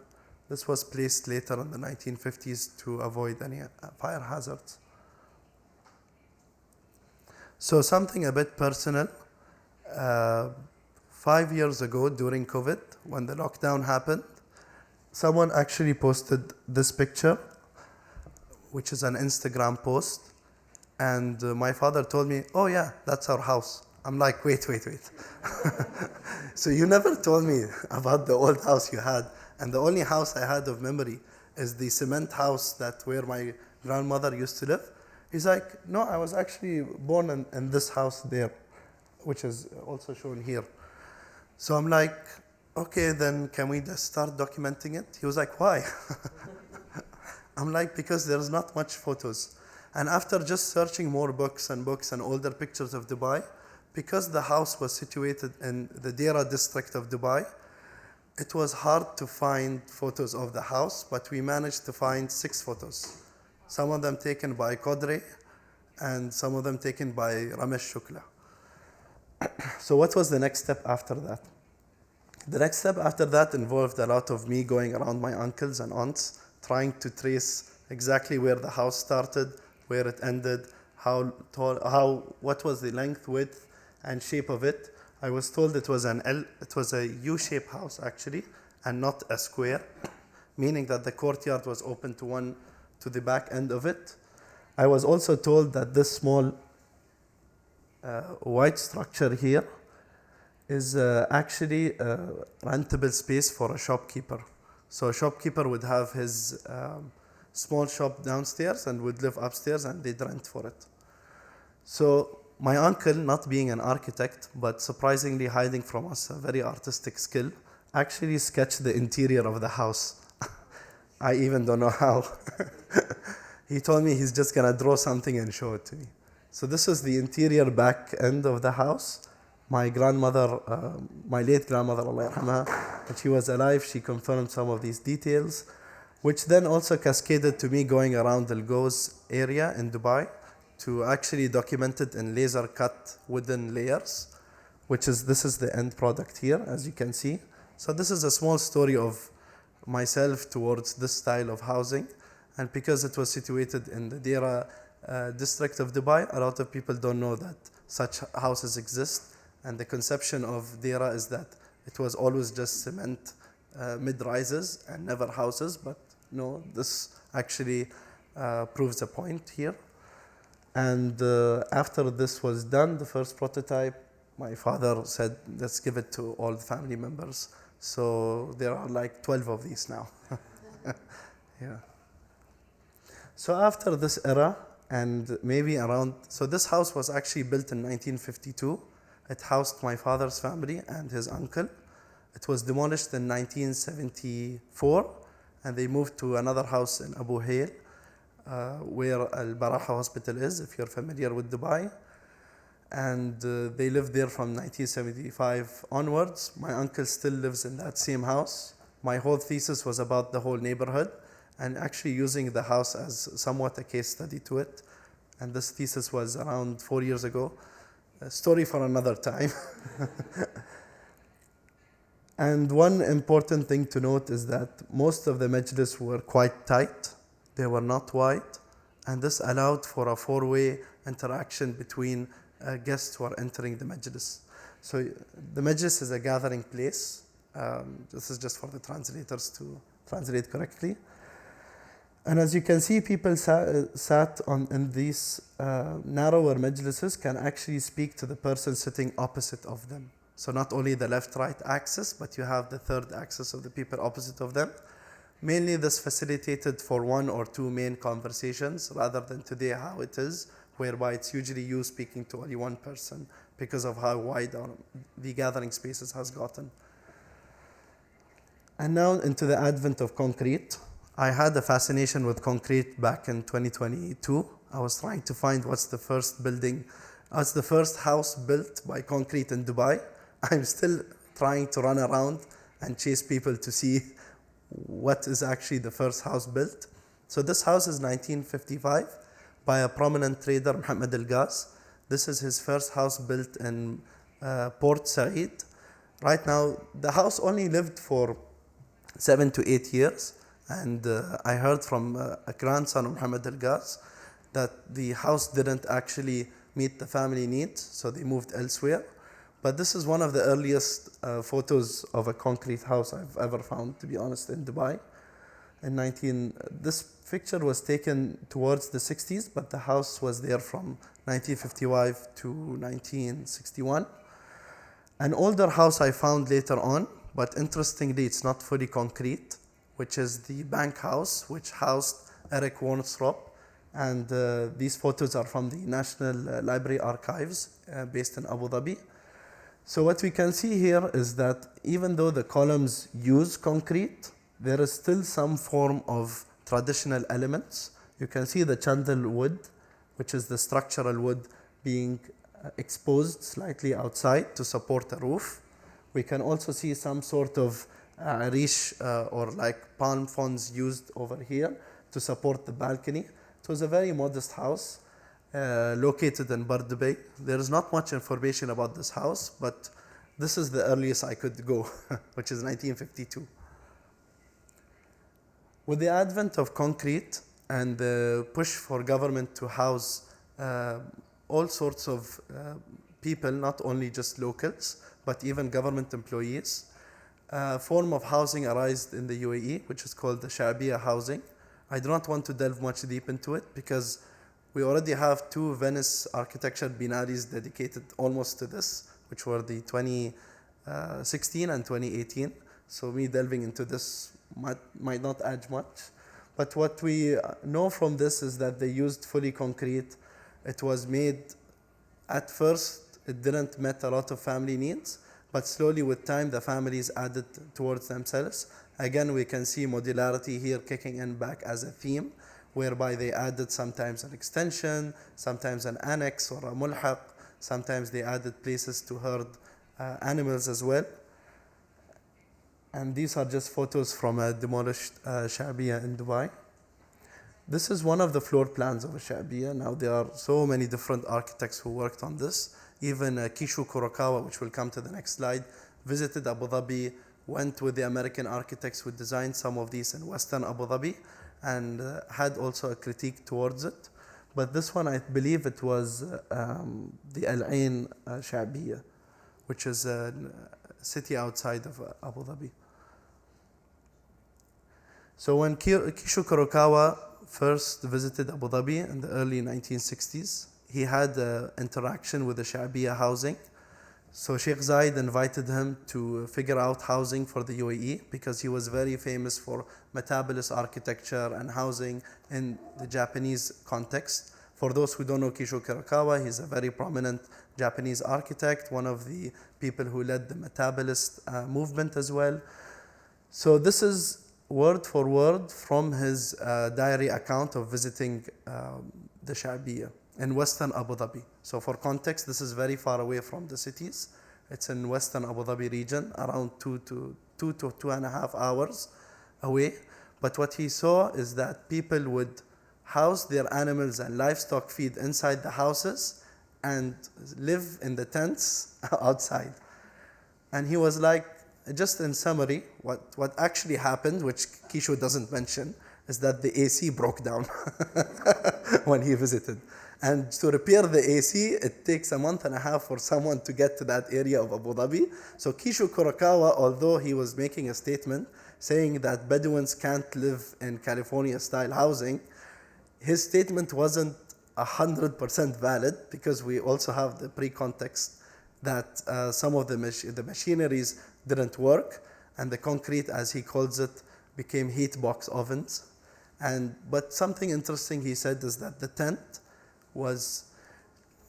This was placed later in the 1950s to avoid any fire hazards. So something a bit personal. 5 years ago during COVID, when the lockdown happened, someone actually posted this picture, which is an Instagram post. And my father told me, oh yeah, that's our house. I'm like, wait. So you never told me about the old house you had. And the only house I had of memory is the cement house that where my grandmother used to live. He's like, no, I was actually born in this house there, which is also shown here. So I'm like, okay, then can we just start documenting it? He was like, why? I'm like, because there's not much photos. And after just searching more books and older pictures of Dubai, because the house was situated in the Dera district of Dubai, it was hard to find photos of the house, but we managed to find 6 photos. Some of them taken by Qadri, and some of them taken by Ramesh Shukla. So what was the next step after that? The next step after that involved a lot of me going around my uncles and aunts, trying to trace exactly where the house started, where it ended, how tall, what was the length, width, and shape of it. I was told it was a U-shaped house actually, and not a square, meaning that the courtyard was open to the back end of it. I was also told that this small white structure here is actually a rentable space for a shopkeeper. So a shopkeeper would have his small shop downstairs and would live upstairs, and they'd rent for it. So my uncle, not being an architect, but surprisingly hiding from us a very artistic skill, actually sketched the interior of the house. I even don't know how. He told me he's just gonna draw something and show it to me. So this is the interior back end of the house. My grandmother, my late grandmother, Allah yarhamha, when she was alive, she confirmed some of these details, which then also cascaded to me going around Al Goz area in Dubai to actually document it in laser cut wooden layers, this is the end product here, as you can see. So this is a small story of myself towards this style of housing. And because it was situated in the Dera district of Dubai, a lot of people don't know that such houses exist. And the conception of Dera is that it was always just cement mid-rises and never houses. But no, this actually proves a point here. And after this was done, the first prototype, my father said, let's give it to all the family members. So there are like 12 of these now. Yeah. So after this era, and maybe around, so this house was actually built in 1952. It housed my father's family and his uncle. It was demolished in 1974, and they moved to another house in Abu Hail, where Al Baraha Hospital is, if you're familiar with Dubai. and they lived there from 1975 onwards. My uncle still lives in that same house. My whole thesis was about the whole neighborhood and actually using the house as somewhat a case study to it. And this thesis was around 4 years ago. A story for another time. And one important thing to note is that most of the majlis were quite tight. They were not wide. And this allowed for a four-way interaction between guests who are entering the majlis. So the majlis is a gathering place. This is just for the translators to translate correctly. And as you can see, people sat in these narrower majlises can actually speak to the person sitting opposite of them. So not only the left-right axis, but you have the third axis of the people opposite of them. Mainly this facilitated for one or two main conversations rather than today how it is, whereby it's usually you speaking to only one person because of how wide the gathering spaces has gotten. And now into the advent of concrete. I had a fascination with concrete back in 2022. I was trying to find what's the first house built by concrete in Dubai. I'm still trying to run around and chase people to see what is actually the first house built. So this house is 1955 by a prominent trader, Muhammad Al-Ghaz. This is his first house built in Port Said. Right now, the house only lived for 7 to 8 years. And I heard from a grandson of Muhammad Al-Ghaz that the house didn't actually meet the family needs, so they moved elsewhere. But this is one of the earliest photos of a concrete house I've ever found, to be honest, in Dubai. This picture was taken towards the 60s, but the house was there from 1955 to 1961. An older house I found later on, but interestingly, it's not fully concrete, which is the Bank House, which housed Eric Warnstrop. And these photos are from the National Library Archives based in Abu Dhabi. So what we can see here is that even though the columns use concrete, there is still some form of traditional elements. You can see the chandel wood, which is the structural wood being exposed slightly outside to support a roof. We can also see some sort of Arish or like palm fronds used over here to support the balcony. It was a very modest house located in Dubai. There is not much information about this house, but this is the earliest I could go, which is 1952. With the advent of concrete and the push for government to house all sorts of people, not only just locals, but even government employees, a form of housing arose in the UAE, which is called the Sha'biya housing. I do not want to delve much deep into it because we already have two Venice architecture binaries dedicated almost to this, which were the 2016 and 2018. So me delving into this might not add much. But what we know from this is that they used fully concrete. It was made, at first, it didn't meet a lot of family needs, but slowly with time, the families added towards themselves. Again, we can see modularity here kicking in back as a theme, whereby they added sometimes an extension, sometimes an annex or a mulhaq, sometimes they added places to herd animals as well. And these are just photos from a demolished Sha'biya in Dubai. This is one of the floor plans of a Sha'biya. Now there are so many different architects who worked on this. Even Kishu Kurokawa, which will come to the next slide, visited Abu Dhabi, went with the American architects who designed some of these in Western Abu Dhabi, and had also a critique towards it. But this one, I believe it was the Al Ain Sha'biya, which is a city outside of Abu Dhabi. So when Kishu Kurokawa first visited Abu Dhabi in the early 1960s, he had an interaction with the Sha'biya housing. So Sheikh Zayed invited him to figure out housing for the UAE because he was very famous for metabolist architecture and housing in the Japanese context. For those who don't know Kishu Kurokawa, he's a very prominent Japanese architect, one of the people who led the metabolist movement as well. So this is word for word from his diary account of visiting the Sha'biya. in western Abu Dhabi. So for context, this is very far away from the cities. It's in western Abu Dhabi region, around 2 to 2.5 hours away. But what he saw is that people would house their animals and livestock feed inside the houses and live in the tents outside. And he was like, just in summary, what actually happened, which Kisho doesn't mention, is that the AC broke down when he visited. And to repair the AC, it takes a month and a half for someone to get to that area of Abu Dhabi. So Kisho Kurokawa, although he was making a statement saying that Bedouins can't live in California-style housing, his statement wasn't 100% valid, because we also have the pre-context that some of the machineries didn't work, and the concrete, as he calls it, became heat box ovens. But something interesting he said is that the tent was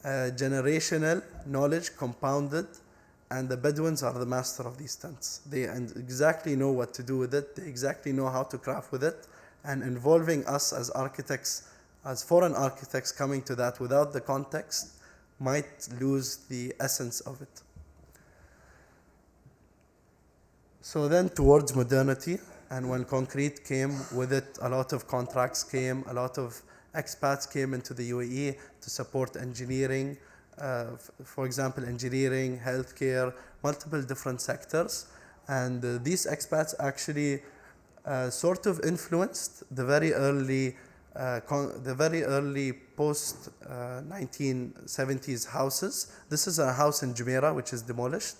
generational knowledge compounded, and the Bedouins are the master of these tents. They exactly know what to do with it. They exactly know how to craft with it. And involving us as architects, as foreign architects coming to that without the context, might lose the essence of it. So then towards modernity, and when concrete came with it, a lot of contracts came, a lot of expats came into the UAE to support engineering, for example, engineering, healthcare, multiple different sectors. And these expats actually sort of influenced the very early post 1970s houses. This is a house in Jumeirah which is demolished.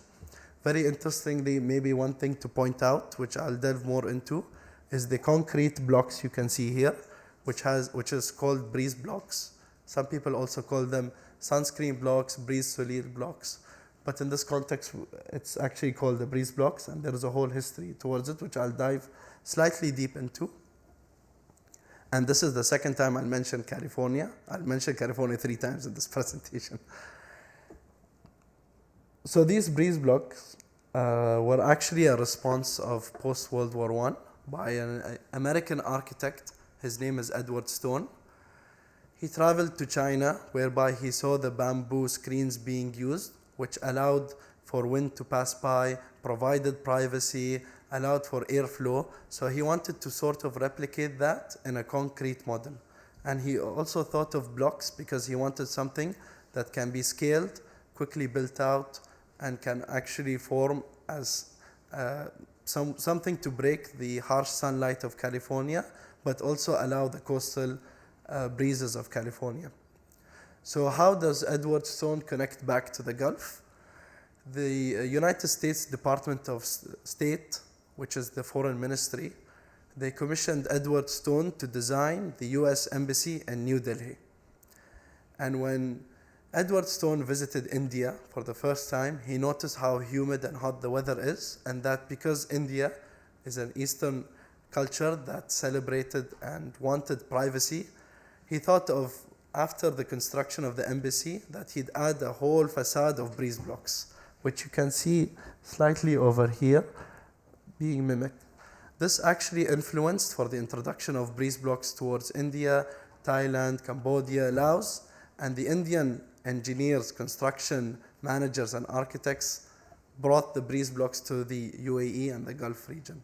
Very interestingly, maybe one thing to point out, which I'll delve more into, is the concrete blocks you can see here, which is called breeze blocks. Some people also call them sunscreen blocks, breeze soleil blocks. But in this context, it's actually called the breeze blocks, and there is a whole history towards it, which I'll dive slightly deep into. And this is the second time I'll mention California. I'll mention California 3 times in this presentation. So these breeze blocks were actually a response of post-World War I by an American architect. His name is Edward Stone. He traveled to China, whereby he saw the bamboo screens being used, which allowed for wind to pass by, provided privacy, allowed for airflow. So he wanted to sort of replicate that in a concrete model. And he also thought of blocks because he wanted something that can be scaled, quickly built out, and can actually form as something to break the harsh sunlight of California, but also allow the coastal breezes of California. So how does Edward Stone connect back to the Gulf? The United States Department of State, which is the foreign ministry, they commissioned Edward Stone to design the US Embassy in New Delhi. And when Edward Stone visited India for the first time, he noticed how humid and hot the weather is, and that because India is an Eastern culture that celebrated and wanted privacy, he thought of, after the construction of the embassy, that he'd add a whole facade of breeze blocks, which you can see slightly over here being mimicked. This actually influenced for the introduction of breeze blocks towards India, Thailand, Cambodia, Laos, and the Indian engineers, construction managers, and architects brought the breeze blocks to the UAE and the Gulf region.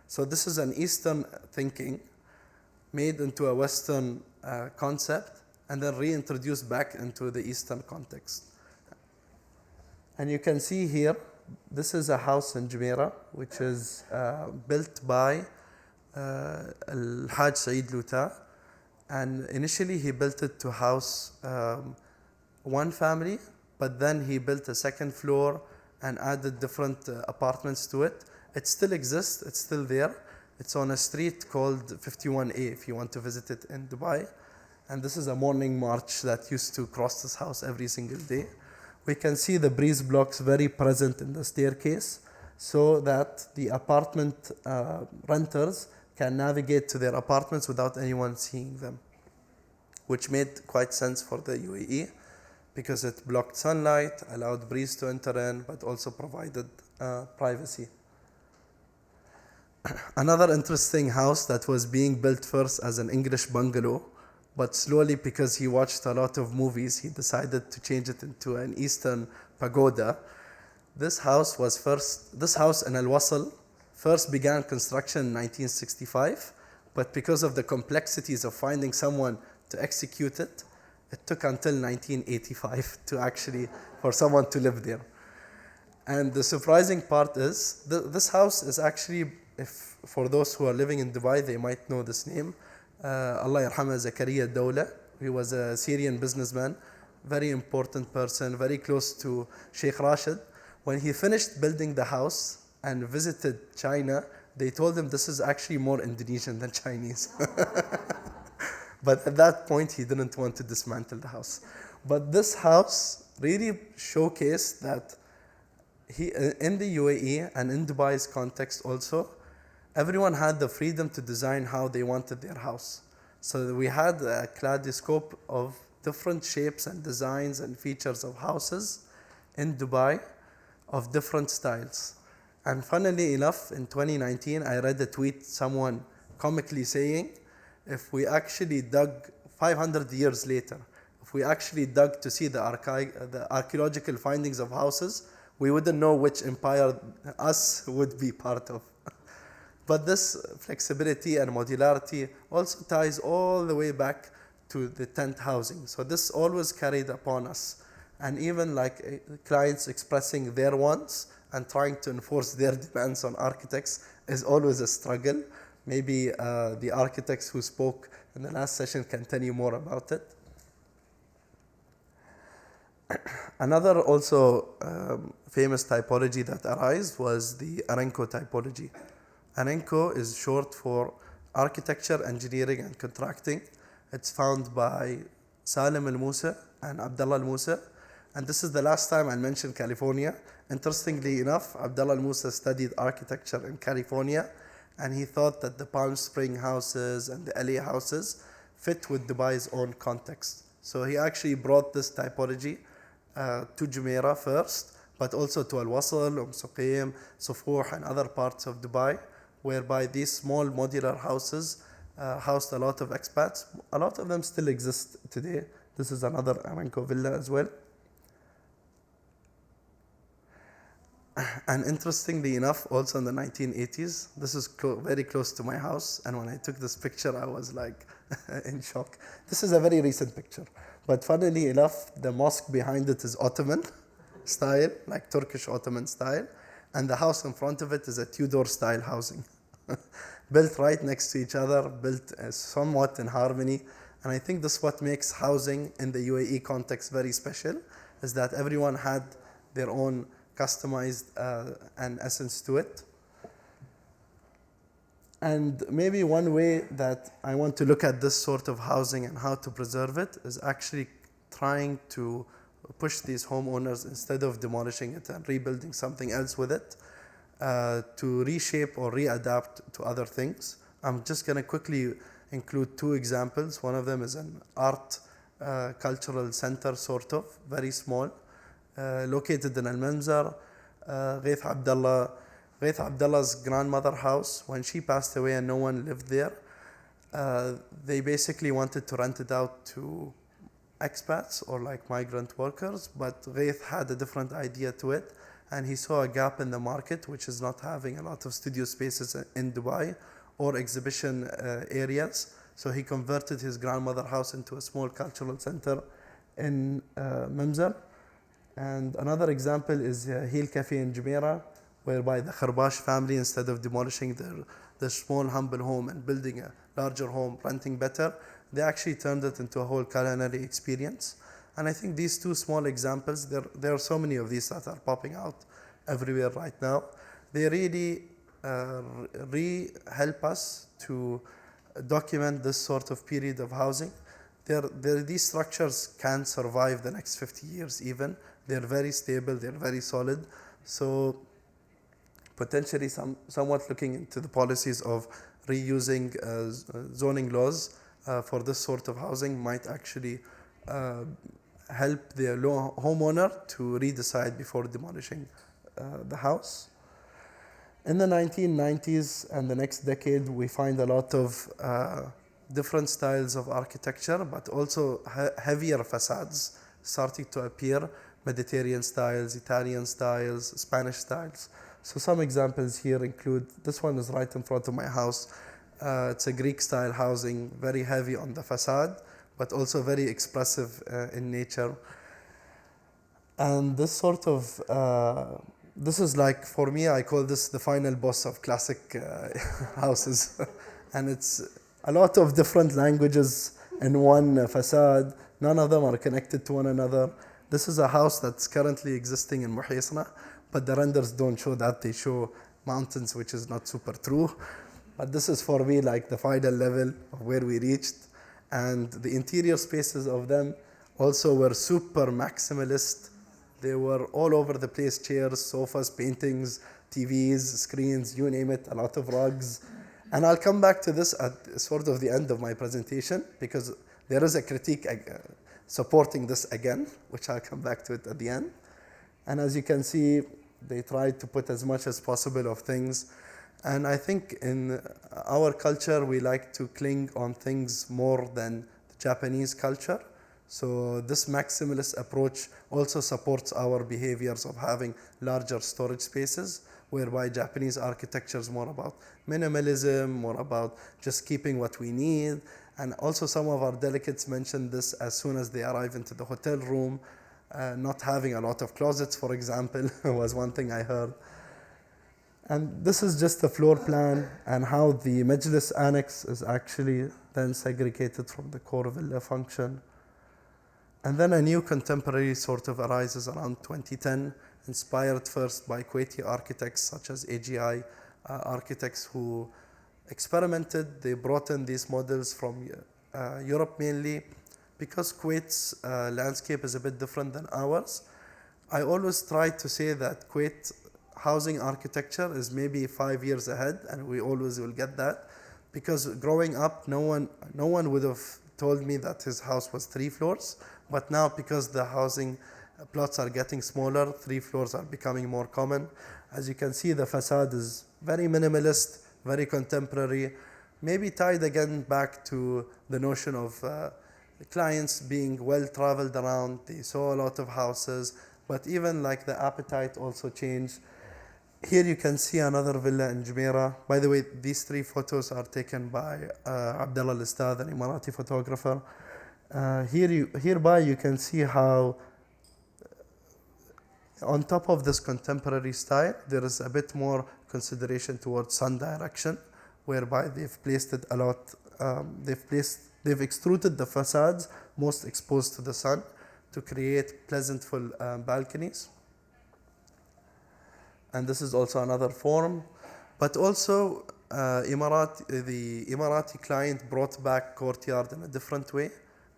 So this is an Eastern thinking made into a Western concept and then reintroduced back into the Eastern context. And you can see here, this is a house in Jumeirah, which is built by Al-Hajj Saeed Luta. And initially he built it to house one family, but then he built a second floor and added different apartments to it. It still exists, it's still there. It's on a street called 51A if you want to visit it in Dubai. And this is a morning march that used to cross this house every single day. We can see the breeze blocks very present in the staircase so that the apartment renters can navigate to their apartments without anyone seeing them, which made quite sense for the UAE because it blocked sunlight, allowed breeze to enter in, but also provided privacy. Another interesting house that was being built first as an English bungalow but slowly, because he watched a lot of movies, he decided to change it into an Eastern pagoda. This house in Al Wasl first began construction in 1965, but because of the complexities of finding someone to execute it, it took until 1985 for someone to live there. And the surprising part is, this house is actually, for those who are living in Dubai, they might know this name. Allah yarhamah, Zakaria Dawla. He was a Syrian businessman, very important person, very close to Sheikh Rashid. When he finished building the house and visited China, they told him this is actually more Indonesian than Chinese. But at that point, he didn't want to dismantle the house. But this house really showcased that in the UAE and in Dubai's context also, everyone had the freedom to design how they wanted their house. So we had a kaleidoscope of different shapes and designs and features of houses in Dubai of different styles. And funnily enough, in 2019, I read a tweet, someone comically saying, if we actually dug 500 years later, if we actually dug to see the archaeological findings of houses, we wouldn't know which empire us would be part of. But this flexibility and modularity also ties all the way back to the tent housing. So this always carried upon us. And even like clients expressing their wants and trying to enforce their demands on architects is always a struggle. Maybe the architects who spoke in the last session can tell you more about it. Another also famous typology that arose was the Aramco typology. Aramco is short for Architecture, Engineering and Contracting. It's found by Salim Al-Musa and Abdullah Al-Musa. And this is the last time I mentioned California. Interestingly enough, Abdullah Al-Musa studied architecture in California, and he thought that the Palm Spring houses and the LA houses fit with Dubai's own context. So he actually brought this typology to Jumeirah first, but also to Al Wasl, Suqaim, Sufuh, and other parts of Dubai, whereby these small modular houses housed a lot of expats. A lot of them still exist today. This is another Aramco villa as well. And interestingly enough, also in the 1980s, this is very close to my house. And when I took this picture, I was like in shock. This is a very recent picture. But funnily enough, the mosque behind it is Ottoman style, like Turkish Ottoman style. And the house in front of it is a Tudor style housing. Built right next to each other, built somewhat in harmony. And I think this is what makes housing in the UAE context very special, is that everyone had their own customized an essence to it. And maybe one way that I want to look at this sort of housing and how to preserve it is actually trying to push these homeowners, instead of demolishing it and rebuilding something else with it, to reshape or readapt to other things. I'm just going to quickly include two examples. One of them is an art cultural center, sort of, very small, located in Al-Mamzar. Ghaith Abdullah's grandmother house, when she passed away and no one lived there, they basically wanted to rent it out to expats or like migrant workers, but Ghaith had a different idea to it, and he saw a gap in the market, which is not having a lot of studio spaces in Dubai or exhibition areas. So he converted his grandmother house into a small cultural center in Mamzar. And another example is Heel Cafe in Jumeirah, whereby the Kharbash family, instead of demolishing their small humble home and building a larger home, renting better, they actually turned it into a whole culinary experience. And I think these two small examples, there are so many of these that are popping out everywhere right now. They really help us to document this sort of period of housing. These structures can survive the next 50 years even. They're very stable, they're very solid. So potentially somewhat looking into the policies of reusing zoning laws for this sort of housing might actually help the homeowner to redecide before demolishing the house. In the 1990s and the next decade, we find a lot of different styles of architecture, but also heavier facades starting to appear, Mediterranean styles, Italian styles, Spanish styles. So some examples here include, this one is right in front of my house. It's a Greek style housing, very heavy on the facade, but also very expressive in nature. And this sort of, this is like, for me, I call this the final boss of classic houses. And it's a lot of different languages in one facade. None of them are connected to one another. This is a house that's currently existing in Muhisna, but the renders don't show that. They show mountains, which is not super true. But this is for me like the final level of where we reached. And the interior spaces of them also were super maximalist. They were all over the place, chairs, sofas, paintings, TVs, screens, you name it, a lot of rugs. And I'll come back to this at sort of the end of my presentation, because there is a critique supporting this again, which I'll come back to it at the end. And as you can see, they tried to put as much as possible of things. And I think in our culture, we like to cling on things more than the Japanese culture. So this maximalist approach also supports our behaviors of having larger storage spaces, whereby Japanese architecture is more about minimalism, more about just keeping what we need. And also some of our delegates mentioned this as soon as they arrive into the hotel room. Not having a lot of closets, for example, was one thing I heard. And this is just the floor plan and how the Majlis Annex is actually then segregated from the core villa function. And then a new contemporary sort of arises around 2010, inspired first by Kuwaiti architects such as AGI architects who experimented. They brought in these models from Europe mainly, because Kuwait's landscape is a bit different than ours. I always try to say that Kuwait housing architecture is maybe 5 years ahead, and we always will get that, because growing up, no one would have told me that his house was 3 floors, but now because the housing plots are getting smaller, 3 floors are becoming more common. As you can see, the facade is very minimalist, very contemporary, maybe tied again back to the notion of clients being well traveled around. They saw a lot of houses, but even like the appetite also changed. Here you can see another villa in Jumeirah. By the way, these 3 photos are taken by Abdullah al-Ustad, an Emirati photographer. Hereby you can see how on top of this contemporary style, there is a bit more consideration towards sun direction, whereby they've placed it a lot. They've extruded the facades most exposed to the sun to create pleasantful balconies. And this is also another form. But also, the Emirati client brought back courtyard in a different way.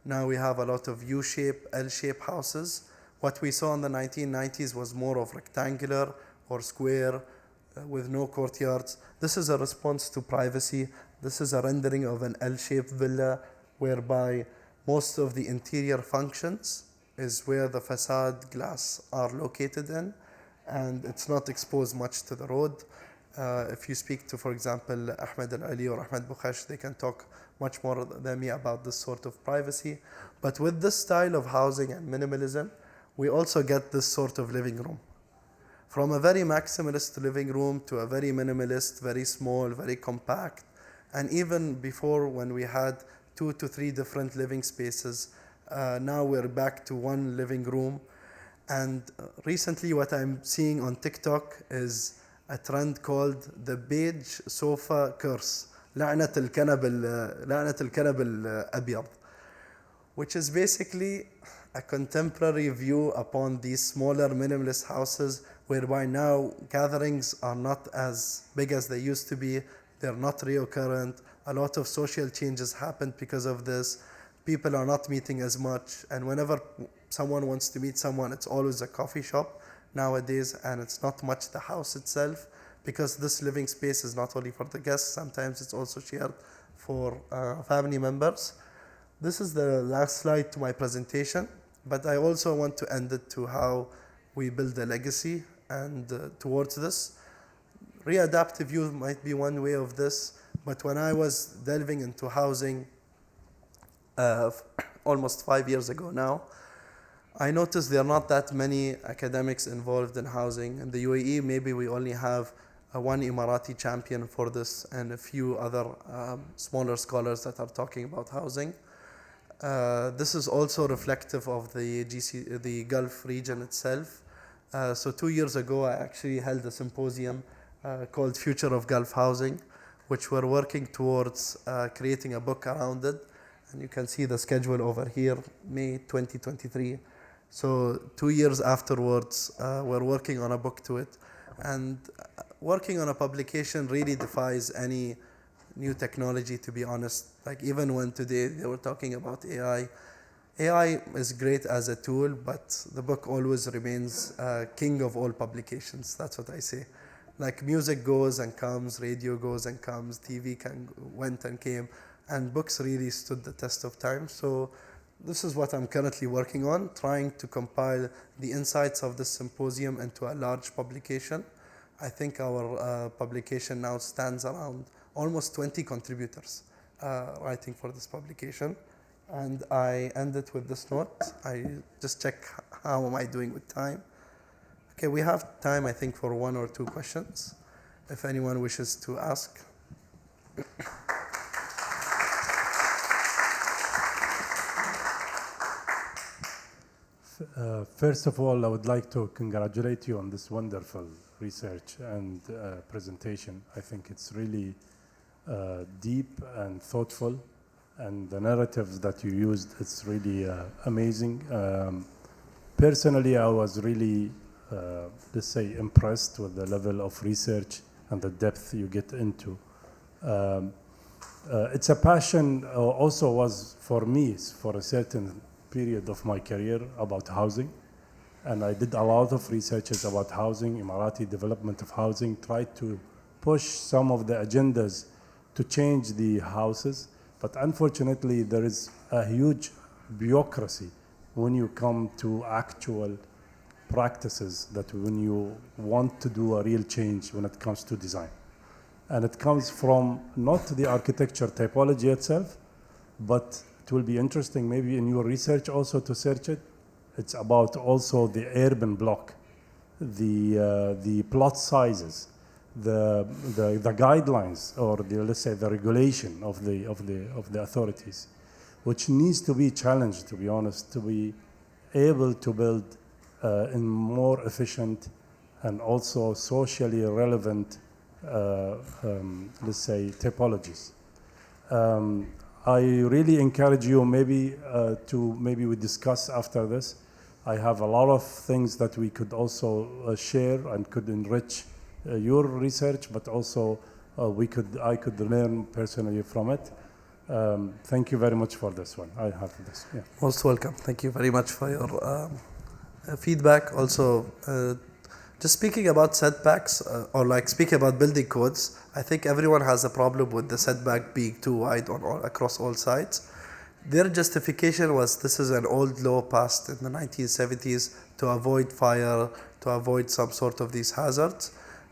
Now we have a lot of U-shape, L-shape houses. What we saw in the 1990s was more of rectangular or square with no courtyards. This is a response to privacy. This is a rendering of an L-shaped villa whereby most of the interior functions is where the facade glass are located in, and it's not exposed much to the road. If you speak to, for example, Ahmed Al-Ali or Ahmed Bukhash, they can talk much more than me about this sort of privacy. But with this style of housing and minimalism, we also get this sort of living room. From a very maximalist living room to a very minimalist, very small, very compact. And even before, when we had 2 to 3 different living spaces, now we're back to one living room. And recently what I'm seeing on TikTok is a trend called the beige sofa curse. لعنة الكنب الأبيض, which is basically a contemporary view upon these smaller minimalist houses, whereby now gatherings are not as big as they used to be. They're not reoccurrent. A lot of social changes happened because of this. People are not meeting as much, and whenever someone wants to meet someone, it's always a coffee shop nowadays, and it's not much the house itself, because this living space is not only for the guests, sometimes it's also shared for family members. This is the last slide to my presentation, but I also want to end it to how we build a legacy and towards this. Readaptive use might be one way of this, but when I was delving into housing almost 5 years ago now, I noticed there are not that many academics involved in housing. In the UAE, maybe we only have one Emirati champion for this and a few other smaller scholars that are talking about housing. This is also reflective of the Gulf region itself. So 2 years ago, I actually held a symposium called Future of Gulf Housing, which we're working towards creating a book around it. And you can see the schedule over here, May 2023. So 2 years afterwards, we're working on a book to it. And working on a publication really defies any new technology, to be honest. Like even when today they were talking about AI, AI is great as a tool, but the book always remains king of all publications. That's what I say. Like music goes and comes, radio goes and comes, TV went and came, and books really stood the test of time. So this is what I'm currently working on, trying to compile the insights of this symposium into a large publication. I think our publication now stands around almost 20 contributors writing for this publication. And I end it with this note. I just check how am I doing with time. Okay, we have time, I think, for 1 or 2 questions, if anyone wishes to ask. First of all, I would like to congratulate you on this wonderful research and presentation. I think it's really deep and thoughtful, and the narratives that you used, it's really amazing. Personally, I was really, let's say, impressed with the level of research and the depth you get into. It's a passion also was for me for a certain period of my career about housing, and I did a lot of researches about housing, Emirati development of housing, tried to push some of the agendas to change the houses, but unfortunately there is a huge bureaucracy when you come to actual practices, that when you want to do a real change when it comes to design. And it comes from not the architecture typology itself, but it will be interesting maybe in your research also to search it. It's about also the urban block, the plot sizes, the guidelines, or let's say the regulation of the authorities, which needs to be challenged, to be honest, to be able to build in more efficient and also socially relevant, let's say, typologies. I really encourage you maybe maybe we discuss after this. I have a lot of things that we could also share and could enrich your research, but also I could learn personally from it. Thank you very much for this one. I have this. Yeah. Most welcome. Thank you very much for your feedback. Also, just speaking about setbacks, or like speaking about building codes, I think everyone has a problem with the setback being too wide across all sides. Their justification was this is an old law passed in the 1970s to avoid fire, to avoid some sort of these hazards.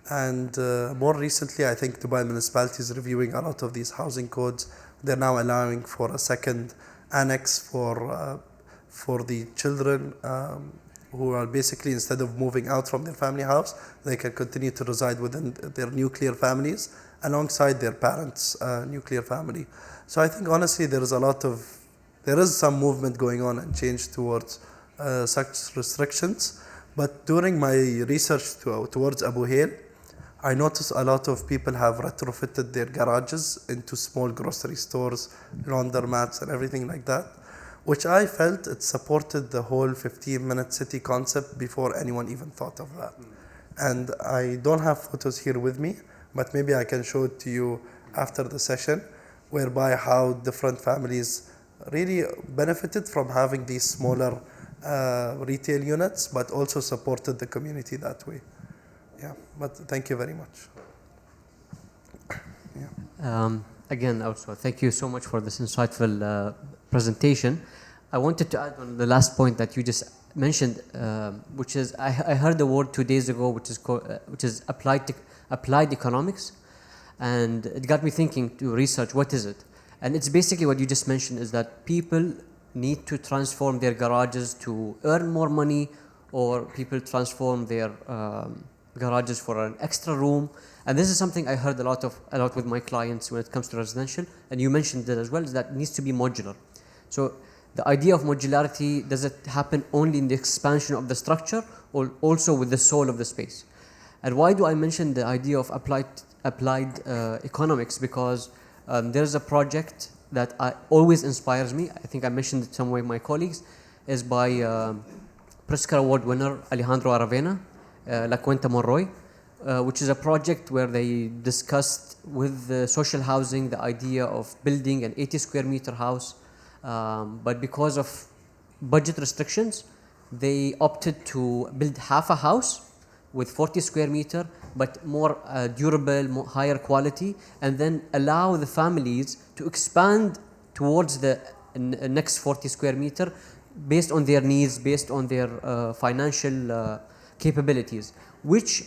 And more recently, I think Dubai municipality is reviewing a lot of these housing codes. They're now allowing for a second annex for the children who are basically, instead of moving out from their family house, they can continue to reside within their nuclear families alongside their parents' nuclear family. So I think honestly there is some movement going on and change towards such restrictions. But during my research towards Abu Hail, I noticed a lot of people have retrofitted their garages into small grocery stores, laundromats and everything like that, which I felt it supported the whole 15-minute city concept before anyone even thought of that. And I don't have photos here with me, but maybe I can show it to you after the session, whereby how different families really benefited from having these smaller retail units, but also supported the community that way. Yeah, but thank you very much. Yeah. Again, also, thank you so much for this insightful presentation. I wanted to add on the last point that you just mentioned, which is I heard the word 2 days ago, which is applied economics, and it got me thinking to research what is it. And it's basically what you just mentioned, is that people need to transform their garages to earn more money, or people transform their garages for an extra room. And this is something I heard a lot with my clients when it comes to residential, and you mentioned that as well, is that it needs to be modular. So the idea of modularity, does it happen only in the expansion of the structure, or also with the soul of the space? And why do I mention the idea of applied economics? Because there's a project that always inspires me. I think I mentioned it to some of my colleagues, is by Pritzker Award winner Alejandro Aravena, La Cuenta Monroy, which is a project where they discussed with the social housing the idea of building an 80 square meter house, but because of budget restrictions, they opted to build half a house with 40 square meter, but more durable, higher quality, and then allow the families to expand towards the next 40 square meter based on their needs, based on their financial capabilities, which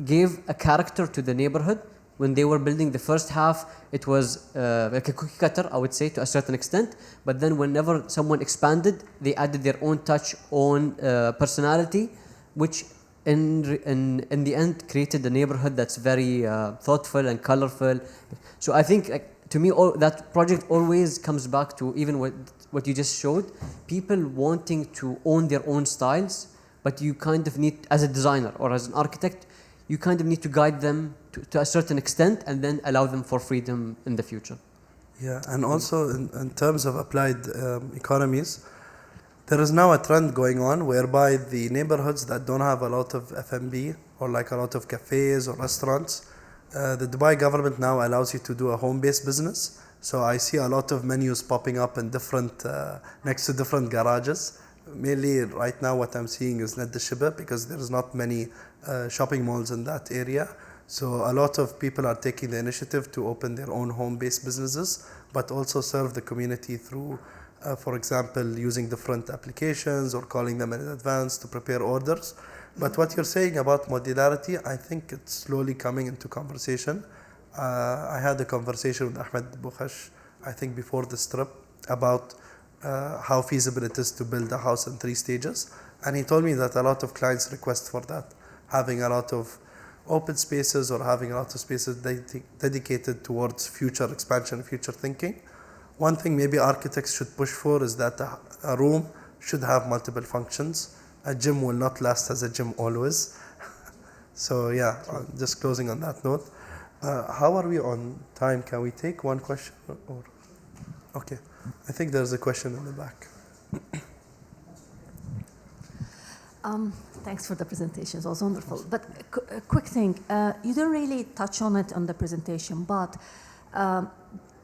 gave a character to the neighborhood. When they were building the first half, it was like a cookie cutter, I would say, to a certain extent. But then whenever someone expanded, they added their own touch, own personality, which in the end created a neighborhood that's very thoughtful and colorful. So I think, to me, that project always comes back to even what you just showed, people wanting to own their own styles, but you kind of need, as a designer or as an architect, you kind of need to guide them to a certain extent and then allow them for freedom in the future. Yeah, and also in terms of applied economies, there is now a trend going on whereby the neighborhoods that don't have a lot of F&B or like a lot of cafes or restaurants, the Dubai government now allows you to do a home-based business. So I see a lot of menus popping up in different, next to different garages. Mainly right now what I'm seeing is Ned Shibah, because there's not many shopping malls in that area. So a lot of people are taking the initiative to open their own home-based businesses, but also serve the community through, for example, using different applications or calling them in advance to prepare orders. But what you're saying about modularity, I think it's slowly coming into conversation. I had a conversation with Ahmed, I think before this trip, about how feasible it is to build a house in 3 stages. And he told me that a lot of clients request for that, having a lot of open spaces or having a lot of spaces dedicated towards future expansion, future thinking. One thing maybe architects should push for is that a room should have multiple functions. A gym will not last as a gym always. So yeah, just closing on that note. How are we on time? Can we take one question? Or okay, I think there's a question in the back. Thanks for the presentation. It was wonderful. But a quick thing, you didn't really touch on it on the presentation, but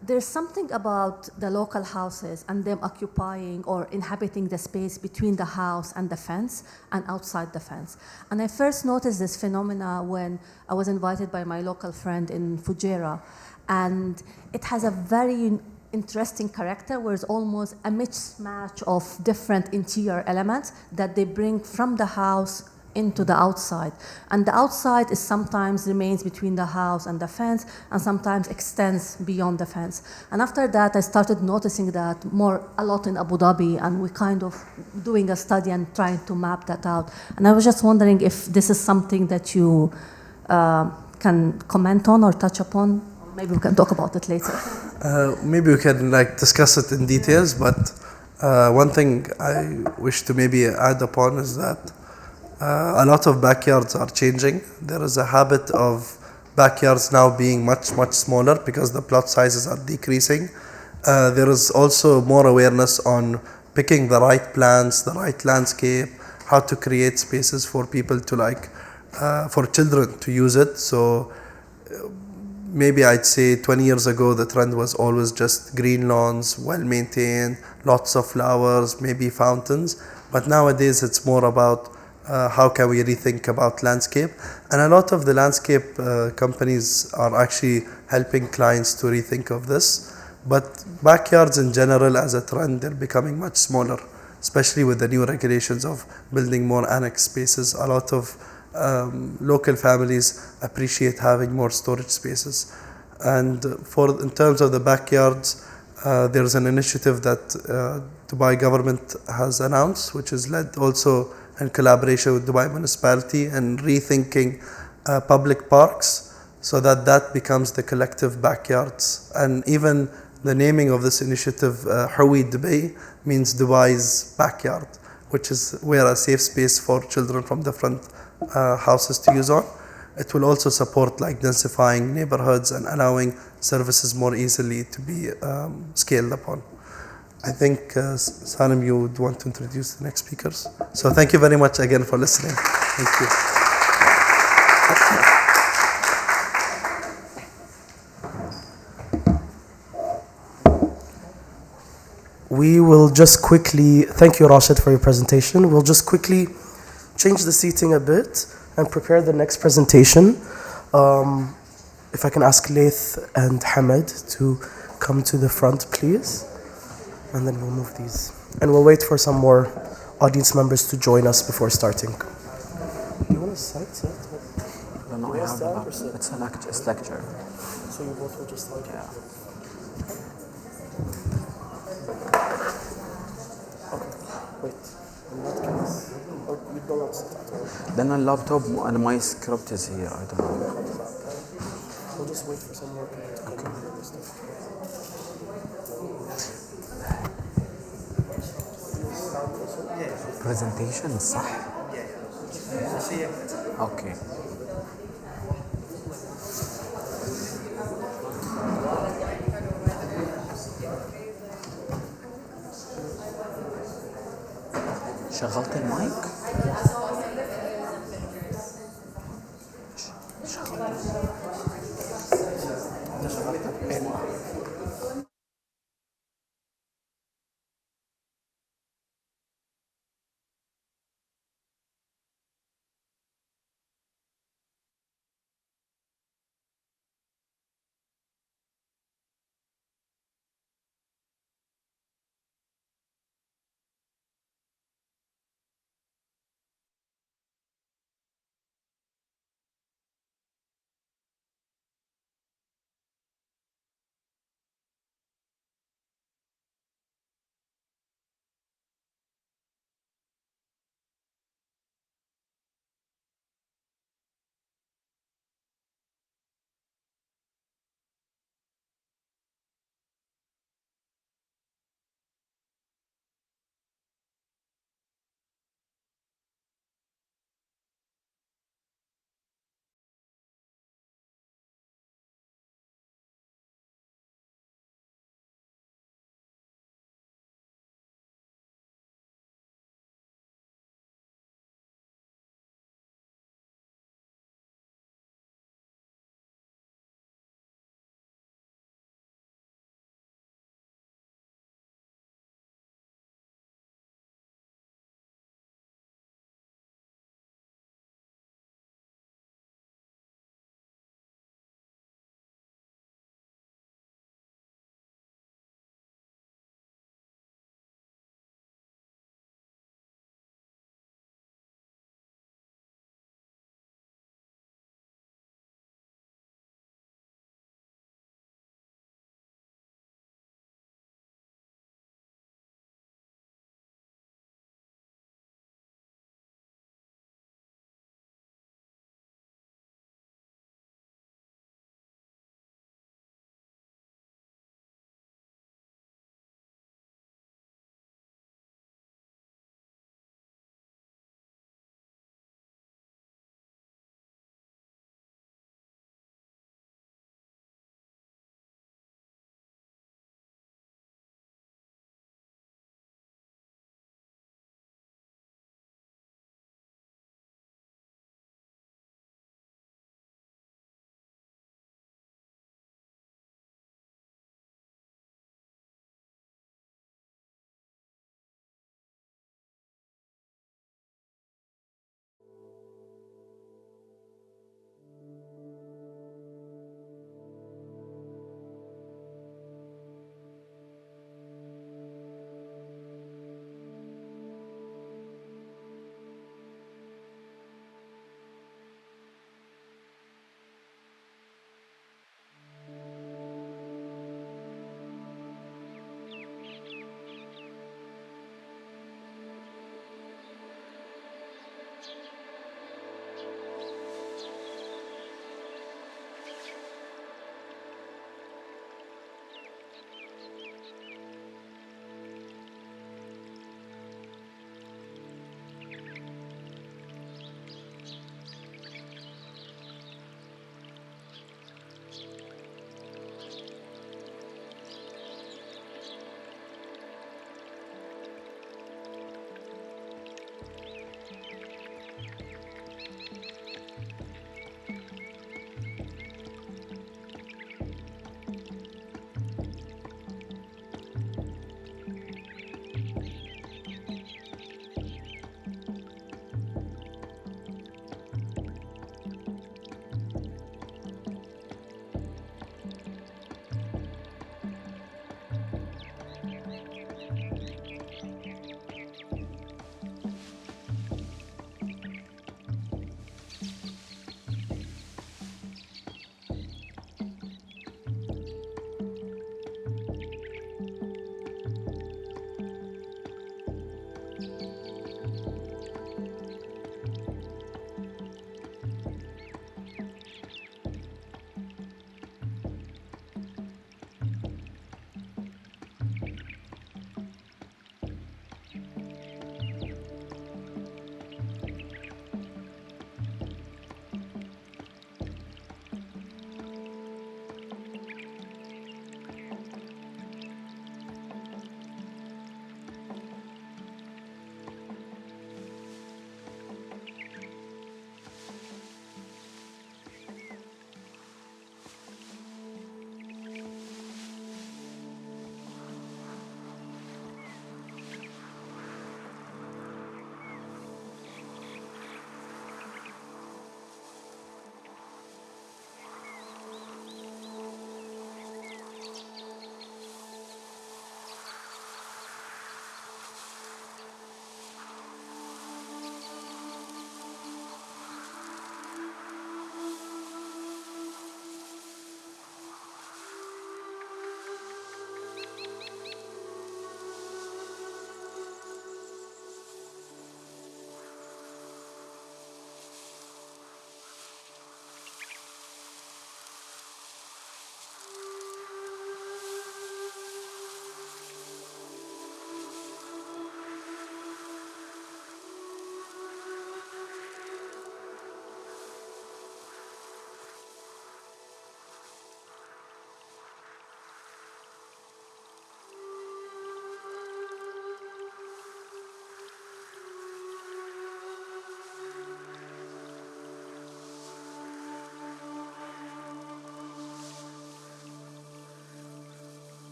there's something about the local houses and them occupying or inhabiting the space between the house and the fence and outside the fence. And I first noticed this phenomena when I was invited by my local friend in Fujairah, and it has a very interesting character where it's almost a mismatch of different interior elements that they bring from the house into the outside. And the outside is sometimes remains between the house and the fence and sometimes extends beyond the fence. And after that, I started noticing that a lot in Abu Dhabi, and we kind of doing a study and trying to map that out. And I was just wondering if this is something that you can comment on or touch upon. Maybe we can talk about it later. Maybe we can discuss it in details, but one thing I wish to maybe add upon is that a lot of backyards are changing. There is a habit of backyards now being much, much smaller because the plot sizes are decreasing. There is also more awareness on picking the right plants, the right landscape, how to create spaces for people to for children to use it. So maybe I'd say 20 years ago, the trend was always just green lawns, well maintained, lots of flowers, maybe fountains. But nowadays it's more about how can we rethink about landscape. And a lot of the landscape companies are actually helping clients to rethink of this. But backyards in general as a trend, they're becoming much smaller, especially with the new regulations of building more annex spaces. A lot of local families appreciate having more storage spaces. And in terms of the backyards, there's an initiative that Dubai government has announced, which is led also in collaboration with Dubai municipality and rethinking public parks so that that becomes the collective backyards. And even the naming of this initiative, Hawi Dubai, means Dubai's backyard, which is where a safe space for children from different houses to use on. It will also support like densifying neighborhoods and allowing services more easily to be scaled upon. I think, Salim, you would want to introduce the next speakers. So thank you very much again for listening. Thank you. We will just quickly, thank you Rashid for your presentation. We'll just quickly change the seating a bit and prepare the next presentation. If I can ask Laith and Hamid to come to the front, please. And then we'll move these. And we'll wait for some more audience members to join us before starting. Do you want to sit? No, I have it's a lecture. So you both will just start? Yeah. Okay, wait. In that case, or you don't want to sit at all? Then a laptop and my script is here. I don't know. We'll just wait for some more people to come in and stuff. Presentation صح؟ Okay. شغلت المايك؟ شغلت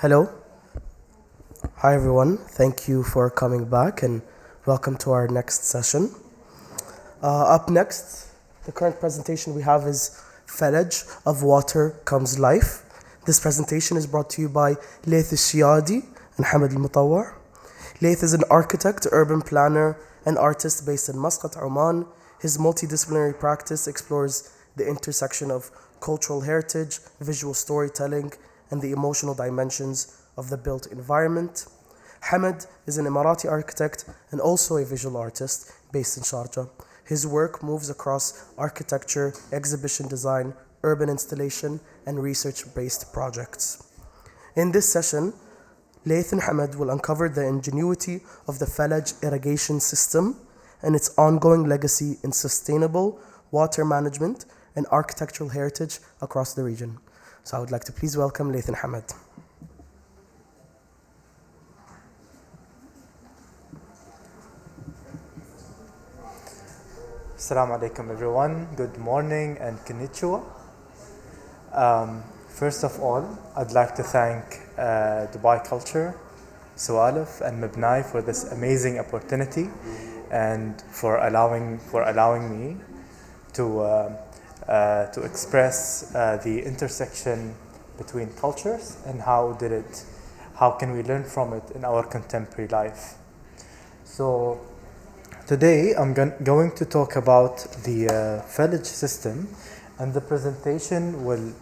Hello. Hi, everyone. Thank you for coming back and welcome to our next session. Up next, the current presentation we have is Village of Water Comes Life. This presentation is brought to you by Layth al-Shiyadi and Hamad al-Mutawwar. Layth is an architect, urban planner, and artist based in Muscat, Oman. His multidisciplinary practice explores the intersection of cultural heritage, visual storytelling, and the emotional dimensions of the built environment. Hamad is an Emirati architect and also a visual artist based in Sharjah. His work moves across architecture, exhibition design, urban installation, and research-based projects. In this session, Layth and Hamad will uncover the ingenuity of the Falaj irrigation system and its ongoing legacy in sustainable water management and architectural heritage across the region. So I would like to please welcome Layth and Hamad. Assalamu alaikum everyone, good morning and konnichiwa. First of all, I'd like to thank Dubai Culture, Sualif and Mibnai for this amazing opportunity and for allowing me to express the intersection between cultures and how can we learn from it in our contemporary life. So today I'm going to talk about the village system, and the presentation will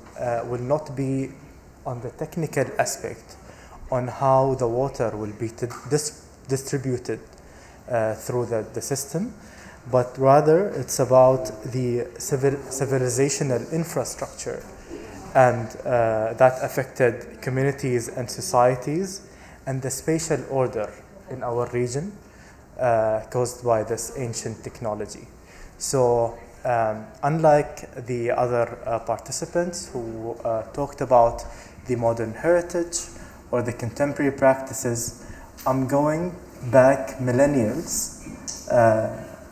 not be on the technical aspect on how the water will be distributed through the system, but rather it's about the civilizational infrastructure and that affected communities and societies and the spatial order in our region caused by this ancient technology. So unlike the other participants who talked about the modern heritage or the contemporary practices, I'm going back millennials,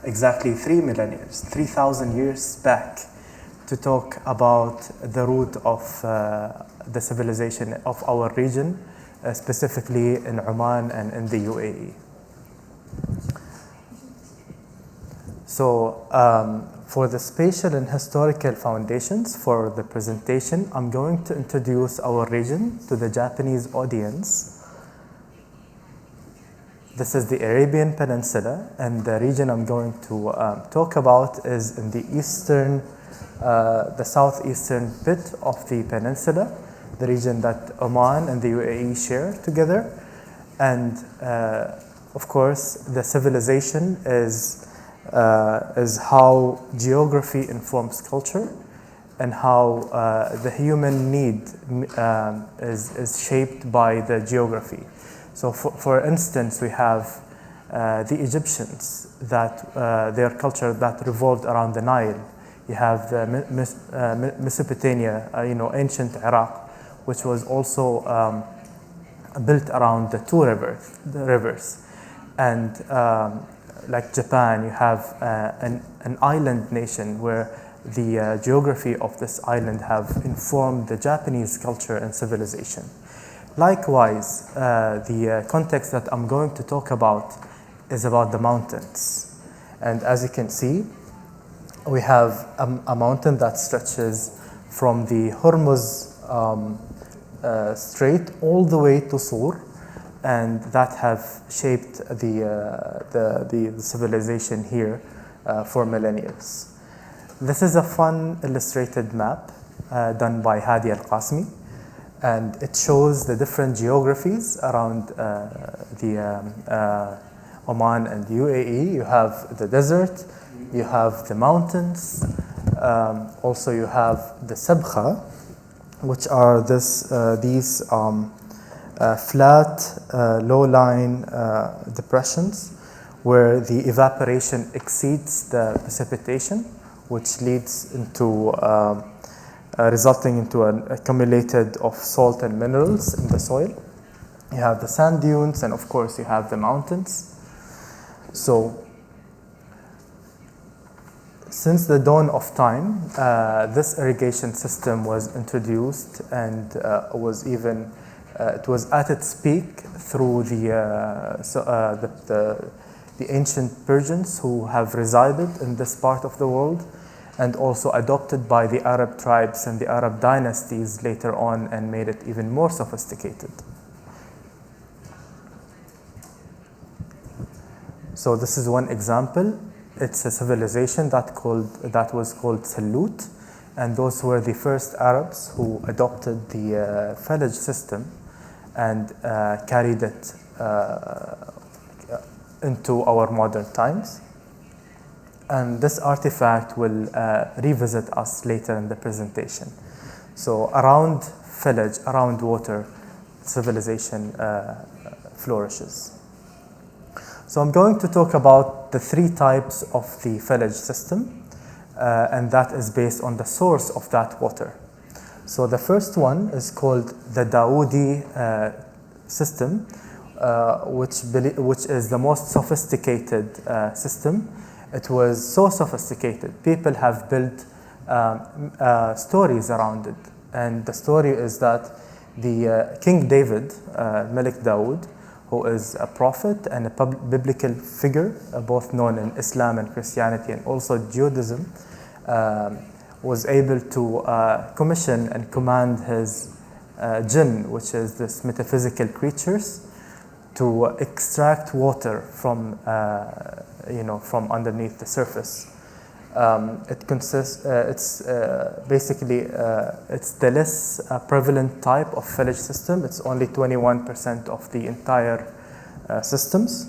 exactly 3 millennials, 3,000 years back, to talk about the root of the civilization of our region, specifically in Oman and in the UAE. So for the spatial and historical foundations for the presentation, I'm going to introduce our region to the Japanese audience. This is the Arabian Peninsula, and the region I'm going to talk about is in the the southeastern bit of the peninsula, the region that Oman and the UAE share together. And of course, the civilization is how geography informs culture and how the human need is shaped by the geography. So for instance, we have the Egyptians, that their culture that revolved around the Nile. You have the Mesopotamia, ancient Iraq, which was also built around the two rivers. And like Japan, you have an island nation where the geography of this island have informed the Japanese culture and civilization. Likewise, the context that I'm going to talk about is about the mountains. And as you can see, we have a mountain that stretches from the Hormuz Strait all the way to Sur, and that have shaped the civilization here for millennia. This is a fun illustrated map done by Hadi Al-Qasmi, and it shows the different geographies around Oman and UAE. You have the desert, you have the mountains, also you have the Sabkha, which are these flat, low-lying depressions where the evaporation exceeds the precipitation, which leads into resulting into an accumulated of salt and minerals in the soil. You have the sand dunes, and of course you have the mountains. So since the dawn of time, this irrigation system was introduced and was even It was at its peak through the ancient Persians who have resided in this part of the world, and also adopted by the Arab tribes and the Arab dynasties later on, and made it even more sophisticated. So this is one example. It's a civilization that was called Salut, and those were the first Arabs who adopted the village system and carried it into our modern times. And this artifact will revisit us later in the presentation. So around village, around water, civilization flourishes. So I'm going to talk about the three types of the village system, and that is based on the source of that water. So the first one is called the Dawoodi system, which is the most sophisticated system. It was so sophisticated. People have built stories around it. And the story is that the King David, Malik Dawood, who is a prophet and a biblical figure, both known in Islam and Christianity and also Judaism, was able to commission and command his jinn, which is this metaphysical creatures, to extract water from from underneath the surface. It consists. It's basically it's the less prevalent type of village system. It's only 21% of the entire systems.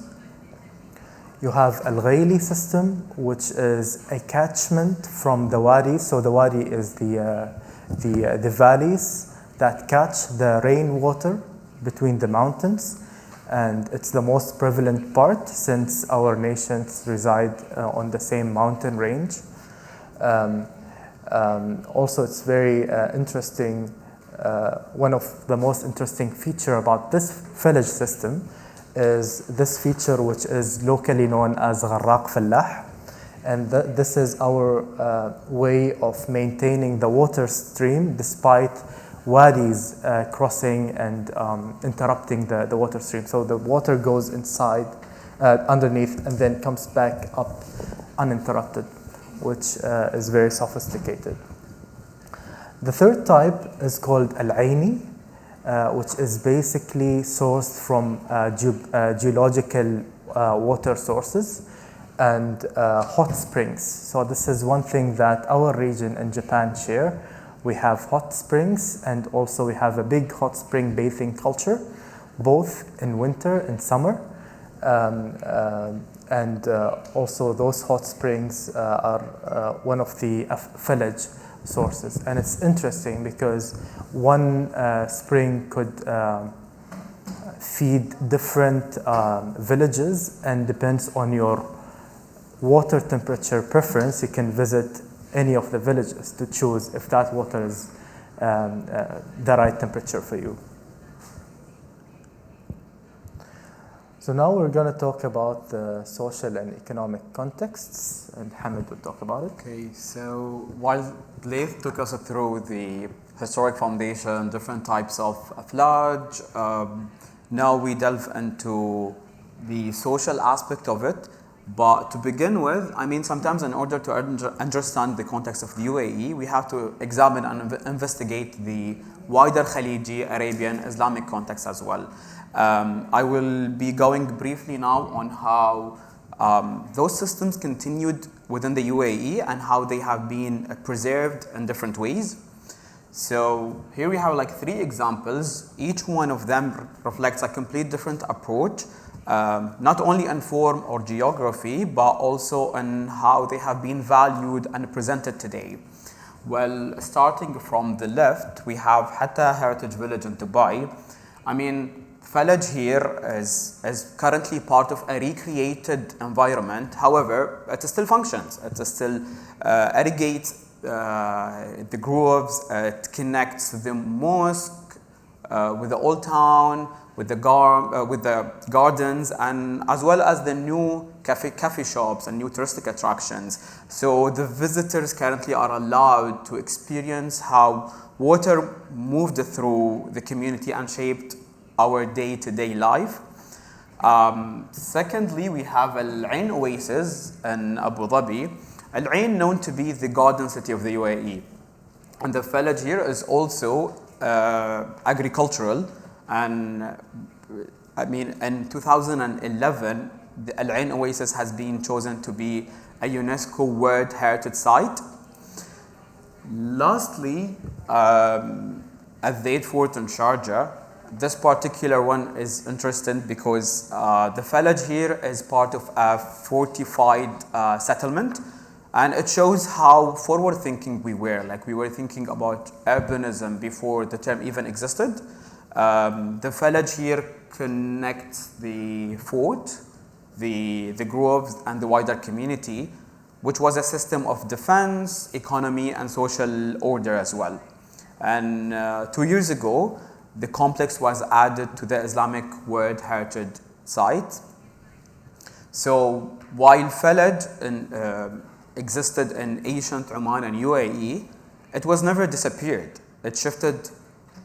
You have Al-Ghayli system, which is a catchment from the wadi. So the wadi is the valleys that catch the rainwater between the mountains. And it's the most prevalent part since our nations reside on the same mountain range. Also, it's very interesting. One of the most interesting feature about this village system is this feature, which is locally known as Gharraq Fallah. And this is our way of maintaining the water stream despite wadis crossing and interrupting the water stream. So the water goes inside, underneath, and then comes back up uninterrupted, which is very sophisticated. The third type is called Al-Aini, which is basically sourced from geological water sources and hot springs. So this is one thing that our region and Japan share. We have hot springs, and also we have a big hot spring bathing culture, both in winter and summer. And also those hot springs are one of the village sources. And it's interesting because one spring could feed different villages, and depends on your water temperature preference, you can visit any of the villages to choose if that water is the right temperature for you. So now we're going to talk about the social and economic contexts, and Hamid will talk about it. Okay, so while Laith took us through the historic foundation, different types of village, now we delve into the social aspect of it. But to begin with, I mean, sometimes in order to understand the context of the UAE, we have to examine and investigate the wider Khaliji, Arabian, Islamic context as well. I will be going briefly now on how those systems continued within the UAE and how they have been preserved in different ways. So here we have like 3 examples. Each one of them reflects a complete different approach. Not only in form or geography, but also in how they have been valued and presented today. Well, starting from the left, we have Hatta Heritage Village in Dubai. I mean, village here is currently part of a recreated environment. However, it still functions. It still irrigates the groves. It connects the mosque with the old town, with the gardens, and as well as the new cafe shops and new touristic attractions. So the visitors currently are allowed to experience how water moved through the community and shaped our day-to-day life. Secondly, we have Al-Ain Oasis in Abu Dhabi. Al-Ain known to be the garden city of the UAE. And the village here is also agricultural. And I mean, in 2011, the Al-Ain Oasis has been chosen to be a UNESCO World Heritage Site. Lastly, at the 8th Fort in Sharjah, this particular one is interesting because the village here is part of a fortified settlement, and it shows how forward-thinking we were. Like, we were thinking about urbanism before the term even existed. The village here connects the fort, the groves, and the wider community, which was a system of defense, economy, and social order as well. And 2 years ago, the complex was added to the Islamic World Heritage Site. So while village existed in ancient Oman and UAE, it was never disappeared. It shifted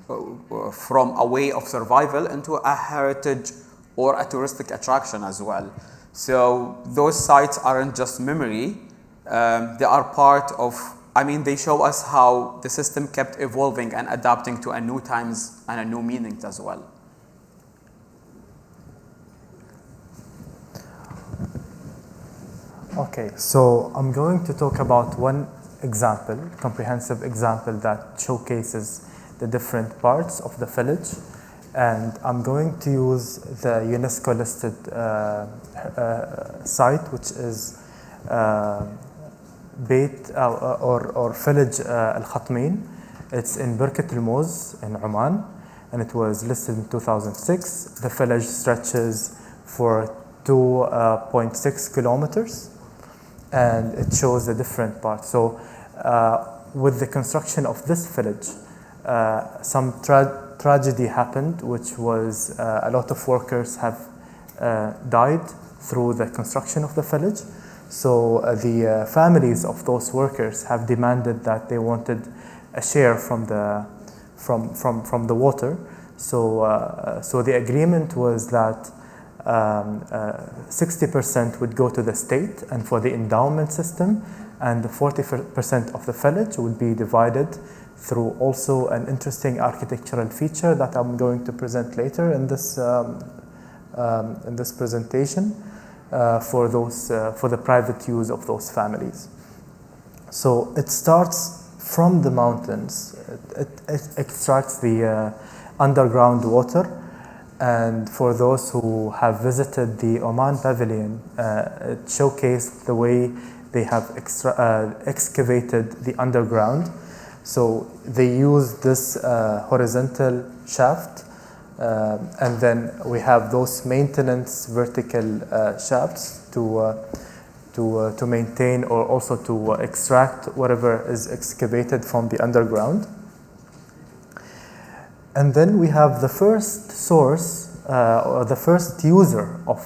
from a way of survival into a heritage or a touristic attraction as well. So those sites aren't just memory, they are part of, I mean, they show us how the system kept evolving and adapting to a new times and a new meanings as well. Okay, so I'm going to talk about one example, comprehensive example that showcases the different parts of the village. And I'm going to use the UNESCO listed site, which is Beit or village Al Khatmin. It's in Birkat Al Moz in Oman, and it was listed in 2006. The village stretches for 2.6 kilometers, and it shows the different parts. So with the construction of this village, some tragedy happened, which was a lot of workers have died through the construction of the village. So the families of those workers have demanded that they wanted a share from the water. So so the agreement was that 60% would go to the state and for the endowment system, and the 40% of the village would be divided through also an interesting architectural feature that I'm going to present later in this presentation for the private use of those families. So it starts from the mountains. It extracts the underground water, and for those who have visited the Oman Pavilion, it showcased the way they have excavated the underground. So they use this horizontal shaft, and then we have those maintenance vertical shafts to maintain or also to extract whatever is excavated from the underground. And then we have the first source or the first user of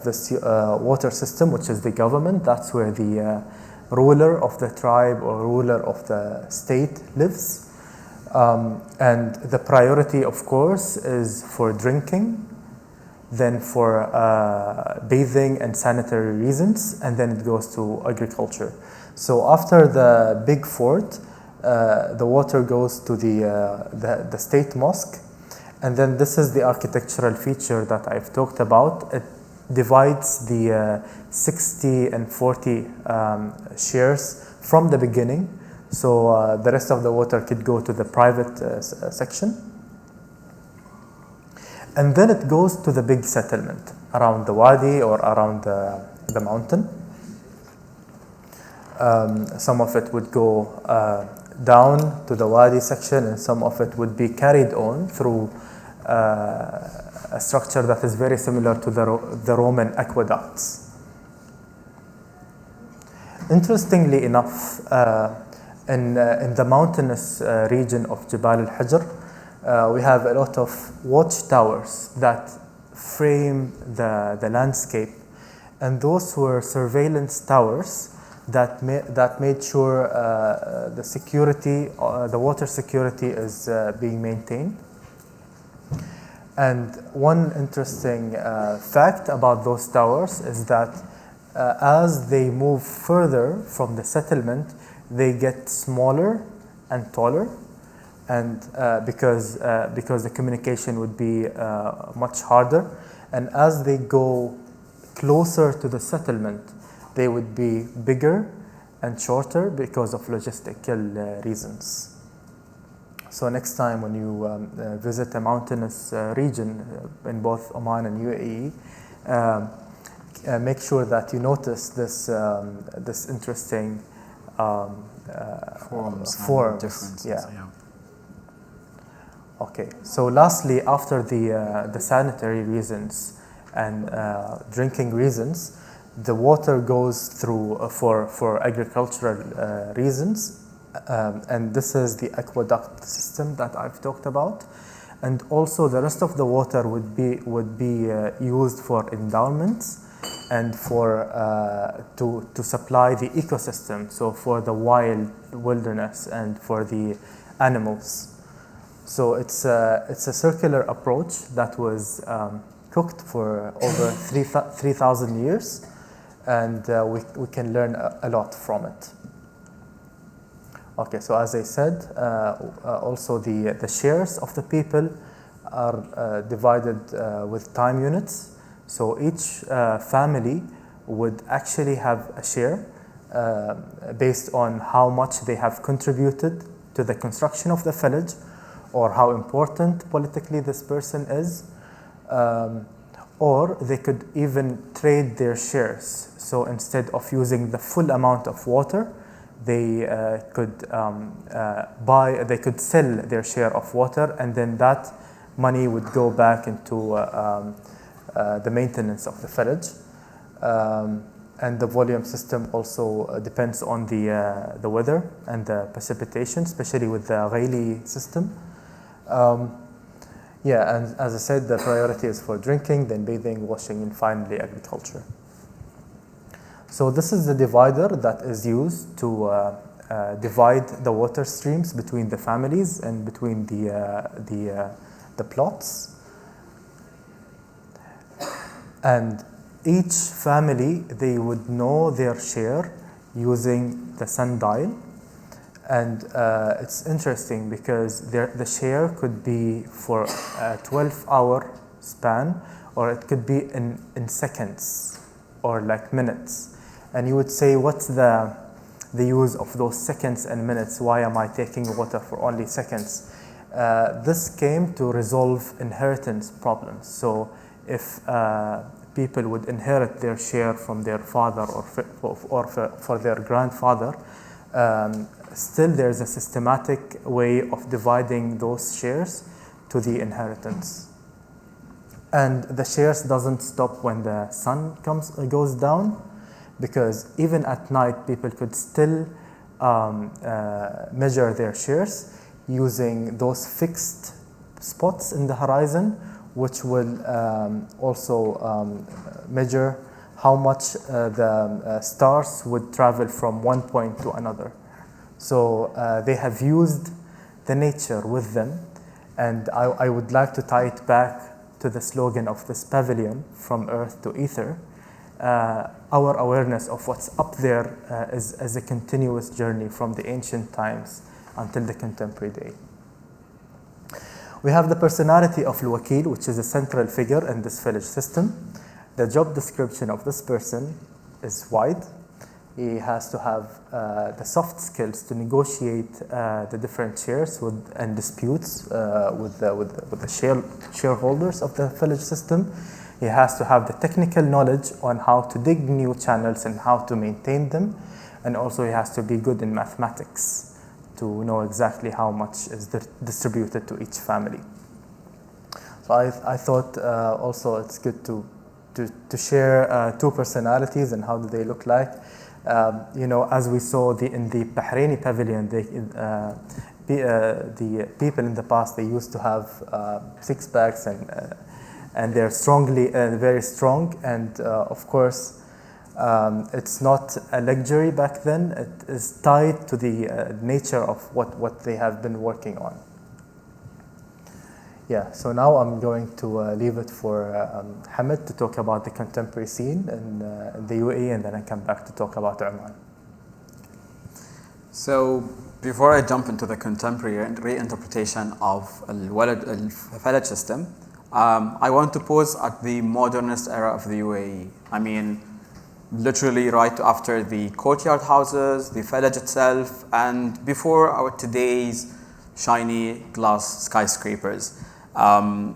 this water system, which is the government. That's where the ruler of the tribe or ruler of the state lives. And the priority, of course, is for drinking, then for bathing and sanitary reasons, and then it goes to agriculture. So after the big fort, the water goes to the state mosque, and then this is the architectural feature that I've talked about. It divides the 60 and 40 shares from the beginning, so the rest of the water could go to the private section. And then it goes to the big settlement around the wadi or around the mountain. Some of it would go down to the wadi section, and some of it would be carried on through a structure that is very similar to the Roman aqueducts. Interestingly enough, in the mountainous region of Jabal al-Hijr, we have a lot of watchtowers that frame the landscape, and those were surveillance towers that made sure the security, the water security is being maintained. And one interesting fact about those towers is that as they move further from the settlement, they get smaller and taller, and because the communication would be much harder. And as they go closer to the settlement, they would be bigger and shorter because of logistical reasons. So next time when you visit a mountainous region in both Oman and UAE, make sure that you notice this interesting forms. Differences. Yeah. Okay. So lastly, after the sanitary reasons and drinking reasons, the water goes through for agricultural reasons. And this is the aqueduct system that I've talked about, and also the rest of the water would be used for endowments and for to supply the ecosystem, so for the wilderness and for the animals. So it's a circular approach that was cooked for over 3,000 years, and we can learn a lot from it. Okay, so as I said, also the shares of the people are divided with time units. So each family would actually have a share based on how much they have contributed to the construction of the village, or how important politically this person is, or they could even trade their shares. So instead of using the full amount of water, they could sell their share of water, and then that money would go back into the maintenance of the village. And the volume system also depends on the weather and the precipitation, especially with the Ghaili system. Yeah, and as I said, the priority is for drinking, then bathing, washing, and finally agriculture. So this is the divider that is used to divide the water streams between the families and between the plots. And each family, they would know their share using the sundial. And it's interesting because the share could be for a 12-hour span, or it could be in seconds or like minutes. And you would say, what's the use of those seconds and minutes? Why am I taking water for only seconds? This came to resolve inheritance problems. So if people would inherit their share from their father or for their grandfather, still there's a systematic way of dividing those shares to the inheritance. And the shares doesn't stop when the sun goes down, because even at night people could still measure their shares using those fixed spots in the horizon, which will also measure how much the stars would travel from one point to another. So they have used the nature with them, and I would like to tie it back to the slogan of this pavilion, from earth to ether. Our awareness of what's up there is a continuous journey from the ancient times until the contemporary day. We have the personality of Al-Wakil, which is a central figure in this village system. The job description of this person is wide. He has to have the soft skills to negotiate the different shares and disputes with the shareholders of the village system. He has to have the technical knowledge on how to dig new channels and how to maintain them. And also he has to be good in mathematics to know exactly how much is distributed to each family. So I thought also it's good to share two personalities and how do they look like. As we saw in the Bahraini pavilion, the people in the past, they used to have six packs and they're very strong. And of course, It's not a luxury back then. It is tied to the nature of what they have been working on. Yeah, so now I'm going to leave it for Hamid to talk about the contemporary scene in the UAE, and then I come back to talk about Oman. So before I jump into the contemporary reinterpretation of الفلج system, I want to pause at the modernist era of the UAE. I mean, literally right after the courtyard houses, the village itself, and before our today's shiny glass skyscrapers.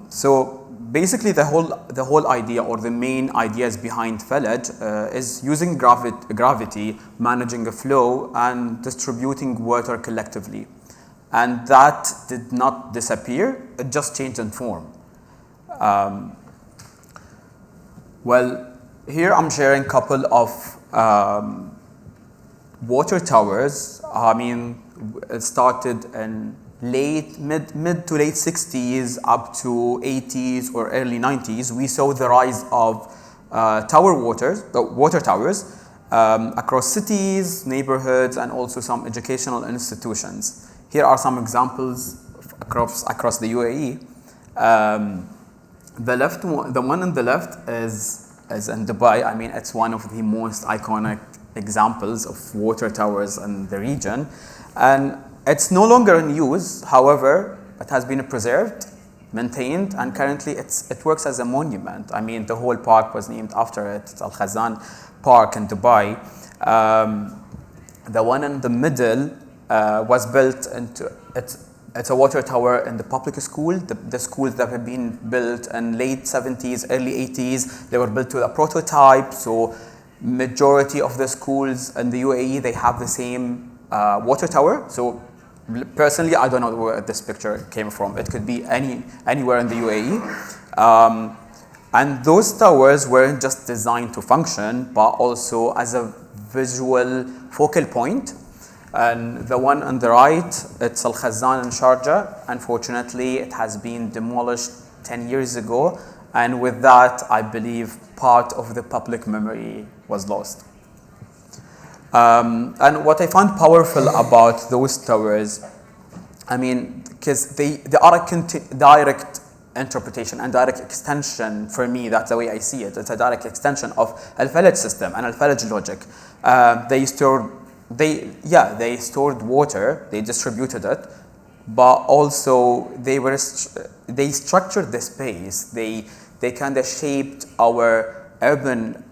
So basically the whole idea, or the main ideas behind village, is using gravity, managing a flow, and distributing water collectively. And that did not disappear, it just changed in form. Well, here I'm sharing a couple of water towers. I mean, it started in mid to late 60s up to 80s or early 90s. We saw the rise of water towers across cities, neighborhoods, and also some educational institutions. Here are some examples across the UAE. The one on the left is in Dubai. I mean, it's one of the most iconic examples of water towers in the region, and it's no longer in use. However, it has been preserved, maintained, and currently it works as a monument. I mean, the whole park was named after it. It's Al Khazan Park in Dubai. The one in the middle was built into it's a water tower in the public school. The schools that have been built in late 70s, early 80s, they were built to a prototype. So majority of the schools in the UAE, they have the same water tower. So personally, I don't know where this picture came from. It could be anywhere in the UAE. And those towers weren't just designed to function, but also as a visual focal point. And the one on the right, it's Al Khazan in Sharjah. Unfortunately, it has been demolished 10 years ago. And with that, I believe part of the public memory was lost. And what I found powerful about those towers, I mean, because they are a direct interpretation and direct extension. For me, that's the way I see it. It's a direct extension of Al-Falaj system and Al-Falaj logic. They stored water, they distributed it, but also they structured the space. They kind of shaped our urban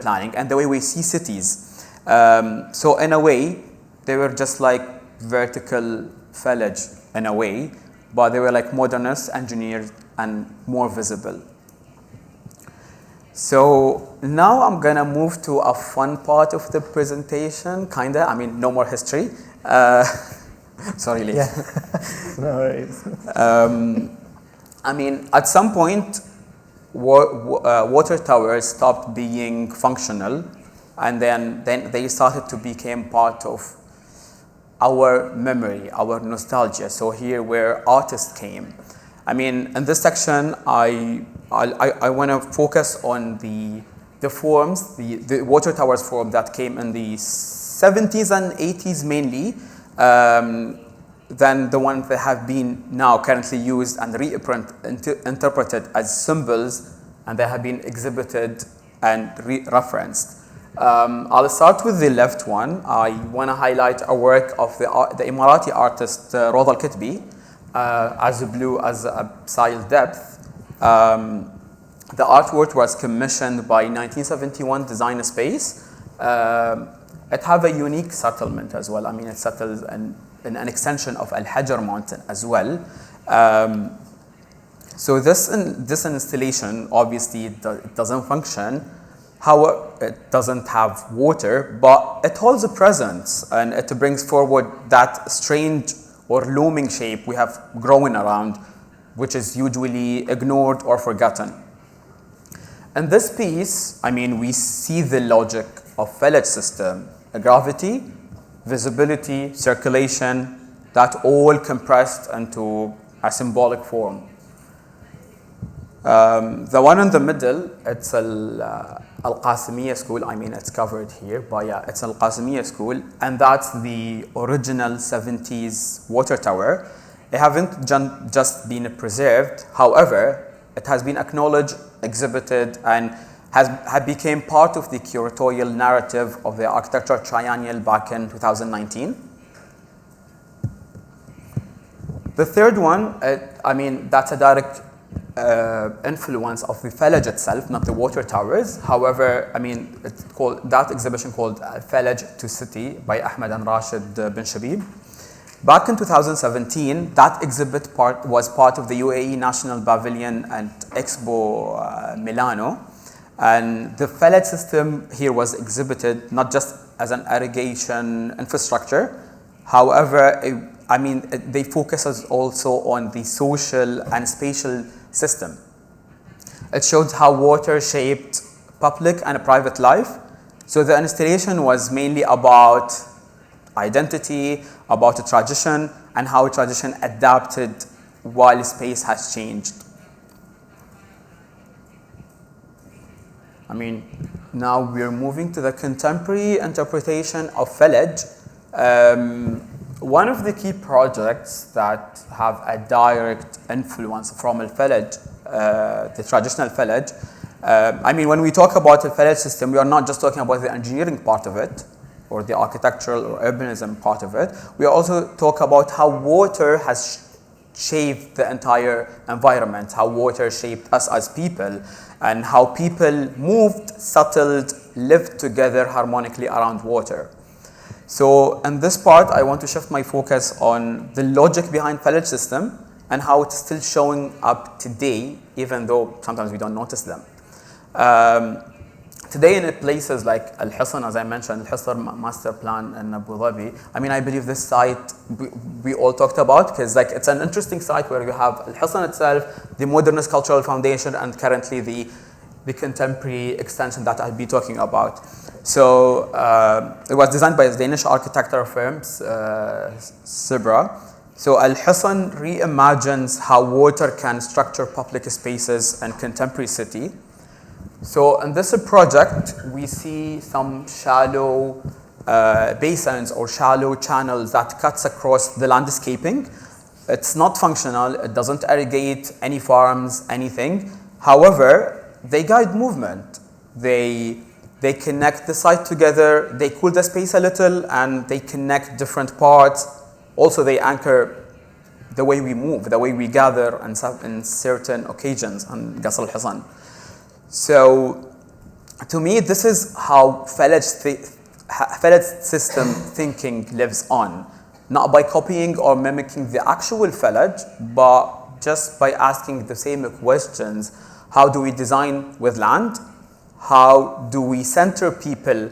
planning and the way we see cities. So in a way, they were just like vertical village in a way, but they were like modernist, engineered, and more visible. So now I'm gonna move to a fun part of the presentation, kinda. I mean, no more history. Sorry, Lee. Yeah. No worries. I mean, at some point, water towers stopped being functional, and then they started to become part of our memory, our nostalgia. So here where artists came. I mean, in this section, I want to focus on the forms, the water towers form that came in the 70s and 80s mainly, than the ones that have been now currently used and interpreted as symbols, and they have been exhibited and referenced. I'll start with the left one. I want to highlight a work of the Emirati artist Roda Al-Kitbi, as blue as a Absile Depth. The artwork was commissioned by 1971 Design Space. It have a unique settlement as well. I mean, it settles in an extension of Al-Hajar mountain as well. So this installation, obviously, it doesn't function. However, it doesn't have water, but it holds a presence, and it brings forward that strange or looming shape we have grown around, which is usually ignored or forgotten. In this piece, I mean, we see the logic of village system, gravity, visibility, circulation, that all compressed into a symbolic form. The one in the middle, it's Al-Qasimiyya school. I mean, it's covered here, but yeah, it's Al-Qasimiyya school, and that's the original 70s water tower. It haven't just been preserved. However, it has been acknowledged, exhibited, and has became part of the curatorial narrative of the architecture triennial back in 2019. The third one, I mean, that's a direct influence of the Felaj itself, not the water towers. However, I mean, it's called, that exhibition called Felaj to City by Ahmed and Rashid bin Shabib. Back in 2017, that exhibit was part of the UAE National Pavilion and Expo Milano. And the Felaj system here was exhibited not just as an irrigation infrastructure. However, I mean, they focus also on the social and spatial system. It showed how water shaped public and private life. So the installation was mainly about identity, about a tradition, and how a tradition adapted while space has changed. I mean, now we're moving to the contemporary interpretation of Felaj. One of the key projects that have a direct influence from Al-Felaj, the traditional Felaj, I mean, when we talk about the Felaj system, we are not just talking about the engineering part of it, or the architectural or urbanism part of it. We also talk about how water has shaped the entire environment, how water shaped us as people, and how people moved, settled, lived together harmonically around water. So in this part, I want to shift my focus on the logic behind Felaj system and how it's still showing up today, even though sometimes we don't notice them. Today in places like Al-Hisan, as I mentioned, Al-Hisan master plan in Abu Dhabi, I mean, I believe this site we all talked about, because like it's an interesting site where you have Al-Hisan itself, the modernist cultural foundation, and currently the contemporary extension that I'll be talking about. So it was designed by Danish architectural firms, Sibra. So Al-Hisan reimagines how water can structure public spaces and contemporary city. So in this project, we see some shallow basins or shallow channels that cuts across the landscaping. It's not functional. It doesn't irrigate any farms, anything. However, they guide movement. They connect the site together. They cool the space a little, and they connect different parts. Also, they anchor the way we move, the way we gather in certain occasions on Qasr al-Hisan. So, to me, this is how Felaj system thinking lives on, not by copying or mimicking the actual Felaj, but just by asking the same questions. How do we design with land? How do we center people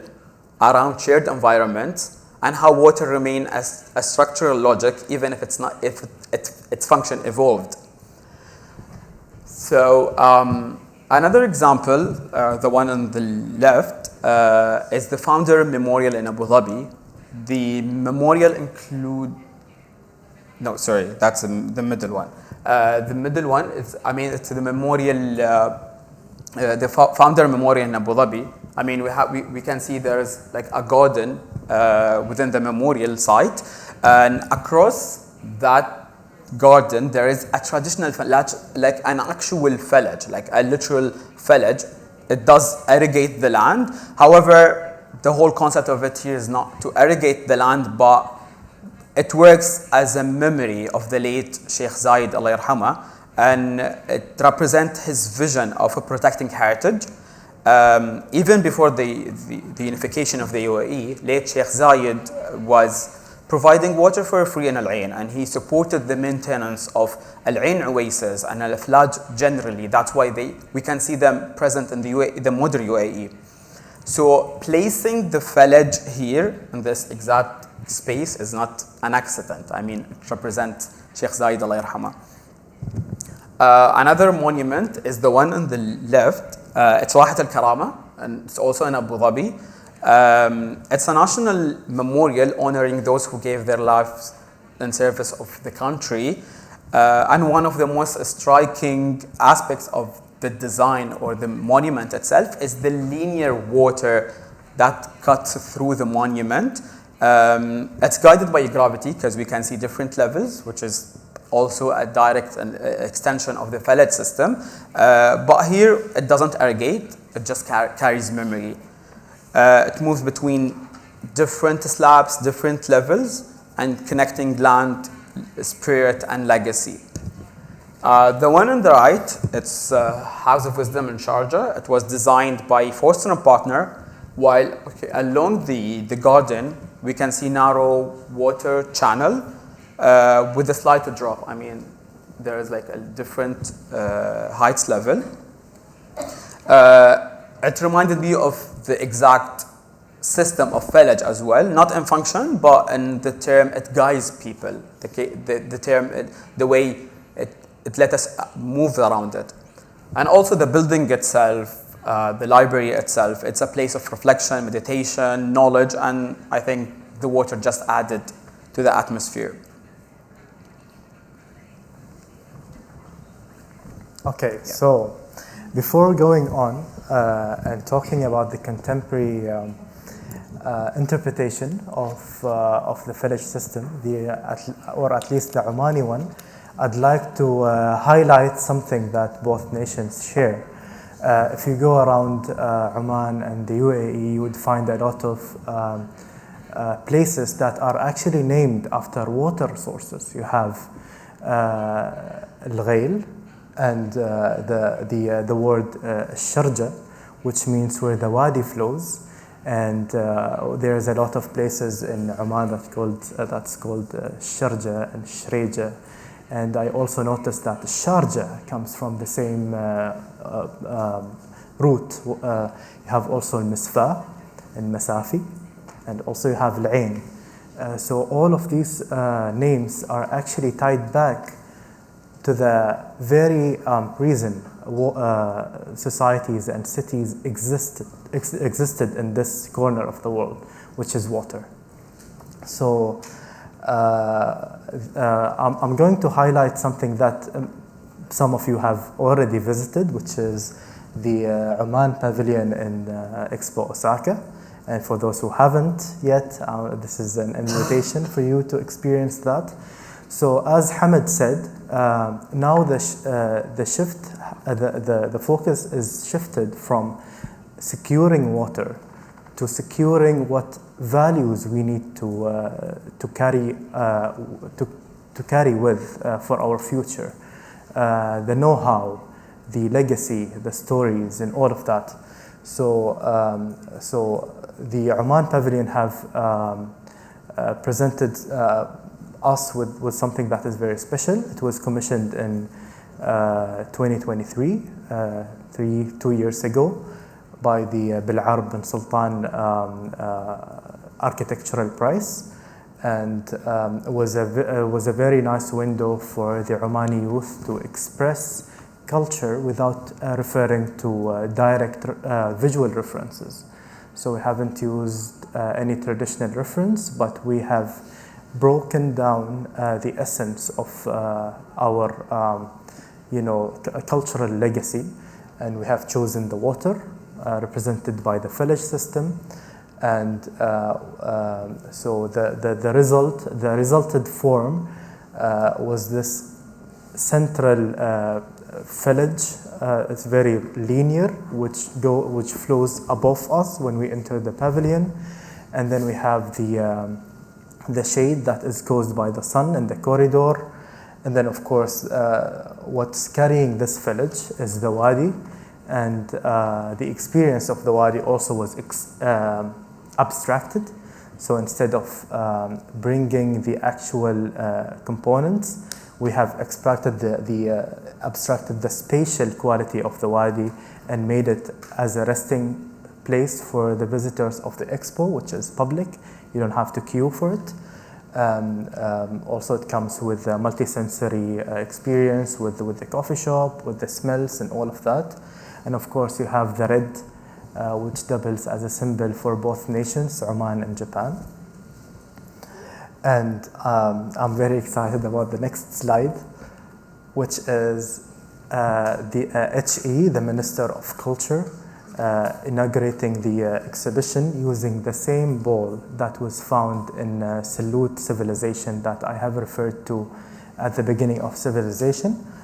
around shared environments? And how water remain as a structural logic, even if it's not, if its function evolved. So, another example, the one on the left, is the Founder Memorial in Abu Dhabi. The memorial that's the middle one. The middle one is, I mean, it's the memorial, the Founder Memorial in Abu Dhabi. I mean, we can see there's like a garden within the memorial site, and across that garden there is a traditional Felaj, like an actual Felaj, like a literal Felaj. It does irrigate the land. However, the whole concept of it here is not to irrigate the land, but it works as a memory of the late Sheikh Zayed, Allah yarhamah, and it represents his vision of protecting heritage. Even before the unification of the UAE, late Sheikh Zayed was providing water for free in Al-Ain, and he supported the maintenance of Al-Ain oasis and Al-Flaj generally. That's why we can see them present in the modern UAE. So placing the Felaj here in this exact space is not an accident. I mean, it represents Sheikh Zayed, Allah yarhamah. Another monument is the one on the left. It's Wahat al-Karama, and it's also in Abu Dhabi. It's a national memorial honoring those who gave their lives in service of the country. And one of the most striking aspects of the design or the monument itself is the linear water that cuts through the monument. It's guided by gravity because we can see different levels, which is also a direct extension of the Khilal system. But here it doesn't irrigate, it just carries memory. It moves between different slabs, different levels, and connecting land, spirit, and legacy. The one on the right, it's House of Wisdom in Sharjah. It was designed by Forster & Partner, while along the garden, we can see narrow water channel with a slight drop. I mean, there is like a different heights level. It reminded me of the exact system of village as well, not in function, but in the term it guides people. The term, the way it let us move around it. And also the building itself, the library itself, it's a place of reflection, meditation, knowledge, and I think the water just added to the atmosphere. Okay, so before going on and talking about the contemporary interpretation of the village system, or at least the Omani one, I'd like to highlight something that both nations share. If you go around Oman and the UAE, you would find a lot of places that are actually named after water sources. You have Al-Ghail and the word Sharjah, which means where the wadi flows. And there's a lot of places in Oman that's called Sharjah and Shreja. And I also noticed that Sharjah comes from the same root. You have also Al-Misfa and Masafi, and also you have Al-Ain. So all of these names are actually tied back to the very reason societies and cities existed in this corner of the world, which is water. So I'm going to highlight something that some of you have already visited, which is the Oman Pavilion in Expo Osaka. And for those who haven't yet, this is an invitation for you to experience that. So as Hamid said, now the focus is shifted from securing water to securing what values we need to carry with for our future, the know-how, the legacy, the stories, and all of that. So the Oman Pavilion have presented us with something that is very special. It was commissioned in 2023, 2 years ago, by the Bil'Arb bin Sultan Architectural Prize, and it was a very nice window for the Omani youth to express culture without referring to direct visual references. So we haven't used any traditional reference, but we have broken down the essence of our cultural legacy, and we have chosen the water represented by the village system, and so the resulted form was this central village. It's very linear, which flows above us when we enter the pavilion, and then we have the shade that is caused by the sun in the corridor, and then of course what's carrying this village is the wadi, and the experience of the wadi also was abstracted. So instead of bringing the actual components, we have abstracted the spatial quality of the wadi and made it as a resting place for the visitors of the expo, which is public. You don't have to queue for it. Also, it comes with a multi-sensory experience with the coffee shop, with the smells and all of that. And of course, you have the red, which doubles as a symbol for both nations, Oman and Japan. And I'm very excited about the next slide, which is the HE, the Minister of Culture, inaugurating the exhibition using the same ball that was found in Salute civilization that I have referred to at the beginning of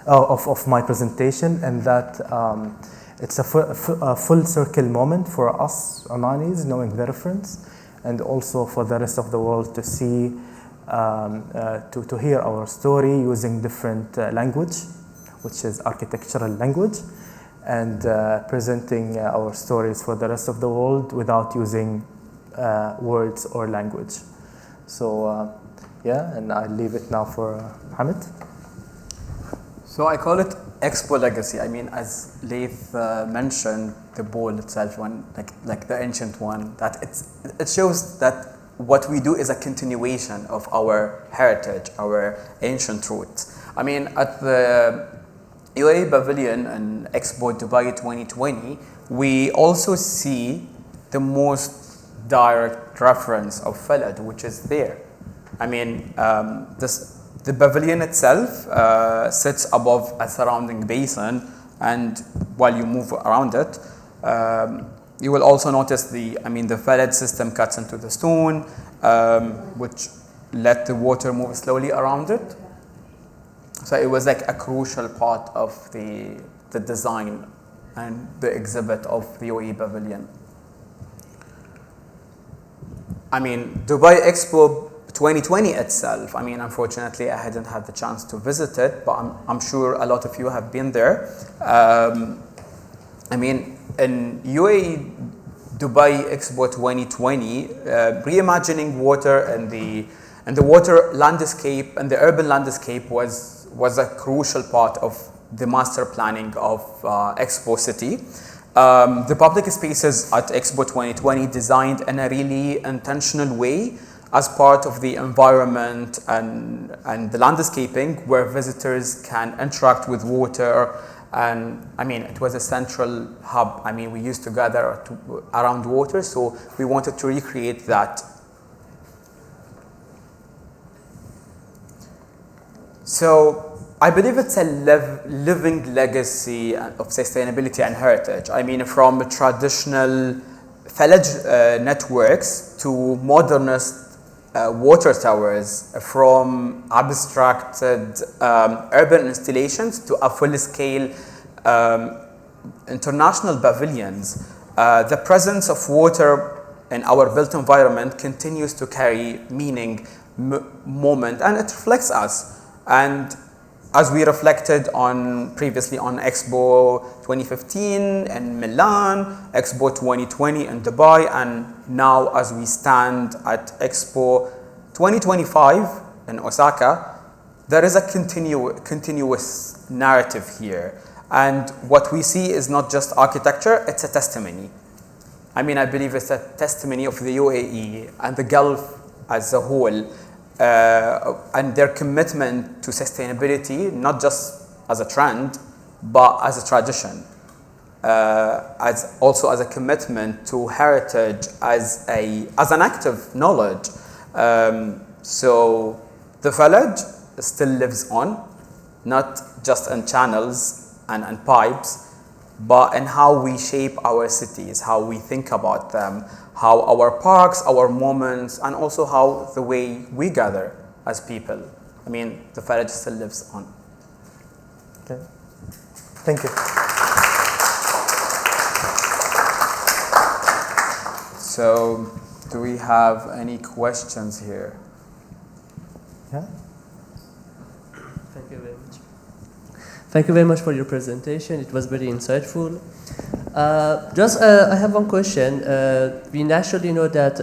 of my presentation, and that it's a full circle moment for us Omanis knowing the reference, and also for the rest of the world to see, to hear our story using different language, which is architectural language, and presenting our stories for the rest of the world without using words or language. So yeah, and I'll leave it now for Hamid. So I call it Expo Legacy. I mean, as Laith mentioned, the ball itself, one like the ancient one, that it shows that what we do is a continuation of our heritage, our ancient roots. I mean, at the UAE Pavilion and Expo Dubai 2020, we also see the most direct reference of Khalad, which is there. I mean, the pavilion itself sits above a surrounding basin, and while you move around it, you will also notice the Khalad system cuts into the stone, which let the water move slowly around it. So it was like a crucial part of the design and the exhibit of the UAE Pavilion. I mean, Dubai Expo 2020 itself, I mean, unfortunately, I hadn't had the chance to visit it, but I'm sure a lot of you have been there. I mean, in UAE Dubai Expo 2020, reimagining water and the water landscape and the urban landscape was a crucial part of the master planning of Expo City. The public spaces at Expo 2020 designed in a really intentional way as part of the environment and the landscaping, where visitors can interact with water. And I mean, it was a central hub. I mean, we used to gather around water, so we wanted to recreate that. So I believe it's a living legacy of sustainability and heritage. I mean, from traditional village networks to modernist water towers, from abstracted urban installations to a full-scale international pavilions. The presence of water in our built environment continues to carry meaning, moment, and it reflects us. And as we reflected on previously on Expo 2015 in Milan, Expo 2020 in Dubai, and now as we stand at Expo 2025 in Osaka, there is a continuous narrative here. And what we see is not just architecture, it's a testimony. I mean, I believe it's a testimony of the UAE and the Gulf as a whole, and their commitment to sustainability, not just as a trend, but as a tradition, also as a commitment to heritage, as an active knowledge. So the village still lives on, not just in channels and pipes, but in how we shape our cities, how we think about them, how our parks, our moments, and also how the way we gather as people. I mean, the village still lives on. Okay. Thank you. So, do we have any questions here? Yeah. Thank you very much. Thank you very much for your presentation. It was very insightful. I have one question. We naturally know that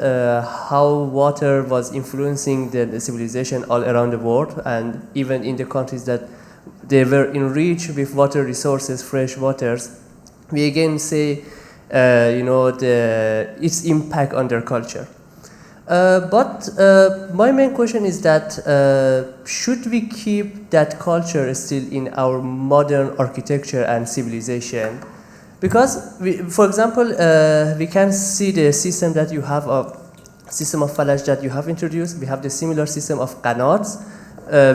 how water was influencing the civilization all around the world, and even in the countries that they were enriched with water resources, fresh waters. We again say, its impact on their culture. But my main question is that should we keep that culture still in our modern architecture and civilization? Because, for example, we can see the system that you have, system of falaj that you have introduced. We have the similar system of qanats,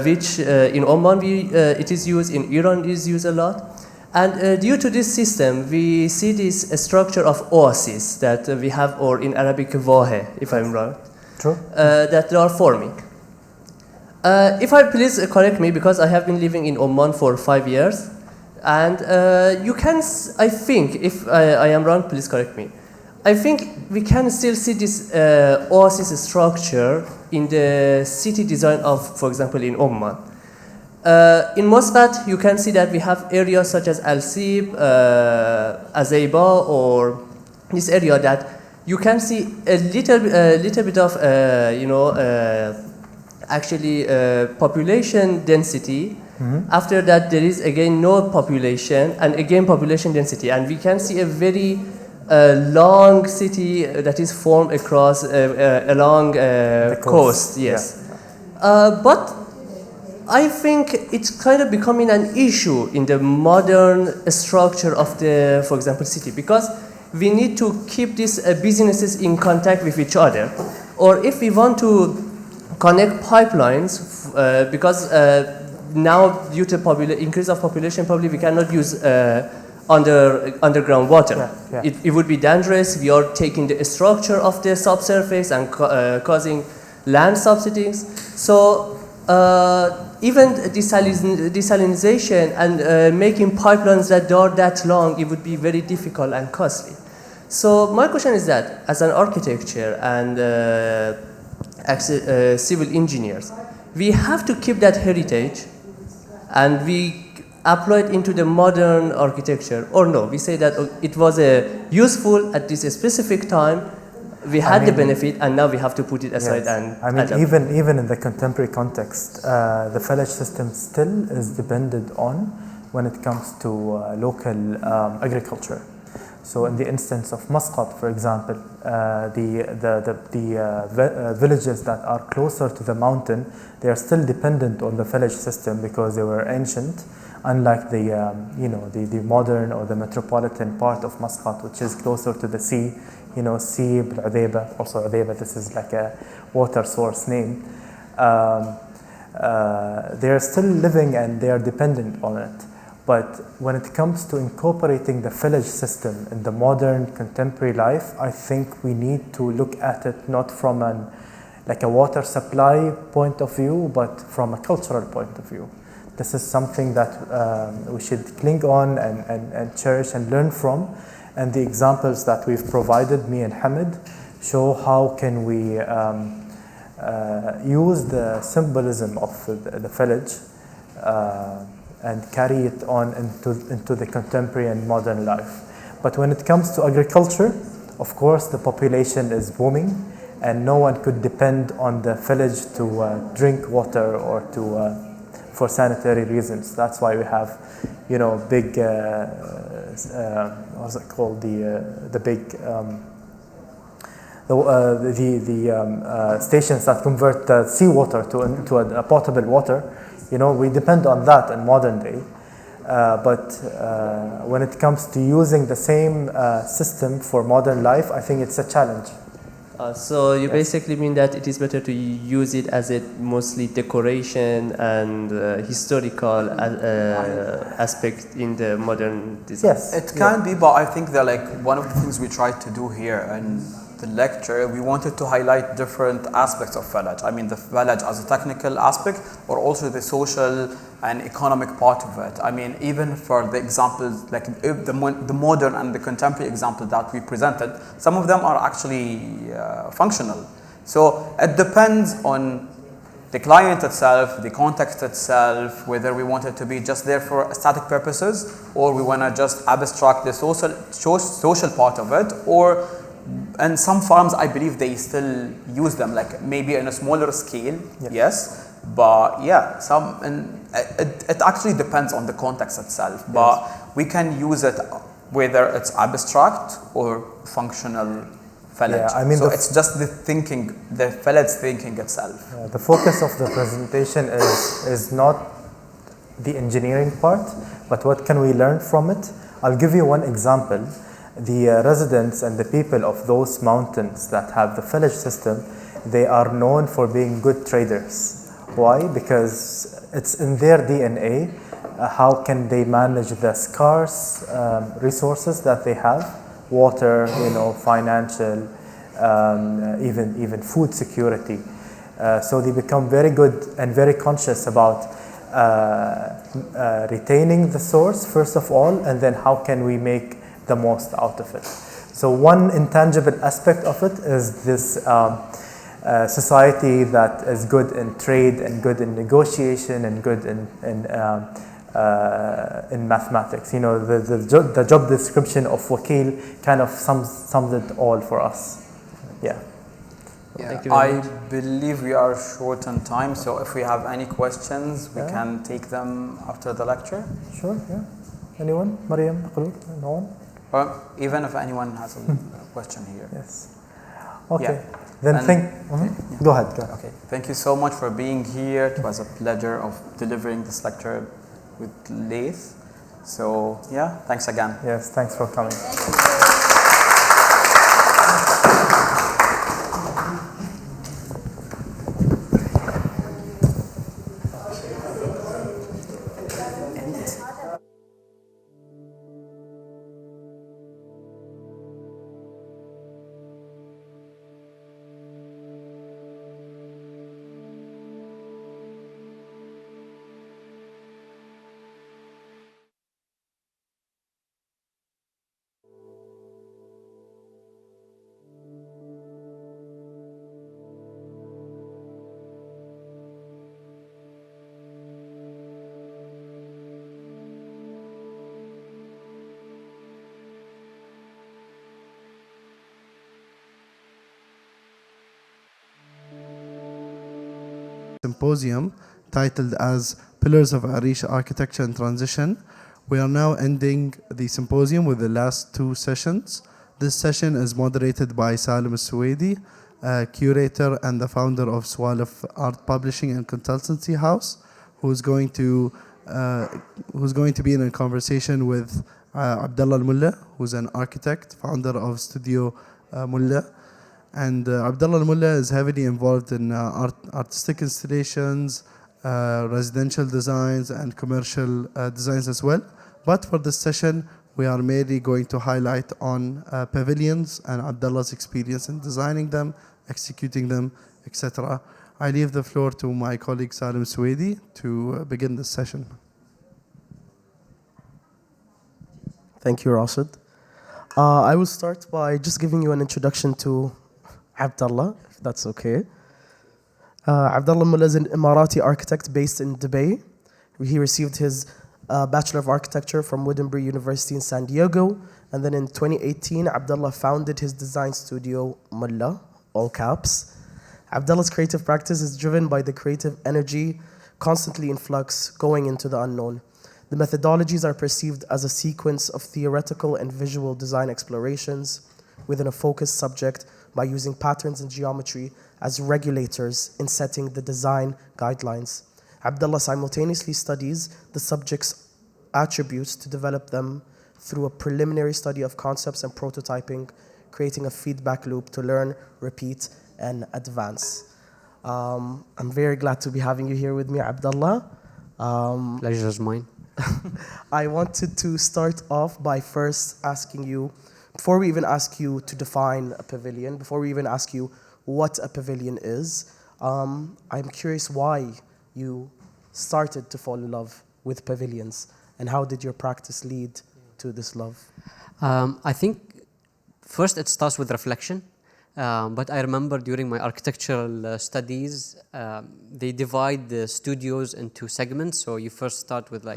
which in Oman it is used, in Iran it is used a lot. And due to this system, we see this structure of oases that we have, or in Arabic, wahe, if I'm right, True. that they are forming. If I please correct me, because I have been living in Oman for 5 years, and you can, I think, if I am wrong, please correct me. I think we can still see this oasis structure in the city design of, for example, in Oman. In Muscat, you can see that we have areas such as Al-Sib, Azeiba, or this area that you can see a little bit of, population density. After that, there is again no population, and again population density, and we can see a very long city that is formed across along the coast. Yes, but I think it's kind of becoming an issue in the modern structure of the, for example, city, because we need to keep these businesses in contact with each other, or if we want to connect pipelines, because now due to increase of population, probably we cannot use underground water. It would be dangerous. We are taking the structure of the subsurface and causing land subsidence. So even desalinization and making pipelines that are that long, it would be very difficult and costly. So my question is that, as an architecture and civil engineers, we have to keep that heritage and we apply it into the modern architecture, or no, we say that it was useful at this specific time, we had the benefit, and now we have to put it aside. Yes. And even in the contemporary context, the village system still is dependent on when it comes to local agriculture. So in the instance of Muscat, for example, the villages that are closer to the mountain, they are still dependent on the village system because they were ancient, unlike the modern or the metropolitan part of Muscat, which is closer to the sea. Sib, Al-Udayba, also Udayba, this is like a water source name. They are still living and they are dependent on it. But when it comes to incorporating the village system in the modern contemporary life, I think we need to look at it not from a water supply point of view, but from a cultural point of view. This is something that we should cling on and cherish and learn from. And the examples that we've provided, me and Hamid, show how can we use the symbolism of the village and carry it on into the contemporary and modern life. But when it comes to agriculture, of course, the population is booming, and no one could depend on the village to drink water or for sanitary reasons. That's why we have, big, what's it called, the big, stations that convert seawater into a potable water. We depend on that in modern day. But when it comes to using the same system for modern life, I think it's a challenge. So you basically mean that it is better to use it as a mostly decoration and historical aspect in the modern design? Yes, it can be, but I think that one of the things we tried to do here and the lecture, we wanted to highlight different aspects of village. I mean, the village as a technical aspect, or also the social and economic part of it. I mean, even for the examples, the modern and the contemporary example that we presented, some of them are actually functional. So it depends on the client itself, the context itself, whether we want it to be just there for aesthetic purposes, or we want to just abstract the social part of it, or and some farms, I believe they still use them, maybe in a smaller scale, yes. But yeah, it actually depends on the context itself. Yes. But we can use it whether it's abstract or functional village. Yeah, so it's just the village thinking itself. The focus of the presentation is not the engineering part, but what can we learn from it? I'll give you one example. The residents and the people of those mountains that have the village system, they are known for being good traders. Why? Because it's in their DNA how can they manage the scarce resources that they have, water, financial, even food security. So they become very good and very conscious about retaining the source first of all, and then how can we make the most out of it. So one intangible aspect of it is this society that is good in trade and good in negotiation and good in mathematics. The job description of Wakil kind of sums it all for us. Yeah. Yeah, I believe we are short on time, so if we have any questions, we can take them after the lecture. Sure, yeah. Anyone? Mariam, Khulud, no one? Or even if anyone has a question here. Yes. Okay. Yeah. Then Go ahead. Okay. Thank you so much for being here. It was a pleasure of delivering this lecture with Laith. So yeah, thanks again. Yes, thanks for coming. Symposium titled as Pillars of Arish Architecture and Transition. We are now ending the symposium with the last two sessions. This session is moderated by Salim Al-Suwaidi, curator and the founder of Swalif Art Publishing and Consultancy House, who's going to be in a conversation with Abdullah Al-Mulla, who's an architect, founder of Studio Mulla. And Abdullah Al-Mulla is heavily involved in artistic installations, residential designs, and commercial designs as well. But for this session, we are mainly going to highlight on pavilions and Abdullah's experience in designing them, executing them, etc. I leave the floor to my colleague Salim Suwaidi to begin this session. Thank you, Rashid. I will start by just giving you an introduction to Abdullah, if that's okay. Abdullah Mullah is an Emirati architect based in Dubai. He received his Bachelor of Architecture from Wittenberg University in San Diego. And then in 2018, Abdullah founded his design studio, Mullah, all caps. Abdullah's creative practice is driven by the creative energy constantly in flux, going into the unknown. The methodologies are perceived as a sequence of theoretical and visual design explorations within a focused subject by using patterns and geometry as regulators in setting the design guidelines. Abdullah simultaneously studies the subject's attributes to develop them through a preliminary study of concepts and prototyping, creating a feedback loop to learn, repeat, and advance. I'm very glad to be having you here with me, Abdullah. Pleasure is mine. I wanted to start off by first asking you, before we even ask you to define a pavilion, before we even ask you what a pavilion is, I'm curious why you started to fall in love with pavilions and how did your practice lead to this love? I think first it starts with reflection. But I remember during my architectural studies, they divide the studios into segments. So you first start with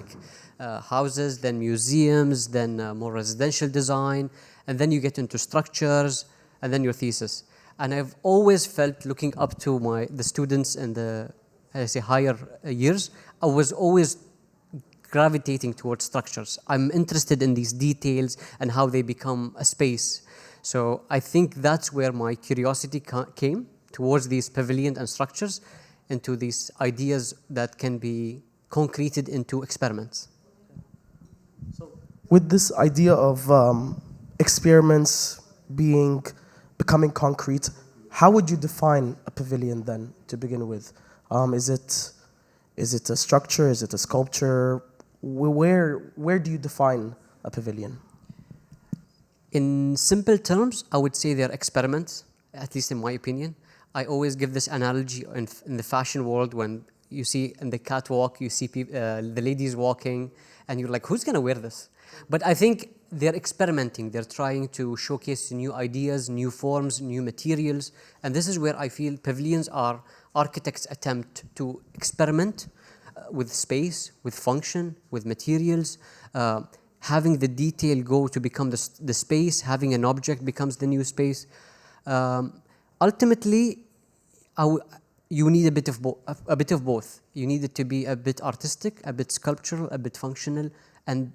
houses, then museums, then more residential design, and then you get into structures, and then your thesis. And I've always felt, looking up to the students in the higher years, I was always gravitating towards structures. I'm interested in these details and how they become a space. So I think that's where my curiosity came, towards these pavilions and structures, into these ideas that can be concreted into experiments. So with this idea of experiments becoming concrete, how would you define a pavilion then, to begin with? Is it a structure? Is it a sculpture? where do you define a pavilion? In simple terms, I would say they're experiments, at least in my opinion. I always give this analogy in the fashion world when you see in the catwalk, you see the ladies walking, and you're like, who's going to wear this? But I think they're experimenting. They're trying to showcase new ideas, new forms, new materials. And this is where I feel pavilions are architects' attempt to experiment with space, with function, with materials, having the detail go to become the space, having an object becomes the new space. Ultimately, you need a bit of both. You need it to be a bit artistic, a bit sculptural, a bit functional, and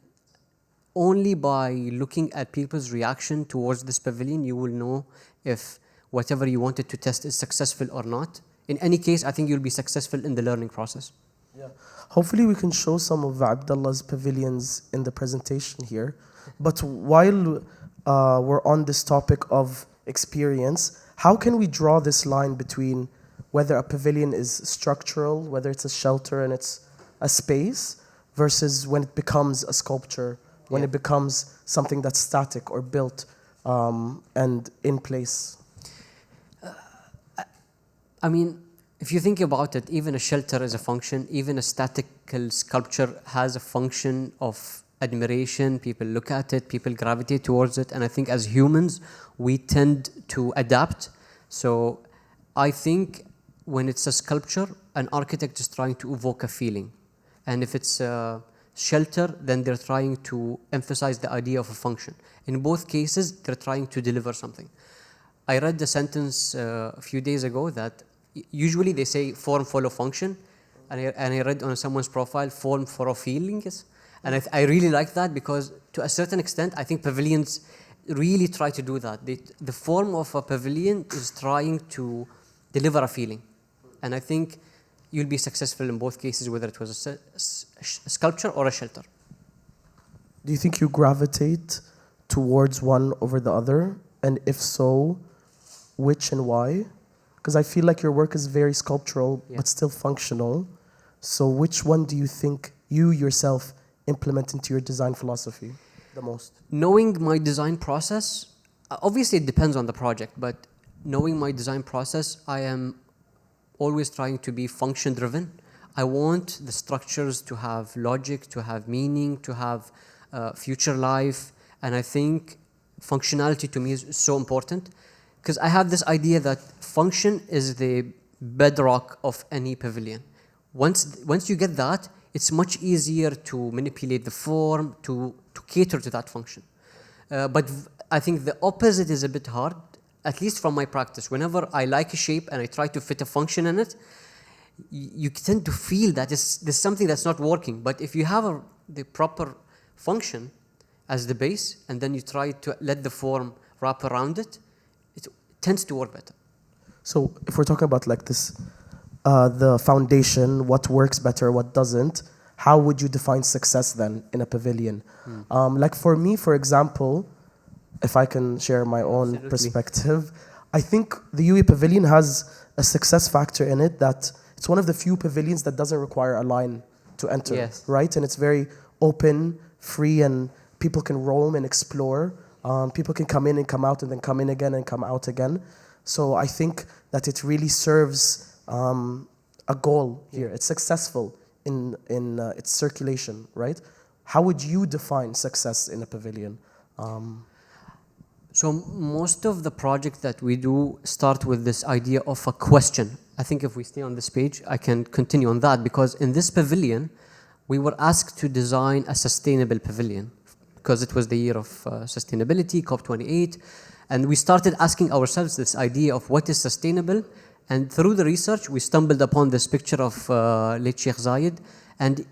only by looking at people's reaction towards this pavilion, you will know if whatever you wanted to test is successful or not. In any case, I think you'll be successful in the learning process. Yeah. Hopefully we can show some of Abdullah's pavilions in the presentation here. But while we're on this topic of experience, how can we draw this line between whether a pavilion is structural, whether it's a shelter and it's a space, versus when it becomes a sculpture, when it becomes something that's static or built and in place? I mean, if you think about it, even a shelter is a function, even a statical sculpture has a function of admiration. People look at it, people gravitate towards it, and I think as humans, we tend to adapt. So I think when it's a sculpture, an architect is trying to evoke a feeling. And if it's a shelter, then they're trying to emphasize the idea of a function. In both cases, they're trying to deliver something. I read the sentence a few days ago that usually they say form follow function, and I read on someone's profile form follow feelings, and I really like that because to a certain extent I think pavilions really try to do that. The form of a pavilion is trying to deliver a feeling, and I think you'll be successful in both cases, whether it was a sculpture or a shelter. Do you think you gravitate towards one over the other, and if so, which and why? Because I feel like your work is very sculptural, but still functional. So which one do you think you yourself implement into your design philosophy the most? Knowing my design process, obviously it depends on the project, but knowing my design process, I am always trying to be function driven. I want the structures to have logic, to have meaning, to have future life. And I think functionality to me is so important. Because I have this idea that function is the bedrock of any pavilion. Once you get that, it's much easier to manipulate the form, to cater to that function. But I think the opposite is a bit hard, at least from my practice. Whenever I like a shape and I try to fit a function in it, you tend to feel that there's something that's not working. But if you have the proper function as the base, and then you try to let the form wrap around it, tends to work better. So if we're talking about like this, the foundation, what works better, what doesn't, how would you define success then in a pavilion? Like for me, for example, if I can share my own perspective, I think the UAE Pavilion has a success factor in it that it's one of the few pavilions that doesn't require a line to enter, right? And it's very open, free, and people can roam and explore. People can come in and come out and then come in again and come out again. So I think that it really serves a goal here. It's successful in its circulation, right? How would you define success in a pavilion? So most of the projects that we do start with this idea of a question. I think if we stay on this page, I can continue on that, because in this pavilion, we were asked to design a sustainable pavilion, because it was the year of sustainability, COP28, and we started asking ourselves this idea of what is sustainable, and through the research, we stumbled upon this picture of late Sheikh Zayed, and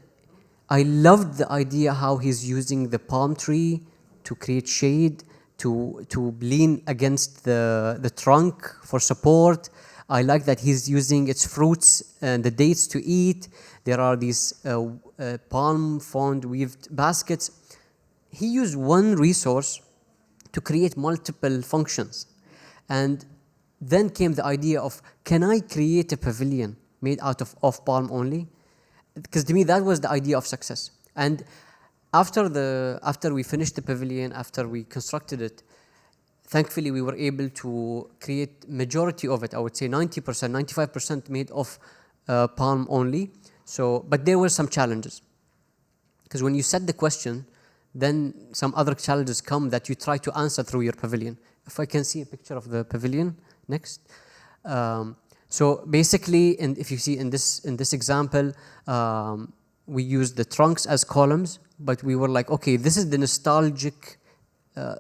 I loved the idea how he's using the palm tree to create shade, to lean against the trunk for support. I like that he's using its fruits and the dates to eat. There are these palm frond weaved baskets. He used one resource to create multiple functions. And then came the idea of, can I create a pavilion made out of palm only? Because to me, that was the idea of success. And after we finished the pavilion, after we constructed it, thankfully we were able to create majority of it. I would say 90%, 95% made of palm only. So, but there were some challenges, because when you set the question, then some other challenges come that you try to answer through your pavilion. If I can see a picture of the pavilion next. So basically, if you see in this example, we used the trunks as columns, but we were like, okay, this is the nostalgic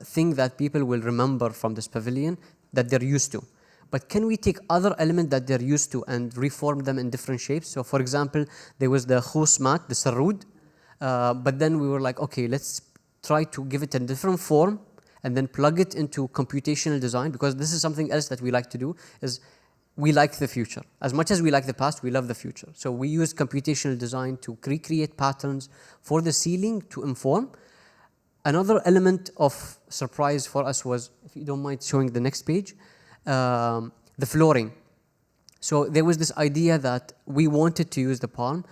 thing that people will remember from this pavilion that they're used to. But can we take other elements that they're used to and reform them in different shapes? So for example, there was the khus mat, the sarud, but then we were like, okay, let's try to give it a different form and then plug it into computational design, because this is something else that we like to do, is we like the future. As much as we like the past, we love the future. So we use computational design to recreate patterns for the ceiling to inform. Another element of surprise for us was, if you don't mind showing the next page, the flooring. So there was this idea that we wanted to use the palm.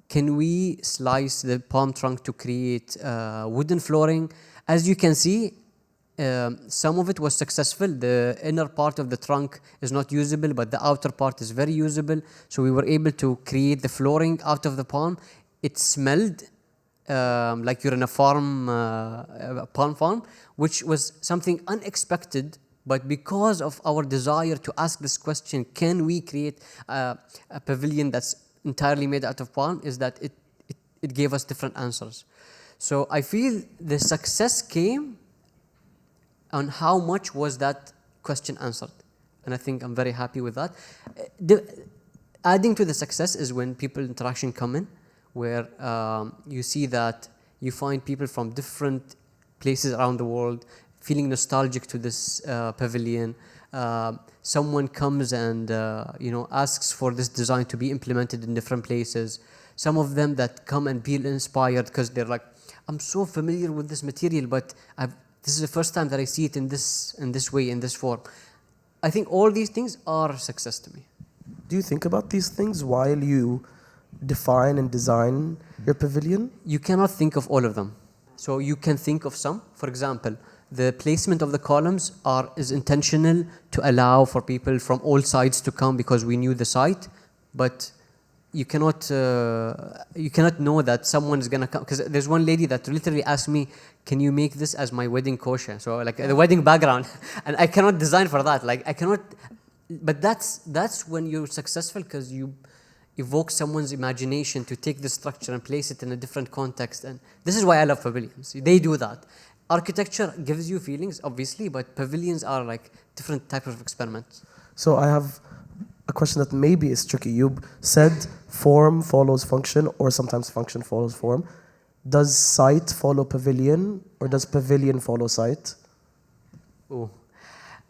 Can we slice the palm trunk to create wooden flooring? As you can see, some of it was successful. The inner part of the trunk is not usable, but the outer part is very usable. So we were able to create the flooring out of the palm. It smelled like you're in a palm farm, which was something unexpected. But because of our desire to ask this question, can we create a pavilion that's entirely made out of palm, is that it gave us different answers. So I feel the success came on how much was that question answered. And I think I'm very happy with that. Adding to the success is when people interaction come in, where you see that you find people from different places around the world feeling nostalgic to this pavilion. Someone comes and asks for this design to be implemented in different places. Some of them that come and feel inspired because they're like, I'm so familiar with this material, but this is the first time that I see it in this way, in this form. I think all these things are a success to me. Do you think about these things while you define and design your pavilion? You cannot think of all of them. So you can think of some. For example, the placement of the columns is intentional to allow for people from all sides to come because we knew the site, but you cannot know that someone is going to come. Because there's one lady that literally asked me, can you make this as my wedding kosher? So like the wedding background. And I cannot design for that. Like I cannot, but that's when you're successful, because you evoke someone's imagination to take the structure and place it in a different context. And this is why I love pavilions. They do that. Architecture gives you feelings, obviously, but pavilions are like different types of experiments. So I have a question that maybe is tricky. You said form follows function, or sometimes function follows form. Does site follow pavilion, or does pavilion follow site? Oh,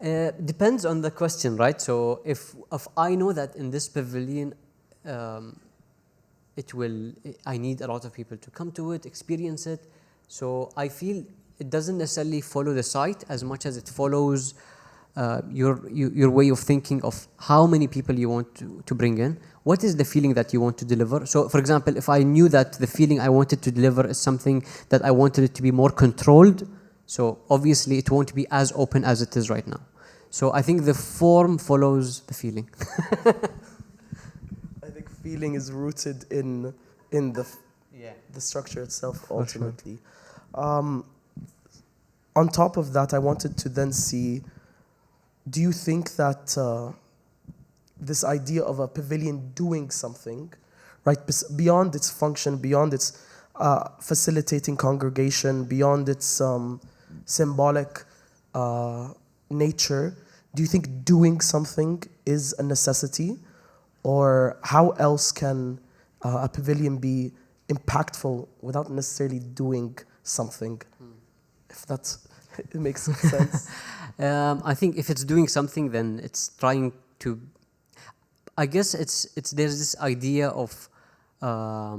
depends on the question, right? So if I know that in this pavilion, I need a lot of people to come to it, experience it. So I feel it doesn't necessarily follow the site as much as it follows your way of thinking of how many people you want to bring in. What is the feeling that you want to deliver? So, for example, if I knew that the feeling I wanted to deliver is something that I wanted it to be more controlled, so obviously it won't be as open as it is right now. So I think the form follows the feeling. I think feeling is rooted in the structure itself ultimately. On top of that, I wanted to then see, do you think that this idea of a pavilion doing something, right, beyond its function, beyond its facilitating congregation, beyond its symbolic nature, do you think doing something is a necessity? Or how else can a pavilion be impactful without necessarily doing something? If it makes sense. I think if it's doing something, then it's trying to. I guess there's this idea of. I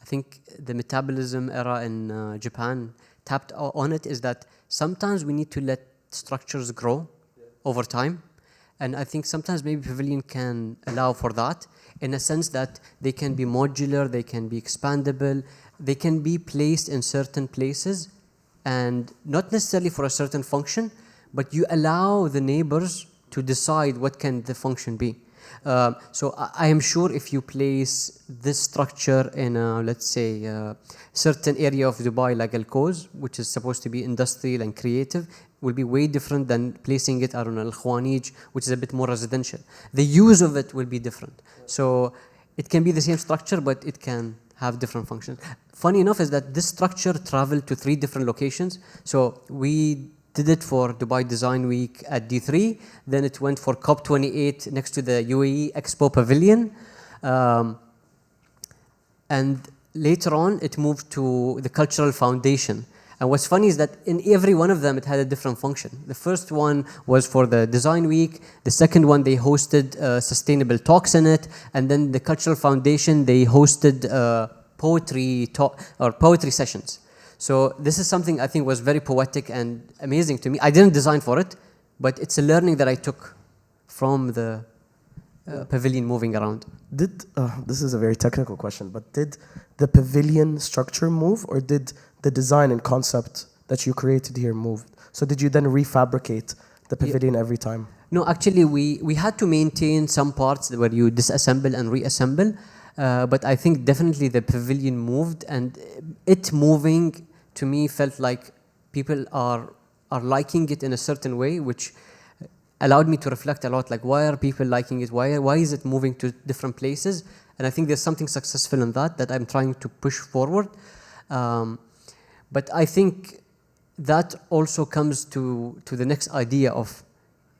think the metabolism era in Japan tapped on it, is that sometimes we need to let structures grow over time, And I think sometimes maybe pavilion can allow for that, in a sense that they can be modular, they can be expandable, they can be placed in certain places, and not necessarily for a certain function, but you allow the neighbors to decide what can the function be. So I am sure if you place this structure in a, let's say, certain area of Dubai like Al Quoz, which is supposed to be industrial and creative, will be way different than placing it around Al Khwanij, which is a bit more residential. The use of it will be different. So it can be the same structure, but it can have different functions. Funny enough is that this structure traveled to 3 different locations. So we did it for Dubai Design Week at D3, then it went for COP28 next to the UAE Expo Pavilion, and later on it moved to the Cultural Foundation. And what's funny is that in every one of them it had a different function. The first one was for the Design Week, the second one they hosted sustainable talks in it, and then the Cultural Foundation, they hosted poetry sessions. So this is something I think was very poetic and amazing to me. I didn't design for it, but it's a learning that I took from the pavilion moving around. This is a very technical question, but did the pavilion structure move, or did the design and concept that you created here move? So did you then refabricate the pavilion every time? No, actually we had to maintain some parts where you disassemble and reassemble, but I think definitely the pavilion moved, and it moving to me felt like people are liking it in a certain way, which allowed me to reflect a lot, like why are people liking it, why is it moving to different places? And I think there's something successful in that I'm trying to push forward. But I think that also comes to the next idea of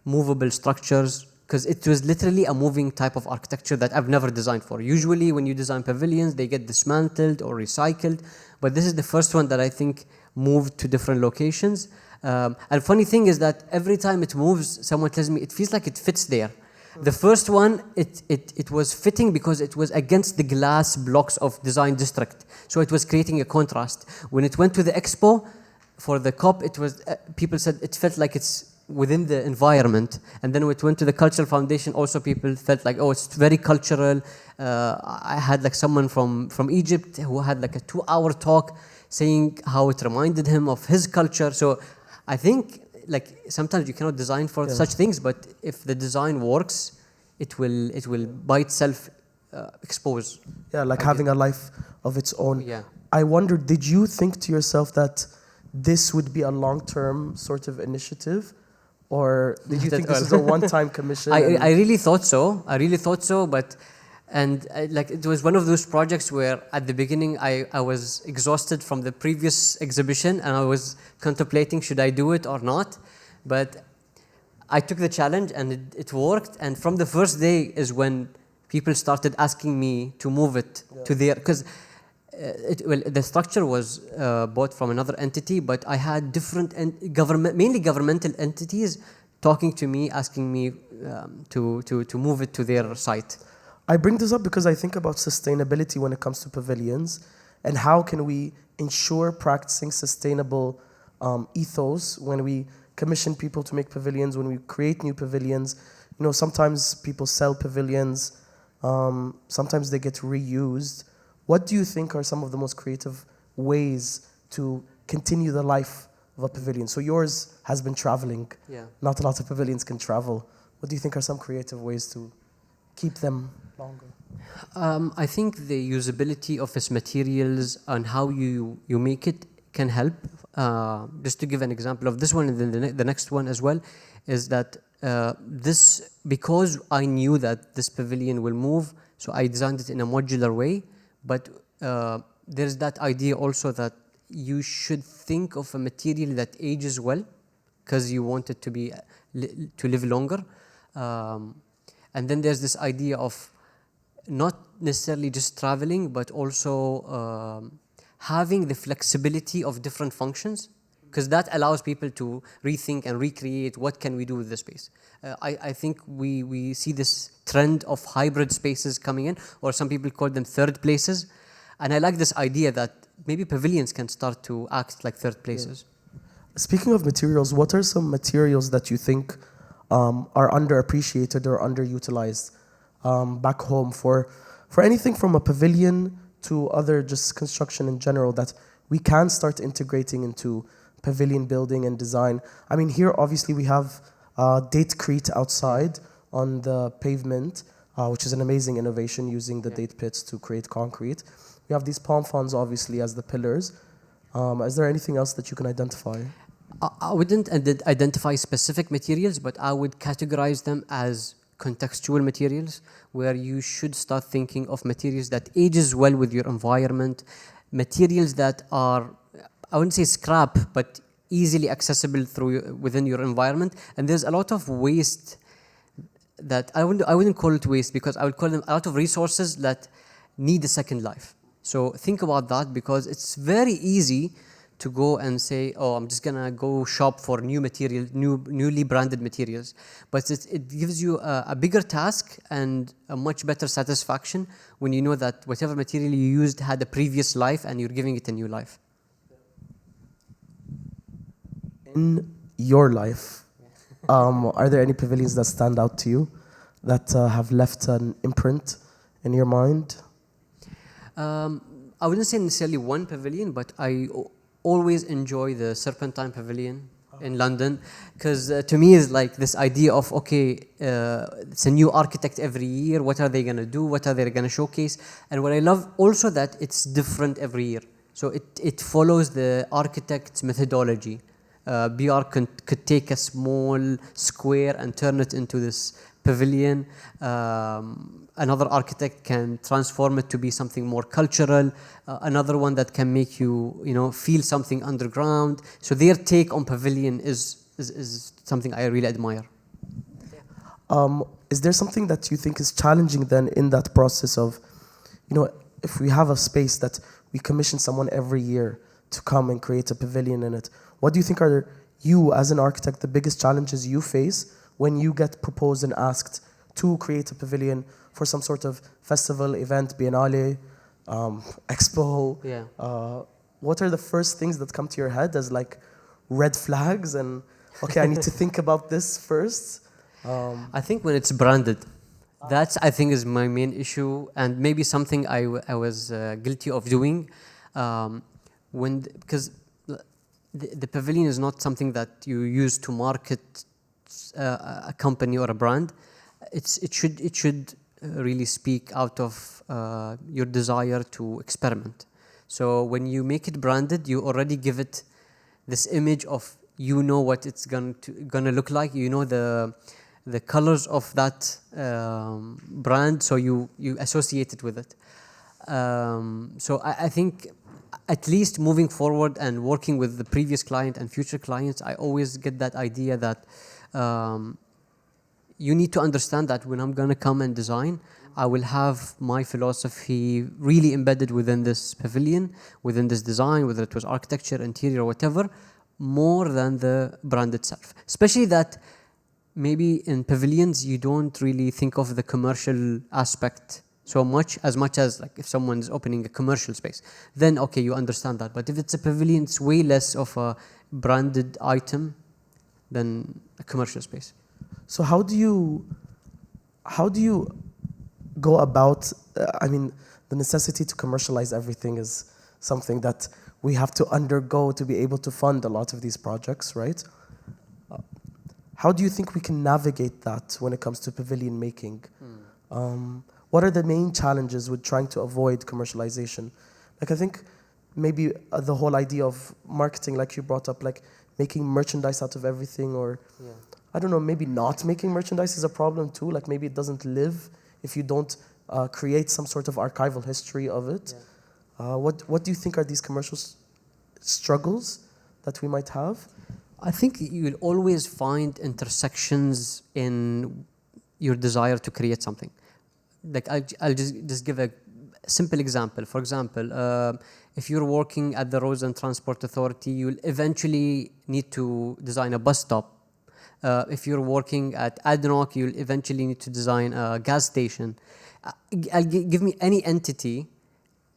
movable structures, because it was literally a moving type of architecture that I've never designed for. Usually when you design pavilions, they get dismantled or recycled, but this is the first one that I think moved to different locations. And funny thing is that every time it moves, someone tells me it feels like it fits there. The first one, it was fitting because it was against the glass blocks of Design District, so it was creating a contrast. When it went to the Expo for the COP, it was people said it felt like it's within the environment, and then when it went to the Cultural Foundation, also people felt like, oh, it's very cultural. I had like someone from Egypt who had like a 2-hour talk saying how it reminded him of his culture. So I think like sometimes you cannot design for such things, but if the design works, it will by itself expose. Yeah, like having a life of its own. Yeah. I wonder, did you think to yourself that this would be a long-term sort of initiative? Or did you think this is a one-time commission? I really thought so. But like it was one of those projects where at the beginning I was exhausted from the previous exhibition, and I was contemplating should I do it or not. But I took the challenge and it worked. And from the first day is when people started asking me to move it to their, because the structure was bought from another entity, but I had different mainly governmental entities talking to me, asking me to move it to their site. I bring this up because I think about sustainability when it comes to pavilions, and how can we ensure practicing sustainable ethos when we commission people to make pavilions, when we create new pavilions. You know, sometimes people sell pavilions, sometimes they get reused. What do you think are some of the most creative ways to continue the life of a pavilion? So yours has been traveling. Yeah. Not a lot of pavilions can travel. What do you think are some creative ways to keep them longer? I think the usability of its materials and how you make it can help. Just to give an example of this one and then the next one as well, is that because I knew that this pavilion will move, so I designed it in a modular way. But there's that idea also that you should think of a material that ages well, because you want it to live longer. And then there's this idea of not necessarily just traveling, but also having the flexibility of different functions, because that allows people to rethink and recreate what can we do with this space. I think we see this trend of hybrid spaces coming in, or some people call them third places. And I like this idea that maybe pavilions can start to act like third places. Yeah. Speaking of materials, what are some materials that you think are underappreciated or underutilized back home for anything from a pavilion to other just construction in general that we can start integrating into pavilion building and design. I mean, here obviously we have datecrete outside on the pavement, which is an amazing innovation using the date pits to create concrete. We have these palm fronds obviously as the pillars. Is there anything else that you can identify? I wouldn't identify specific materials, but I would categorize them as contextual materials, where you should start thinking of materials that ages well with your environment, materials that are, I wouldn't say scrap, but easily accessible within your environment. And there's a lot of waste that I wouldn't call it waste, because I would call them a lot of resources that need a second life. So think about that, because it's very easy to go and say, oh, I'm just gonna go shop for new material, newly branded materials. But it gives you a bigger task and a much better satisfaction when you know that whatever material you used had a previous life and you're giving it a new life. In your life, are there any pavilions that stand out to you that have left an imprint in your mind? I wouldn't say necessarily one pavilion, but I always enjoy the Serpentine Pavilion in London, because to me is like this idea of, okay, it's a new architect every year. What are they going to do? What are they going to showcase? And what I love also that it's different every year. So it follows the architect's methodology. BR could take a small square and turn it into this pavilion. Another architect can transform it to be something more cultural. Another one that can make you feel something underground. So their take on pavilion is something I really admire. Is there something that you think is challenging then in that process of, if we have a space that we commission someone every year to come and create a pavilion in it, what do you think are you as an architect the biggest challenges you face when you get proposed and asked to create a pavilion for some sort of festival, event, biennale, expo? Yeah. What are the first things that come to your head as like red flags and, okay, I need to think about this first? I think when it's branded, that's, I think, is my main issue, and maybe something I was guilty of doing. Because the pavilion is not something that you use to market a company or a brand. It should really speak out of your desire to experiment. So when you make it branded, you already give it this image of what it's gonna look like. The colors of that brand, so you associate it with it. So I think, at least moving forward and working with the previous client and future clients, I always get that idea that you need to understand that when I'm going to come and design, I will have my philosophy really embedded within this pavilion, within this design, whether it was architecture, interior, or whatever, more than the brand itself. Especially that maybe in pavilions, you don't really think of the commercial aspect so much as like if someone's opening a commercial space, then okay, you understand that. But if it's a pavilion, it's way less of a branded item than a commercial space. So how do you go about, the necessity to commercialize everything is something that we have to undergo to be able to fund a lot of these projects, right? How do you think we can navigate that when it comes to pavilion making? What are the main challenges with trying to avoid commercialization? Like, I think maybe the whole idea of marketing, like you brought up, like making merchandise out of everything, or I don't know, maybe not making merchandise is a problem too. Like maybe it doesn't live if you don't create some sort of archival history of it. What do you think are these commercial struggles that we might have? I think you'll always find intersections in your desire to create something. Like I'll just give a simple example. For example, if you're working at the Roads and Transport Authority, you'll eventually need to design a bus stop. If you're working at ADNOC, you'll eventually need to design a gas station. Give me any entity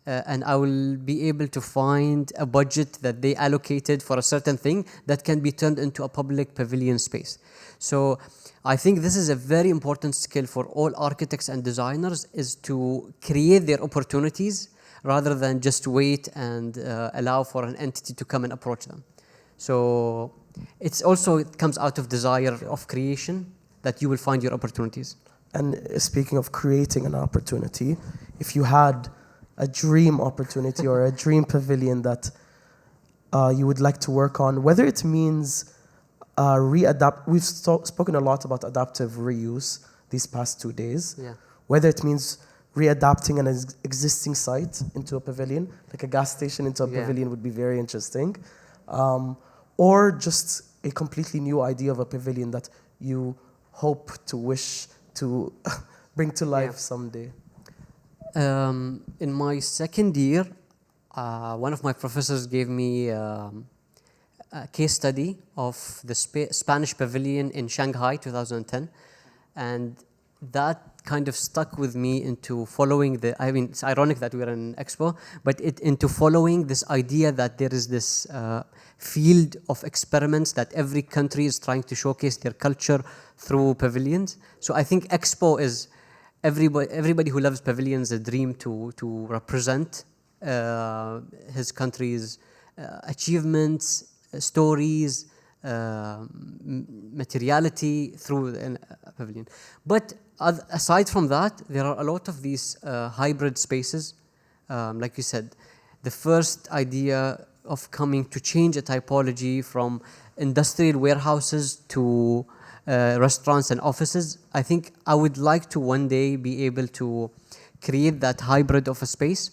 and I will be able to find a budget that they allocated for a certain thing that can be turned into a public pavilion space. So I think this is a very important skill for all architects and designers, is to create their opportunities rather than just wait and allow for an entity to come and approach them. So it comes out of desire of creation that you will find your opportunities. And speaking of creating an opportunity, if you had a dream opportunity or a dream pavilion that you would like to work on, whether it means we've spoken a lot about adaptive reuse these past 2 days, whether it means readapting an existing site into a pavilion, like a gas station into a pavilion would be very interesting, or just a completely new idea of a pavilion that you hope to wish to bring to life someday. In my second year, one of my professors gave me a case study of the Spanish pavilion in Shanghai 2010, and that kind of stuck with me into following it's ironic that we're in Expo, but into following this idea that there is this field of experiments that every country is trying to showcase their culture through pavilions. So I think Expo is everybody who loves pavilions a dream to represent his country's achievements, stories, materiality through a pavilion. But aside from that, there are a lot of these hybrid spaces. Like you said, the first idea of coming to change a typology from industrial warehouses to restaurants and offices. I think I would like to one day be able to create that hybrid of a space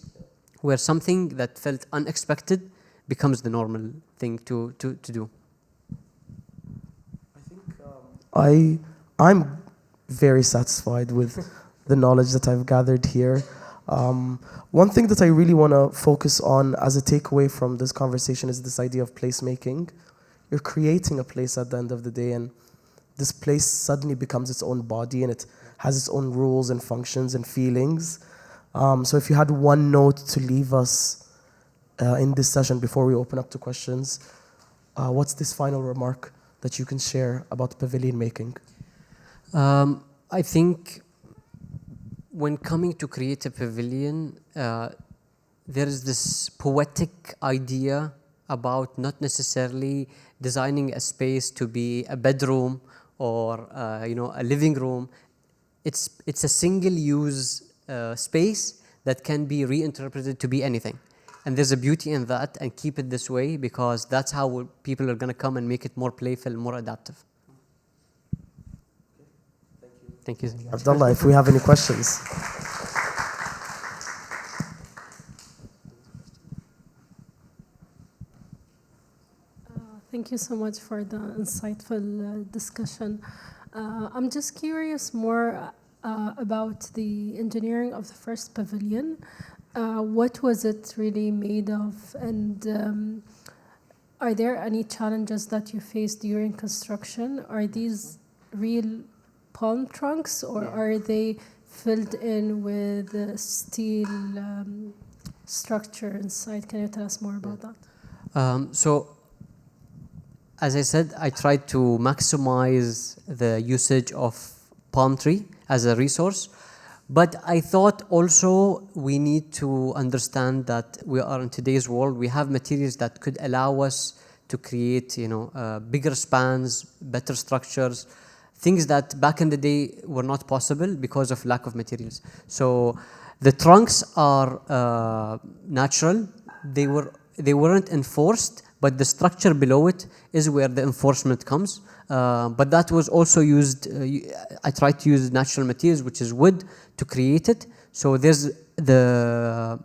where something that felt unexpected becomes the normal thing to do. I'm very satisfied with the knowledge that I've gathered here. One thing that I really want to focus on as a takeaway from this conversation is this idea of placemaking. You're creating a place at the end of the day, and this place suddenly becomes its own body, and it has its own rules and functions and feelings. So if you had one note to leave us in this session before we open up to questions, what's this final remark that you can share about pavilion making? I think when coming to create a pavilion, there is this poetic idea about not necessarily designing a space to be a bedroom or a living room. It's a single-use space that can be reinterpreted to be anything. And there's a beauty in that, and keep it this way, because that's how people are going to come and make it more playful, more adaptive. Thank you. Abdullah, if we have any questions. Thank you so much for the insightful discussion. I'm just curious more about the engineering of the first pavilion. What was it really made of, and are there any challenges that you faced during construction? Are these real palm trunks, or are they filled in with steel structure inside? Can you tell us more about that? So, as I said, I tried to maximize the usage of palm tree as a resource. But I thought also we need to understand that we are in today's world. We have materials that could allow us to create, bigger spans, better structures, things that back in the day were not possible because of lack of materials. So the trunks are natural. They weren't enforced, but the structure below it is where the enforcement comes. But that was also used. I tried to use natural materials, which is wood, to create it. So there's the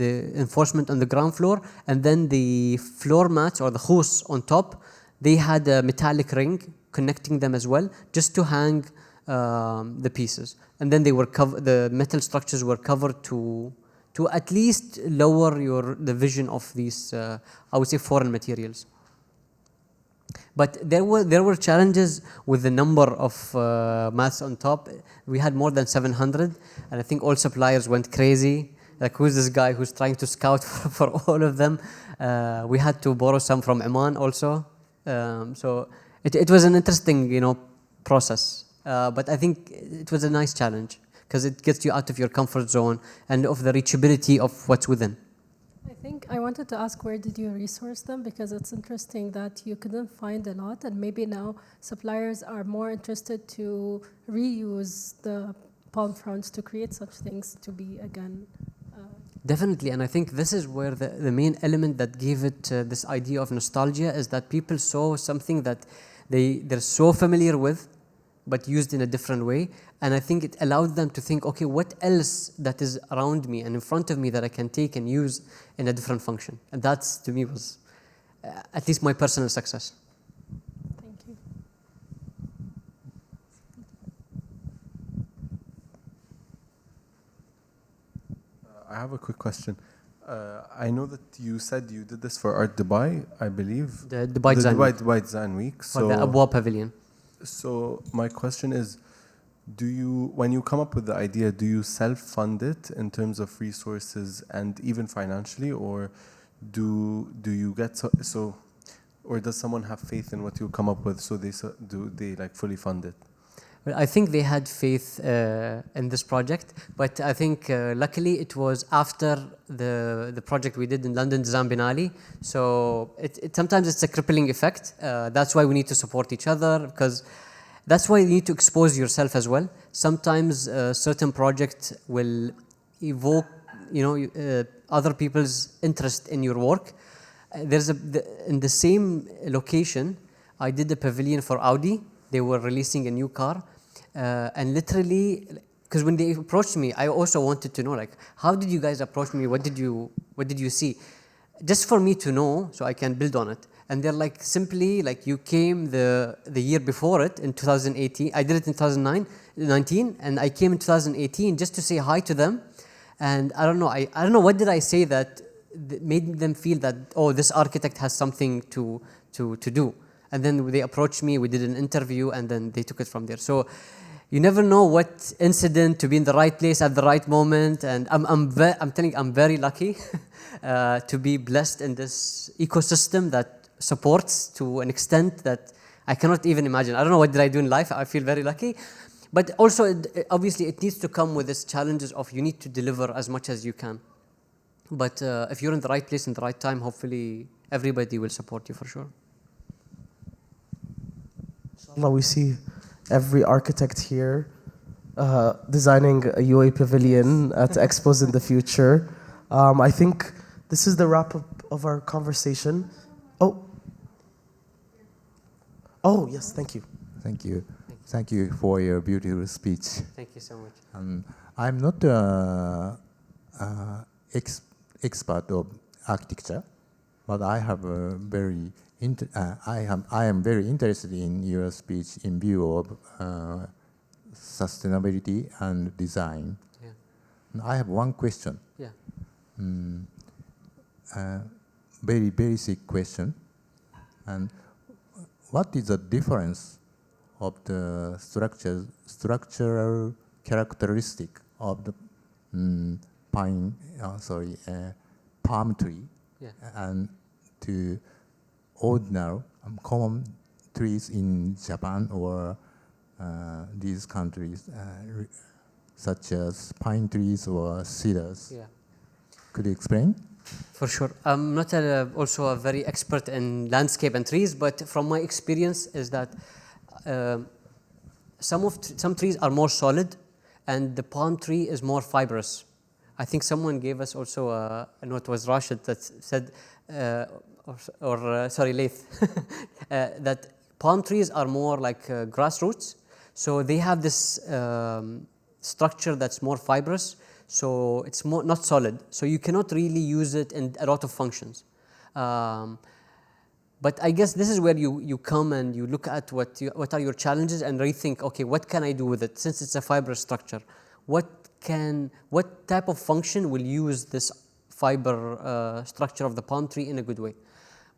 enforcement on the ground floor, and then the floor mats or the khus on top. They had a metallic ring connecting them as well, just to hang the pieces. And then they were the metal structures were covered to at least lower the vision of these, I would say, foreign materials. But there were challenges with the number of mats on top. We had more than 700, and I think all suppliers went crazy like who's this guy who's trying to scout for all of them. We had to borrow some from Oman also. So it was an interesting, process. But I think it was a nice challenge because it gets you out of your comfort zone and of the reachability of what's within. I think I wanted to ask, where did you resource them? Because it's interesting that you couldn't find a lot, and maybe now suppliers are more interested to reuse the palm fronds to create such things to be again. Definitely, and I think this is where the main element that gave it this idea of nostalgia is that people saw something that they're so familiar with, but used in a different way. And I think it allowed them to think, okay, what else that is around me and in front of me that I can take and use in a different function? And that, to me, was at least my personal success. Thank you. I have a quick question. I know that you said you did this for Art Dubai, I believe. The Dubai Design Week. For the UAE Pavilion. So my question is, when you come up with the idea, do you self-fund it in terms of resources and even financially, or do you get or does someone have faith in what you come up with, so they like fully fund it? Well, I think they had faith in this project, but I think luckily it was after the project we did in London Design Binali. So sometimes it's a crippling effect. That's why we need to support each other, because that's why you need to expose yourself as well. Sometimes certain projects will evoke, other people's interest in your work. In the same location, I did a pavilion for Audi. They were releasing a new car, and literally, because when they approached me, I also wanted to know, like, how did you guys approach me? What did you see? Just for me to know, so I can build on it. And they're like, simply, like, you came the year before it in 2018. I did it in 2019, and I came in 2018 just to say hi to them. And I don't know, I don't know what did I say that made them feel that, oh, this architect has something to do. And then they approached me, we did an interview, and then they took it from there. So you never know what incident to be in the right place at the right moment. And I'm telling you, I'm very lucky to be blessed in this ecosystem that supports to an extent that I cannot even imagine. I don't know what did I do in life. I feel very lucky. But also, obviously, it needs to come with these challenges of you need to deliver as much as you can. But if you're in the right place in the right time, hopefully everybody will support you for sure. Inshallah, we see every architect here designing a UAE pavilion at expos in the future. I think this is the wrap up of our conversation. Oh, yes, thank you. Thank you. Thank you for your beautiful speech. Thank you so much. I'm not expert of architecture, but I have a very I am very interested in your speech in view of sustainability and design. Yeah. I have one question. Yeah. Very basic question. And what is the difference of the structural characteristic of the palm tree, and to ordinary common trees in Japan or these countries, such as pine trees or cedars? Yeah. Could you explain? For sure. I'm not also a very expert in landscape and trees, but from my experience is that some trees are more solid, and the palm tree is more fibrous. I think someone gave us also a note, was Rashid, that said, Laith, that palm trees are more like grassroots. So they have this structure that's more fibrous. So it's more not solid. So you cannot really use it in a lot of functions. But I guess this is where you come and you look at what are your challenges and rethink, okay, what can I do with it? Since it's a fibrous structure, what type of function will use this fiber structure of the palm tree in a good way?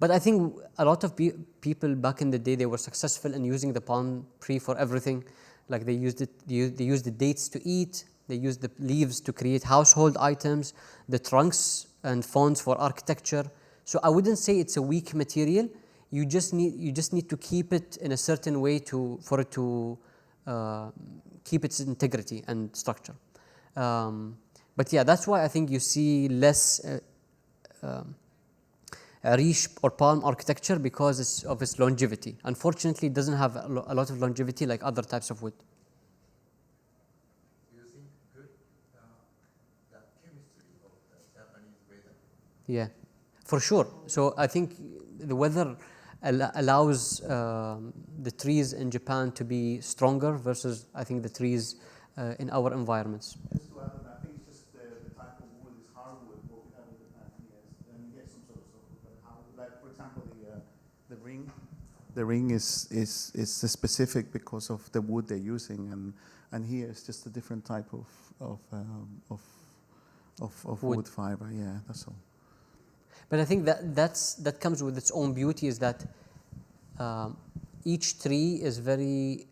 But I think a lot of people back in the day, they were successful in using the palm tree for everything. Like they used the dates to eat, They use the leaves to create household items, the trunks and fronds for architecture. So I wouldn't say it's a weak material. You just need to keep it in a certain way for it to keep its integrity and structure. But yeah, that's why I think you see less Arish or palm architecture because of its longevity. Unfortunately, it doesn't have a lot of longevity like other types of wood. Do you think good the chemistry of the Japanese weather? Yeah, for sure. So I think the weather allows the trees in Japan to be stronger versus I think the trees in our environments. Just to add on that, I think it's just the type of wood is hardwood, what we have in Japan, yes, and you get some sort of softwood, but how, like for example the ring. The ring is specific because of the wood they're using, and here it's just a different type of wood fiber. Yeah, that's all. But I think that comes with its own beauty is that each tree is very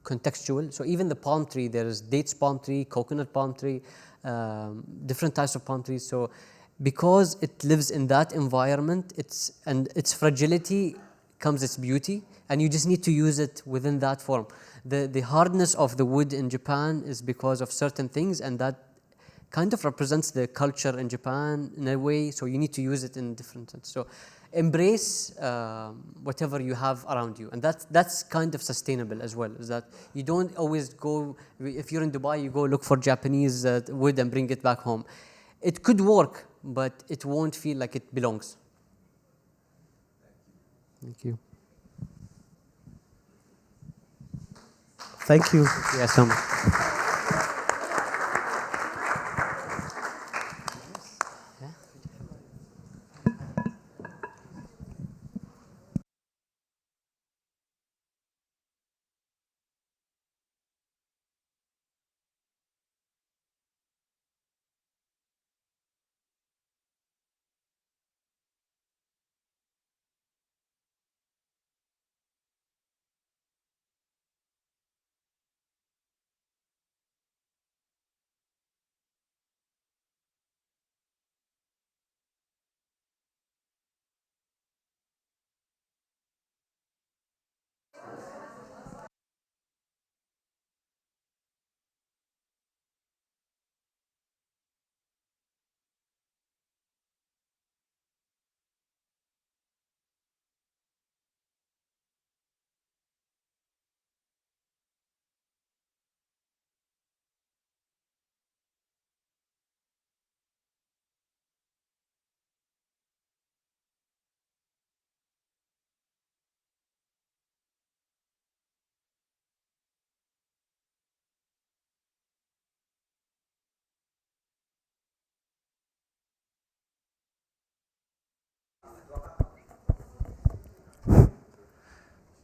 contextual. So even the palm tree, there is dates palm tree, coconut palm tree, different types of palm trees. So because it lives in that environment, its fragility comes its beauty, and you just need to use it within that form. The hardness of the wood in Japan is because of certain things, and that kind of represents the culture in Japan in a way, so you need to use it in different sense. So embrace whatever you have around you, and that's kind of sustainable as well, is that you don't always go, if you're in Dubai, you go look for Japanese wood and bring it back home. It could work, but it won't feel like it belongs. Thank you. Thank you. Yes, so much.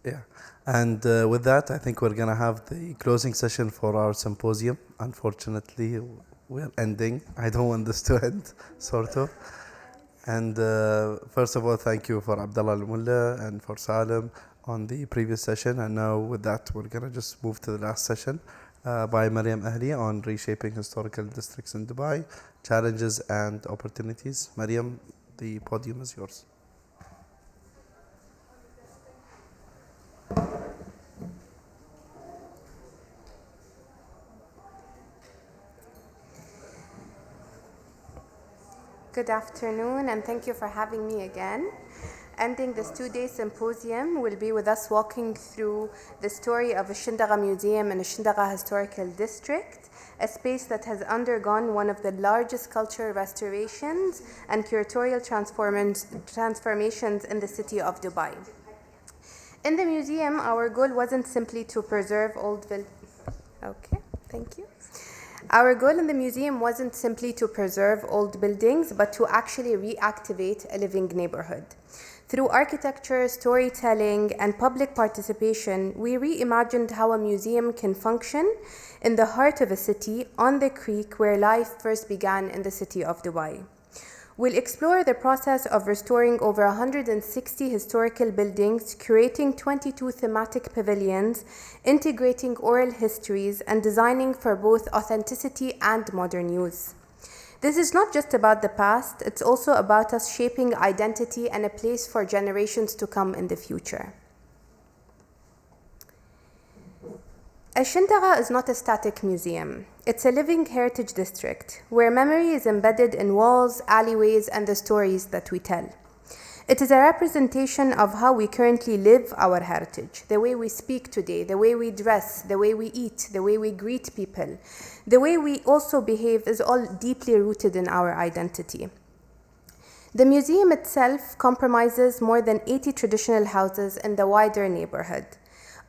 Yeah, and with that, I think we're going to have the closing session for our symposium. Unfortunately, we're ending. I don't want this to end, sort of. And first of all, thank you for Abdullah Al-Mulla and for Salim on the previous session. And now with that, we're going to just move to the last session by Mariam Ahli on reshaping historical districts in Dubai, challenges and opportunities. Mariam, the podium is yours. Good afternoon, and thank you for having me again. Ending this two-day symposium will be with us walking through the story of Shindaga Museum and Shindaga Historical District, a space that has undergone one of the largest cultural restorations and curatorial transformations in the city of Dubai. In the museum, our goal wasn't simply to preserve Our goal in the museum wasn't simply to preserve old buildings, but to actually reactivate a living neighborhood. Through architecture, storytelling, and public participation, we reimagined how a museum can function in the heart of a city, on the creek where life first began in the city of Dubai. We'll explore the process of restoring over 160 historical buildings, curating 22 thematic pavilions, integrating oral histories, and designing for both authenticity and modern use. This is not just about the past, it's also about us shaping identity and a place for generations to come in the future. Al-Shindaga is not a static museum. It's a living heritage district where memory is embedded in walls, alleyways, and the stories that we tell. It is a representation of how we currently live our heritage, the way we speak today, the way we dress, the way we eat, the way we greet people, the way we also behave is all deeply rooted in our identity. The museum itself comprises more than 80 traditional houses in the wider neighborhood,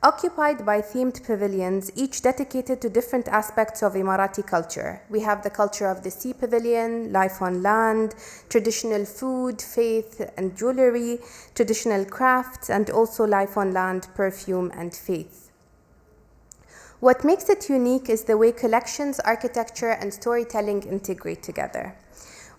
occupied by themed pavilions, each dedicated to different aspects of Emirati culture. We have the culture of the sea pavilion, life on land, traditional food, faith and jewelry, traditional crafts, and also life on land, perfume, and faith. What makes it unique is the way collections, architecture, and storytelling integrate together.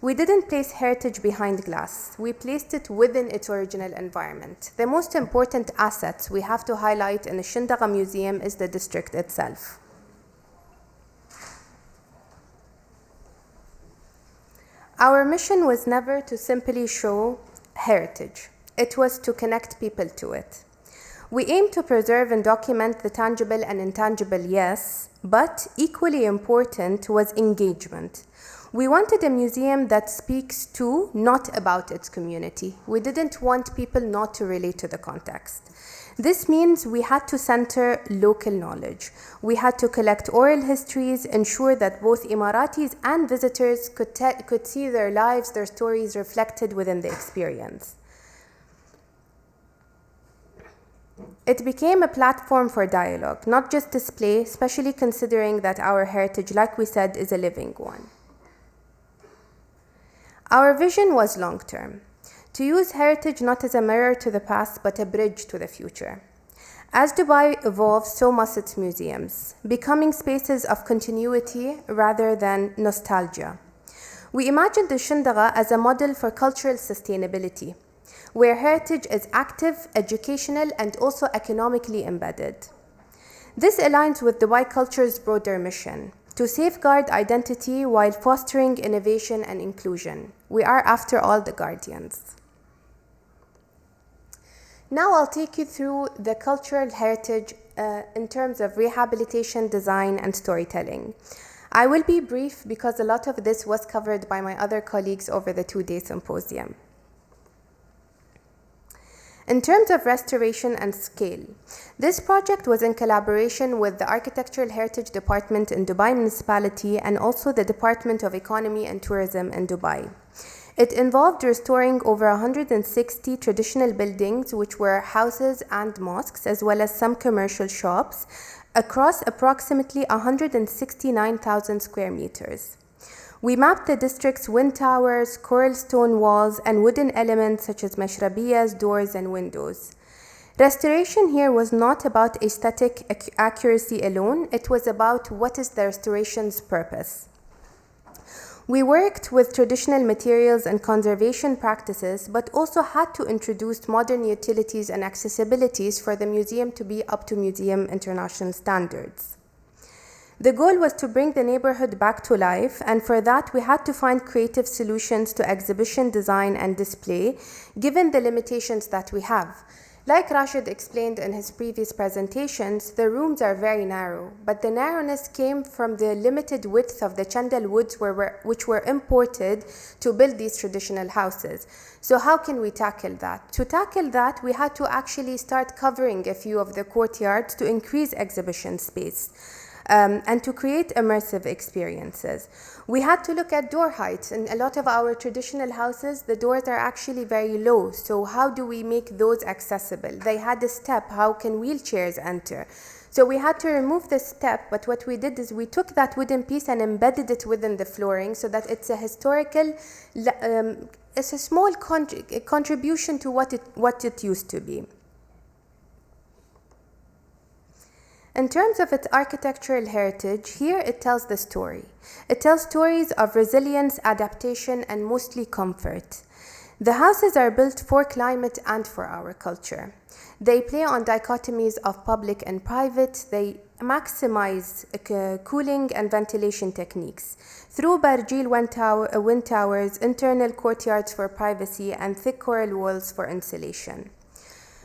We didn't place heritage behind glass. We placed it within its original environment. The most important assets we have to highlight in the Shindaga Museum is the district itself. Our mission was never to simply show heritage. It was to connect people to it. We aim to preserve and document the tangible and intangible, yes, but equally important was engagement. We wanted a museum that speaks to, not about its community. We didn't want people not to relate to the context. This means we had to center local knowledge. We had to collect oral histories, ensure that both Emiratis and visitors could see their lives, their stories reflected within the experience. It became a platform for dialogue, not just display, especially considering that our heritage, like we said, is a living one. Our vision was long-term, to use heritage not as a mirror to the past, but a bridge to the future. As Dubai evolves, so must its museums, becoming spaces of continuity rather than nostalgia. We imagined the Shindaga as a model for cultural sustainability, where heritage is active, educational, and also economically embedded. This aligns with Dubai Culture's broader mission, to safeguard identity while fostering innovation and inclusion. We are, after all, the guardians. Now I'll take you through the cultural heritage in terms of rehabilitation, design, and storytelling. I will be brief because a lot of this was covered by my other colleagues over the two-day symposium. In terms of restoration and scale, this project was in collaboration with the Architectural Heritage Department in Dubai Municipality and also the Department of Economy and Tourism in Dubai. It involved restoring over 160 traditional buildings, which were houses and mosques, as well as some commercial shops, across approximately 169,000 square meters. We mapped the district's wind towers, coral stone walls, and wooden elements such as mashrabiyas, doors, and windows. Restoration here was not about aesthetic accuracy alone, it was about what is the restoration's purpose. We worked with traditional materials and conservation practices, but also had to introduce modern utilities and accessibilities for the museum to be up to museum international standards. The goal was to bring the neighborhood back to life, and for that we had to find creative solutions to exhibition design and display, given the limitations that we have. Like Rashid explained in his previous presentations, the rooms are very narrow, but the narrowness came from the limited width of the chandal woods which were imported to build these traditional houses. So how can we tackle that? To tackle that, we had to actually start covering a few of the courtyards to increase exhibition space. And to create immersive experiences. We had to look at door heights. In a lot of our traditional houses, the doors are actually very low. So how do we make those accessible? They had a step. How can wheelchairs enter? So we had to remove the step, but what we did is we took that wooden piece and embedded it within the flooring so that it's a historical, it's a small contribution to what it used to be. In terms of its architectural heritage, here it tells the story. It tells stories of resilience, adaptation, and mostly comfort. The houses are built for climate and for our culture. They play on dichotomies of public and private. They maximize cooling and ventilation techniques through barjeel wind towers, internal courtyards for privacy, and thick coral walls for insulation.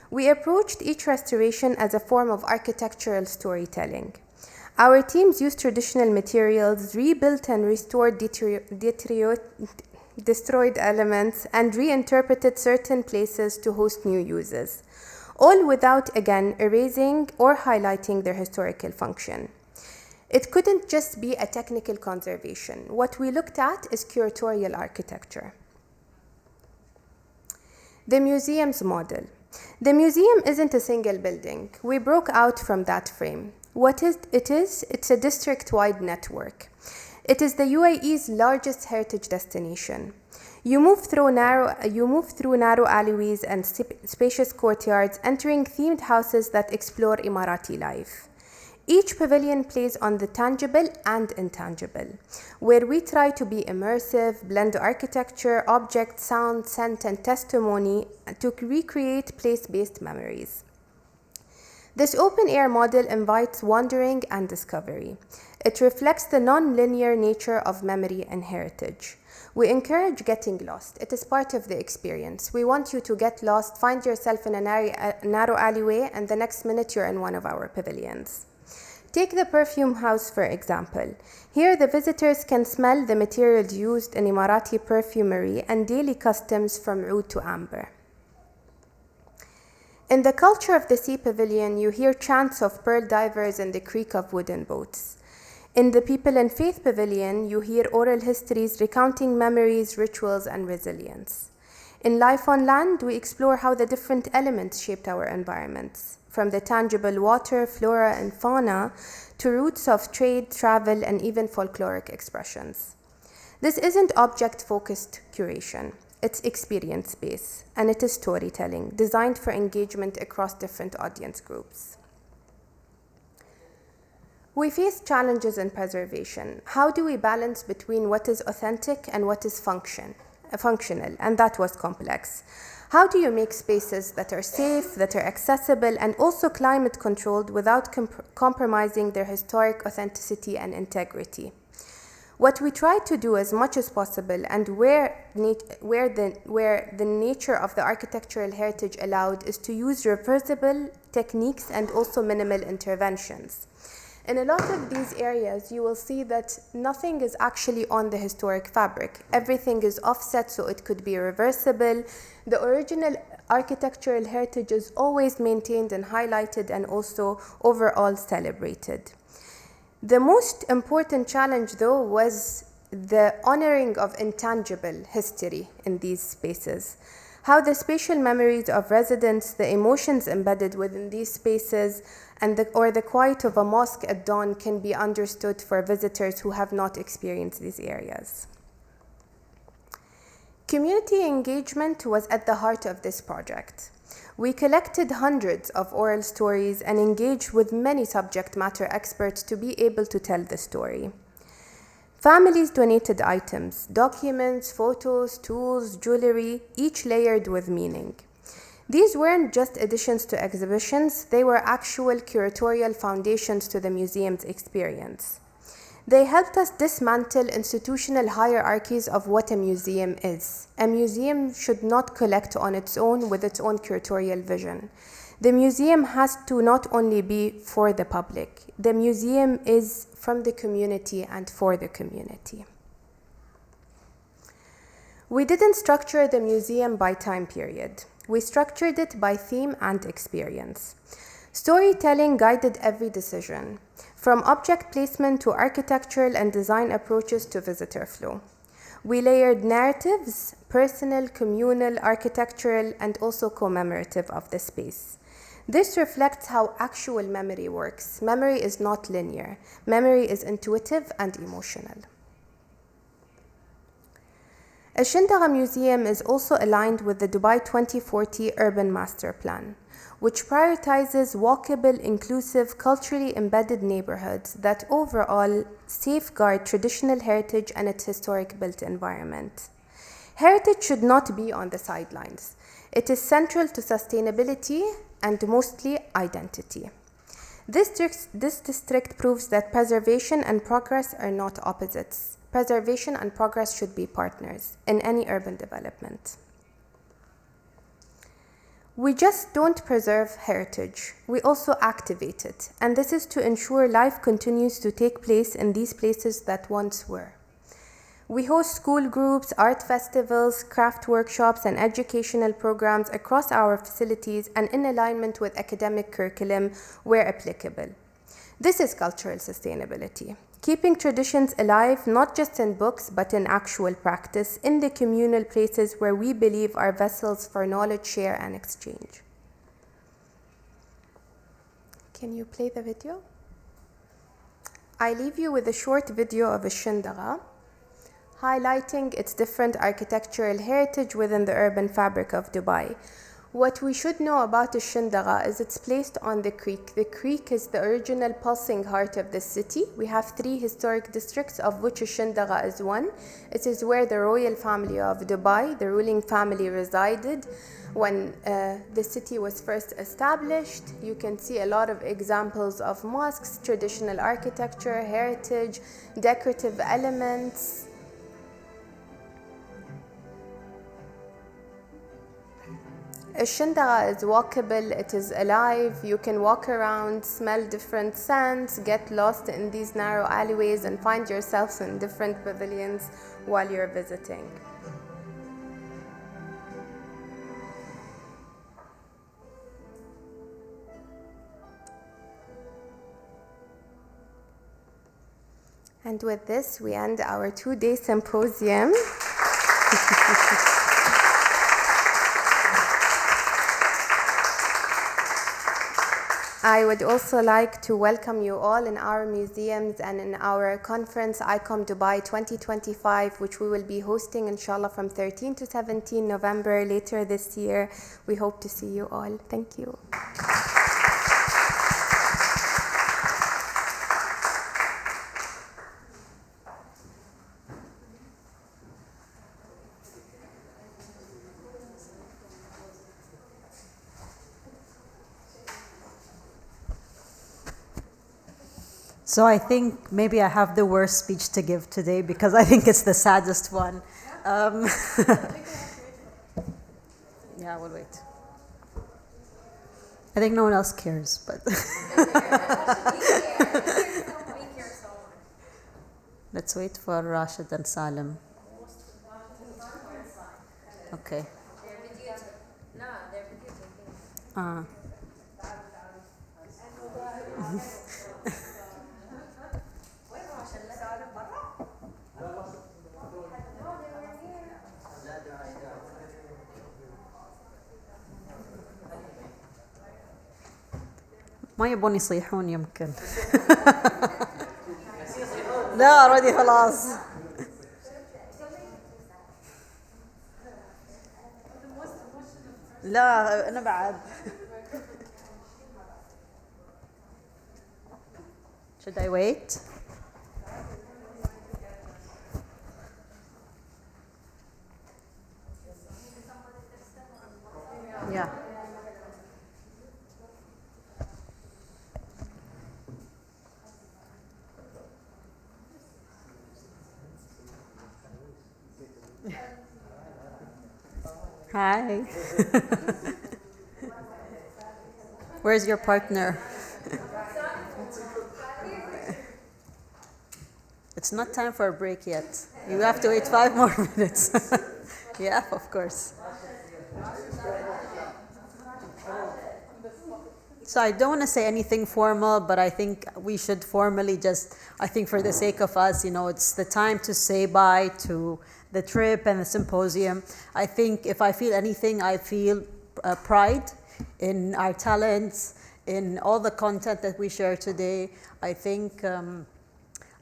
We approached each restoration as a form of architectural storytelling. Our teams used traditional materials, rebuilt and restored destroyed elements, and reinterpreted certain places to host new uses, all without, again, erasing or highlighting their historical function. It couldn't just be a technical conservation. What we looked at is curatorial architecture. The museum's model. The museum isn't a single building. We broke out from that frame. It's a district-wide network. It is the UAE's largest heritage destination. You move through narrow alleyways and spacious courtyards, entering themed houses that explore Emirati life. Each pavilion plays on the tangible and intangible, where we try to be immersive, blend architecture, object, sound, scent, and testimony to recreate place-based memories. This open-air model invites wandering and discovery. It reflects the non-linear nature of memory and heritage. We encourage getting lost. It is part of the experience. We want you to get lost, find yourself in a narrow alleyway, and the next minute you're in one of our pavilions. Take the perfume house, for example. Here, the visitors can smell the materials used in Emirati perfumery and daily customs from oud to amber. In the culture of the Sea Pavilion, you hear chants of pearl divers and the creak of wooden boats. In the People and Faith Pavilion, you hear oral histories recounting memories, rituals, and resilience. In Life on Land, we explore how the different elements shaped our environments, from the tangible water, flora, and fauna, to roots of trade, travel, and even folkloric expressions. This isn't object-focused curation. It's experience-based, and it is storytelling, designed for engagement across different audience groups. We face challenges in preservation. How do we balance between what is authentic and what is functional? And that was complex. How do you make spaces that are safe, that are accessible, and also climate controlled without compromising their historic authenticity and integrity? What we try to do as much as possible, and where the nature of the architectural heritage allowed, is to use reversible techniques and also minimal interventions. In a lot of these areas, you will see that nothing is actually on the historic fabric. Everything is offset, so it could be reversible. The original architectural heritage is always maintained and highlighted and also overall celebrated. The most important challenge, though, was the honoring of intangible history in these spaces. How the spatial memories of residents, the emotions embedded within these spaces, or the quiet of a mosque at dawn can be understood for visitors who have not experienced these areas. Community engagement was at the heart of this project. We collected hundreds of oral stories and engaged with many subject matter experts to be able to tell the story. Families donated items, documents, photos, tools, jewelry, each layered with meaning. These weren't just additions to exhibitions, they were actual curatorial foundations to the museum's experience. They helped us dismantle institutional hierarchies of what a museum is. A museum should not collect on its own with its own curatorial vision. The museum has to not only be for the public, the museum is from the community and for the community. We didn't structure the museum by time period. We structured it by theme and experience. Storytelling guided every decision, from object placement to architectural and design approaches to visitor flow. We layered narratives, personal, communal, architectural, and also commemorative of the space. This reflects how actual memory works. Memory is not linear. Memory is intuitive and emotional. Al-Shindaga Museum is also aligned with the Dubai 2040 Urban Master Plan. which prioritizes walkable, inclusive, culturally embedded neighborhoods that overall safeguard traditional heritage and its historic built environment. Heritage should not be on the sidelines. It is central to sustainability and mostly identity. This district proves that preservation and progress are not opposites. Preservation and progress should be partners in any urban development. We just don't preserve heritage, we also activate it, and this is to ensure life continues to take place in these places that once were. We host school groups, art festivals, craft workshops, and educational programs across our facilities and in alignment with academic curriculum where applicable. This is cultural sustainability, keeping traditions alive not just in books but in actual practice in the communal places where we believe are vessels for knowledge share and exchange. Can you play the video? I leave you with a short video of الشندقة, highlighting its different architectural heritage within the urban fabric of Dubai. What we should know about الشندقة is it's placed on the creek. The creek is the original pulsing heart of the city. We have 3 historic districts, of which الشندقة is one. It is where the royal family of Dubai, the ruling family, resided when the city was first established. You can see a lot of examples of mosques, traditional architecture, heritage, decorative elements. الشندقة is walkable, it is alive, you can walk around, smell different scents, get lost in these narrow alleyways and find yourselves in different pavilions while you're visiting. And with this, we end our 2-day symposium. I would also like to welcome you all in our museums and in our conference ICOM Dubai 2025, which we will be hosting inshallah from 13 to 17 November later this year. We hope to see you all. Thank you. So I think maybe I have the worst speech to give today because I think it's the saddest one. Yeah, we'll wait. I think no one else cares, but let's wait for Rashid and Salim. Okay. ما يبون يصيحون يمكن. لا اوريدي خلاص. لا انا بعد. Should I wait? Yeah. Hi. Where's your partner? It's not time for a break yet. You have to wait 5 more minutes. Yeah, of course. So I don't want to say anything formal, but I think we should formally I think for the sake of us, it's the time to say bye to the trip and the symposium. I think if I feel anything, I feel pride in our talents, in all the content that we share today. I think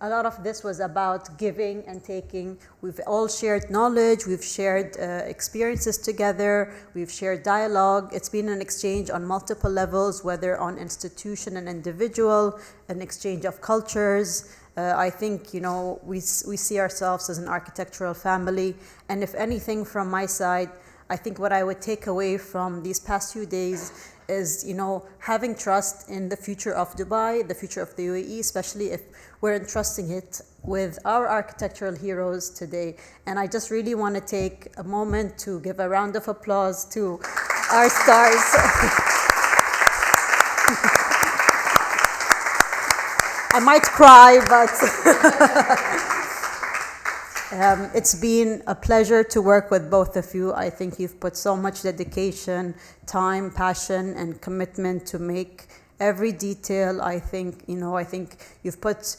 a lot of this was about giving and taking. We've all shared knowledge, we've shared experiences together, we've shared dialogue. It's been an exchange on multiple levels, whether on institution and individual, an exchange of cultures. I think, you know, we see ourselves as an architectural family. And if anything from my side, I think what I would take away from these past few days is, you know, having trust in the future of Dubai, the future of the UAE, especially if we're entrusting it with our architectural heroes today. And I just really want to take a moment to give a round of applause to our stars. I might cry, but it's been a pleasure to work with both of you. I think you've put so much dedication, time, passion, and commitment to make every detail. I think, you know, I think you've put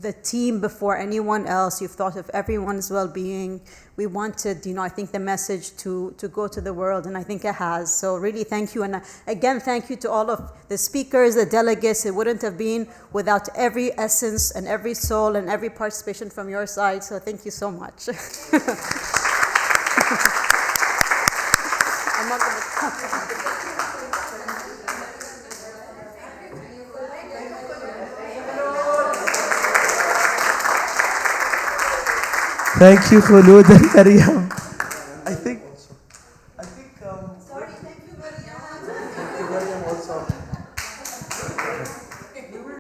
the team before anyone else. You've thought of everyone's well-being. We wanted, you know, I think the message to go to the world, and I think it has. So really thank you. And again, thank you to all of the speakers, the delegates. It wouldn't have been without every essence and every soul and every participation from your side. So thank you so much. I'm not gonna Thank you, Khulud and Maryam.